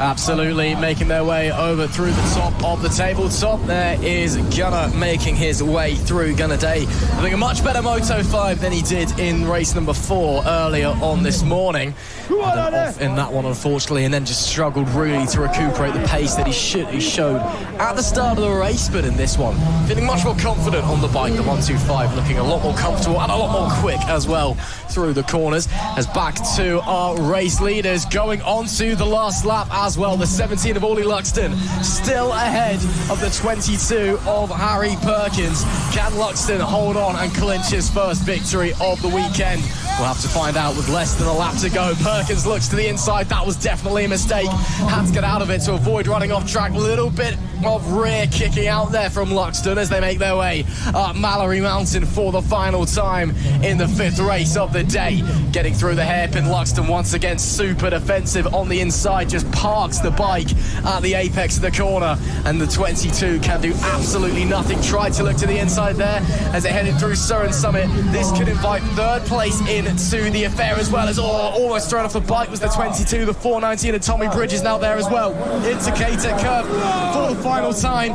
Absolutely, making their way over through the top of the tabletop. There is Gunnar making his way through. Gunnar Day having a much better Moto 5 than he did in race number 4 earlier on this morning. Off in that one, unfortunately, and then just struggled really to recuperate the pace that he showed at the start of the race. But in this one, feeling much more confident on the bike. The 125 looking a lot more comfortable and a lot more quick as well through the corners. As back to our race leaders going on to the last lap as well. The 17 of Orly Luxton still ahead of the 22 of Harry Perkins. Can Luxton hold on and clinch his first victory of the weekend? We'll have to find out with less than a lap to go. Perkins looks to the inside. That was definitely a mistake. Had to get out of it to avoid running off track. Little bit of rear kicking out there from Luxton as they make their way up Mallor-E Mountain for the final time in the 5th race of the day. Getting through the hairpin, Luxton once again super defensive on the inside, just parks the bike at the apex of the corner, and the 22 can do absolutely nothing. Tried to look to the inside there as they headed through Siron Summit. This could invite 3rd place into the affair as well, as almost thrown off the bike was the 22. The 419 of Tommy Bridges now there as well. Into K-Tech curve for the final time,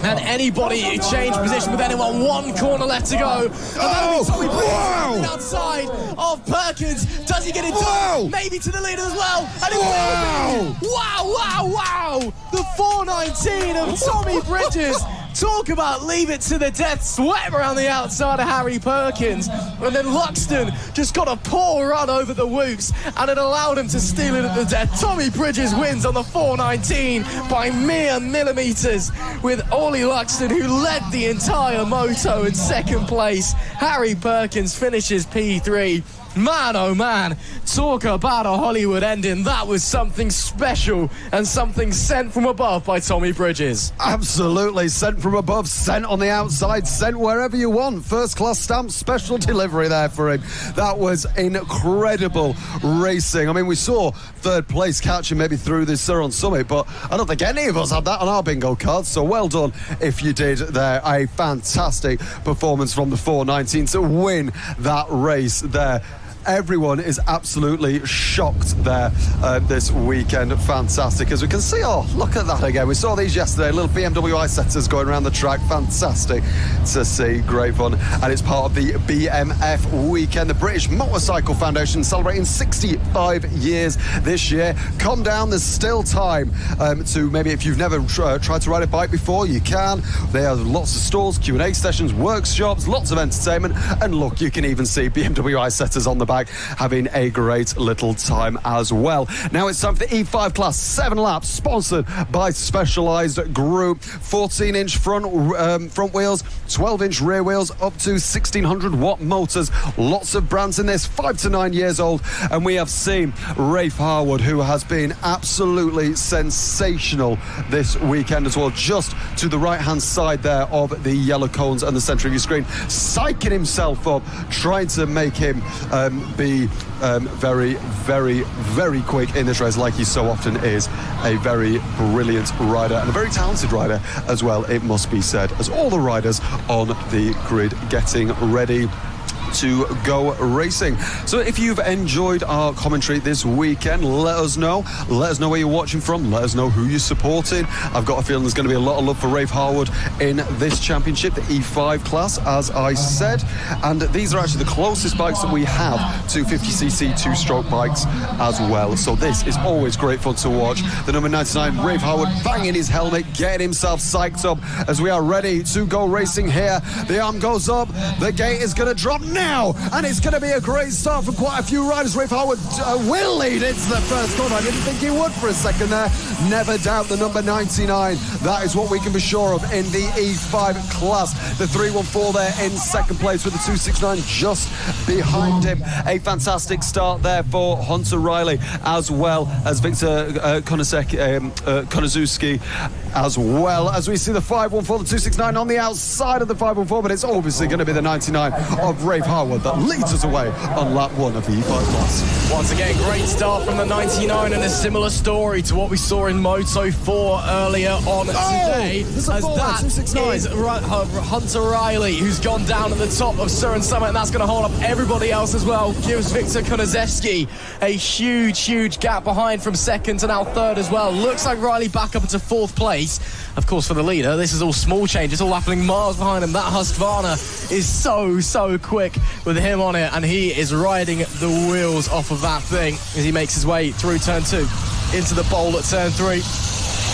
and anybody change position with anyone. 1 corner left to go, and that'll be Tommy Bridges outside of Perkins. Does he getting to? Maybe to the leader as well. And it will be. Wow. The 419 of Tommy Bridges. Talk about leave it to the death, swept around the outside of Harry Perkins, and then Luxton just got a poor run over the whoops, and it allowed him to steal it at the death. Tommy Bridges wins on the 419 by mere millimetres, with Ollie Luxton, who led the entire moto, in second place. Harry Perkins finishes P3. Man, oh man, talk about a Hollywood ending. That was something special and something sent from above by Tommy Bridges. Absolutely, sent from above, sent on the outside, sent wherever you want. First class stamp, special delivery there for him. That was incredible racing. I mean, we saw third place catching maybe through the Siron Summit, but I don't think any of us had that on our bingo cards, so well done if you did there. A fantastic performance from the 419 to win that race there. Everyone is absolutely shocked there this weekend. Fantastic. As we can see, look at that again. We saw these yesterday, little BMW I-setters going around the track. Fantastic to see. Great fun. And it's part of the BMF weekend. The British Motorcycle Foundation celebrating 65 years this year. Come down, there's still time to maybe, if you've never tried to ride a bike before, you can. There are lots of stalls, Q&A sessions, workshops, lots of entertainment. And look, you can even see BMW I-setters on the back having a great little time as well. Now it's time for the E5 class, 7 laps, sponsored by Specialized Group. 14-inch front wheels, 12-inch rear wheels, up to 1600 watt motors. Lots of brands in this, 5 to 9 years old. And we have seen Rafe Harwood, who has been absolutely sensational this weekend as well, just to the right-hand side there of the yellow cones and the centre of your screen, psyching himself up, trying to make him be very, very, very quick in this race, like he so often is. A very brilliant rider and a very talented rider as well, it must be said, as all the riders on the grid getting ready to go racing. So if you've enjoyed our commentary this weekend, let us know where you're watching from, let us know who you're supporting. I've got a feeling there's going to be a lot of love for Rafe Harwood in this championship, the E5 class, as I said, and these are actually the closest bikes that we have to 50cc two-stroke bikes as well, so this is always great fun to watch. The number 99 Rafe Harwood banging his helmet, getting himself psyched up as we are ready to go racing here. The arm goes up, the gate is going to drop now, and it's going to be a great start for quite a few riders. Rafe Harwood will lead into the first corner. I didn't think he would for a second there. Never doubt the number 99. That is what we can be sure of in the E5 class. The 314 there in second place with the 269 just behind him. A fantastic start there for Hunter Riley, as well as Victor Konazuski, as well as we see the 514, the 269 on the outside of the 514, but it's obviously going to be the 99 of Rafe Harwood that leads us away on lap 1 of the E5 class. Once again, great start from the 99, and a similar story to what we saw in Moto 4 earlier on today, as that is Hunter Riley, who's gone down at the top of Siron Summit, and that's going to hold up everybody else as well. Gives Victor Konaszewski a huge gap behind from second to now third as well. Looks like Riley back up into fourth place. Of course, for the leader, this is all small change. It's all happening miles behind him. That Husqvarna is so quick with him on it, and he is riding the wheels off of that thing as he makes his way through turn 2 into the bowl at turn 3.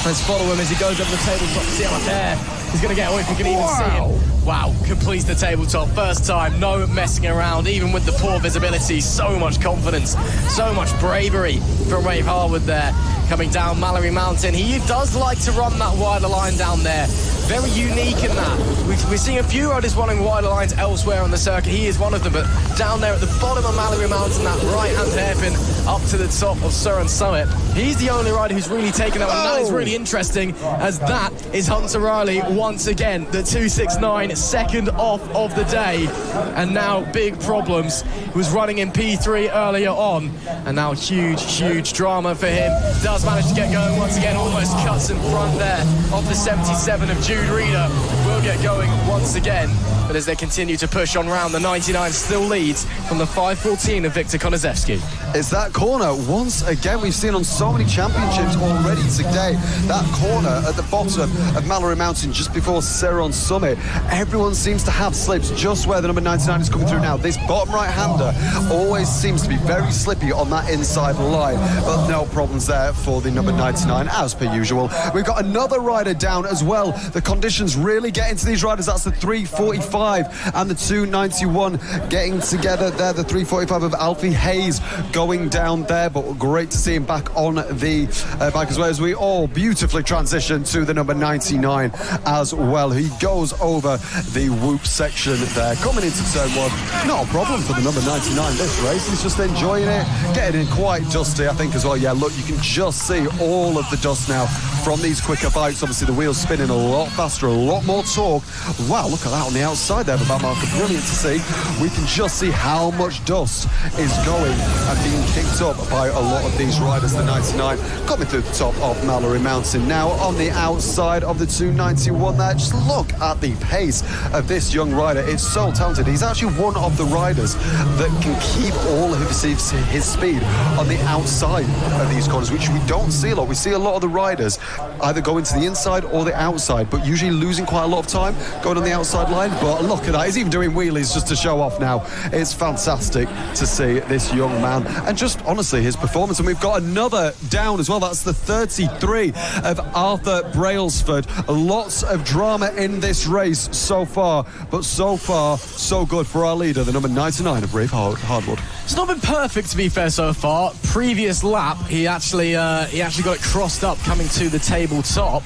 Let's follow him as he goes up the tabletop. See how much air he's going to get, or if you can even see him. Wow, completes the tabletop. First time, no messing around, even with the poor visibility. So much confidence, so much bravery from Rafe Harwood there, coming down Mallor-E Mountain. He does like to run that wider line down there. Very unique in that. We're seeing a few riders running wider lines elsewhere on the circuit. He is one of them, but down there at the bottom of Mallor-E Mountain, that right-hand hairpin up to the top of Siron Summit, he's the only rider who's really taken that one. That is really interesting, as that is Hunter Riley once again, the 269, second off of the day, and now big problems. He was running in P3 earlier on, and now huge drama for him. Does manage to get going once again, almost cuts in front there of the 77 of Jude Reader. Will get going once again, but as they continue to push on round, the 99 still leads from the 514 of Victor Konaszewski. It's that corner once again we've seen on so many championships already today. That corner at the bottom of Mallor-E Mountain just before Siron Summit. everyone seems to have slips just where the number 99 is coming through now. This bottom right-hander always seems to be very slippy on that inside line, but no problems there for the number 99 as per usual. We've got another rider down as well. The conditions really get into these riders. That's the 345 and the 291 getting together there. The 345 of Alfie Hayes going down there, but great to see him back on the bike as well, as we all beautifully transition to the number 99 as well. He goes over the whoop section there, coming into turn one. Not a problem for the number 99 this race. He's just enjoying it, getting in quite dusty, I think, as well. Yeah, look, you can just see all of the dust now from these quicker bikes. Obviously, the wheels spinning a lot faster, a lot more torque. Wow, look at that on the outside there, but Marker, brilliant to see. We can just see how much dust is going and being kicked up by a lot of these riders. The 99 coming through the top of Mallor-E Mountain now on the outside of the 291 there. Just look at the pace of this young rider. It's so talented. He's actually one of the riders that can keep all of his speed on the outside of these corners, which we don't see a lot. We see a lot of the riders either going to the inside or the outside, but usually losing quite a lot of time going on the outside line. But look at that, he's even doing wheelies just to show off now. It's fantastic to see this young man and just honestly his performance. And we've got another down as well. That's the 33 of Arthur Brailsford. Lots of drama in this race so far, but so far so good for our leader, the number 99 of Rafe Hardwood. It's not been perfect, to be fair, so far. Previous lap, he actually got it crossed up coming to the tabletop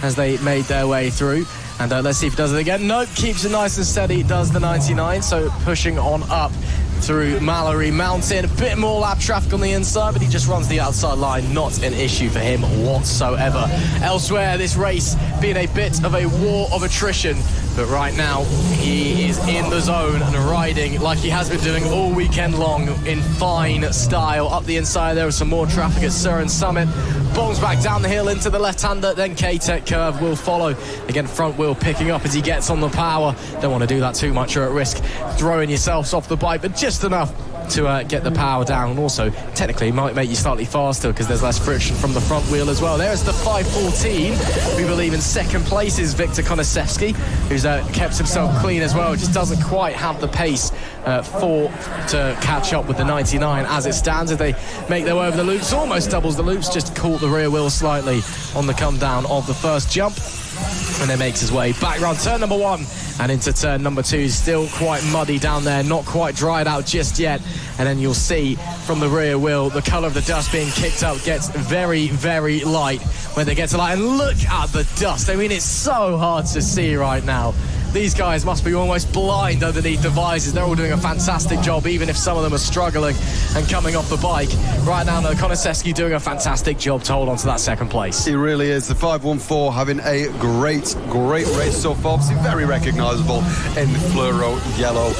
as they made their way through. And let's see if he does it again. Nope, keeps it nice and steady, does the 99. So pushing on up through Mallor-E Mountain. A bit more lap traffic on the inside, but he just runs the outside line. Not an issue for him whatsoever. Elsewhere, this race being a bit of a war of attrition. But right now, he is in the zone and riding like he has been doing all weekend long in fine style. Up the inside, there is some more traffic at Siron Summit. Bombs back down the hill into the left-hander, then K-Tech curve will follow. Again, front wheel picking up as he gets on the power. Don't want to do that too much, you're at risk throwing yourselves off the bike, but just enough to get the power down. And also, technically, it might make you slightly faster because there's less friction from the front wheel as well. There's the 514. We believe in second place is Victor Konasevsky, who's kept himself clean as well. Just doesn't quite have the pace to catch up with the 99 as it stands. If they make their way over the loops, almost doubles the loops, just caught the rear wheel slightly on the come down of the first jump. And then makes his way back around turn number one and into turn number two. Still quite muddy down there, not quite dried out just yet. And then you'll see from the rear wheel the colour of the dust being kicked up gets very, very light when they get to light. And look at the dust. I mean, it's so hard to see right now. These guys must be almost blind underneath the visors. They're all doing a fantastic job, even if some of them are struggling and coming off the bike. Right now, Konasevsky doing a fantastic job to hold on to that second place. He really is. The 514 having a great race so far. Obviously very recognisable in the fluoro yellow,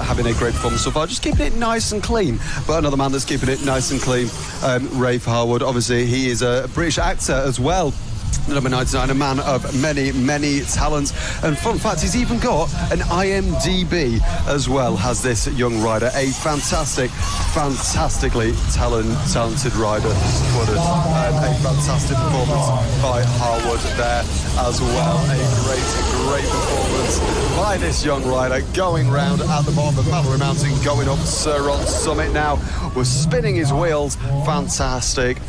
having a great performance so far. Just keeping it nice and clean. But another man that's keeping it nice and clean, Rafe Harwood. Obviously, he is a British actor as well. Number 99, a man of many, many talents. And fun fact, he's even got an IMDb as well, has this young rider. A fantastically talented rider. What a fantastic performance by Harwood there as well. A great performance by this young rider, going round at the bottom of Mallor-E Mountain, going up Siron Summit now. We're spinning his wheels. Fantastic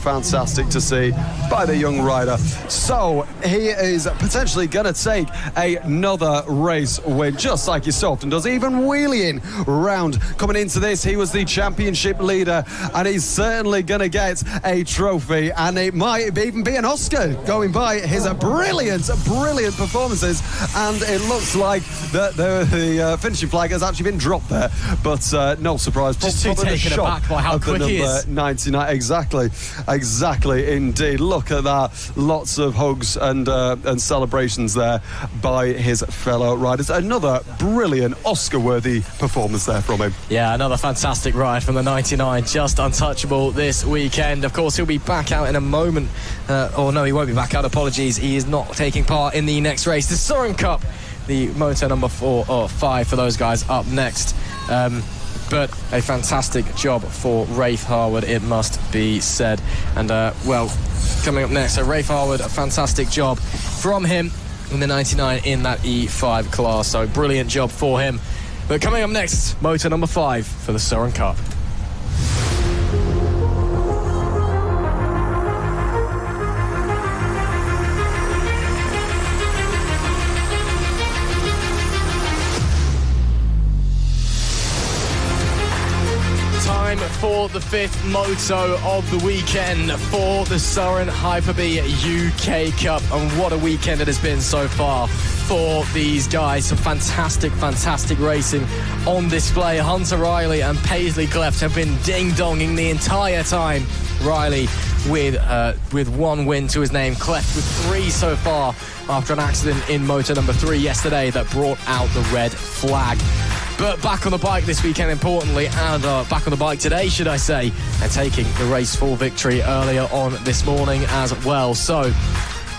to see by the young rider. So he is potentially going to take another race win, just like he so often does, even wheeling round. Coming into this, he was the championship leader, and he's certainly going to get a trophy, and it might even be an Oscar going by his brilliant performances. And it looks like the finishing flag has actually been dropped there, but no surprise. Just too taken aback by how quick he is. 99, exactly indeed. Look at that, lots of hugs and celebrations there by his fellow riders. Another brilliant Oscar-worthy performance there from him. Yeah, another fantastic ride from the 99, just untouchable this weekend. Of course, he'll be back out in a moment. Or no, he won't be back out, apologies. He is not taking part in the next race. The Siron Cup, the moto number 4 or 5 for those guys up next. But a fantastic job for Rafe Harwood, it must be said. And, well, coming up next, so Rafe Harwood, a fantastic job from him. in the 99 in that E5 class. So brilliant job for him. But coming up next, motor number 5 for the Siron Cup. For the 5th moto of the weekend for the Siron Hyper-B UK Cup, and what a weekend it has been so far for these guys. Some fantastic racing on display. Hunter Riley and Paisley Cleft have been ding-donging the entire time. Riley with 1 win to his name, Cleft with 3 so far after an accident in moto number 3 yesterday that brought out the red flag. But back on the bike this weekend, importantly, and back on the bike today, should I say, and taking the race for victory earlier on this morning as well. So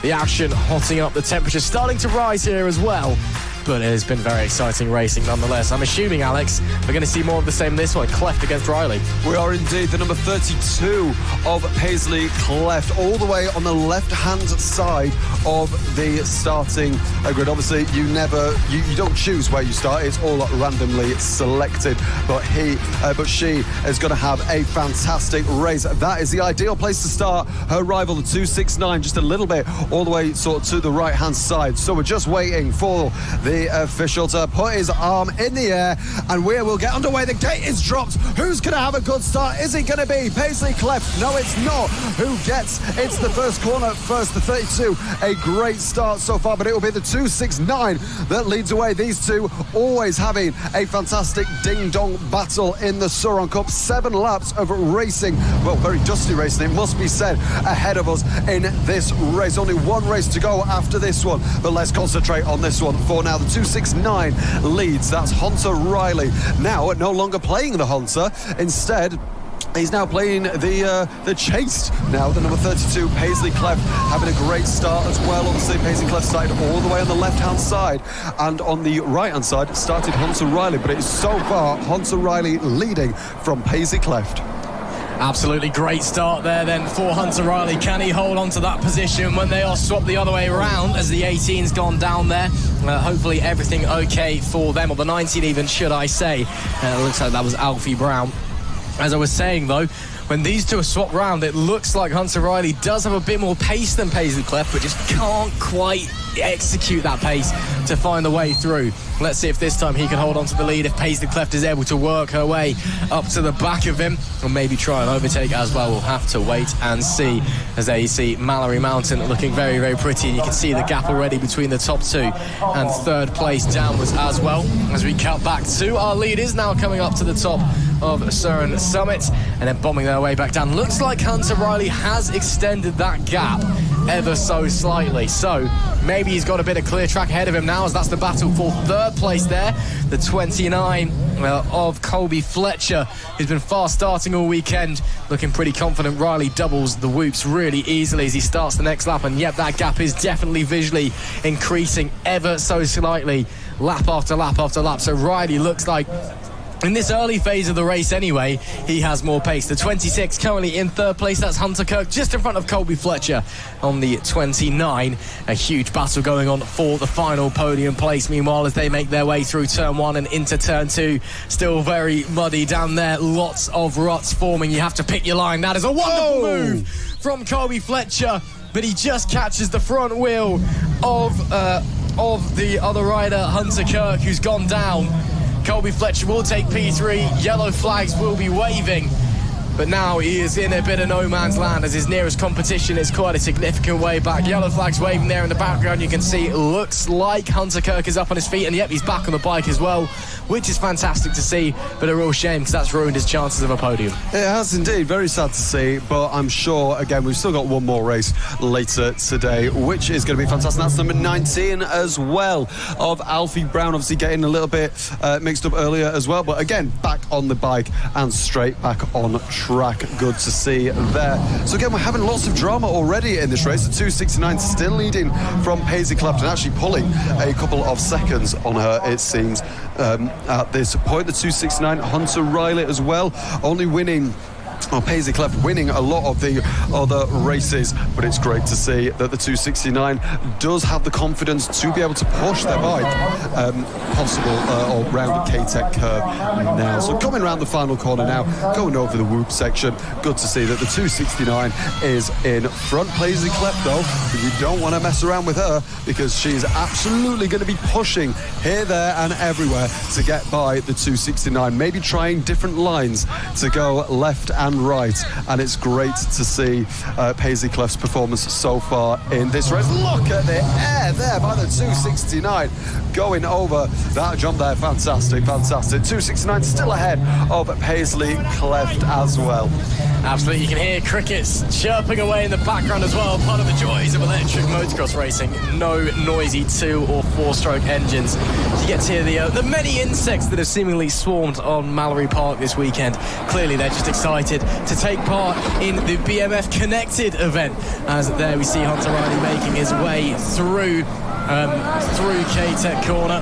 the action hotting up, the temperature starting to rise here as well. But it has been very exciting racing nonetheless. I'm assuming, Alex, we're going to see more of the same this one. Cleft against Riley. We are indeed. The number 32 of Paisley Cleft, all the way on the left-hand side of the starting grid. Obviously, you don't choose where you start. It's all randomly selected. But she is going to have a fantastic race. That is the ideal place to start. Her rival, the 269, just a little bit all the way sort of to the right-hand side. So we're just waiting for the official to put his arm in the air, and we will get underway. The gate is dropped. Who's going to have a good start? Is it going to be Paisley Cleft? No, it's not. Who gets into the first corner first? The 32. A great start so far, but it will be the 269 that leads away. These two always having a fantastic ding-dong battle in the Siron Cup. 7 laps of racing, well, very dusty racing, it must be said, ahead of us in this race. Only 1 race to go after this one, but let's concentrate on this one for now. The 269 leads. That's Hunter Riley. Now no longer playing the Hunter. Instead, he's now playing the chased. Now the number 32, Paisley Cleft, having a great start as well. Obviously, Paisley Cleft started all the way on the left-hand side, and on the right-hand side started Hunter Riley. But it's so far Hunter Riley leading from Paisley Cleft. Absolutely great start there then for Hunter Riley. Can he hold on to that position when they are swapped the other way around as the 18's gone down there? Hopefully everything okay for them, or the 19 even, should I say. It looks like that was Alfie Brown. As I was saying, though, when these two are swapped round, it looks like Hunter Riley does have a bit more pace than Paisley Cleft, but just can't quite execute that pace to find the way through. Let's see if this time he can hold on to the lead, if Paisley Cleft is able to work her way up to the back of him, or maybe try and overtake as well. We'll have to wait and see. As there you see Mallor-E Mountain looking very, very pretty, and you can see the gap already between the top 2 and 3rd place downwards as well. As we cut back to our leaders now coming up to the top of Siron Summit and then bombing their way back down. Looks like Hunter Riley has extended that gap ever so slightly, so maybe he's got a bit of clear track ahead of him now, as that's the battle for 3rd place there. The 29 of Colby Fletcher, who's been fast starting all weekend, looking pretty confident. Riley doubles the whoops really easily as he starts the next lap, and yep, that gap is definitely visually increasing ever so slightly, lap after lap after lap. So Riley looks like, in this early phase of the race anyway, he has more pace. The 26 currently in 3rd place, that's Hunter Kirk, just in front of Colby Fletcher on the 29. A huge battle going on for the final podium place, meanwhile, as they make their way through turn 1 and into turn 2. Still very muddy down there, lots of ruts forming. You have to pick your line. That is a wonderful move from Colby Fletcher, but he just catches the front wheel of the other rider, Hunter Kirk, who's gone down. Colby Fletcher will take P3, yellow flags will be waving, but now he is in a bit of no man's land as his nearest competition is quite a significant way back. Yellow flags waving there in the background, you can see it looks like Hunter Kirk is up on his feet, and yep, he's back on the bike as well, which is fantastic to see, but a real shame because that's ruined his chances of a podium. It has indeed, very sad to see, but I'm sure, again, we've still got one more race later today, which is going to be fantastic. That's number 19 as well, of Alfie Brown, obviously getting a little bit mixed up earlier as well, but again, back on the bike and straight back on track. Good to see there. So again, we're having lots of drama already in this race. The 269 still leading from Paisley Cleft and actually pulling a couple of seconds on her, it seems, at this point. The 269, Hunter Riley as well, only winning Paisley Cleft winning a lot of the other races, but it's great to see that the 269 does have the confidence to be able to push their bike or round the K-Tech curve now. So coming around the final corner now, going over the whoop section, good to see that the 269 is in front. Paisley Cleft though, you don't want to mess around with her because she's absolutely going to be pushing here, there and everywhere to get by the 269, maybe trying different lines to go left and right, and it's great to see Paisley Cleft's performance so far in this race. Look at the air there by the 269 going over that jump there. Fantastic. 269 still ahead of Paisley Cleft as well. Absolutely, you can hear crickets chirping away in the background as well. Part of the joys of electric motocross racing. No noisy 2- or 4-stroke engines. You get to hear the many insects that have seemingly swarmed on Mallor-E Park this weekend. Clearly, they're just excited to take part in the BMF Connected event. As there we see Hunter Riley making his way through K-Tech corner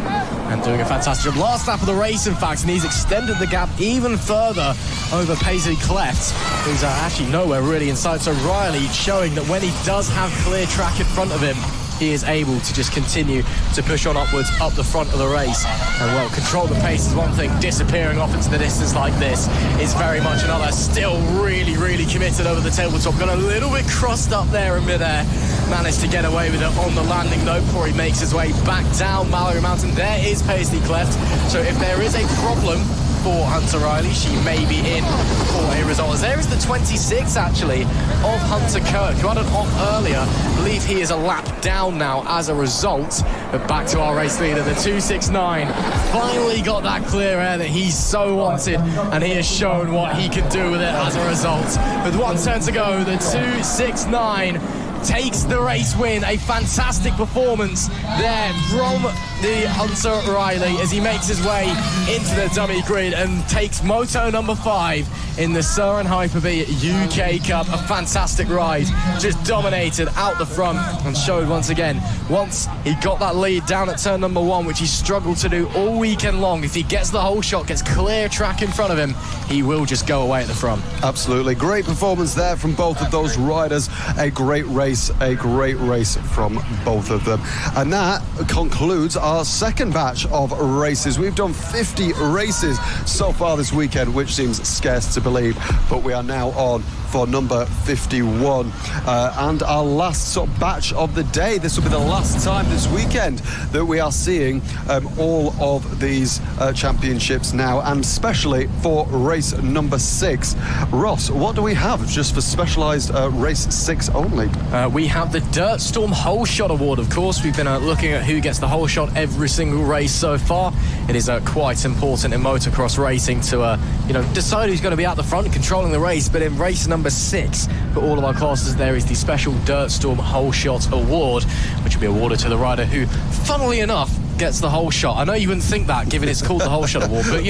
and doing a fantastic job. Last lap of the race, in fact, and he's extended the gap even further over Paisley Cleft, who's actually nowhere really in sight. So Riley showing that when he does have clear track in front of him, he is able to just continue to push on upwards up the front of the race. And well, control the pace is one thing. Disappearing off into the distance like this is very much another. Still really committed over the tabletop. Got a little bit crossed up there in midair. Managed to get away with it on the landing though before he makes his way back down Mallor-E Mountain. There is Paisley Cleft. So if there is a problem for Hunter Riley, she may be in for a result. As there is the 26 actually of Hunter Kirk, who had an off earlier. I believe he is a lap down now as a result. But back to our race leader, the 269 finally got that clear air that he so wanted, and he has shown what he can do with it as a result. With 1 turn to go, the 269 takes the race win. A fantastic performance there from the Hunter Riley as he makes his way into the dummy grid and takes moto number 5 in the Siron Hyper-B UK Cup. A fantastic ride, just dominated out the front and showed once again, once he got that lead down at turn number 1, which he struggled to do all weekend long, if he gets the whole shot, gets clear track in front of him, he will just go away at the front. Absolutely, great performance there from both of those riders. A great race from both of them. And that concludes our second batch of races. We've done 50 races so far this weekend, which seems scarce to believe, but we are now on for number 51 and our last sort of batch of the day. This will be the last time this weekend that we are seeing all of these championships now, and especially for race number 6. Ross, what do we have just for specialised race 6 only? We have the Dirt Storm Whole Shot Award, of course. We've been looking at who gets the whole shot every single race so far. It is quite important in motocross racing to decide who's going to be out the front controlling the race. But in race number 6 for all of our classes, there is the special Dirt Storm Whole Shot Award, which will be awarded to the rider who, funnily enough, gets the whole shot. I know you wouldn't think that, given it's called the Whole Shot Award, but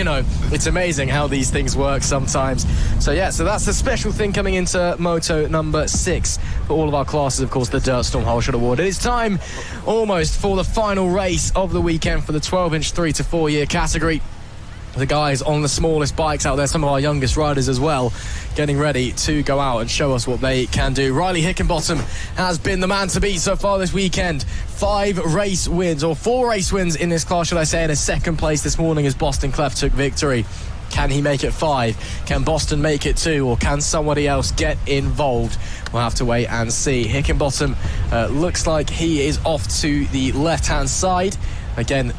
it's amazing how these things work sometimes. So that's the special thing coming into moto number 6 for all of our classes, of course, the Dirt Storm Whole Shot Award. It is time almost for the final race of the weekend for the 12-inch 3 to 4 year category. The guys on the smallest bikes out there, some of our youngest riders as well, getting ready to go out and show us what they can do. Riley Hickenbottom has been the man to beat so far this weekend. 4 race wins in this class, should I say, in a second place this morning as Boston Cleft took victory. Can he make it 5? Can Boston make it 2? Or can somebody else get involved? We'll have to wait and see. Hickenbottom looks like he is off to the left-hand side. Again,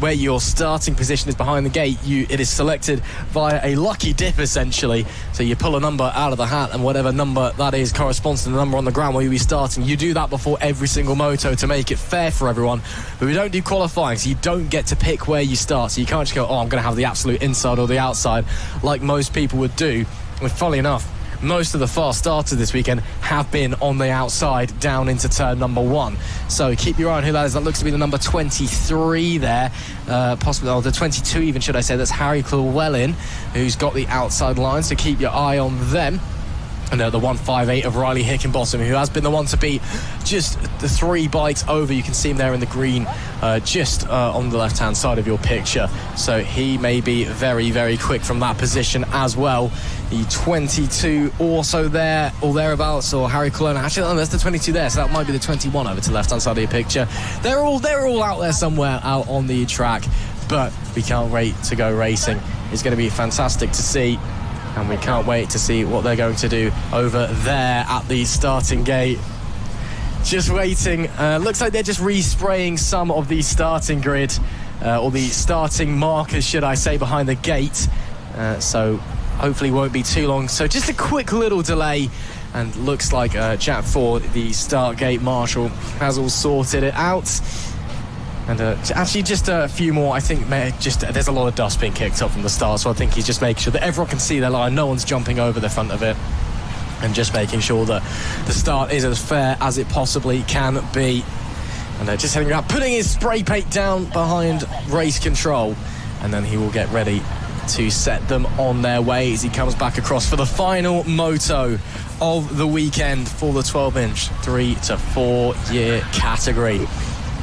where your starting position is behind the gate, it is selected via a lucky dip, essentially. So you pull a number out of the hat, and whatever number that is corresponds to the number on the ground where you'll be starting. You do that before every single moto to make it fair for everyone. But we don't do qualifying, so you don't get to pick where you start. So you can't just go, I'm going to have the absolute inside or the outside, like most people would do. And funnily enough, most of the fast starters this weekend have been on the outside down into turn number 1. So keep your eye on who that is. That looks to be the number 23 there, possibly, or the 22 even, should I say. That's Harry Llewellyn, who's got the outside line, so keep your eye on them. And the 158 of Riley Hickenbottom, who has been the one to beat just the 3 bikes over. You can see him there in the green just on the left-hand side of your picture. So he may be very, very quick from that position as well. The 22 also there, or thereabouts, or Harry Colonna. Actually, no, that's the 22 there, so that might be the 21 over to the left-hand side of your picture. They're all out there somewhere out on the track, but we can't wait to go racing. It's going to be fantastic to see, and we can't wait to see what they're going to do over there at the starting gate. Just waiting. Looks like they're just respraying some of the starting grid, or the starting markers, should I say, behind the gate. So hopefully won't be too long. So just a quick little delay, and looks like Jack Ford, the start gate marshal, has all sorted it out. And actually just a few more. I think there's a lot of dust being kicked up from the start, so I think he's just making sure that everyone can see their line, no one's jumping over the front of it, and just making sure that the start is as fair as it possibly can be. And just heading around, putting his spray paint down behind race control, and then he will get ready to set them on their way as he comes back across for the final moto of the weekend for the 12-inch 3 to 4 year category.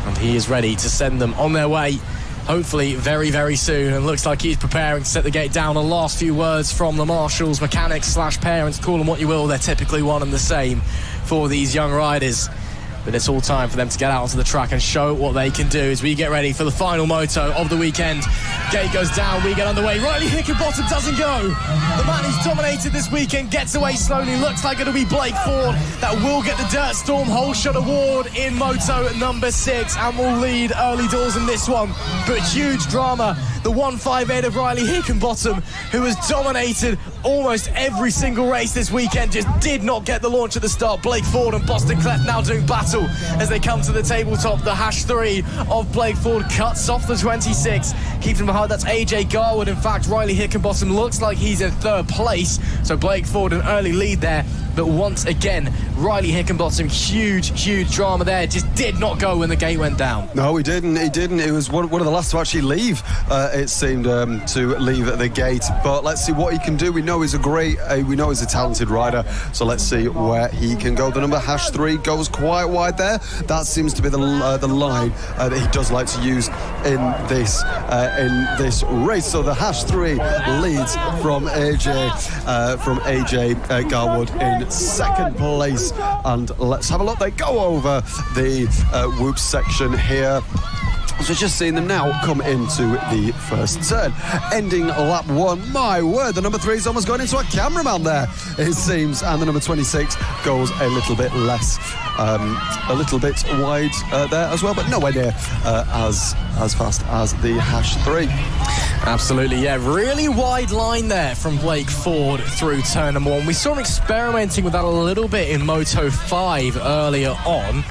And he is ready to send them on their way, hopefully very, very soon. And looks like he's preparing to set the gate down. A last few words from the marshals, mechanics / parents, call them what you will. They're typically one and the same for these young riders. But it's all time for them to get out onto the track and show what they can do as we get ready for the final moto of the weekend. Gate goes down, we get underway. Riley Hickenbottom doesn't go. The man who's dominated this weekend gets away slowly. Looks like it'll be Blake Ford that will get the Dirt Storm Whole Shot Award in moto number 6 and will lead early doors in this one. But huge drama. The 158 of Riley Hickenbottom, who has dominated almost every single race this weekend, just did not get the launch at the start. Blake Ford and Boston Cleft now doing battle as they come to the tabletop. The #3 of Blake Ford cuts off the 26. Keeps him behind, that's AJ Garwood. In fact, Riley Hickenbottom looks like he's in 3rd place. So Blake Ford an early lead there. But once again, Riley Hickenbottom, huge drama there. Just did not go when the gate went down. No, he didn't. He was one of the last to actually leave, it seemed, to leave at the gate. But let's see what he can do. We know he's we know he's a talented rider. So let's see where he can go. The number #3 goes quite wide there. That seems to be the line that he does like to use in this race. So the #3 leads from AJ Garwood in 2nd place. And let's have a look. They go over the whoop section here. So just seeing them now come into the first turn, ending lap 1. My word, the number 3's almost going into a cameraman there, it seems, and the number 26 goes a little bit less, a little bit wide there as well, but nowhere near as fast as the #3. Absolutely, yeah, really wide line there from Blake Ford through turn number 1. We saw him experimenting with that a little bit in Moto 5 earlier on.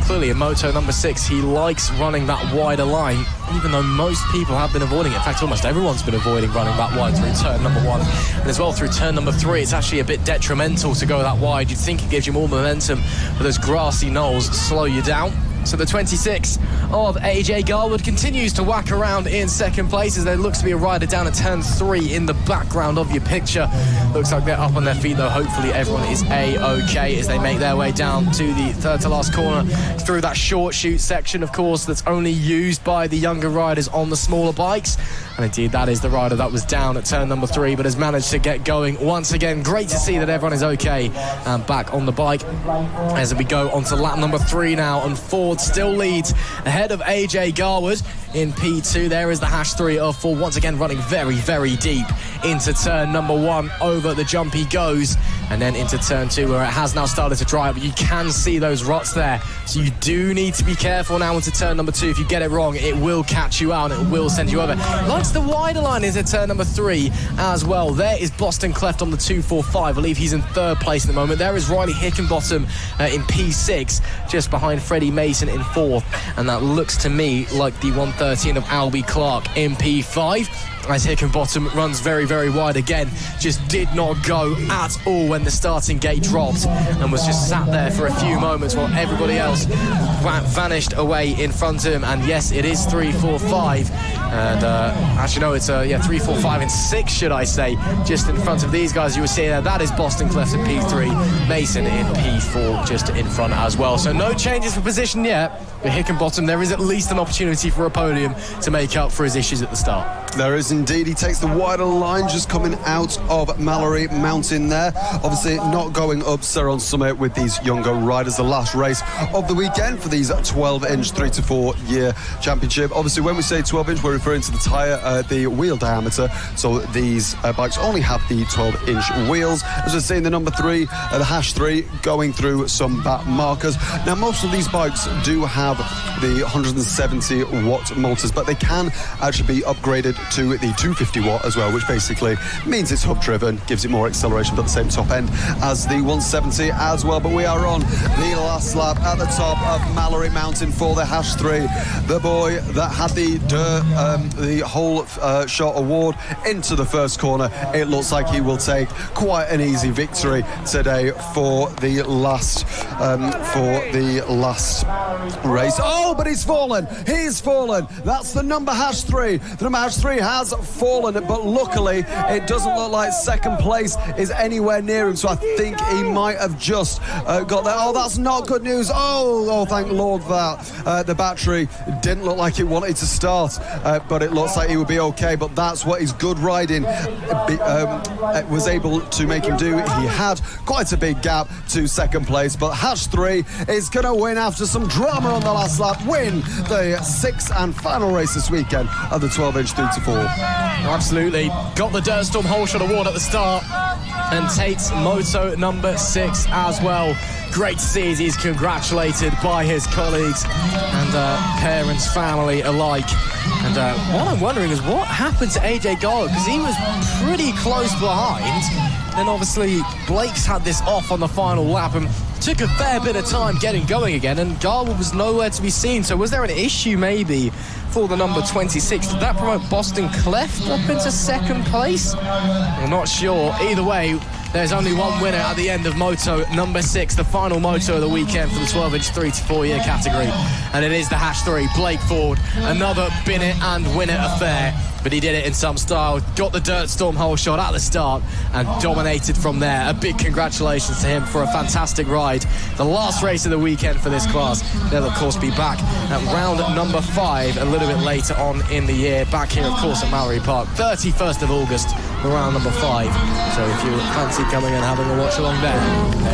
Clearly in moto number 6 he likes running that wider line, even though most people have been avoiding it. In fact, almost everyone's been avoiding running that wide through turn number 1, and as well through turn number 3 it's actually a bit detrimental to go that wide. You'd think it gives you more momentum, but those grassy knolls slow you down. So the 26 of AJ Garwood continues to whack around in 2nd place as there looks to be a rider down at turn 3 in the background of your picture. Looks like they're up on their feet though. Hopefully everyone is A-OK as they make their way down to the 3rd to last corner through that short chute section, of course, that's only used by the younger riders on the smaller bikes. And indeed that is the rider that was down at turn number 3 but has managed to get going once again. Great to see that everyone is OK and back on the bike as we go on to lap number 3 now, and Ford still leads ahead of AJ Garwood in P2. There is the #3 of Ford once again running very deep into turn number 1. Over the jump he goes, and then into turn 2 where it has now started to dry up. You can see those ruts there, so you do need to be careful now into turn number 2. If you get it wrong, it will catch you out and it will send you over. Likes the wider line into turn number 3 as well. There is Boston Cleft on the 245. I believe he's in 3rd place at the moment. There is Riley Hickenbottom in P6, just behind Freddie Mason in 4th, and that looks to me like the 113 of Albie Clark in P5. as Hickenbottom runs very, very wide again. Just did not go at all when the starting gate dropped and was just sat there for a few moments while everybody else vanished away in front of him. And yes, it is 3-4-5. And actually, no, it's 3-4-5 and 6, should I say, just in front of these guys you were seeing there. That is Boston Cleft in P3, Mason in P4 just in front as well. So no changes for position yet. But Hickenbottom, there is at least an opportunity for a podium to make up for his issues at the start. There is indeed. He takes the wider line just coming out of Mallor-E Mountain there. Obviously not going up Siron Summit with these younger riders. The last race of the weekend for these 12-inch 3 to 4 year championship. Obviously when we say 12-inch, we're referring to the tyre, the wheel diameter. So these bikes only have the 12-inch wheels. As we're seeing the number 3, the hash 3, going through some back markers. Now most of these bikes do have the 170 watt motors, but they can actually be upgraded to the 250 watt as well, which basically means it's hub driven, gives it more acceleration, but the same top end as the 170 as well. But we are on the last lap at the top of Mallor-E Mountain for the hash 3. The boy that had the whole shot award into the first corner. It looks like he will take quite an easy victory today for the last race. Oh, but he's fallen. He's fallen. That's the number hash 3. The number hash 3 has fallen, but luckily it doesn't look like second place is anywhere near him, so I think he might have just got there. Oh, that's not good news. Oh, thank Lord for that. The battery didn't look like it wanted to start, but it looks like he would be okay. But that's what his good riding was able to make him do. He had quite a big gap to second place, but hash 3 is going to win after some drama on the last lap, win the 6th and final race this weekend of the 12-inch 3 to 4. Absolutely. Got the Dirt Storm Whole Shot Award at the start and takes moto number 6 as well. Great to see as he's congratulated by his colleagues and parents, family alike. And what I'm wondering is what happened to AJ Garland, because he was pretty close behind. Then obviously Blake's had this off on the final lap and took a fair bit of time getting going again, and Garland was nowhere to be seen. So was there an issue maybe for the number 26? Did that promote Boston Cleft up into second place? I'm not sure. Either way, there's only one winner at the end of moto number 6, the final moto of the weekend for the 12-inch 3 to 4 year category. And it is the hash 3, Blake Ford. Another bin it and win it affair. But he did it in some style, got the Dirt Storm Whole Shot at the start and dominated from there. A big congratulations to him for a fantastic ride. The last race of the weekend for this class. They'll, of course, be back at round number 5 a little bit later on in the year. Back here, of course, at Mallor-E Park, 31st of August, for round number 5. So if you fancy coming and having a watch along there,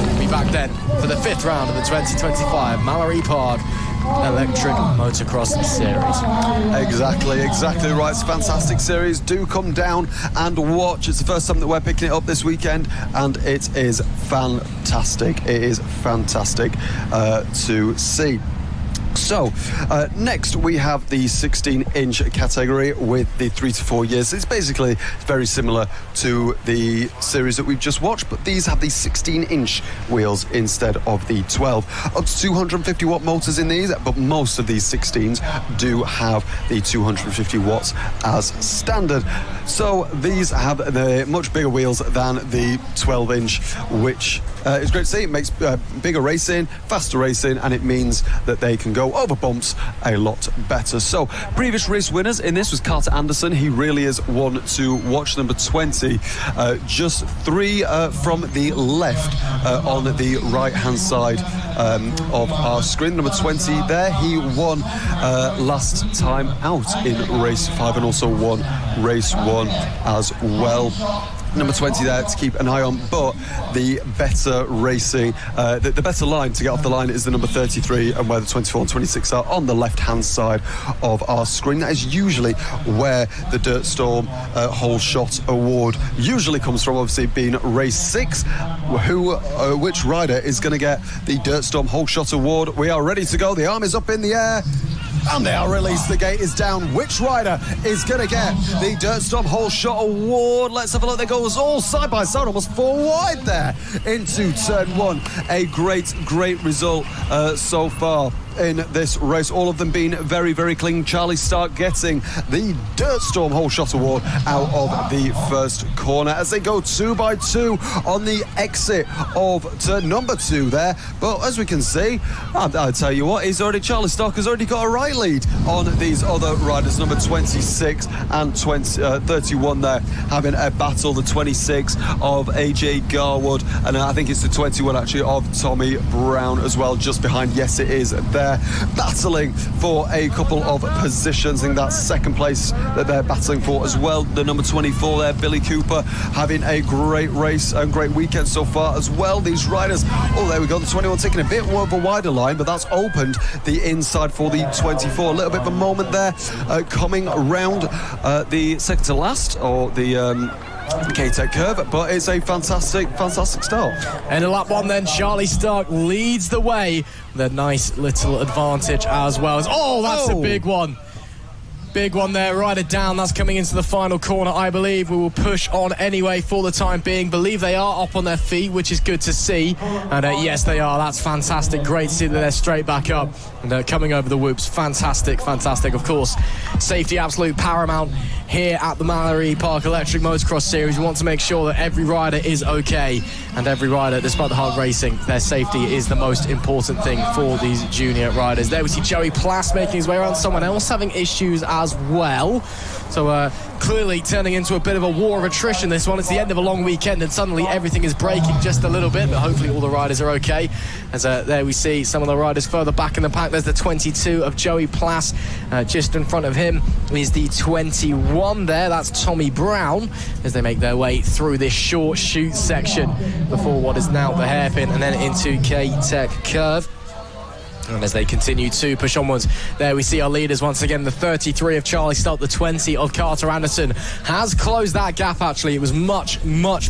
we'll be back then for the 5th round of the 2025 Mallor-E Park Electric Motocross Series. Exactly right. It's a fantastic series. Do come down and watch. It's the first time that we're picking it up this weekend, and it is fantastic. It is fantastic to see. So, next we have the 16-inch category with the 3 to 4 years. It's basically very similar to the series that we've just watched, but these have the 16-inch wheels instead of the 12. Up to 250 watt motors in these, but most of these 16s do have the 250 watts as standard. So these have the much bigger wheels than the 12-inch, which is great to see. It makes bigger racing, faster racing, and it means that they can go over bumps a lot better. So previous race winners in this was Carter Anderson. He really is one to watch. Number 20, just 3 from the left on the right hand side of our screen. Number 20 there, he won last time out in race 5 and also won race 1 as well. Number 20 there to keep an eye on, but the better racing, the better line to get off the line is the number 33, and where the 24 and 26 are on the left-hand side of our screen. That is usually where the Dirt Storm Whole Shot Award usually comes from, obviously being race 6. Which rider is going to get the Dirt Storm Whole Shot Award? We are ready to go. The arm is up in the air. And they are released. The gate is down. Which rider is going to get the Dirt Storm Whole Shot Award? Let's have a look. They go all side by side, almost 4 wide there into turn 1. A great result so far in this race, all of them being very, very clean. Charlie Stark getting the Dirt Storm Whole Shot Award out of the first corner as they go 2 by 2 on the exit of turn number 2 there. But as we can see, I'll tell you what, Charlie Stark has already got a right lead on these other riders, number 26 and 31 there, having a battle. The 26 of AJ Garwood, and I think it's the 21 actually of Tommy Brown as well, just behind. Yes, it is. They're battling for a couple of positions in that second place that they're battling for as well. The number 24 there, Billy Cooper, having a great race and great weekend so far as well. These riders, oh, there we go, the 21 taking a bit more of a wider line, but that's opened the inside for the 24. A little bit of a moment there coming around the second to last, or the K-Tech curve, but it's a fantastic start. And in lap 1 then, Charlie Stark leads the way with a nice little advantage as well. That's a big one. Big one there, rider down. That's coming into the final corner, I believe. We will push on anyway for the time being. Believe they are up on their feet, which is good to see. And yes, they are. That's fantastic. Great to see that they're straight back up and coming over the whoops. Fantastic. Of course, safety absolute paramount here at the Mallor-E Park Electric Motocross Series. We want to make sure that every rider is okay, and every rider, despite the hard racing, their safety is the most important thing for these junior riders. There we see Joey Plass making his way around, someone else having issues as well. So clearly turning into a bit of a war of attrition, this one. It's the end of a long weekend and suddenly everything is breaking just a little bit, but hopefully all the riders are okay. As there we see some of the riders further back in the pack. There's the 22 of Joey Plass. Just in front of him is the 21 there. That's Tommy Brown as they make their way through this short shoot section before what is now the hairpin and then into K-Tech curve. And as they continue to push onwards, there we see our leaders once again. The 33 of Charlie Stark, the 20 of Carter Anderson has closed that gap. Actually, it was much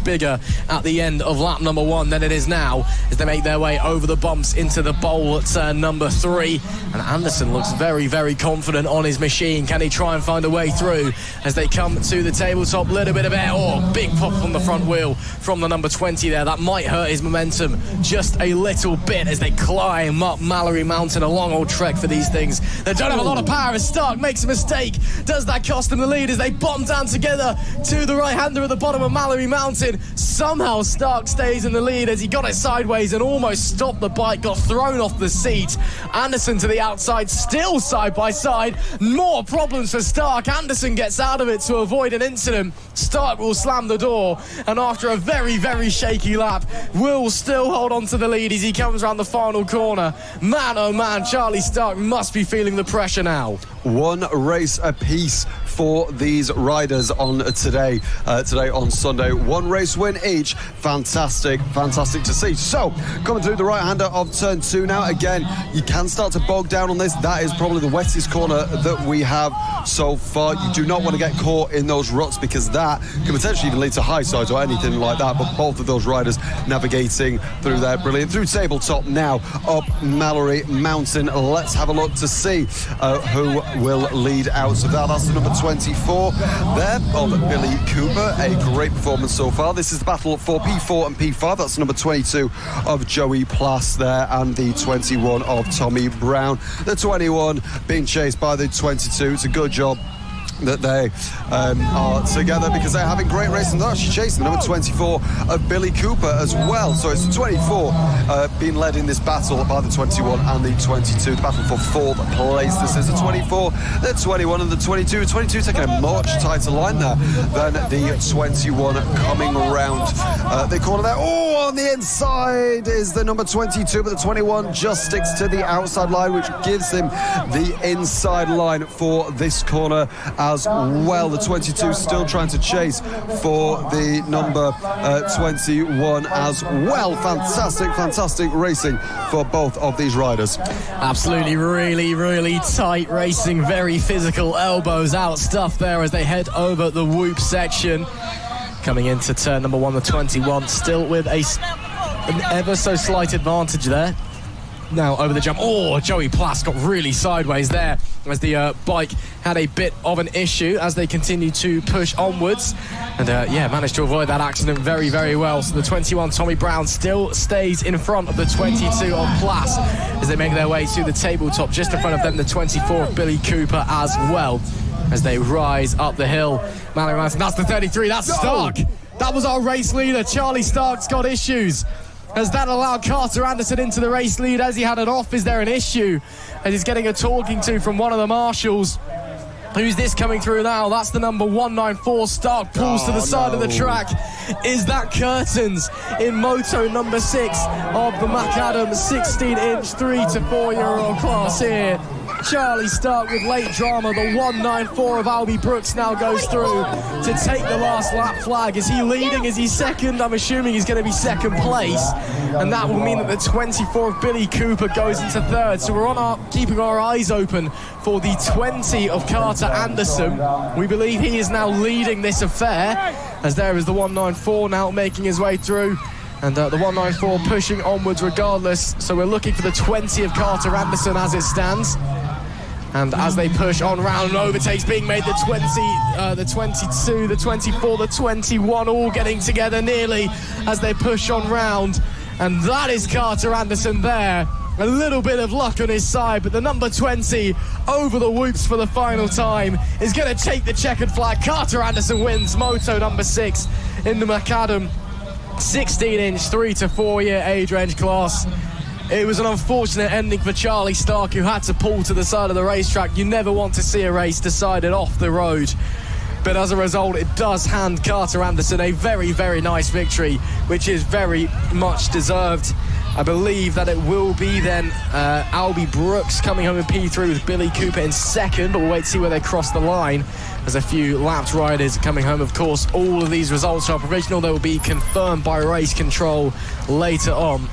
bigger at the end of lap number 1 than it is now as they make their way over the bumps into the bowl at turn number 3. And Anderson looks very confident on his machine. Can he try and find a way through as they come to the tabletop? Little bit of air. Big pop on the front wheel from the number 20 there. That might hurt his momentum just a little bit as they climb up Mallor-E Mountain. A long old trek for these things. They don't have a lot of power as Stark makes a mistake. Does that cost them the lead as they bomb down together to the right-hander at the bottom of Mallor-E Mountain? Somehow Stark stays in the lead as he got it sideways and almost stopped the bike, got thrown off the seat. Anderson to the outside, still side by side. More problems for Stark. Anderson gets out of it to avoid an incident. Stark will slam the door, and after a very shaky lap, will still hold on to the lead as he comes around the final corner. Man, oh man, Charlie Stark must be feeling the pressure now. One race apiece for these riders on today on Sunday. One race win each. Fantastic to see. So, coming through the right-hander of turn 2 now. Again, you can start to bog down on this. That is probably the wettest corner that we have so far. You do not want to get caught in those ruts because that can potentially even lead to high sides or anything like that. But both of those riders navigating through there. Brilliant. Through tabletop now, up Mallor-E Mountain. Let's have a look to see who will lead out of that. That's the number 24 there of Billy Cooper. A great performance so far. This is the battle for P4 and P5. That's number 22 of Joey Plass there and the 21 of Tommy Brown. The 21 being chased by the 22. It's a good job that they are together because they're having great racing. They're actually chasing the number 24 of Billy Cooper as well. So it's the 24 being led in this battle by the 21 and the 22. The battle for 4th place. This is the 24, the 21 and the 22. 22 taking a much tighter line there than the 21 coming around the corner there. On the inside is the number 22, but the 21 just sticks to the outside line, which gives him the inside line for this corner as well. The 22 still trying to chase for the number 21 as well. Fantastic racing for both of these riders. Absolutely, really tight racing, very physical, elbows out stuff there as they head over the whoop section. Coming into turn number 1, the 21 still with an ever so slight advantage there. Now over the jump. Oh, Joey Plass got really sideways there as the bike had a bit of an issue as they continued to push onwards. And managed to avoid that accident very, very well. So the 21 Tommy Brown still stays in front of the 22 of Plass as they make their way to the tabletop. Just in front of them, the 24 of Billy Cooper as well as they rise up the hill. Mallor-E, that's the 33. That's Stark. That was our race leader. Charlie Stark's got issues. Has that allowed Carter Anderson into the race lead as he had it off? Is there an issue? As he's getting a talking to from one of the marshals. Who's this coming through now? That's the number 194. Stark pulls to the side of the track. Is that Curtains in moto number 6 of the McAdam 16-inch 3 to 4-year-old class here? Charlie Stark with late drama. The 194 of Albie Brooks now goes through to take the last lap flag. Is he leading? Is he second? I'm assuming he's going to be second place. And that will mean that the 24 of Billy Cooper goes into third. So we're keeping our eyes open for the 20 of Carter Anderson. We believe he is now leading this affair, as there is the 194 now making his way through. And the 194 pushing onwards regardless. So we're looking for the 20 of Carter Anderson as it stands. And as they push on round, overtakes being made, the 20, the 22, the 24, the 21, all getting together nearly as they push on round. And that is Carter Anderson there. A little bit of luck on his side, but the number 20 over the whoops for the final time is going to take the checkered flag. Carter Anderson wins moto number 6 in the McAdam 16-inch 3 to 4-year age range class. It was an unfortunate ending for Charlie Stark, who had to pull to the side of the racetrack. You never want to see a race decided off the road. But as a result, it does hand Carter Anderson a very, very nice victory, which is very much deserved. I believe that it will be then Albie Brooks coming home in P3 with Billy Cooper in second, but we'll wait to see where they cross the line. There's a few lapped riders coming home. Of course, all of these results are provisional. They will be confirmed by race control later on.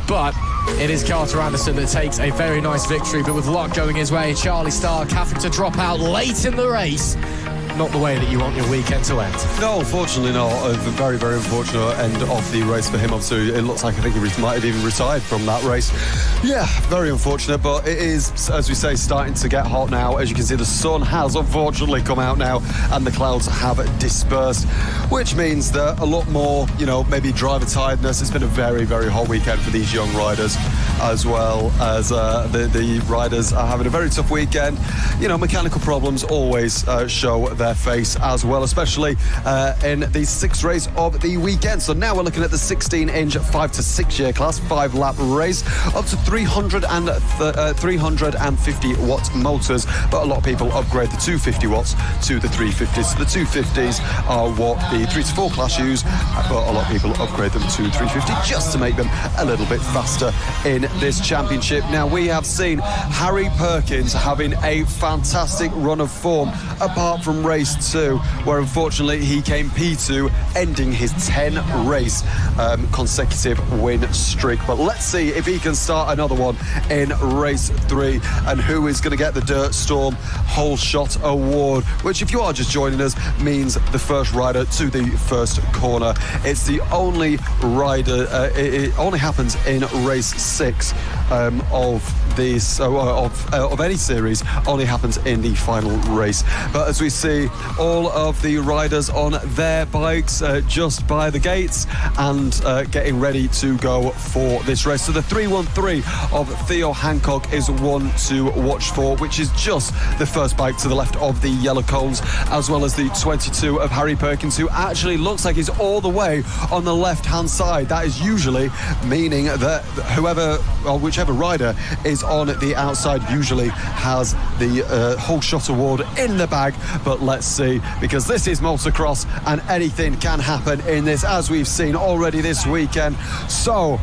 But it is Carter Anderson that takes a very nice victory, but with luck going his way, Charlie Stark having to drop out late in the race. Not the way that you want your weekend to end. No, unfortunately not. A very, very unfortunate end of the race for him. Obviously, it looks like I think he might have even retired from that race. Yeah, very unfortunate, but it is, as we say, starting to get hot now. As you can see, the sun has unfortunately come out now and the clouds have dispersed, which means that a lot more, maybe driver tiredness. It's been a very, very hot weekend for these young riders, as well as the riders are having a very tough weekend. Mechanical problems always show their face as well, especially in the 6th race of the weekend. So now we're looking at the 16-inch 5 to 6-year class, 5-lap race, up to 350 watt motors, but a lot of people upgrade the 250 watts to the 350s. So the 250s are what the 3 to 4 class use, but a lot of people upgrade them to 350 just to make them a little bit faster in this championship. Now, we have seen Harry Perkins having a fantastic run of form, apart from race 2, where unfortunately he came P2, ending his 10-race consecutive win streak. But let's see if he can start another one in race 3, and who is going to get the Dirt Storm Whole Shot Award, which, if you are just joining us, means the first rider to the first corner. It's the only rider, it only happens in race 6 of this of any series, only happens in the final race. But as we see, all of the riders on their bikes just by the gates and getting ready to go for this race. So the 313 of Theo Hancock is one to watch for, which is just the first bike to the left of the yellow cones, as well as the 22 of Harry Perkins, who actually looks like he's all the way on the left-hand side. That is usually meaning that whoever or whichever rider is on the outside usually has the whole shot award in the bag. But let's see, because this is motocross and anything can happen in this, as we've seen already this weekend. So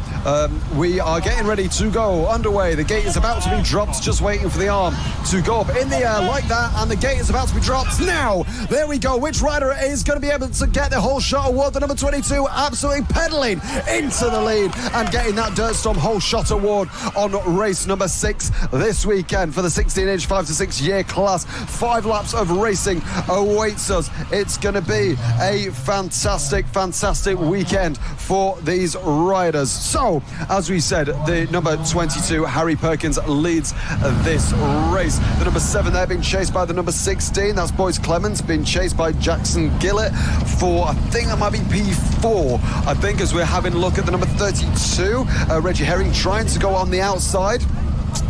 we are getting ready to go underway. The gate is about to be dropped, just waiting for the arm to go up in the air like that, and the gate is about to be dropped now. There we go. Which rider is going to be able to get the whole shot award? The number 22 absolutely pedaling into the lead and getting that Dirt Storm whole shot award on race number 6 this weekend for the 16-inch 5 to 6 year class. 5 laps of racing awaits us. It's going to be a fantastic weekend for these riders. So, as we said, the number 22, Harry Perkins, leads this race. The number 7 there being chased by the number 16. That's Boyce Clements, being chased by Jackson Gillett for, I think that might be P4. I think as we're having a look at the number 32, Reggie Herring trying to go on the outside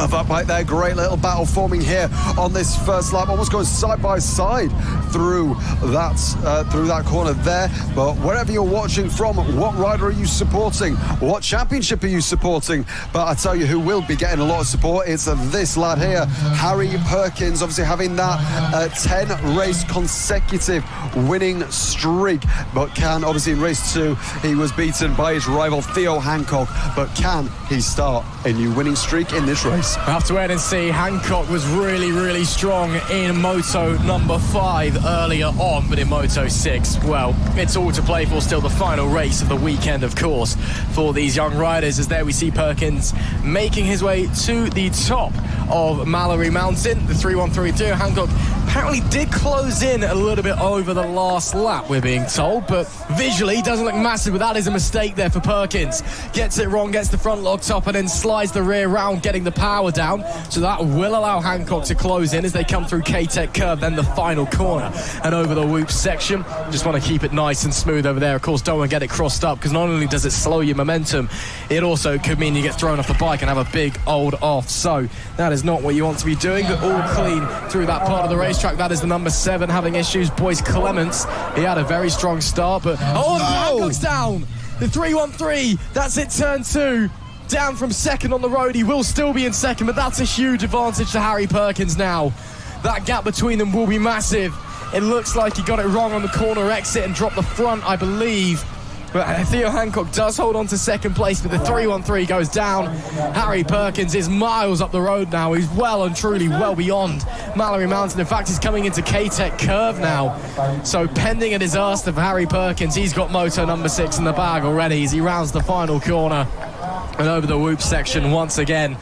of that bike there. Great little battle forming here on this first lap, almost going side by side through that corner there. But wherever you're watching from, what rider are you supporting? What championship are you supporting? But I tell you who will be getting a lot of support, it's this lad here, Harry Perkins, obviously having that 10 race consecutive winning streak. But can, obviously in race 2 he was beaten by his rival Theo Hancock, but can he start a new winning streak in this race? We'll have to wait and see. Hancock was really strong in Moto number 5 earlier on, but in Moto 6, well, it's all to play for still. The final race of the weekend, of course, for these young riders, as there we see Perkins making his way to the top of Mallor-E Mountain. The 3-1-3-2. Hancock apparently did close in a little bit over the last lap, we're being told, but visually doesn't look massive, but that is a mistake there for Perkins. Gets it wrong, gets the front locked up, and then slides the rear round, getting the power down, so that will allow Hancock to close in as they come through K-Tech curve, then the final corner and over the whoop section. Just want to keep it nice and smooth over there. Of course, don't want to get it crossed up, because not only does it slow your momentum, it also could mean you get thrown off the bike and have a big old off. So that is not what you want to be doing, but all clean through that part of the racetrack. That is the number 7 having issues, Boyce Clements. He had a very strong start, but Hancock's down. The 3-1-3, that's it, turn 2. Down from second on the road. He will still be in second, but that's a huge advantage to Harry Perkins now. That gap between them will be massive. It looks like he got it wrong on the corner exit and dropped the front, I believe. But Theo Hancock does hold on to second place, but the 3-1-3 goes down. Harry Perkins is miles up the road now. He's well and truly well beyond Mallor-E Mountain. In fact, he's coming into K-Tech curve now. So pending a disaster for Harry Perkins, he's got Moto number 6 in the bag already as he rounds the final corner and over the whoop section once again.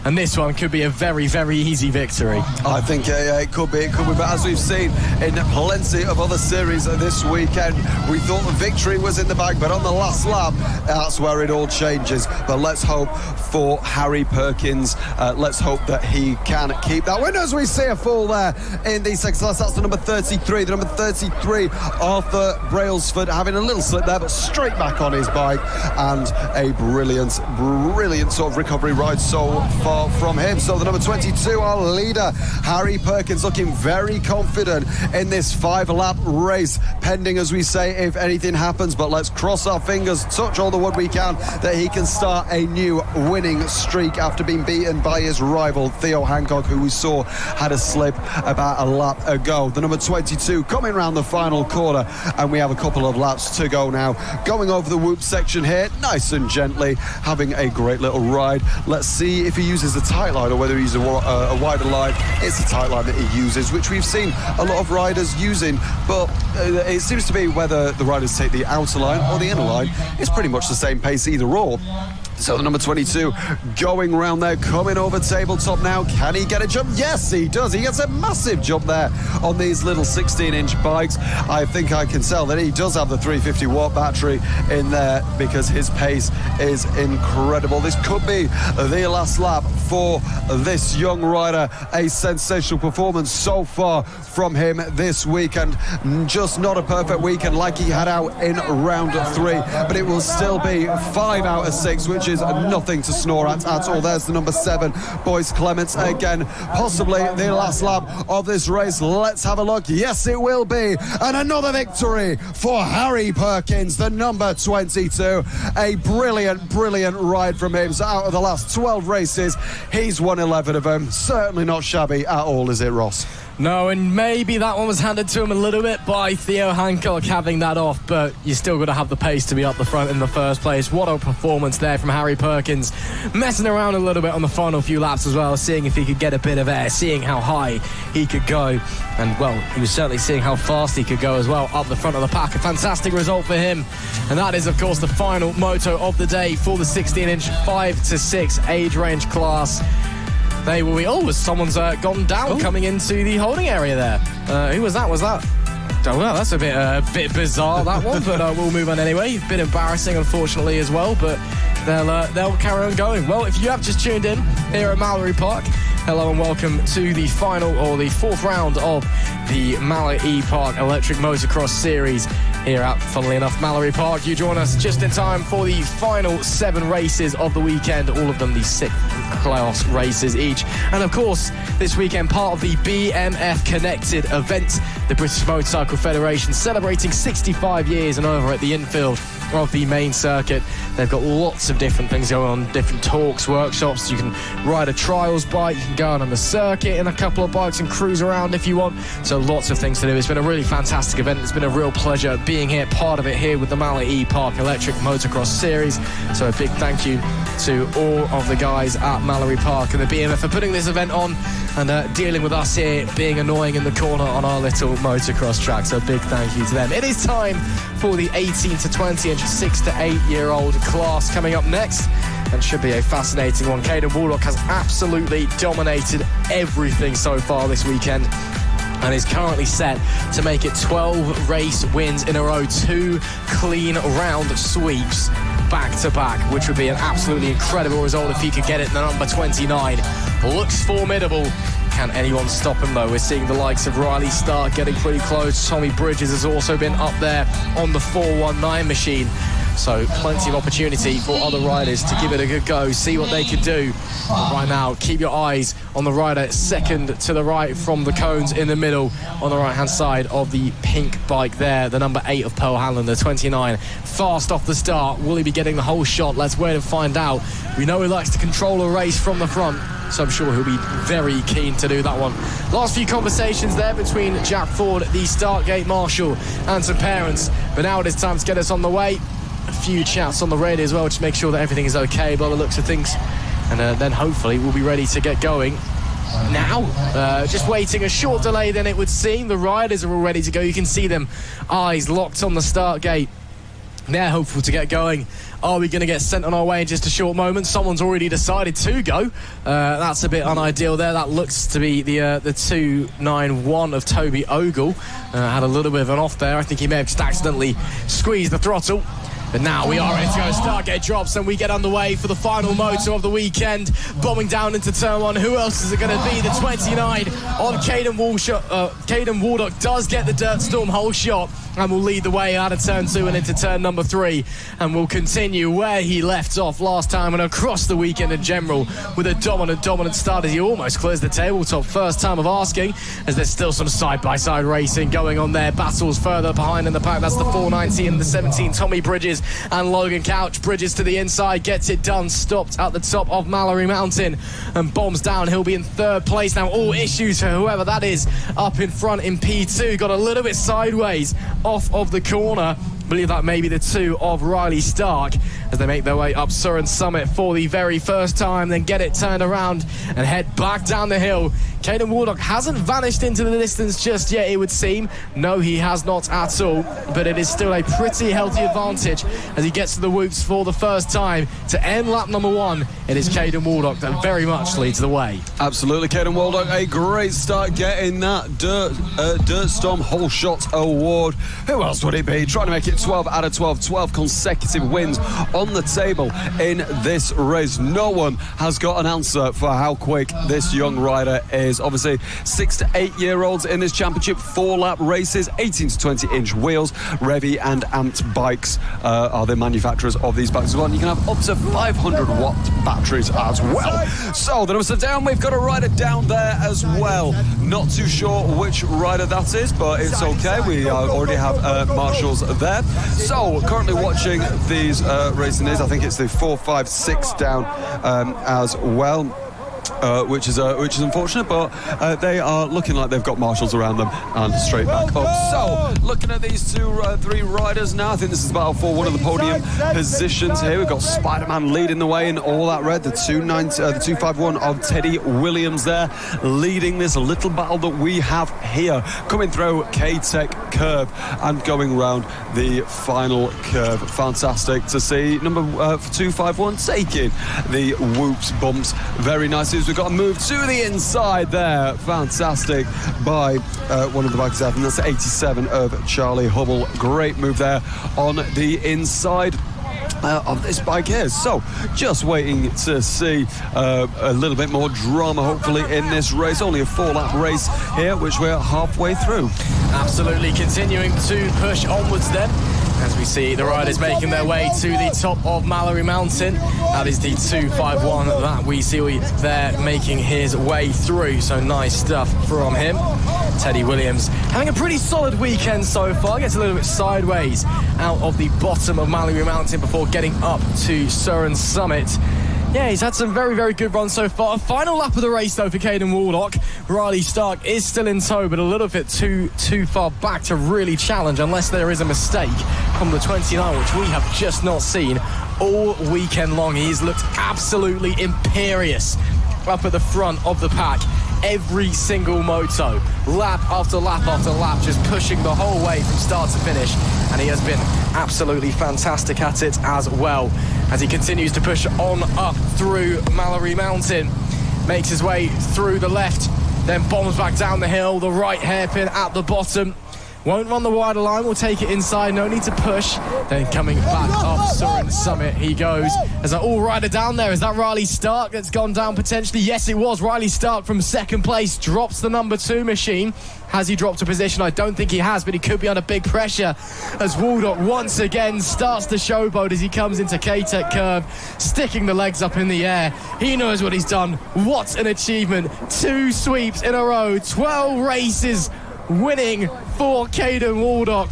And this one could be a very easy victory. I think it could be. But as we've seen in plenty of other series this weekend, we thought the victory was in the bag, but on the last lap, that's where it all changes. But let's hope for Harry Perkins. Let's hope that he can keep that win. As we see a fall there in the second class, that's the number 33. The number 33, Arthur Brailsford, having a little slip there, but straight back on his bike, and a brilliant sort of recovery ride so far from him. So the number 22, our leader, Harry Perkins, looking very confident in this 5-lap race, pending, as we say, if anything happens. But let's cross our fingers, touch all the wood we can, that he can start a new winning streak after being beaten by his rival Theo Hancock, who we saw had a slip about a lap ago. The number 22 coming round the final corner, and we have a couple of laps to go now, going over the whoop section here nice and gently, having a great little ride. Let's see if he uses the tight line or whether he uses a wider line. It's the tight line that he uses, which we've seen a lot of riders using, but it seems to be whether the riders take the outer line or the inner line, it's pretty much the same pace either or. So the number 22 going round there, coming over tabletop now. Can he get a jump? Yes, he does. He gets a massive jump there on these little 16-inch bikes. I think I can tell that he does have the 350-watt battery in there, because his pace is incredible. This could be the last lap for this young rider. A sensational performance so far from him this weekend. Just not a perfect weekend like he had out in round 3, but it will still be 5 out of 6, which is nothing to snore at all. There's the number 7, Boyce Clements, again, possibly the last lap of this race. Let's have a look. Yes, it will be. And another victory for Harry Perkins, the number 22. A brilliant ride from him. So out of the last 12 races, he's won 11 of them. Certainly not shabby at all, is it, Ross? No, and maybe that one was handed to him a little bit by Theo Hancock having that off, but you still got to have the pace to be up the front in the first place. What a performance there from Harry Perkins, messing around a little bit on the final few laps as well, seeing if he could get a bit of air, seeing how high he could go, and well, he was certainly seeing how fast he could go as well up the front of the pack. A fantastic result for him, and that is of course the final moto of the day for the 16-inch 5 to 6 age range class. they will be... Oh, someone's gone down coming into the holding area there. Who was that? Oh, well, that's a bit bizarre, that one, but we'll move on anyway. A bit embarrassing, unfortunately, as well, but they'll carry on going. Well, if you have just tuned in here at Mallor-E Park, hello and welcome to the final, or the fourth round of the Mallor-E Park Electric Motocross Series here at, funnily enough, Mallor-E Park. You join us just in time for the final 7 races of the weekend, all of them the 6-class races each. And of course, this weekend, part of the BMF Connected event, the British Motorcycle Federation celebrating 65 years and over at the infield of the main circuit. They've got lots of different things going on, different talks, workshops. You can ride a trials bike, you can go out on the circuit in a couple of bikes and cruise around if you want. So lots of things to do. It's been a really fantastic event. It's been a real pleasure being here, part of it here with the Mallor-E Park Electric Motocross Series. So a big thank you to all of the guys at Mallor-E Park and the BMF for putting this event on and dealing with us here being annoying in the corner on our little motocross track. So a big thank you to them. It is time for the 18 to 20 and 6 to 8 year old class coming up next, and should be a fascinating one. Caden Waldock has absolutely dominated everything so far this weekend and is currently set to make it 12 race wins in a row, 2 clean round sweeps back to back, which would be an absolutely incredible result if he could get it. The number 29 looks formidable. Can anyone stop him though? We're seeing the likes of Riley Stark getting pretty close. Tommy Bridges has also been up there on the 419 machine. So plenty of opportunity for other riders to give it a good go, see what they can do. But right now, keep your eyes on the rider second to the right from the cones in the middle on the right-hand side of the pink bike there, the number 8 of Pearl Hanlon, the 29. Fast off the start. Will he be getting the whole shot? Let's wait and find out. We know he likes to control a race from the front, so I'm sure he'll be very keen to do that one. Last few conversations there between Jack Ford, the Startgate Marshal, and some parents. But now it is time to get us on the way. A few chats on the radio as well to make sure that everything is okay by the looks of things. And then hopefully we'll be ready to get going. Now, just waiting a short delay then it would seem. The riders are all ready to go. You can see them, eyes locked on the start gate. They're hopeful to get going. Are we going to get sent on our way in just a short moment? Someone's already decided to go. That's a bit unideal there. That looks to be the 291 of Toby Ogle. Had a little bit of an off there. I think he may have just accidentally squeezed the throttle. But now we are ready to go. Stargate drops and we get underway for the final moto of the weekend. Bombing down into turn 1. Who else is it going to be? The 29 on Caden Waldock does get the Dirt Storm whole shot and will lead the way out of turn 2 and into turn number 3, and will continue where he left off last time and across the weekend in general with a dominant start as he almost clears the tabletop. First time of asking, as there's still some side-by-side racing going on there. Battles further behind in the pack. That's the 490 and the 17 Tommy Bridges and Logan Couch. Bridges to the inside, gets it done, stopped at the top of Mallor-E Mountain and bombs down. He'll be in 3rd place now. All issues for whoever that is up in front in P2. Got a little bit sideways off of the corner. I believe that may be the 2 of Riley Stark as they make their way up Siron Summit for the very first time, then get it turned around and head back down the hill. Caden Waldock hasn't vanished into the distance just yet, it would seem. No, he has not at all, but it is still a pretty healthy advantage as he gets to the whoops for the first time. To end lap number 1, it is Caden Waldock that very much leads the way. Absolutely, Caden Waldock, a great start getting that Dirt Storm whole shot award. Who else would it be? Trying to make it 12 out of 12 consecutive wins on the table in this race. No one has got an answer for how quick this young rider is. Obviously, 6 to 8 year olds in this championship, 4-lap races, 18 to 20 inch wheels. Revy and Ant bikes are the manufacturers of these bikes as well. And you can have up to 500 watt batteries as well. So the numbers are down. We've got a rider down there as well. Not too sure which rider that is, but it's okay. We already have marshals there. So currently watching these racing is, I think it's the 4, 5, 6 down as well. Which is unfortunate, but they are looking like they've got marshals around them and straight back up. So, looking at these 3 riders now, I think this is battle for one of the podium positions here. We've got Spider-Man leading the way in all that red, the 251 of Teddy Williams there, leading this little battle that we have here, coming through K-Tech curve and going round the final curve. Fantastic to see number 251 taking the whoops bumps. Very nice. races. We've got a move to the inside there. Fantastic by one of the bikes there, and that's 87 of Charlie Hubble. Great move there on the inside of this bike here. So just waiting to see a little bit more drama hopefully in this race. Only a 4-lap race here, which we're halfway through. Absolutely continuing to push onwards then, as we see the riders making their way to the top of Mallor-E Mountain. That is the 251 that we see there making his way through. So nice stuff from him. Teddy Williams having a pretty solid weekend so far. Gets a little bit sideways out of the bottom of Mallor-E Mountain before getting up to Siron Summit. Yeah, he's had some very, very good runs so far. Final lap of the race, though, for Caden Waldock. Riley Stark is still in tow, but a little bit too far back to really challenge, unless there is a mistake from the 29, which we have just not seen all weekend long. He's looked absolutely imperious up at the front of the pack. Every single moto, lap after lap after lap, just pushing the whole way from start to finish, and he has been absolutely fantastic at it as well, as he continues to push on up through Mallor-E Mountain, makes his way through the left, then bombs back down the hill, the right hairpin at the bottom. Won't run the wider line, will take it inside, no need to push. Then coming back up Siron Summit he goes. There's an all-rider down there. Is that Riley Stark that's gone down potentially? Yes, it was. Riley Stark from second place drops the number 2 machine. Has he dropped a position? I don't think he has, but he could be under big pressure as Waldock once again starts to showboat as he comes into K-Tech curve, sticking the legs up in the air. He knows what he's done. What an achievement. 2 sweeps in a row, 12 races winning for Caden Waldock.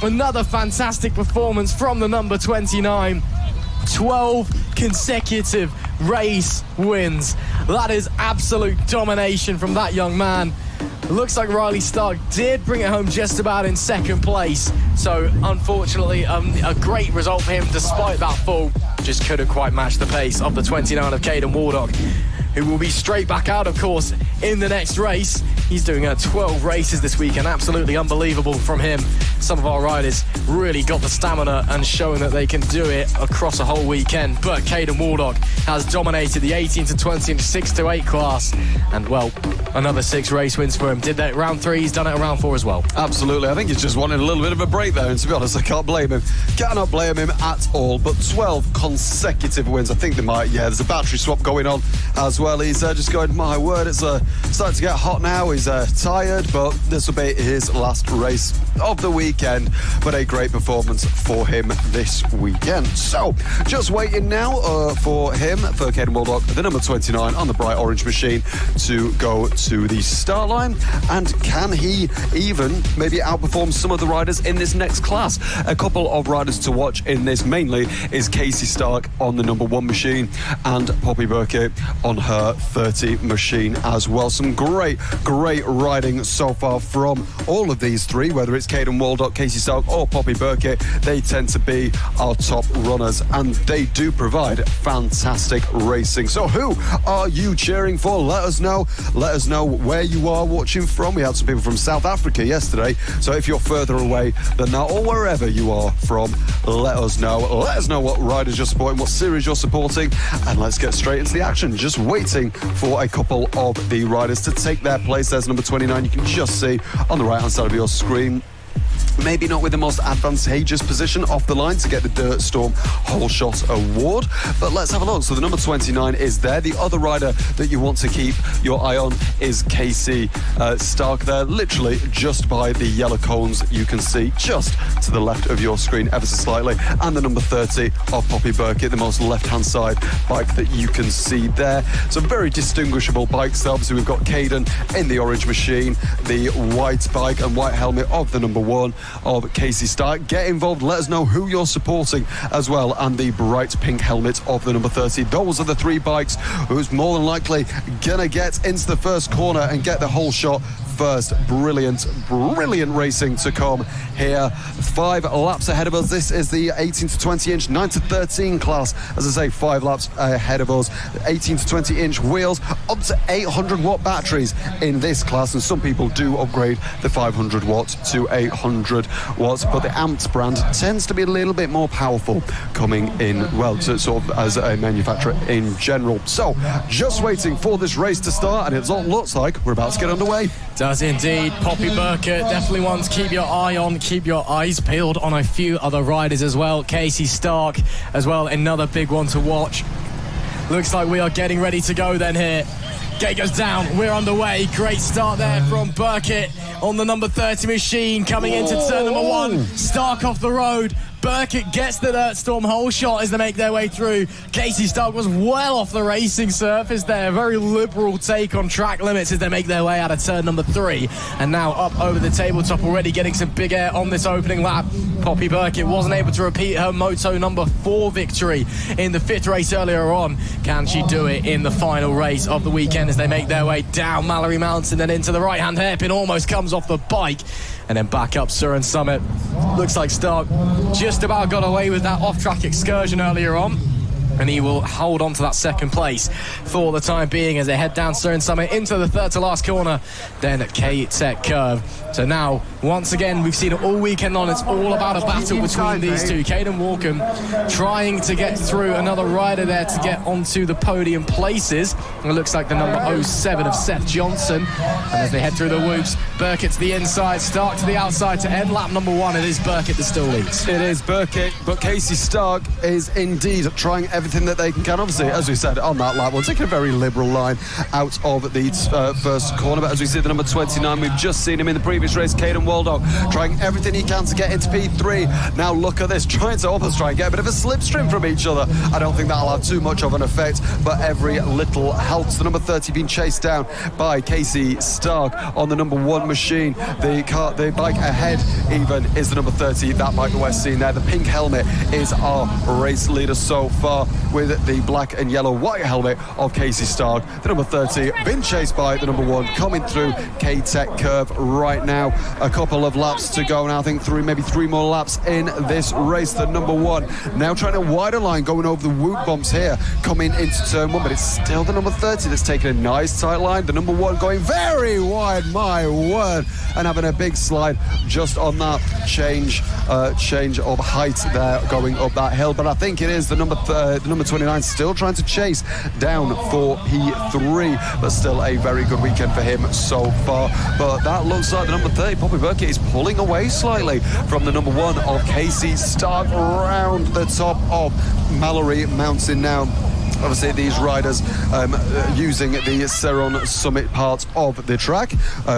Another fantastic performance from the number 29. 12 consecutive race wins. That is absolute domination from that young man. It looks like Riley Stark did bring it home just about in second place. So unfortunately, a great result for him despite that fall. Just couldn't quite match the pace of the 29 of Caden Waldock, who will be straight back out, of course, in the next race. He's doing 12 races this weekend. Absolutely unbelievable from him. Some of our riders really got the stamina and showing that they can do it across a whole weekend. But Caden Waldock has dominated the 18 to 20 and 6 to 8 class. And, well, another 6 race wins for him. Did that at round 3, he's done it at round 4 as well. Absolutely. I think he's just wanted a little bit of a break there. And to be honest, I can't blame him. Cannot blame him at all. But 12 consecutive wins. I think they might, there's a battery swap going on as well. He's just going, my word, it's starting to get hot now. He's tired, but this will be his last race of the weekend. But a great performance for him this weekend. So, just waiting now for him, for Caden Waldock, the number 29 on the bright orange machine, to go to the start line. And can he even maybe outperform some of the riders in this next class? A couple of riders to watch in this mainly is Casey Stark on the number 1 machine and Poppy Burkett on her 30 machine as well. Some great riding so far from all of these 3, whether it's Caden Waldock, Casey Stark or Poppy Burkett. They tend to be our top runners and they do provide fantastic racing. So who are you cheering for? Let us know where you are watching from. We had some people from South Africa yesterday, so if you're further away than that or wherever you are from, let us know what riders you're supporting, what series you're supporting, and let's get straight into the action. Just waiting for a couple of the riders to take their place. There's number 29, you can just see on the right hand side of your screen. Maybe not with the most advantageous position off the line to get the Dirt Storm Whole Shot Award, but let's have a look. So the number 29 is there. The other rider that you want to keep your eye on is Casey Stark there, literally just by the yellow cones you can see just to the left of your screen ever so slightly, and the number 30 of Poppy Burkett, the most left-hand side bike that you can see there. So very distinguishable bikes there. Obviously we've got Caden in the orange machine, the white bike and white helmet of the number 1 of Casey Stark. Get involved, let us know who you're supporting as well, and the bright pink helmet of the number 30. Those are the 3 bikes who's more than likely gonna get into the first corner and get the whole shot first. Brilliant racing to come here. 5 laps ahead of us. This is the 18 to 20 inch 9 to 13 class. As I say, 5 laps ahead of us. 18 to 20 inch wheels, up to 800 watt batteries in this class, and some people do upgrade the 500 watts to 800 watts, but the Amps brand tends to be a little bit more powerful coming in, well, to sort of as a manufacturer in general. So just waiting for this race to start, and it looks like we're about to get underway. Does indeed. Poppy Burkett, definitely one to keep your eye on, keep your eyes peeled on a few other riders as well. Casey Stark as well, another big one to watch. Looks like we are getting ready to go then here. Gate goes down, we're underway. Great start there from Burkett on the number 30 machine, coming into turn number 1. Stark off the road. Burkett gets the dirt storm whole shot as they make their way through. Casey Stark was well off the racing surface there. Very liberal take on track limits as they make their way out of turn number 3. And now up over the tabletop, already getting some big air on this opening lap. Poppy Burkett wasn't able to repeat her moto number 4 victory in the 5th race earlier on. Can she do it in the final race of the weekend as they make their way down Mallor-E Mountain and into the right-hand hairpin? Almost comes off the bike and then back up Siron Summit. Looks like Stark just about got away with that off-track excursion earlier on, and he will hold on to that second place for the time being as they head down Siron Summit into the third to last corner, then K-Tech curve. So now, once again, we've seen it all weekend long. It's all about a battle between these two. Caden Walkham trying to get through another rider there to get onto the podium places. It looks like the number 07 of Seth Johnson. And as they head through the whoops, Burkett to the inside, Stark to the outside to end lap number 1. It is Burkett that still leads. It is Burkett, but Casey Stark is indeed trying everything that they can. Obviously, as we said on that lap, we're taking a very liberal line out of the first corner. But as we see the number 29, we've just seen him in the previous race, Caden Waldock, trying everything he can to get into P3. Now look at this, trying to almost try and get a bit of a slipstream from each other. I don't think that'll have too much of an effect, but every little helps. The number 30 being chased down by Casey Stark on the number 1 machine. The bike ahead even is the number 30, that bike that we're seeing there. The pink helmet is our race leader so far, with the black and yellow white helmet of Casey Stark. The number 30 been chased by the number 1 coming through K-Tech curve right now. A couple of laps to go now. I think maybe 3 more laps in this race. The number 1 now trying a wider line, going over the whoop bumps here, coming into turn 1, but it's still the number 30 that's taking a nice tight line. The number 1 going very wide, my word, and having a big slide just on that change of height there going up that hill. But I think it is the number 29 still trying to chase down for P3, but still a very good weekend for him so far. But that looks like the number 30, Poppy Burkett, is pulling away slightly from the number 1 of Casey Stark around the top of Mallor-E Mountain now. Obviously, these riders using the Siron Summit part of the track,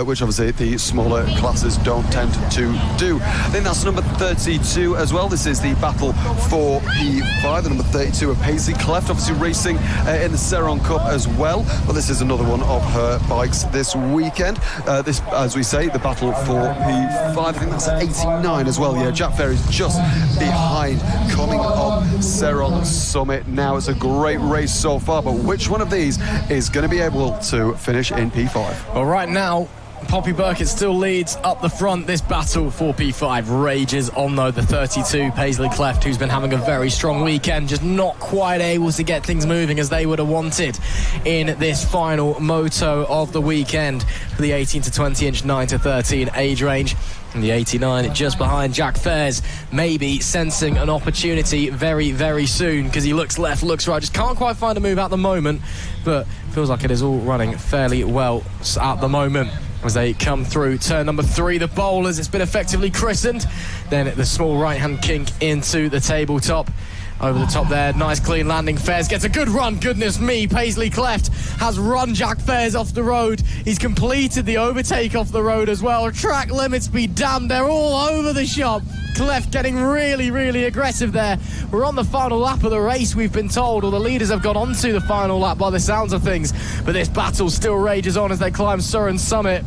which obviously the smaller classes don't tend to do. I think that's number 32 as well. This is the battle for P5, the number 32 of Paisley Cleft, obviously racing in the Siron Cup as well. But this is another one of her bikes this weekend. This, as we say, the battle for P5. I think that's 89 as well. Yeah, Jack Ferry's just behind, coming up Siron Summit now. It's a great race so far, but which one of these is going to be able to finish in P5? Well, right now, Poppy Burkett still leads up the front. This battle for P5 rages on, though. The 32, Paisley Cleft, who's been having a very strong weekend, just not quite able to get things moving as they would have wanted in this final moto of the weekend for the 18 to 20 inch 9 to 13 age range. And the 89 just behind Jack Fairs, maybe sensing an opportunity very, very soon, because he looks left, looks right, just can't quite find a move at the moment, but feels like it is all running fairly well at the moment. As they come through turn number 3, the bowlers, it's been effectively christened. Then the small right-hand kink into the tabletop. Over the top there, nice clean landing. Fairs gets a good run, goodness me. Paisley Cleft has run Jack Fairs off the road. He's completed the overtake off the road as well. Track limits be damned, they're all over the shop. Cleft getting really, really aggressive there. We're on the final lap of the race, we've been told, or the leaders have got onto the final lap by the sounds of things. But this battle still rages on as they climb Siron Summit.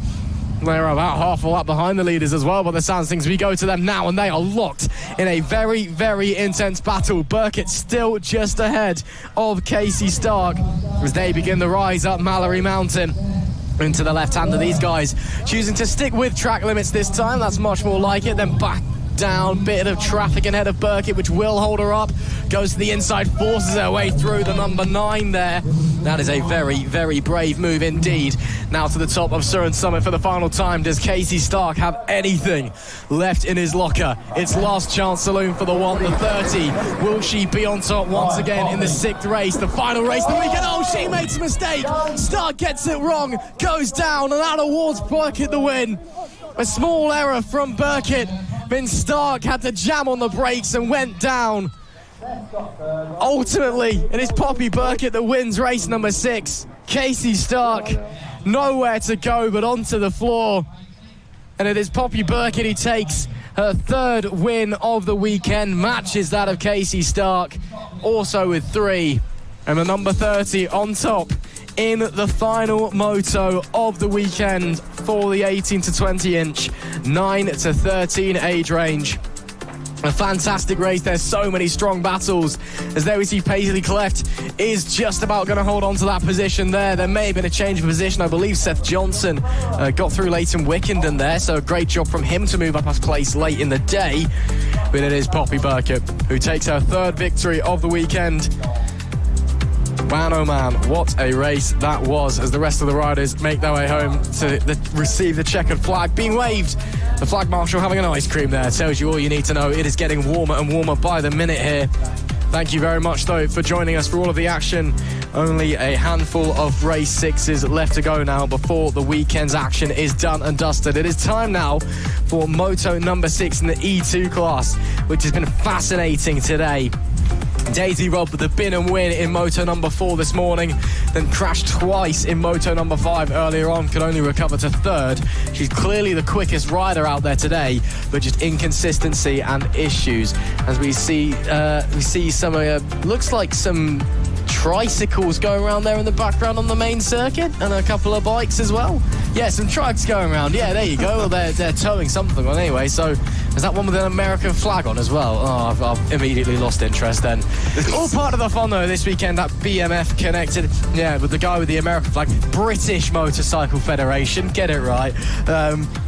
They're about half a lap behind the leaders as well, but the sounds of things, we go to them now, and they are locked in a very, very intense battle. Burkett still just ahead of Casey Stark as they begin the rise up Mallor-E Mountain. into the left-hander. These guys choosing to stick with track limits this time. That's much more like it. Then back down, bit of traffic ahead of Burkett, which will hold her up. Goes to the inside, forces her way through the number 9 there. That is a very, very brave move indeed. Now to the top of Siron Summit for the final time. Does Casey Stark have anything left in his locker? It's last chance saloon for the 30. Will she be on top once again in the 6th race, the final race of the weekend? Oh, she makes a mistake. Stark gets it wrong, goes down, and that awards Burkett the win. A small error from Burkett. Then Stark had to jam on the brakes and went down. Ultimately, it is Poppy Burkett that wins race number 6. Casey Stark, nowhere to go but onto the floor. And it is Poppy Burkett who takes her 3rd win of the weekend, matches that of Casey Stark, also with 3. And the number 30 on top in the final moto of the weekend for the 18 to 20 inch, 9 to 13 age range. A fantastic race. There's so many strong battles, as there we see Paisley Cleft is just about going to hold on to that position there. There may have been a change of position. I believe Seth Johnson got through Leighton Wickenden there, so a great job from him to move up a place late in the day. But it is Poppy Burkett who takes her 3rd victory of the weekend. Man, oh man, what a race that was, as the rest of the riders make their way home to receive the checkered flag being waved. The flag marshal having an ice cream there tells you all you need to know. It is getting warmer and warmer by the minute here. Thank you very much, though, for joining us for all of the action. Only a handful of race 6s left to go now before the weekend's action is done and dusted. It is time now for Moto number 6 in the E2 class, which has been fascinating today. Daisy Robb with the bin and win in Moto number 4 this morning, then crashed twice in Moto number 5 earlier on, could only recover to 3rd. She's clearly the quickest rider out there today, but just inconsistency and issues. As we see some, looks like some tricycles going around there in the background on the main circuit, and a couple of bikes as well. Yeah, some trikes going around. Yeah, there you go. Well, they're towing something on anyway. So is that one with an American flag on as well? Oh, I've immediately lost interest then. All part of the fun though this weekend at BMF Connected. Yeah, with the guy with the American flag, British Motorcycle Federation. Get it right.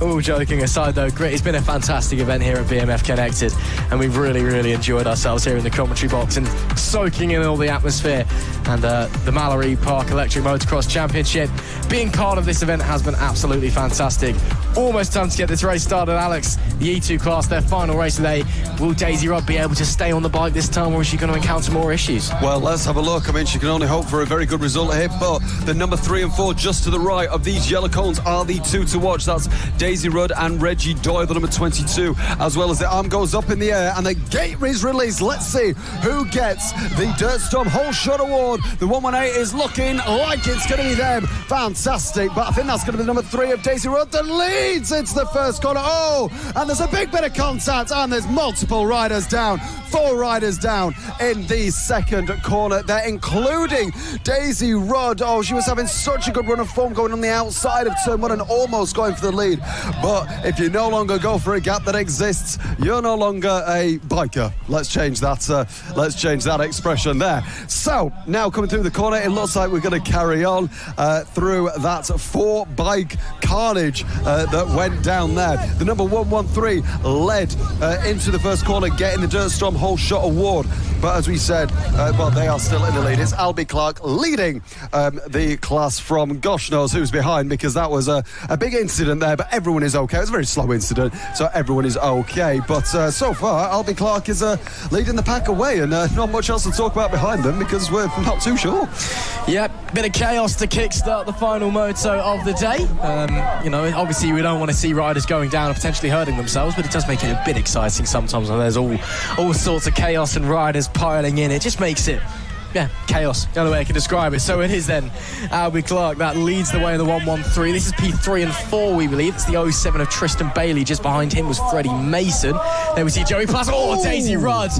All joking aside though, great. It's been a fantastic event here at BMF Connected, and we've really, really enjoyed ourselves here in the commentary box and soaking in all the atmosphere. And the Mallor-E Park Electric Motocross Championship, being part of this event has been absolutely fantastic. Almost time to get this race started, Alex. The E2 class, their final race today. Will Daisy Robb be able to stay on the bike this time, or is she going to encounter more issues? Well, let's have a look. I mean, she can only hope for a very good result here, but the number 3 and 4 just to the right of these yellow cones are the 2 to watch. That's Daisy Rudd and Reggie Doyle, the number 22, as well as the arm goes up in the air and the gate is released. Let's see who gets the Dirt Storm Whole Shot Award. The 118 is looking like it's going to be them. Fantastic, but I think that's going to be the number 3 of Daisy Rudd that leads into the first corner. Oh, and there's a big bit of contact, and there's multiple riders down. 4 riders down in the second corner there, including Daisy Rudd. Oh, she was having such a good run of form going on the outside of turn 1 and almost going for the lead. But if you no longer go for a gap that exists, you're no longer a biker. Let's change that expression there. So now coming through the corner, it looks like we're going to carry on through that 4-bike carnage that went down there. The number 113 led into the first corner, getting the Dirt Storm Whole Shot Award. But as we said, they are still in the lead. It's Albie Clark leading the class from gosh knows who's behind, because that was a big incident there, but everyone is okay. It was a very slow incident, so everyone is okay. But so far, Albie Clark is leading the pack away, and not much else to talk about behind them because we're not too sure. Yep, bit of chaos to kickstart the final moto of the day. Obviously we don't want to see riders going down and potentially hurting themselves, but it does make it a bit exciting sometimes when there's all sorts of chaos and riders piling in. It just makes it, chaos, the only way I can describe it. So it is then Albie Clark that leads the way in the 113. This is P3 and 4, we believe. It's the 07 of Tristan Bailey. Just behind him was Freddie Mason. Then we see Joey Plaza. Oh, Daisy Rudd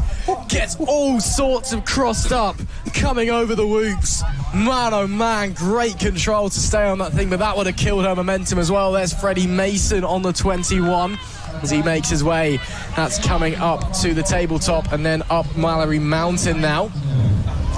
gets all sorts of crossed up coming over the whoops. Man, oh man, great control to stay on that thing, but that would have killed her momentum as well. There's Freddie Mason on the 21 as he makes his way. That's coming up to the tabletop and then up Mallor-E Mountain now.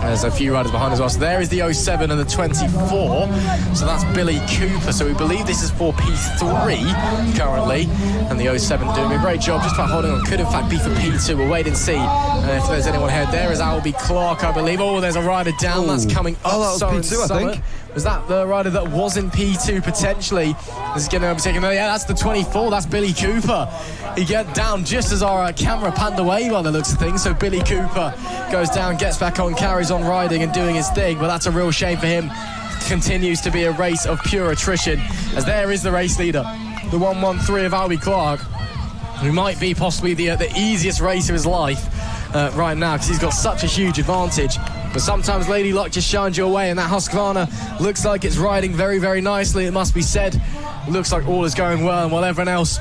There's a few riders behind as well. So there is the 07 and the 24. So that's Billy Cooper. So we believe this is for P3 currently. And the 07 doing a great job just about holding on. Could in fact be for P2. We'll wait and see if there's anyone ahead. There is Albie Clark, I believe. Oh, there's a rider down. That's coming up. Oh, that was P2, I think. Was that the rider that was in P2 potentially? This is getting overtaken. Yeah, that's the 24. That's Billy Cooper. He get down just as our camera panned away by the looks of things. So Billy Cooper goes down, gets back on, carries on riding and doing his thing. But that's a real shame for him. Continues to be a race of pure attrition. As there is the race leader, the 113 of Albie Clark, who might be possibly the easiest race of his life right now because he's got such a huge advantage. But sometimes Lady Luck just shines you away, and that Husqvarna looks like it's riding very, very nicely, it must be said. It looks like all is going well, and while everyone else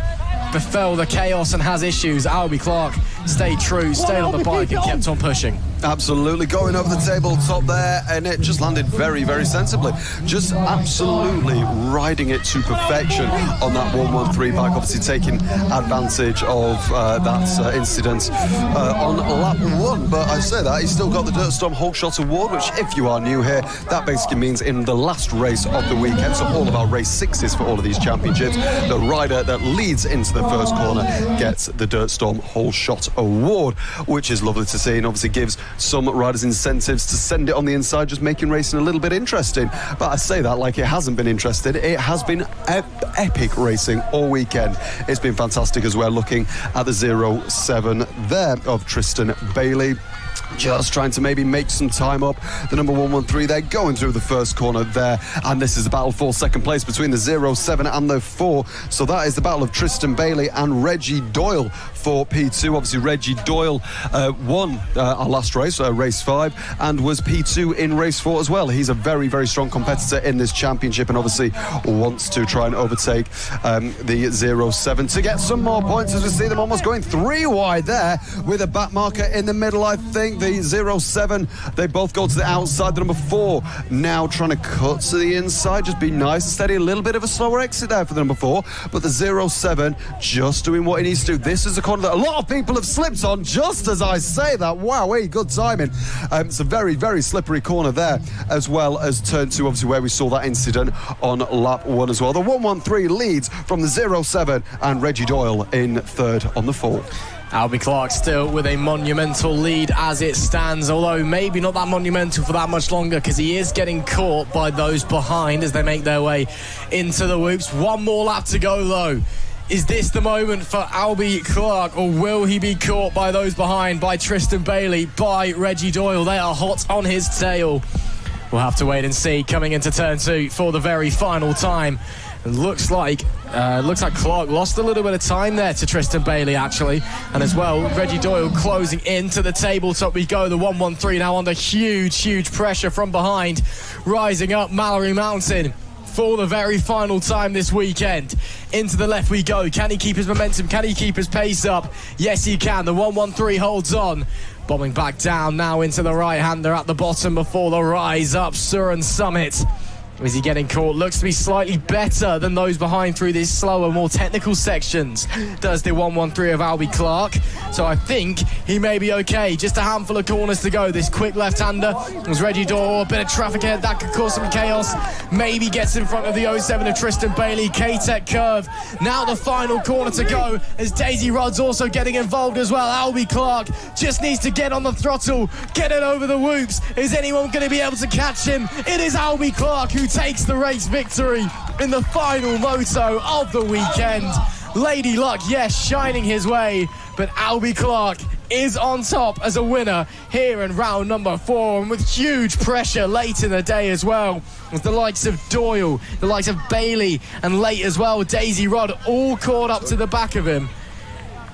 befell the chaos and has issues, Albie Clark stayed true, stayed on the bike and kept on pushing. Absolutely, going over the tabletop there, and it just landed very, very sensibly. Just absolutely riding it to perfection on that 113 bike, obviously taking advantage of that incident on lap 1. But I say that, he's still got the Dirt Storm Whole Shot Award, which, if you are new here, that basically means in the last race of the weekend, so all of our race 6s for all of these championships, the rider that leads into the first corner gets the Dirt Storm Whole Shot Award, which is lovely to see, and obviously gives some riders incentives to send it on the inside, just making racing a little bit interesting. But I say that like it hasn't been interesting. It has been epic racing all weekend. It's been fantastic as well, looking at the 07 there of Tristan Bailey. Just trying to maybe make some time up. The number 113 there, going through the first corner there. And this is the battle for second place between the 07 and the 4. So that is the battle of Tristan Bailey and Reggie Doyle for P2. Obviously, Reggie Doyle won our last race, race 5, and was P2 in race 4 as well. He's a very, very strong competitor in this championship and obviously wants to try and overtake the 07 to get some more points, as we see them almost going 3 wide there with a back marker in the middle. I think the 07, they both go to the outside. The number 4 now trying to cut to the inside, just be nice and steady. A little bit of a slower exit there for the number 4, but the 07 just doing what he needs to do. This is a corner that a lot of people have slipped on just as I say that. Wow, good timing. It's a very, very slippery corner there, as well as turn 2, obviously, where we saw that incident on lap 1 as well. The 113 leads from the 07 and Reggie Doyle in 3rd on the 4. Albie Clark still with a monumental lead as it stands, although maybe not that monumental for that much longer because he is getting caught by those behind as they make their way into the whoops. One more lap to go though. Is this the moment for Albie Clark, or will he be caught by those behind, by Tristan Bailey, by Reggie Doyle? They are hot on his tail. We'll have to wait and see coming into turn 2 for the very final time. It looks like Clark lost a little bit of time there to Tristan Bailey, actually. And as well, Reggie Doyle closing into the tabletop we go. The 113 now under huge pressure from behind. Rising up Mallor-E Mountain for the very final time this weekend. Into the left we go. Can he keep his momentum? Can he keep his pace up? Yes, he can. The 113 holds on. Bombing back down now into the right-hander at the bottom before the rise up. Siron Summit. Is he getting caught? Looks to be slightly better than those behind through these slower, more technical sections. Does the 113 of Albie Clark. So I think he may be okay. Just a handful of corners to go. This quick left-hander was Reggie Doyle. A bit of traffic ahead. That could cause some chaos. Maybe gets in front of the 07 of Tristan Bailey. K-Tech curve. Now the final corner to go as Daisy Rod's also getting involved as well. Albie Clark just needs to get on the throttle. Get it over the whoops. Is anyone going to be able to catch him? It is Albie Clark who takes the race victory in the final moto of the weekend. Lady Luck, yes, shining his way, but Albie Clark is on top as a winner here in round number 4, and with huge pressure late in the day as well, with the likes of Doyle, the likes of Bailey, and late as well, Daisy Rod all caught up to the back of him.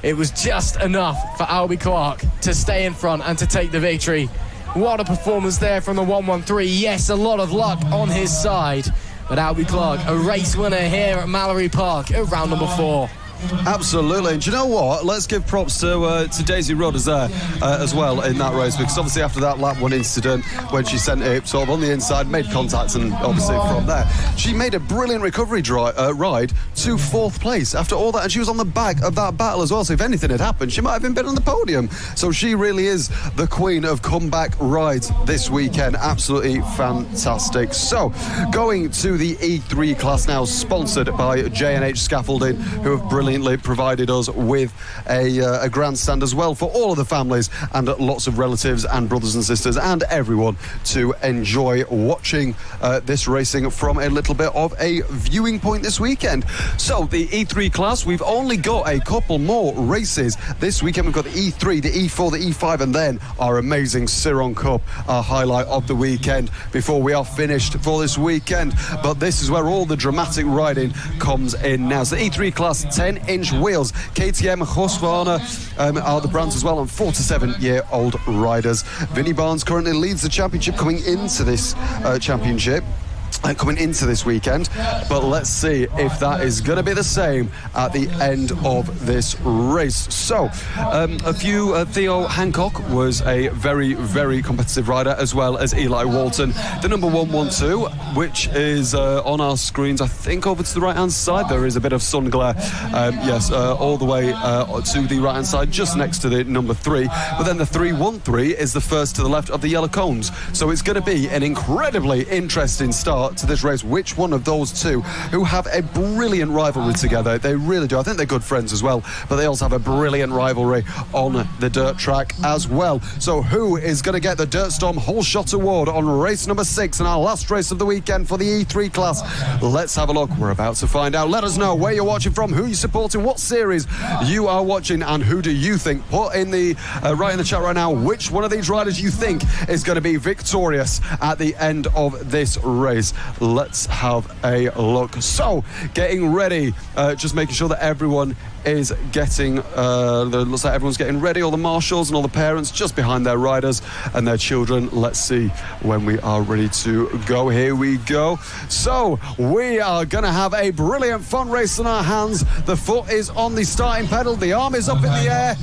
It was just enough for Albie Clark to stay in front and to take the victory. What a performance there from the 113. Yes, a lot of luck on his side. But Albie Clark, a race winner here at Mallor-E Park at round number 4. Absolutely. And do you know what? Let's give props to Daisy Rodders there as well in that race, because obviously after that lap 1 incident when she sent it sort of on the inside, made contact, and obviously from there she made a brilliant recovery ride to 4th place after all that, and she was on the back of that battle as well, so if anything had happened she might have been on the podium. So she really is the queen of comeback rides this weekend. Absolutely fantastic. So going to the E3 class now, sponsored by J&H Scaffolding, who have brilliantly provided us with a grandstand as well for all of the families and lots of relatives and brothers and sisters and everyone to enjoy watching this racing from a little bit of a viewing point this weekend. So the E3 class, we've only got a couple more races this weekend. We've got the E3, the E4, the E5, and then our amazing Siron Cup, our highlight of the weekend before we are finished for this weekend. But this is where all the dramatic riding comes in now. So the E3 class, 10-inch wheels, KTM, Husqvarna are the brands as well, and 4 to 7-year-old riders. Vinnie Barnes currently leads the championship coming into this coming into this weekend, but let's see if that is going to be the same at the end of this race. So Theo Hancock was a very, very competitive rider, as well as Eli Walton, the number 112, which is on our screens. I think over to the right hand side there is a bit of sun glare, all the way to the right hand side, just next to the number 3, but then the 313 is the first to the left of the yellow cones. So it's going to be an incredibly interesting start to this race. Which one of those two, who have a brilliant rivalry together, they really do. I think they're good friends as well, but they also have a brilliant rivalry on the dirt track as well. So who is going to get the Dirt Storm Whole Shot Award on race number 6 and our last race of the weekend for the E3 class? Let's have a look. We're about to find out. Let us know where you're watching from, who you're supporting, what series you are watching, and who do you think. Put in the right in the chat right now which one of these riders you think is going to be victorious at the end of this race. Let's have a look. So getting ready, just making sure that everyone is getting looks like everyone's getting ready, all the marshals and all the parents just behind their riders and their children. Let's see when we are ready to go. Here we go. So we are going to have a brilliant fun race in our hands. The foot is on the starting pedal, the arm is up in the air.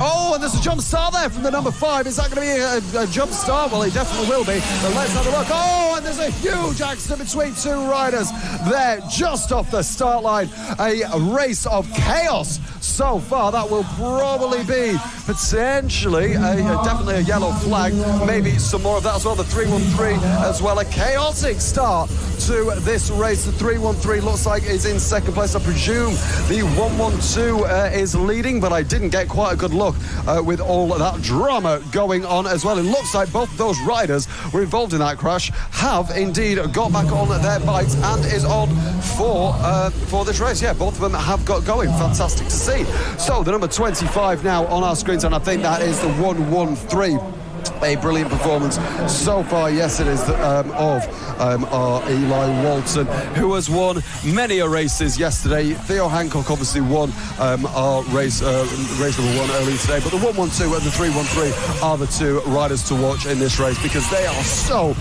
Oh, and there's a jump start there from the number 5. Is that going to be a jump start? Well, it definitely will be, but let's have a look. Oh, and there's a huge accident between two riders there just off the start line. A race of chaos so far. That will probably be potentially definitely a yellow flag, maybe some more of that as well. The 313 as well, a chaotic start to this race. The 313 looks like is in second place. I presume the 112 is leading, but I didn't get quite a good look with all of that drama going on as well. It looks like both of those riders were involved in that crash have indeed got back on their bikes and is on for this race. Yeah, both of them have got going. Fantastic to see. So the number 25 now on our screens, and I think that is the 113. A brilliant performance so far. Yes, it is of our Eli Walton, who has won many a races yesterday. Theo Hancock obviously won our race number 1 earlier today, but the 112 and the 313 are the two riders to watch in this race, because they are so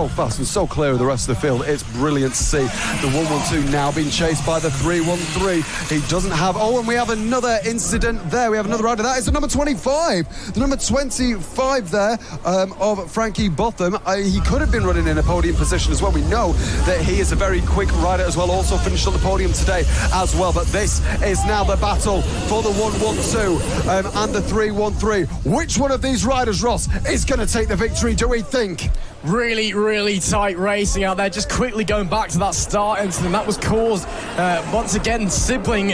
fast and so clear of the rest of the field. It's brilliant to see. The 112 now being chased by the 313. He doesn't have, and we have another incident there. We have another rider. That is the number 25. The number 25 there of Frankie Botham. He could have been running in a podium position as well. We know that he is a very quick rider as well, also finished on the podium today as well. But this is now the battle for the 112 and the 313. Which one of these riders, Ross, is going to take the victory, do we think? Really, really tight racing out there. Just quickly going back to that start incident, that was caused once again sibling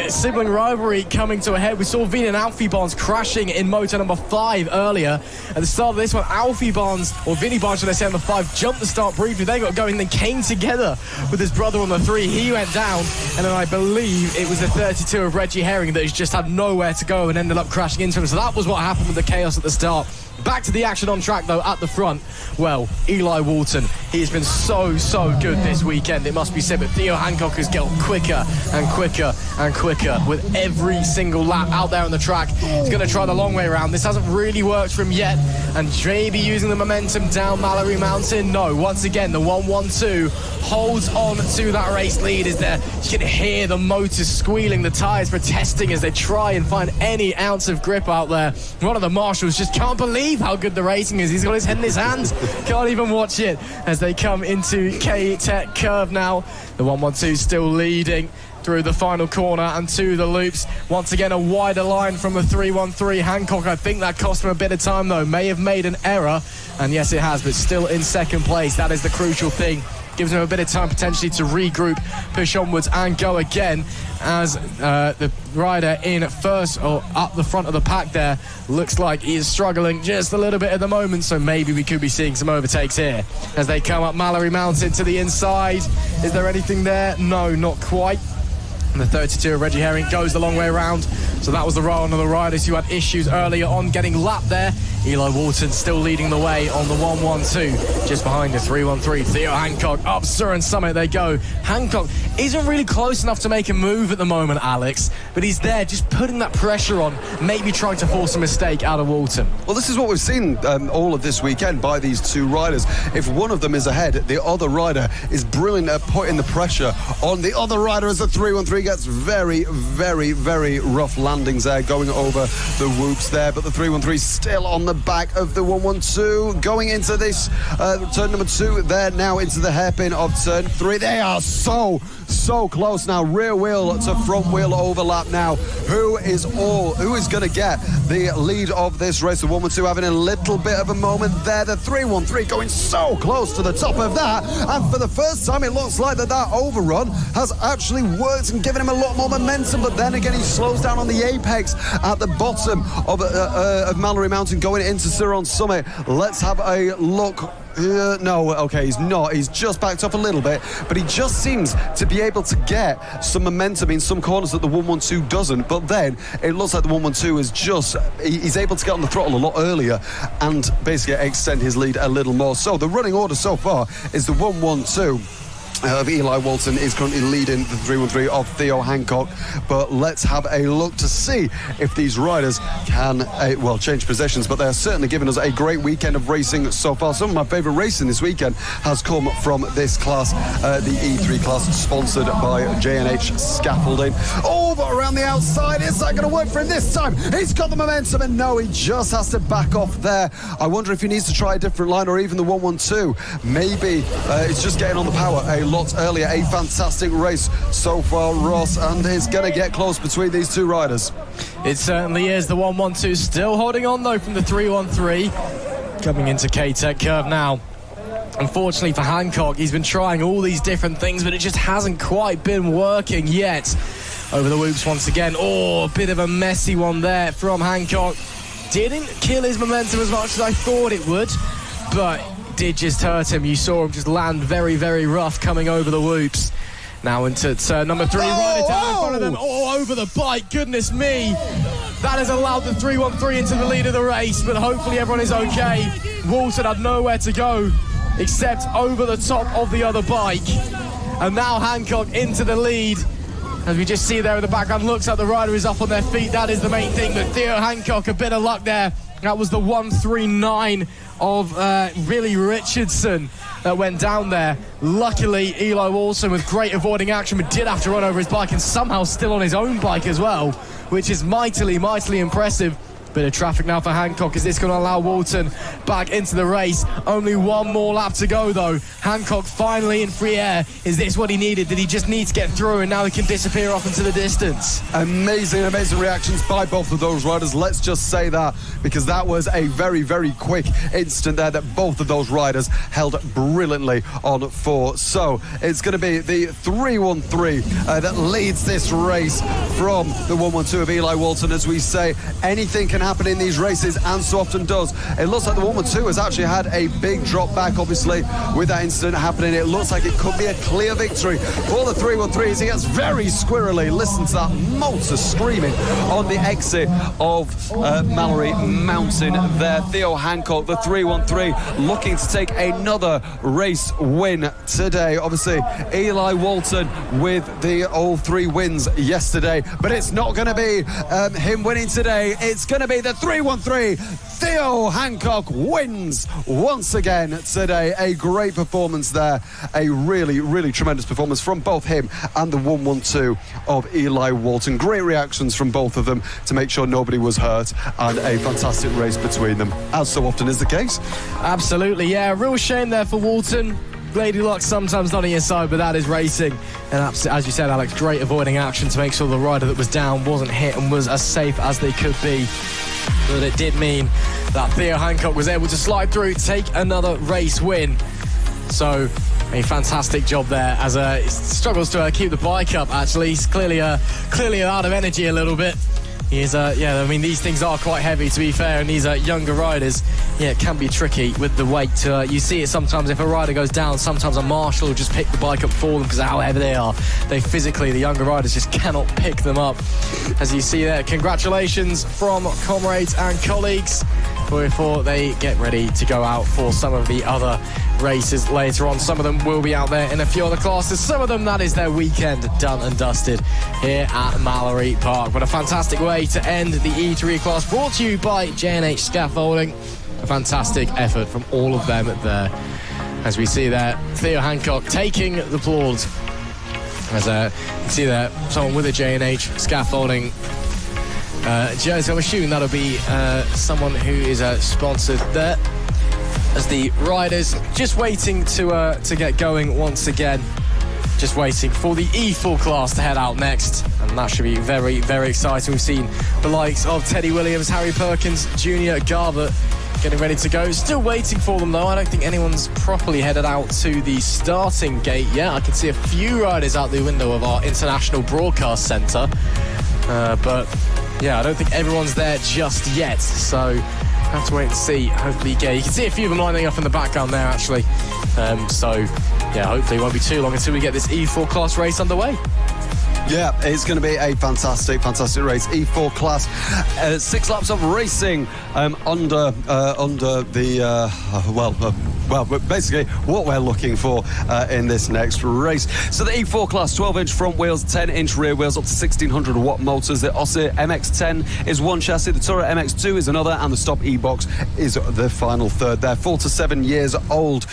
rivalry coming to a head. We saw Veen and Alfie Barnes crashing in motor number 5 earlier. At the start of this one, Vinnie Barnes, should I say, number 5, jumped the start briefly. They got going, then came together with his brother on the 3. He went down, and then I believe it was the 32 of Reggie Herring that just had nowhere to go and ended up crashing into him. So that was what happened with the chaos at the start. Back to the action on track, though, at the front. Well, Eli Walton, he has been so good this weekend, it must be said, but Theo Hancock has got quicker and quicker and quicker with every single lap out there on the track. He's going to try the long way around. This hasn't really worked for him yet, and maybe using the momentum down Mallor-E Mountain. No, once again, the 112 holds on to that race lead. Is there? You can hear the motors squealing, the tyres protesting as they try and find any ounce of grip out there. One of the marshals just can't believe how good the racing is. He's got his head in his hands, can't even watch it as they come into K-Tech Curve now. The 112 still leading through the final corner and to the loops. Once again, a wider line from the 313. Hancock, I think that cost him a bit of time, though. May have made an error, and yes, it has, but still in second place. That is the crucial thing. Gives him a bit of time potentially to regroup, push onwards and go again, as the rider in first, or up the front of the pack there, looks like he is struggling just a little bit at the moment, so maybe we could be seeing some overtakes here as they come up Mallor-E Mountain to the inside. Is there anything there? No, not quite. And the 32 of Reggie Herring goes the long way around. So that was the one of the riders who had issues earlier on getting lapped there. Eli Walton still leading the way on the 112. Just behind the 313. Theo Hancock up Siron Summit they go. Hancock isn't really close enough to make a move at the moment, Alex. But he's there just putting that pressure on, maybe trying to force a mistake out of Walton. Well, this is what we've seen all of this weekend by these two riders. If one of them is ahead, the other rider is brilliant at putting the pressure on the other rider as the 313 gets very rough landings there, going over the whoops there, but the 313 still on the back of the 112 going into this turn number 2. They're now into the hairpin of turn 3. They are so close now. Rear wheel to front wheel overlap now. Who is going to get the lead of this race? The 112 having a little bit of a moment there. The 313 going so close to the top of that, and for the first time it looks like that overrun has actually worked and given him a lot more momentum, but then again he slows down on the apex at the bottom of Mallor-E Mountain going into Siron Summit. Let's have a look. No, okay, he's not. He's just backed up a little bit, but he just seems to be able to get some momentum in some corners that the 112 doesn't. But then it looks like the 112 is he's able to get on the throttle a lot earlier and basically extend his lead a little more. So the running order so far is the 112 of Eli Walton is currently leading the 313 of Theo Hancock, but let's have a look to see if these riders can change positions. But they're certainly giving us a great weekend of racing so far. Some of my favourite racing this weekend has come from this class, the E3 class, sponsored by J&H Scaffolding. Oh, but around the outside, is that going to work for him this time? He's got the momentum, and no, he just has to back off there. I wonder if he needs to try a different line, or even the 112. Maybe it's just getting on the power a lot earlier. A fantastic race so far, Ross, and it's going to get close between these two riders. It certainly is. The 112 still holding on, though, from the 313. Coming into K-Tech Curve now. Unfortunately for Hancock, he's been trying all these different things, but it just hasn't quite been working yet. Over the whoops once again. Oh, a bit of a messy one there from Hancock. Didn't kill his momentum as much as I thought it would, but did just hurt him. You saw him just land very rough coming over the whoops. Now into turn number 3, right down in front of them, over the bike. Goodness me, that has allowed the 313 into the lead of the race, but hopefully everyone is okay. Walton had nowhere to go except over the top of the other bike, and now Hancock into the lead. As we just see there in the background, looks like the rider is up on their feet. That is the main thing, but Theo Hancock, a bit of luck there. That was the 139 of Billy Richardson that went down there. Luckily, Eli Walton with great avoiding action, but did have to run over his bike, and somehow still on his own bike as well, which is mightily impressive. Bit of traffic now for Hancock. Is this going to allow Walton back into the race? Only one more lap to go, though. Hancock finally in free air. Is this what he needed? Did he just need to get through, and now he can disappear off into the distance? Amazing reactions by both of those riders. Let's just say that, because that was a very quick instant there that both of those riders held brilliantly on for. So it's going to be the 313 that leads this race from the 112 of Eli Walton. As we say, anything can happen in these races, and so often does. It looks like the 1-1-2 has actually had a big drop back, obviously, with that incident happening. It looks like it could be a clear victory for the 3-1-3 as he gets very squirrely. Listen to that motor screaming on the exit of Mallor-E Mountain there. Theo Hancock, the 3-1-3, looking to take another race win today. Obviously, Eli Walton with the all 3 wins yesterday, but it's not going to be him winning today. It's going to be the 3-1-3. Theo Hancock wins once again today. A great performance there. A really, really tremendous performance from both him and the 1-1-2 of Eli Walton. Great reactions from both of them to make sure nobody was hurt, and a fantastic race between them, as so often is the case. Absolutely, yeah. Real shame there for Walton. Lady luck sometimes not on your side, but that is racing. And as you said, Alex, great avoiding action to make sure the rider that was down wasn't hit and was as safe as they could be. But it did mean that Theo Hancock was able to slide through, take another race win. So a fantastic job there as he struggles to keep the bike up, actually. He's clearly out of energy a little bit. He's, I mean, these things are quite heavy, to be fair, and these younger riders, it can be tricky with the weight. You see it sometimes if a rider goes down, sometimes a marshal will just pick the bike up for them because of how heavy they are. The younger riders just cannot pick them up. As you see there, congratulations from comrades and colleagues before they get ready to go out for some of the other races later on. Some of them will be out there in a few other classes. Some of them, that is their weekend done and dusted here at Mallor-E Park. But a fantastic way to end the E3 class, brought to you by J&H Scaffolding. A fantastic effort from all of them there. As we see there, Theo Hancock taking the applause. As you can see there, someone with a J&H Scaffolding jersey. I'm assuming that'll be someone who is sponsored there. As the riders just waiting to get going once again. Just waiting for the E4 class to head out next, and that should be very, very exciting. We've seen the likes of Teddy Williams, Harry Perkins, Junior Garbutt getting ready to go. Still waiting for them, though. I don't think anyone's properly headed out to the starting gate yet. I can see a few riders out the window of our International Broadcast Centre, but yeah, I don't think everyone's there just yet, so have to wait and see. Hopefully, you can see a few of them lining up in the background there, actually. Yeah, hopefully it won't be too long until we get this E4 class race underway. Yeah, it's going to be a fantastic race. E4 class, 6 laps of racing under basically what we're looking for in this next race. So the E4 class, 12-inch front wheels, 10-inch rear wheels, up to 1600 watt motors. The Ossie MX-10 is one chassis, the Tourer MX-2 is another, and the Stop E-Box is the final third. They're 4 to 7 years old.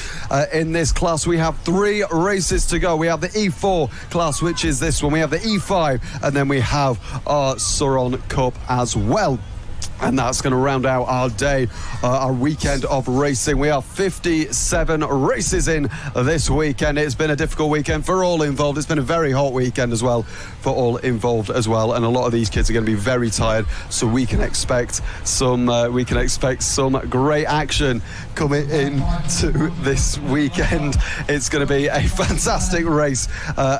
In this class, we have 3 races to go. We have the E4 class, which is this one. We have the E5, and then we have our Siron Cup as well. And that's going to round out our day, our weekend of racing. We are 57 races in this weekend. It's been a difficult weekend for all involved. It's been a very hot weekend as well for all involved as well. And a lot of these kids are going to be very tired. So we can expect some great action coming into this weekend. It's going to be a fantastic race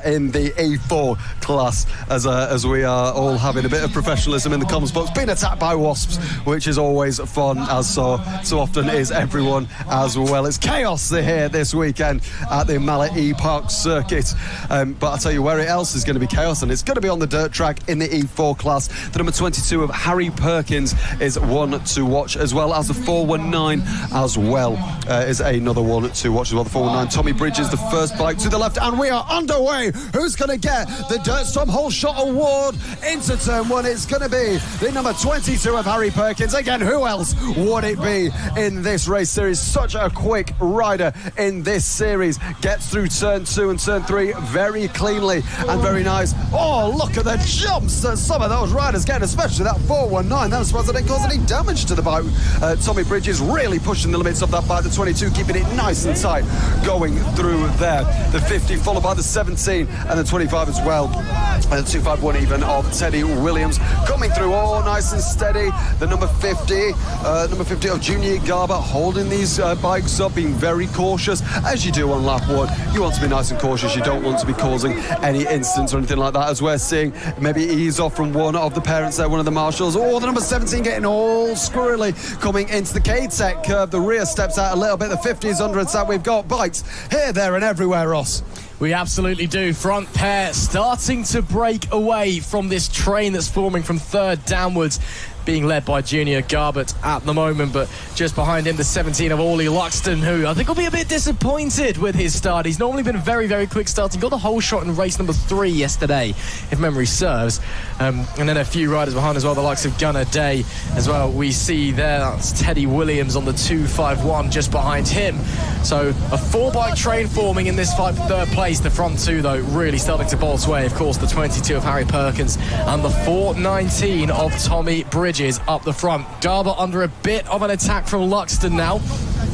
in the E4 class as we are all having a bit of professionalism in the comms box, being attacked by wasps, which is always fun, as so often is everyone as well. It's chaos here this weekend at the Mallor-E Park circuit, but I'll tell you where else is going to be chaos, and it's going to be on the dirt track in the E4 class. The number 22 of Harry Perkins is one to watch, as well as the 419 as well is another one to watch as well. The 419, Tommy Bridges, the first bike to the left, and we are underway. Who's going to get the Dirt Storm Whole Shot Award into turn 1? It's going to be the number 22 of Harry Perkins. Again, who else would it be in this race series? Such a quick rider in this series. Gets through turn 2 and turn 3 very cleanly and very nice. Oh, look at the jumps that some of those riders get, especially that 419. I'm surprised that didn't cause any damage to the bike. Tommy Bridges really pushing the limits of that bike. The 22 keeping it nice and tight going through there. The 50 followed by the 17 and the 25 as well. And the 251 even of Teddy Williams coming through all nice and steady. the number 50 of Junior Garber, holding these bikes up, being very cautious, as you do on lap 1. You want to be nice and cautious. You don't want to be causing any incidents or anything like that, as we're seeing maybe ease off from one of the parents there, one of the marshals, or the number 17 getting all squirrely coming into the K-Tech curve. The rear steps out a little bit. The 50s, 100s that we've got. Bikes here, there and everywhere, Ross. We absolutely do. Front pair starting to break away from this train that's forming from third downwards, being led by Junior Garbett at the moment, but just behind him the 17 of Ollie Luxton, who I think will be a bit disappointed with his start. He's normally been very, very quick starting. Got the whole shot in race number 3 yesterday, if memory serves. And then a few riders behind as well, the likes of Gunnar Day as well. We see there, that's Teddy Williams on the 251 just behind him. So a 4-bike train forming in this fight for third place. The front 2, though, really starting to bolt away. Of course, the 22 of Harry Perkins and the 419 of Tommy Bridges up the front. Garber under a bit of an attack from Luxton now.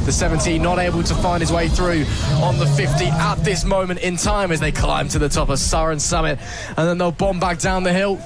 The 17 not able to find his way through on the 50 at this moment in time as they climb to the top of Siron Summit, and then they'll bomb back down the hill.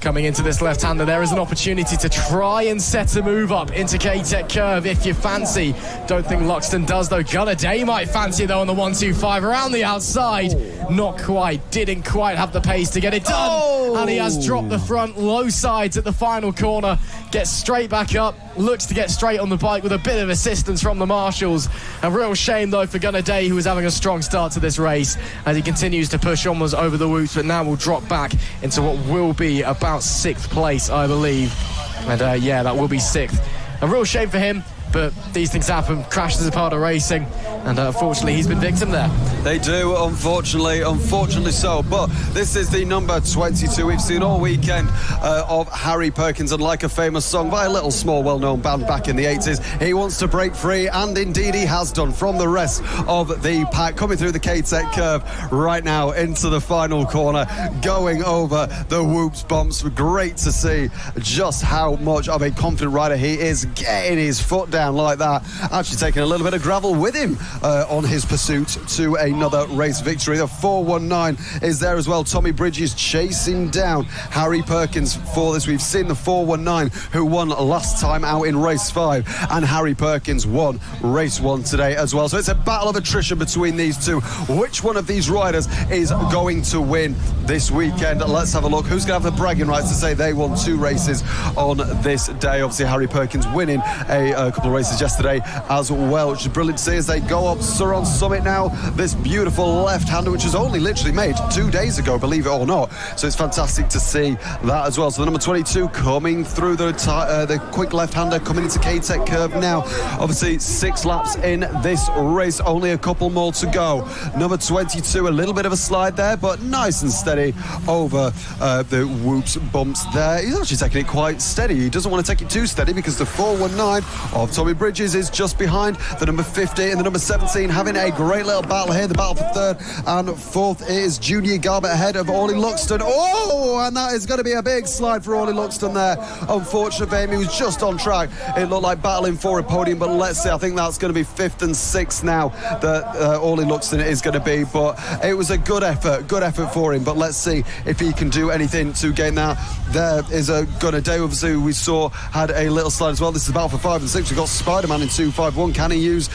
Coming into this left-hander, there is an opportunity to try and set a move up into K-Tech curve if you fancy. Don't think Luxton does, though. Gunnar Day might fancy, though, on the 125 around the outside. Not quite. Didn't quite have the pace to get it done. And he has dropped the front low sides at the final corner. Gets straight back up. Looks to get straight on the bike with a bit of assistance from the marshals. A real shame, though, for Gunnar Day, who was having a strong start to this race, as he continues to push onwards over the whoops, but now will drop back into what will be about 6th place, I believe. And yeah, that will be 6th. A real shame for him, but these things happen. Crashes are part of racing, and unfortunately he's been victim there. They do, unfortunately so. But this is the number 22 we've seen all weekend of Harry Perkins, and like a famous song by a little small well-known band back in the 80s, he wants to break free, and indeed he has done from the rest of the pack, coming through the K-Tech curve right now into the final corner, going over the whoops bumps. Great to see just how much of a confident rider he is, getting his foot down like that, actually taking a little bit of gravel with him on his pursuit to another race victory. The 419 is there as well. Tommy Bridges chasing down Harry Perkins for this. We've seen the 419 who won last time out in race 5, and Harry Perkins won race 1 today as well. So it's a battle of attrition between these two. Which one of these riders is going to win this weekend? Let's have a look. Who's going to have the bragging rights to say they won 2 races on this day? Obviously Harry Perkins winning a couple of races yesterday as well, which is brilliant to see as they go up Siron Summit now. This beautiful left-hander, which was only literally made 2 days ago, believe it or not. So it's fantastic to see that as well. So the number 22 coming through the quick left-hander, coming into K-Tech curve now. Obviously 6 laps in this race, only a couple more to go. Number 22, a little bit of a slide there, but nice and steady over the whoops bumps there. He's actually taking it quite steady. He doesn't want to take it too steady because the 419 of Tommy Bridges is just behind. The number 50 and the number 17 having a great little battle here. The battle for 3rd and 4th is Junior Garbett ahead of Ollie Luxton. Oh, and that is going to be a big slide for Ollie Luxton there. Unfortunate for him, he was just on track. It looked like battling for a podium, but let's see, I think that's going to be 5th and 6th now that Ollie Luxton is going to be. But it was a good effort for him, but let's see if he can do anything to gain that. There is a Gunnar Day, obviously, we saw had a little slide as well. This is a battle for 5 and 6. We've got Spider-Man in 251. Can he use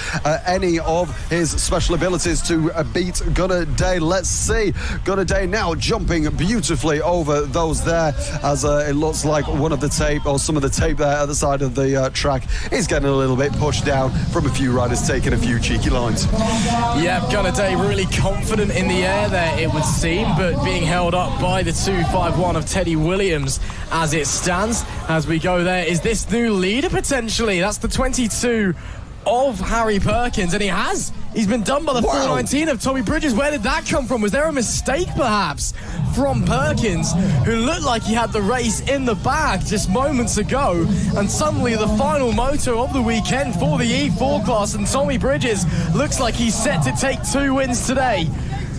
any of his special abilities to beat Gunnar Day? Let's see. Gunnar Day now jumping beautifully over those there, as it looks like one of the tape, or some of the tape there at the side of the track is getting a little bit pushed down from a few riders taking a few cheeky lines. Yeah, Gunnar Day really confident in the air there, it would seem, but being held up by the 251 of Teddy Williams as it stands. As we go there, is this new leader potentially? That's the 22 of Harry Perkins, and he's been done by the 419 of Tommy Bridges. Where did that come from? Was there a mistake perhaps from Perkins, who looked like he had the race in the bag just moments ago, and suddenly the final moto of the weekend for the E4 class, and Tommy Bridges looks like he's set to take 2 wins today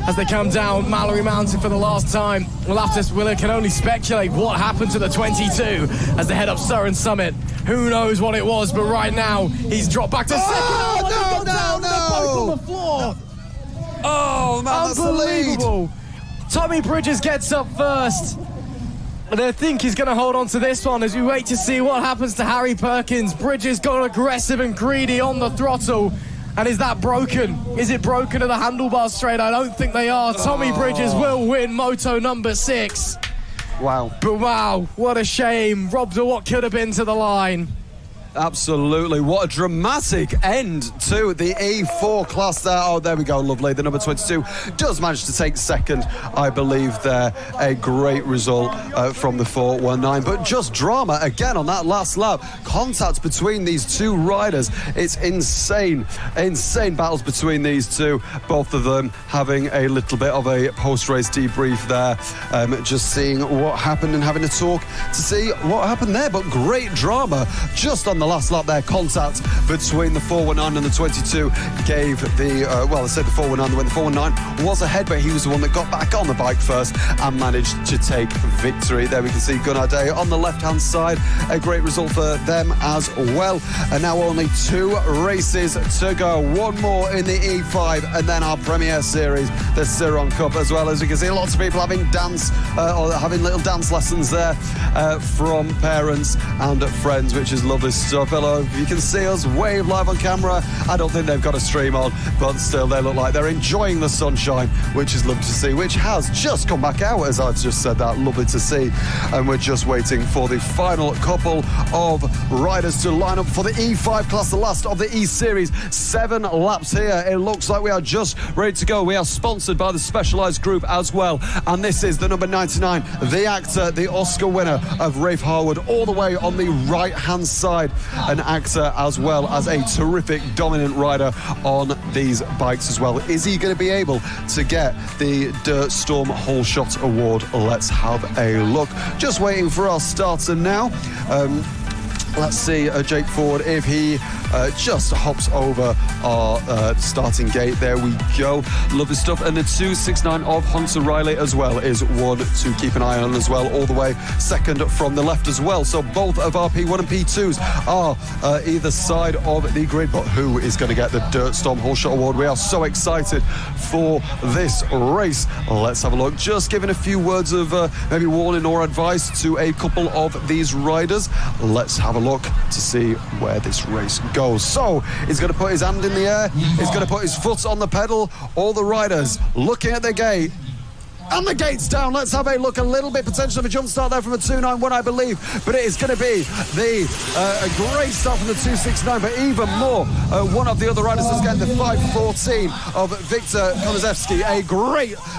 as they come down Mallor-E Mountain for the last time. We can only speculate what happened to the 22 as they head up Siron Summit. Who knows what it was, but right now he's dropped back to 2nd. No! Both on the floor. Oh, man, that's the lead. Tommy Bridges gets up first. And I think he's going to hold on to this one as we wait to see what happens to Harry Perkins. Bridges got aggressive and greedy on the throttle. And is that broken? Is it broken at the handlebars straight? I don't think they are. Tommy Bridges will win moto number 6. Wow. But wow, what a shame. Robbed of what could have been to the line. Absolutely. What a dramatic end to the E4 class there. Oh, there we go. Lovely. The number 22 does manage to take second, I believe there. A great result from the 419. But just drama again on that last lap. Contact between these two riders. It's insane. Insane battles between these two. Both of them having a little bit of a post-race debrief there. Just seeing what happened and having a talk to see what happened there. But great drama just on the last lap there. Contact between the 419 and the 22 gave the well, I said the 419 when the 419 was ahead, but he was the one that got back on the bike first and managed to take victory. There we can see Gunnar Day on the left hand side. A great result for them as well. And now only 2 races to go. One more in the E5 and then our Premier Series, the Siron Cup, as well. As you can see, lots of people having dance or having little dance lessons there from parents and friends, which is lovely stuff. Hello, you can see us wave live on camera. I don't think they've got a stream on, but still they look like they're enjoying the sunshine, which is lovely to see, which has just come back out, as I've just said that. Lovely to see. And we're just waiting for the final couple of riders to line up for the E5 class, the last of the E Series. 7 laps here. It looks like we are just ready to go. We are sponsored by the Specialized Group as well, and this is the number 99, the actor, the Oscar winner of Rafe Harwood, all the way on the right hand side. An actor as well as a terrific dominant rider on these bikes as well. Is he going to be able to get the Dirt Storm Whole Shot Award? Let's have a look. Just waiting for our starter now. Let's see Jake Ford if he just hops over our starting gate. There we go. Lovely stuff. And the 269 of Hunter Riley as well is one to keep an eye on as well, all the way second from the left as well. So both of our P1 and P2s are either side of the grid. But who is going to get the Dirt Storm Whole Shot Award? We are so excited for this race. Let's have a look. Just giving a few words of maybe warning or advice to a couple of these riders. Let's have a look to see where this race goes. So he's going to put his hand in the air, he's going to put his foot on the pedal. All the riders looking at the gate, and the gate's down. Let's have a look. A little bit potential of a jump start there from a 291, I believe, but it is going to be a great start from the 269. But even more, one of the other riders is getting the 514 of Victor Konozewski. A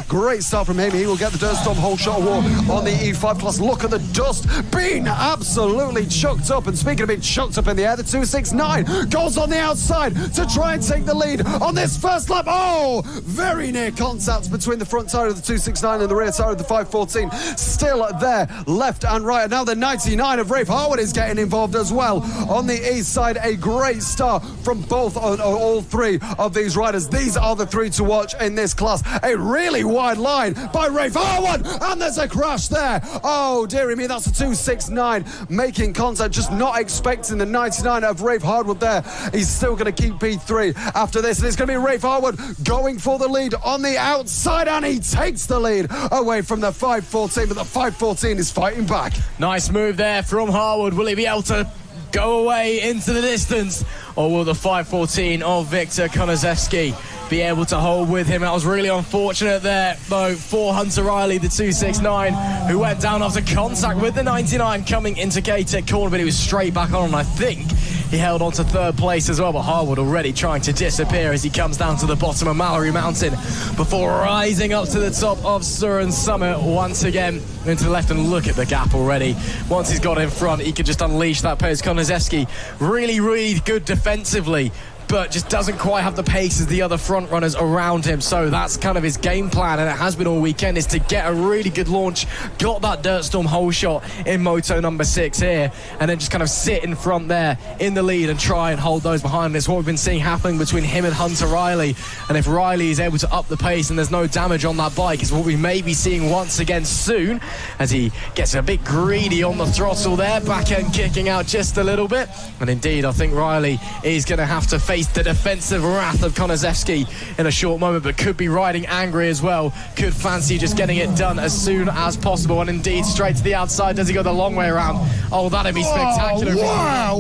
great start from him. He will get the Dirt Storm Whole Shot Award on the E5 class. Look at the dust being absolutely chucked up. And speaking of being chucked up in the air, the 269 goes on the outside to try and take the lead on this first lap. Oh, very near contact between the front tire of the 269 and the rear tire of the 514. Still there, left and right. And now the 99 of Rafe Harwood is getting involved as well on the east side. A great start from all 3 of these riders. These are the 3 to watch in this class. A really wide line by Rafe Harwood, and there's a crash there. Oh dearie me, that's a 269 making contact. Just not expecting the 99 of Rafe Harwood there. He's still going to keep P3 after this, and it's going to be Rafe Harwood going for the lead on the outside, and he takes the lead away from the 514, but the 514 is fighting back. Nice move there from Harwood. Will he be able to go away into the distance, or will the 514 of Victor Konozewski be able to hold with him? That was really unfortunate there, though, for Hunter Riley, the 269, who went down after contact with the 99 coming into Gator corner, but he was straight back on, and I think he held on to 3rd place as well. But Harwood already trying to disappear as he comes down to the bottom of Mallor-E Mountain before rising up to the top of Siron Summit once again into the left. And look at the gap already. Once he's got in front, he could just unleash that pace. Konozewski really good defensively, but just doesn't quite have the pace as the other front runners around him. So that's kind of his game plan, and it has been all weekend, is to get a really good launch, got that Dirt Storm whole shot in moto number 6 here, and then just kind of sit in front there in the lead and try and hold those behind. It's what we've been seeing happening between him and Hunter Riley, and if Riley is able to up the pace and there's no damage on that bike, is what we may be seeing once again soon, as he gets a bit greedy on the throttle there, back end kicking out just a little bit. And indeed, I think Riley is going to have to face face the defensive wrath of Konaszewski in a short moment, but could be riding angry as well. Could fancy just getting it done as soon as possible, and indeed straight to the outside. Does he go the long way around? Oh, that'd be spectacular. Wow.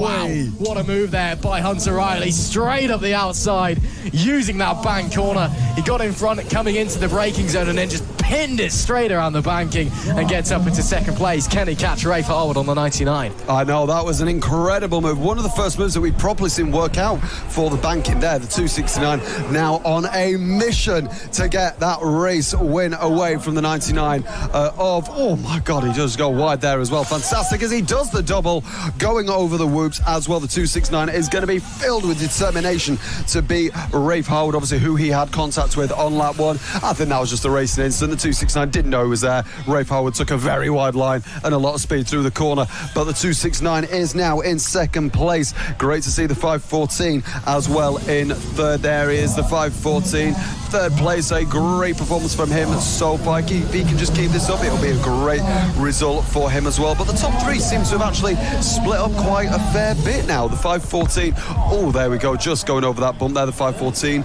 What a move there by Hunter Riley, straight up the outside, using that bank corner. He got in front coming into the braking zone and then just pinned it straight around the banking and gets up into second place. Can he catch Ray Harwood on the 99? I know, that was an incredible move. One of the first moves that we've properly seen work out for the banking there, the 269, now on a mission to get that race win away from the 99 oh my God, he does go wide there as well. Fantastic as he does the double, going over the whoops as well. The 269 is going to be filled with determination to beat Rafe Harwood, obviously, who he had contact with on lap one. I think that was just a racing incident. The 269 didn't know he was there. Rafe Harwood took a very wide line and a lot of speed through the corner, but the 269 is now in second place. Great to see the 514 as well in third. There is the 514, third place. A great performance from him so far. If he can just keep this up, it'll be a great result for him as well. But the top three seems to have actually split up quite a fair bit now. The 514, oh, there we go, just going over that bump there. The 514,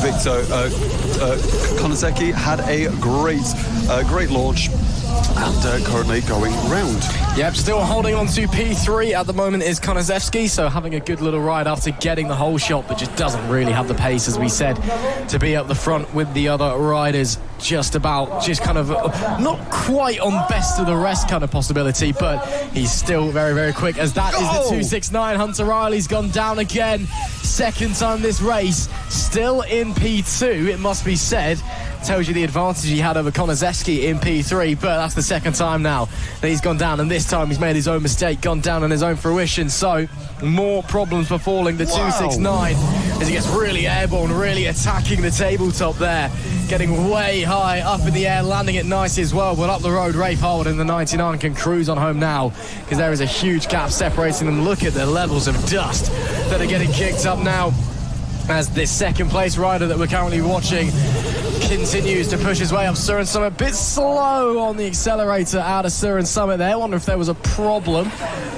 Victor Konaszewski had a great launch and currently going round. Yep, still holding on to P3 at the moment is Konaszewski, so having a good little ride after getting the whole shot, but just doesn't really have the pace, as we said, to be up the front with the other riders. Just kind of not quite on best of the rest kind of possibility, but he's still very, very quick, as that is the 269. Hunter Riley's gone down again, second time this race, still in P2, it must be said. Tells you the advantage he had over Konaszewski in P3, but that's the second time now that he's gone down, and this time he's made his own mistake, gone down on his own fruition, so more problems befalling the 269 as he gets really airborne, really attacking the tabletop there, getting way high up in the air, landing it nice as well. But up the road, Rafe Harwood in the 99 can cruise on home now, because there is a huge gap separating them. Look at the levels of dust that are getting kicked up now as this second place rider that we're currently watching continues to push his way up Siron Summit. A bit slow on the accelerator out of Siron Summit there. I wonder if there was a problem,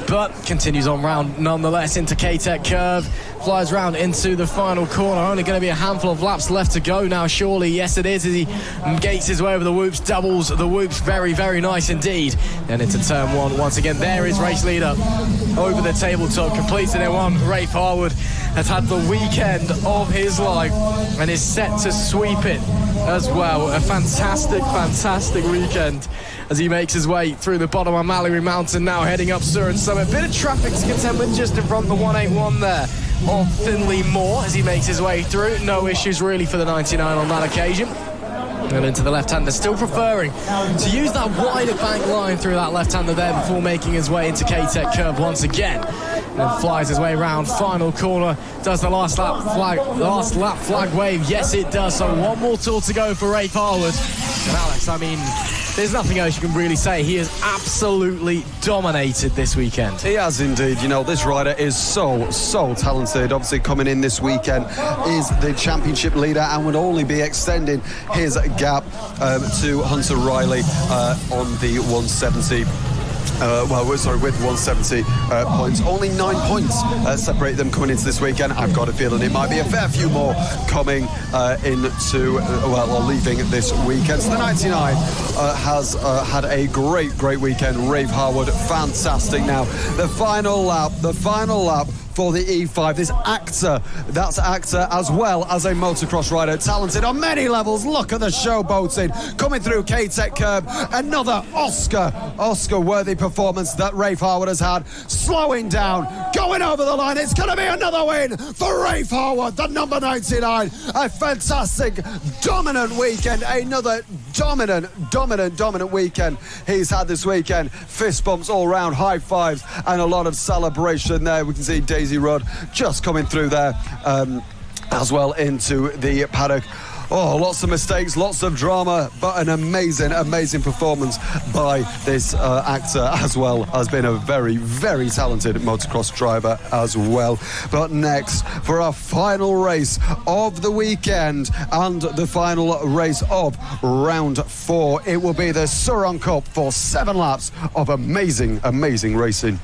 but continues on round nonetheless into K-Tech Curve. Flies round into the final corner. Only going to be a handful of laps left to go now, surely. Yes, it is, as he gates his way over the whoops, doubles the whoops. Very, very nice indeed. Then into turn one once again. There is race leader over the tabletop, completes it in one. Rafe Harwood has had the weekend of his life and is set to sweep it as well. A fantastic, fantastic weekend as he makes his way through the bottom of Mallor-E Mountain, now heading up Siron Summit. Bit of traffic to contend with just in front of the 181 there of Finley Moore as he makes his way through. No issues really for the 99 on that occasion. And into the left-hander, still preferring to use that wider bank line through that left-hander there before making his way into K-Tech Curve once again. And then flies his way around, final corner, does the last lap flag wave. Yes, it does. So one more tour to go for Rafe Harwood. And Alex, I mean, there's nothing else you can really say. He has absolutely dominated this weekend. He has indeed. You know, this rider is so talented. Obviously, coming in this weekend is the championship leader and would only be extending his gap to Hunter Riley on the 170. With 170 points. Only 9 points separate them coming into this weekend. I've got a feeling it might be a fair few more coming leaving this weekend. So the 99 has had a great weekend. Rafe Harwood, fantastic. Now, the final lap for the E5. That's actor as well as a motocross rider, talented on many levels. Look at the showboating coming through K-Tech Curb. Another Oscar-worthy performance that Rafe Harwood has had. Slowing down, going over the line. It's going to be another win for Rafe Harwood, the number 99. A fantastic, dominant weekend. Another dominant weekend he's had this weekend. Fist bumps all round, high fives, and a lot of celebration there. We can see Daisy Rudd just coming through there as well into the paddock. Oh, lots of mistakes, lots of drama, but an amazing performance by this actor, as well as being a very talented motocross driver as well. But next, for our final race of the weekend and the final race of round 4, it will be the Siron Cup for 7 laps of amazing racing.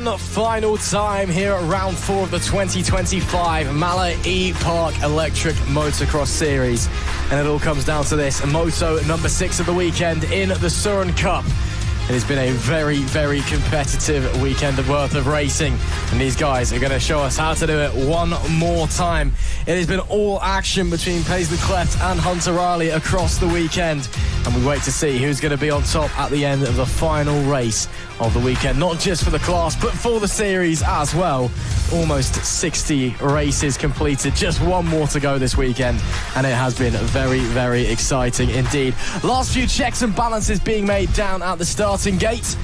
one final time here at round 4 of the 2025 Mallor-E Park Electric Motocross Series. And it all comes down to this, moto number 6 of the weekend in the Siron Cup. It has been a very, very competitive weekend worth of racing, and these guys are going to show us how to do it one more time. It has been all action between Paisley Cleft and Hunter Riley across the weekend, and we wait to see who's going to be on top at the end of the final race of the weekend, not just for the class but for the series as well. Almost 60 races completed, just one more to go this weekend, and it has been very, very exciting indeed. Last few checks and balances being made down at the starting gate.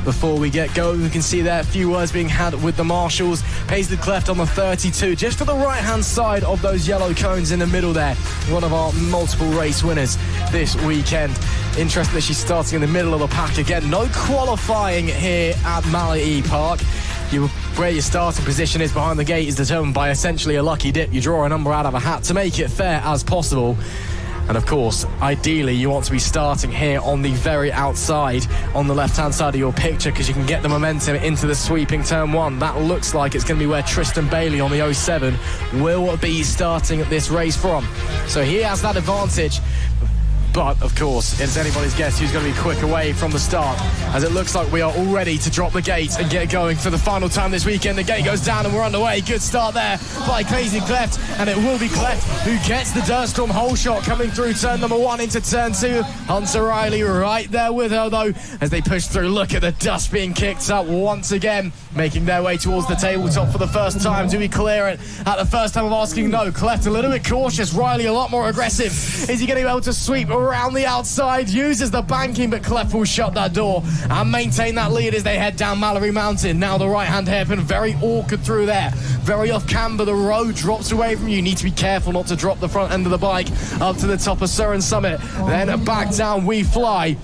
Before we get going, we can see there a few words being had with the marshals. Paisley Cleft on the 32, just to the right-hand side of those yellow cones in the middle there. One of our multiple race winners this weekend. Interesting that she's starting in the middle of the pack again. No qualifying here at Mallor-E Park. Where your starting position is behind the gate is determined by essentially a lucky dip. You draw a number out of a hat to make it fair as possible. And of course, ideally, you want to be starting here on the very outside, on the left-hand side of your picture, because you can get the momentum into the sweeping turn 1. That looks like it's going to be where Tristan Bailey on the 07 will be starting this race from. So he has that advantage. But, of course, it's anybody's guess who's going to be quick away from the start, as it looks like we are all ready to drop the gate and get going for the final time this weekend. The gate goes down and we're underway. Good start there by Paisley Cleft, and it will be Cleft who gets the Durstorm hole shot coming through turn number 1 into turn 2. Hunter Riley right there with her, though, as they push through. Look at the dust being kicked up once again, making their way towards the tabletop for the first time. Do we clear it at the first time of asking? No. Cleft a little bit cautious. Riley a lot more aggressive. Is he going to be able to sweep around the outside? Uses the banking, but Cleft will shut that door and maintain that lead as they head down Mallor-E Mountain. Now the right-hand hairpin, very awkward through there. Very off camber, the road drops away from you. You need to be careful not to drop the front end of the bike up to the top of Siron Summit. Then back down we fly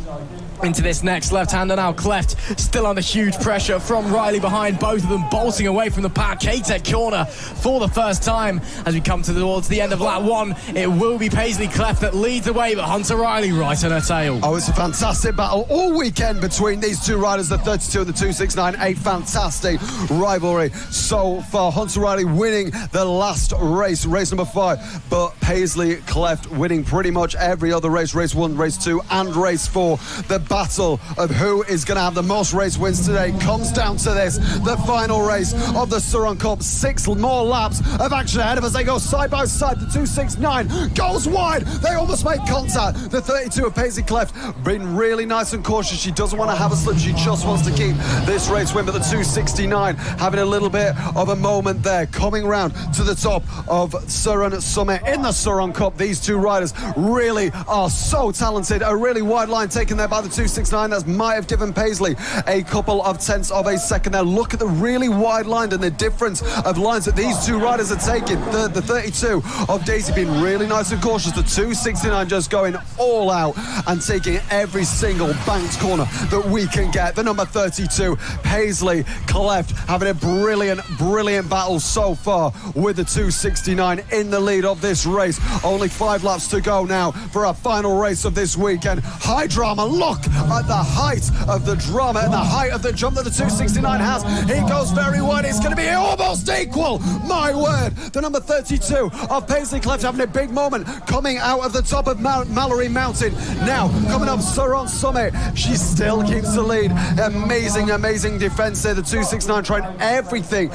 into this next left-hander now. Cleft still under huge pressure from Riley behind, both of them bolting away from the pack. K-Tech corner for the first time as we come towards the end of lap 1. It will be Paisley Cleft that leads the way, but Hunter Riley right on her tail. Oh, it's a fantastic battle all weekend between these two riders, the 32 and the 269. A fantastic rivalry so far. Hunter Riley winning the last race, race number 5, but Paisley Cleft winning pretty much every other race, race 1, race 2 and race 4. The battle of who is going to have the most race wins today comes down to this, the final race of the Siron Cup. 6 more laps of action ahead of us. They go side by side. The 269 goes wide. They almost make contact. The 32 of Paisley Cleft been really nice and cautious. She doesn't want to have a slip. She just wants to keep this race win. But the 269 having a little bit of a moment there, coming round to the top of Siron Summit in the Siron Cup. These two riders really are so talented. A really wide line taken there by the 269. That might have given Paisley a couple of tenths of a second there. Look at the really wide line and the difference of lines that these two riders are taking. The 32 of Daisy being really nice and cautious. The 269 just going all out and taking every single banked corner that we can get. The number 32, Paisley Cleft, having a brilliant battle so far with the 269 in the lead of this race. Only 5 laps to go now for our final race of this weekend. High drama. Look at the height of the drama and the height of the jump that the 269 has. He goes very wide. It's going to be almost equal. My word. The number 32 of Paisley Cleft having a big moment coming out of the top of Mallor-E Mountain. Now coming up Siron Summit. She still keeps the lead. Amazing defense there. The 269 trying everything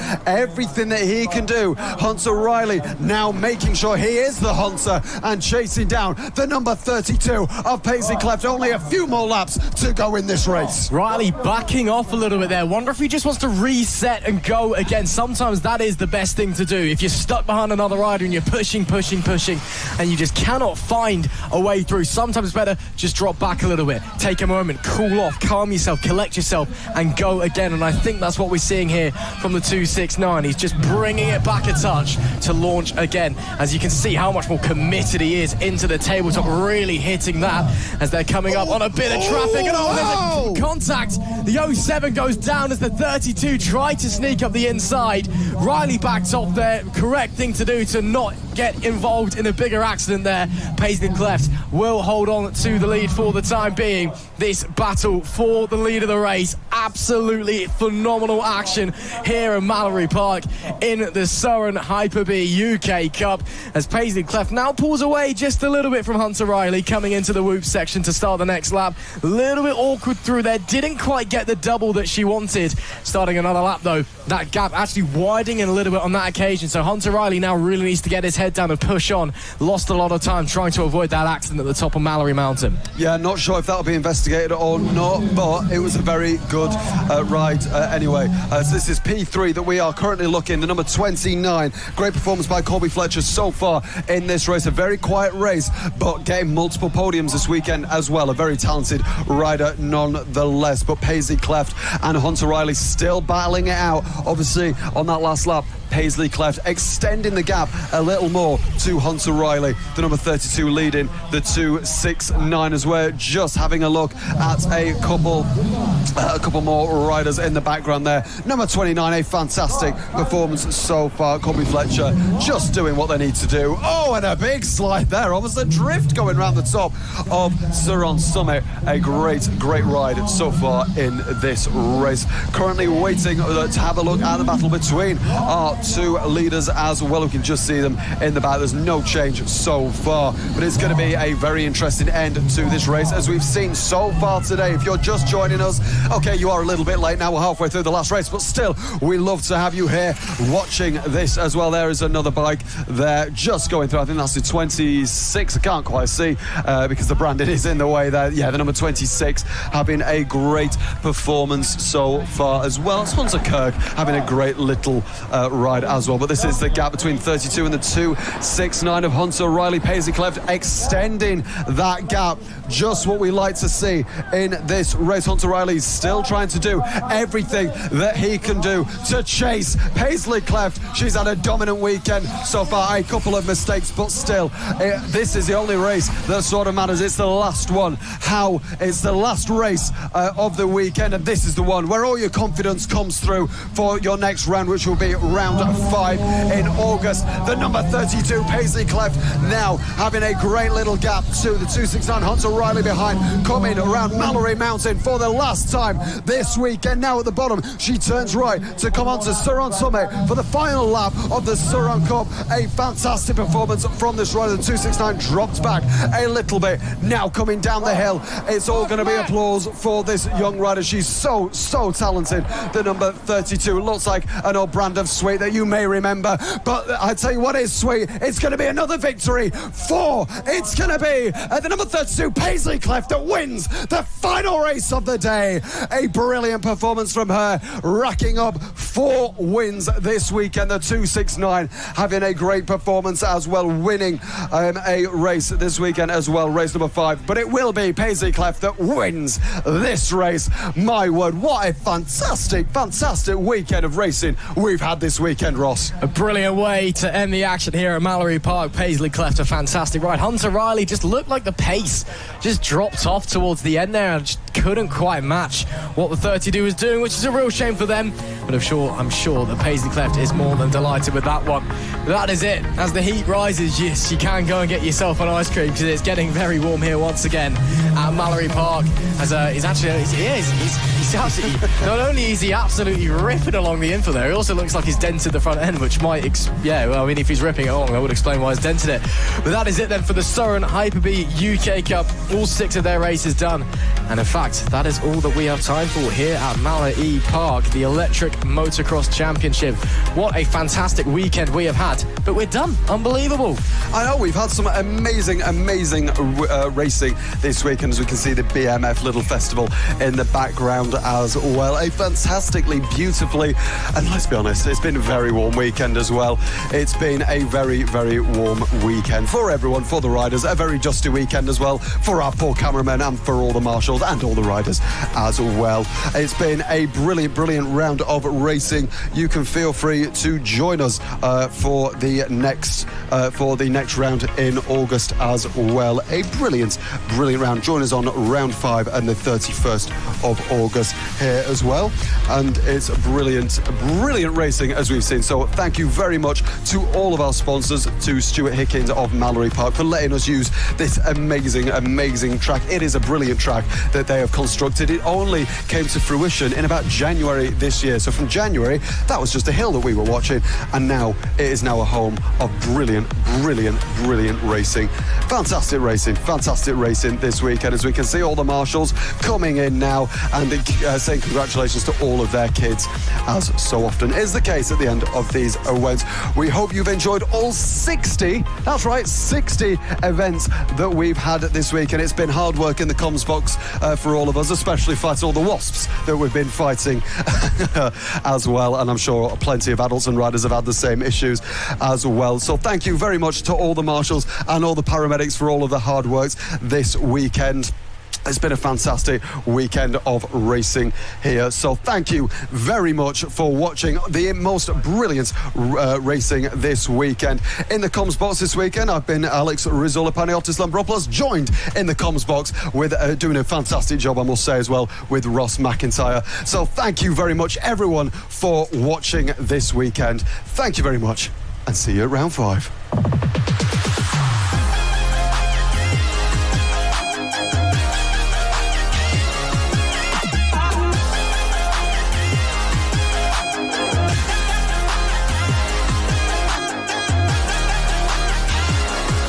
that he can do. Hunter Riley now making sure he is the hunter and chasing down the number 32 of Paisley Cleft. Only a few more laps to go in this race. Riley backing off a little bit there. Wonder if he just wants to reset and go again. Sometimes that is the best thing to do. If you're stuck behind another rider and you're pushing and you just cannot find a way through, sometimes it's better just drop back a little bit, take a moment, cool off, calm yourself, collect yourself and go again. And I think that's what we're seeing here from the 269. He's just bringing it back a touch to launch again. As you can see how much more committed he is into the tabletop, really hitting that as they're coming up on a bit of traffic. And there's a contact. The 07 goes down as the 32 tried to sneak up the inside. Riley backed off there. Correct thing to do to not get involved in a bigger accident there. Paisley Cleft will hold on to the lead for the time being. This battle for the lead of the race, absolutely phenomenal action here at Mallor-E Park in the Siron Hyper-B UK Cup, as Paisley Cleft now pulls away just a little bit from Hunter Riley coming into the whoop section to start the next lap. A little bit awkward through there, didn't quite get the double that she wanted. Starting another lap though, that gap actually widening a little bit on that occasion, so Hunter Riley now really needs to get his head down and push on. Lost a lot of time trying to avoid that accident at the top of Mallor-E Mountain. Yeah, not sure if that'll be investigated or not, but it was a very good ride anyway. So this is P3 that we are currently looking, the number 29. Great performance by Colby Fletcher so far in this race. A very quiet race, but getting multiple podiums this weekend as well. A very talented rider nonetheless. But Paisley Cleft and Hunter Riley still battling it out. Obviously, on that last lap, Paisley Cleft extending the gap a little more to Hunter Riley, the number 32 leading the 269, as we're just having a look at a couple more riders in the background there. Number 29, a fantastic performance so far. Colby Fletcher just doing what they need to do. Oh, and a big slide there, almost a drift going around the top of Siron Summit. A great ride so far in this race. Currently waiting to have a look at the battle between our two leaders as well. We can just see them in the back. There's no change so far, but it's going to be a very interesting end to this race, as we've seen so far today. If you're just joining us, okay, you are a little bit late now. We're halfway through the last race, but still, we love to have you here watching this as well. There is another bike there just going through. I think that's the 26. I can't quite see because the branding is in the way there. Yeah, the number 26 having a great performance so far as well. It's Hunter Kirk having a great little ride as well. But this is the gap between 32 and the 269 of Hunter Riley. Paisley Cleft extending that gap. Just what we like to see in this race. Hunter Riley's still trying to do everything that he can do to chase Paisley Cleft. She's had a dominant weekend so far. A couple of mistakes, but still, this is the only race that sort of matters. It's the last one. It's the last race of the weekend, and this is the one where all your confidence comes through for your next round, which will be round 5 in August. The number 32 Paisley Cleft now having a great little gap to the 269 Hunter Riley behind, coming around Mallor-E Mountain for the last time this weekend. Now at the bottom, she turns right to come onto Siron Summit for the final lap of the Siron Cup. A fantastic performance from this rider. The 269 dropped back a little bit. Now coming down the hill, it's all going to be applause for this young rider. She's so talented. The number 32 looks like an old brand of sweet that you may remember, but I tell you what is sweet, it's going to be another victory it's going to be the number 32 Paisley Cleft that wins the final race of the day. A brilliant performance from her, racking up 4 wins this weekend. The 269 having a great performance as well, winning a race this weekend as well, race number 5. But it will be Paisley Cleft that wins this race. My word, what a fantastic weekend of racing we've had this weekend, Ross. A brilliant way to end the action here at Mallor-E Park. Paisley Cleft, a fantastic ride. Hunter Riley just looked like the pace just dropped off towards the end there and just couldn't quite match what the 32 was doing, which is a real shame for them. But I'm sure that Paisley Cleft is more than delighted with that one. But that is it. As the heat rises, yes, you can go and get yourself an ice cream, because it's getting very warm here once again at Mallor-E Park. As he's absolutely, not only is he absolutely ripping along the infield there, he also looks like he's dented the front end, which might, if he's ripping it along, that would explain why he's dented it. But that is it then for the Siron Hyper-B UK Cup. All 6 of their races done. And in fact, that is all that we have time for here at Mallor-E Park, the Electric Motocross Championship. What a fantastic weekend we have had, but we're done. Unbelievable. I know, we've had some amazing racing this weekend, as we can see the BMF Little Festival in the background as well. A fantastically, beautifully, and let's be honest, it's been a very warm weekend as well. It's been a very warm weekend for everyone, for the riders, a very dusty weekend as well for our poor cameramen and for all the marshals and all the riders as well. It's been a brilliant round of racing. You can feel free to join us for the next round in August as well. A brilliant round. Join us on round 5 and the 31st of August. race here as well, and it's brilliant racing as we've seen. So thank you very much to all of our sponsors, to Stuart Hickins of Mallor-E Park for letting us use this amazing track. It is a brilliant track that they have constructed. It only came to fruition in about January this year. So from January, that was just a hill that we were watching, and now it is now a home of brilliant racing. Fantastic racing this weekend, as we can see all the marshals coming in now and saying congratulations to all of their kids, as so often is the case at the end of these events. We hope you've enjoyed all 60, that's right, 60 events that we've had this week, and it's been hard work in the comms box for all of us, especially fight all the wasps that we've been fighting as well, and I'm sure plenty of adults and riders have had the same issues as well. So thank you very much to all the marshals and all the paramedics for all of the hard works this weekend. It's been a fantastic weekend of racing here. So thank you very much for watching the most brilliant racing this weekend. In the comms box this weekend, I've been Alex Rizzola-Panayiotis Lambropoulos, joined in the comms box with doing a fantastic job, I must say, as well, with Ross McIntyre. So thank you very much, everyone, for watching this weekend. Thank you very much, and see you at round 5.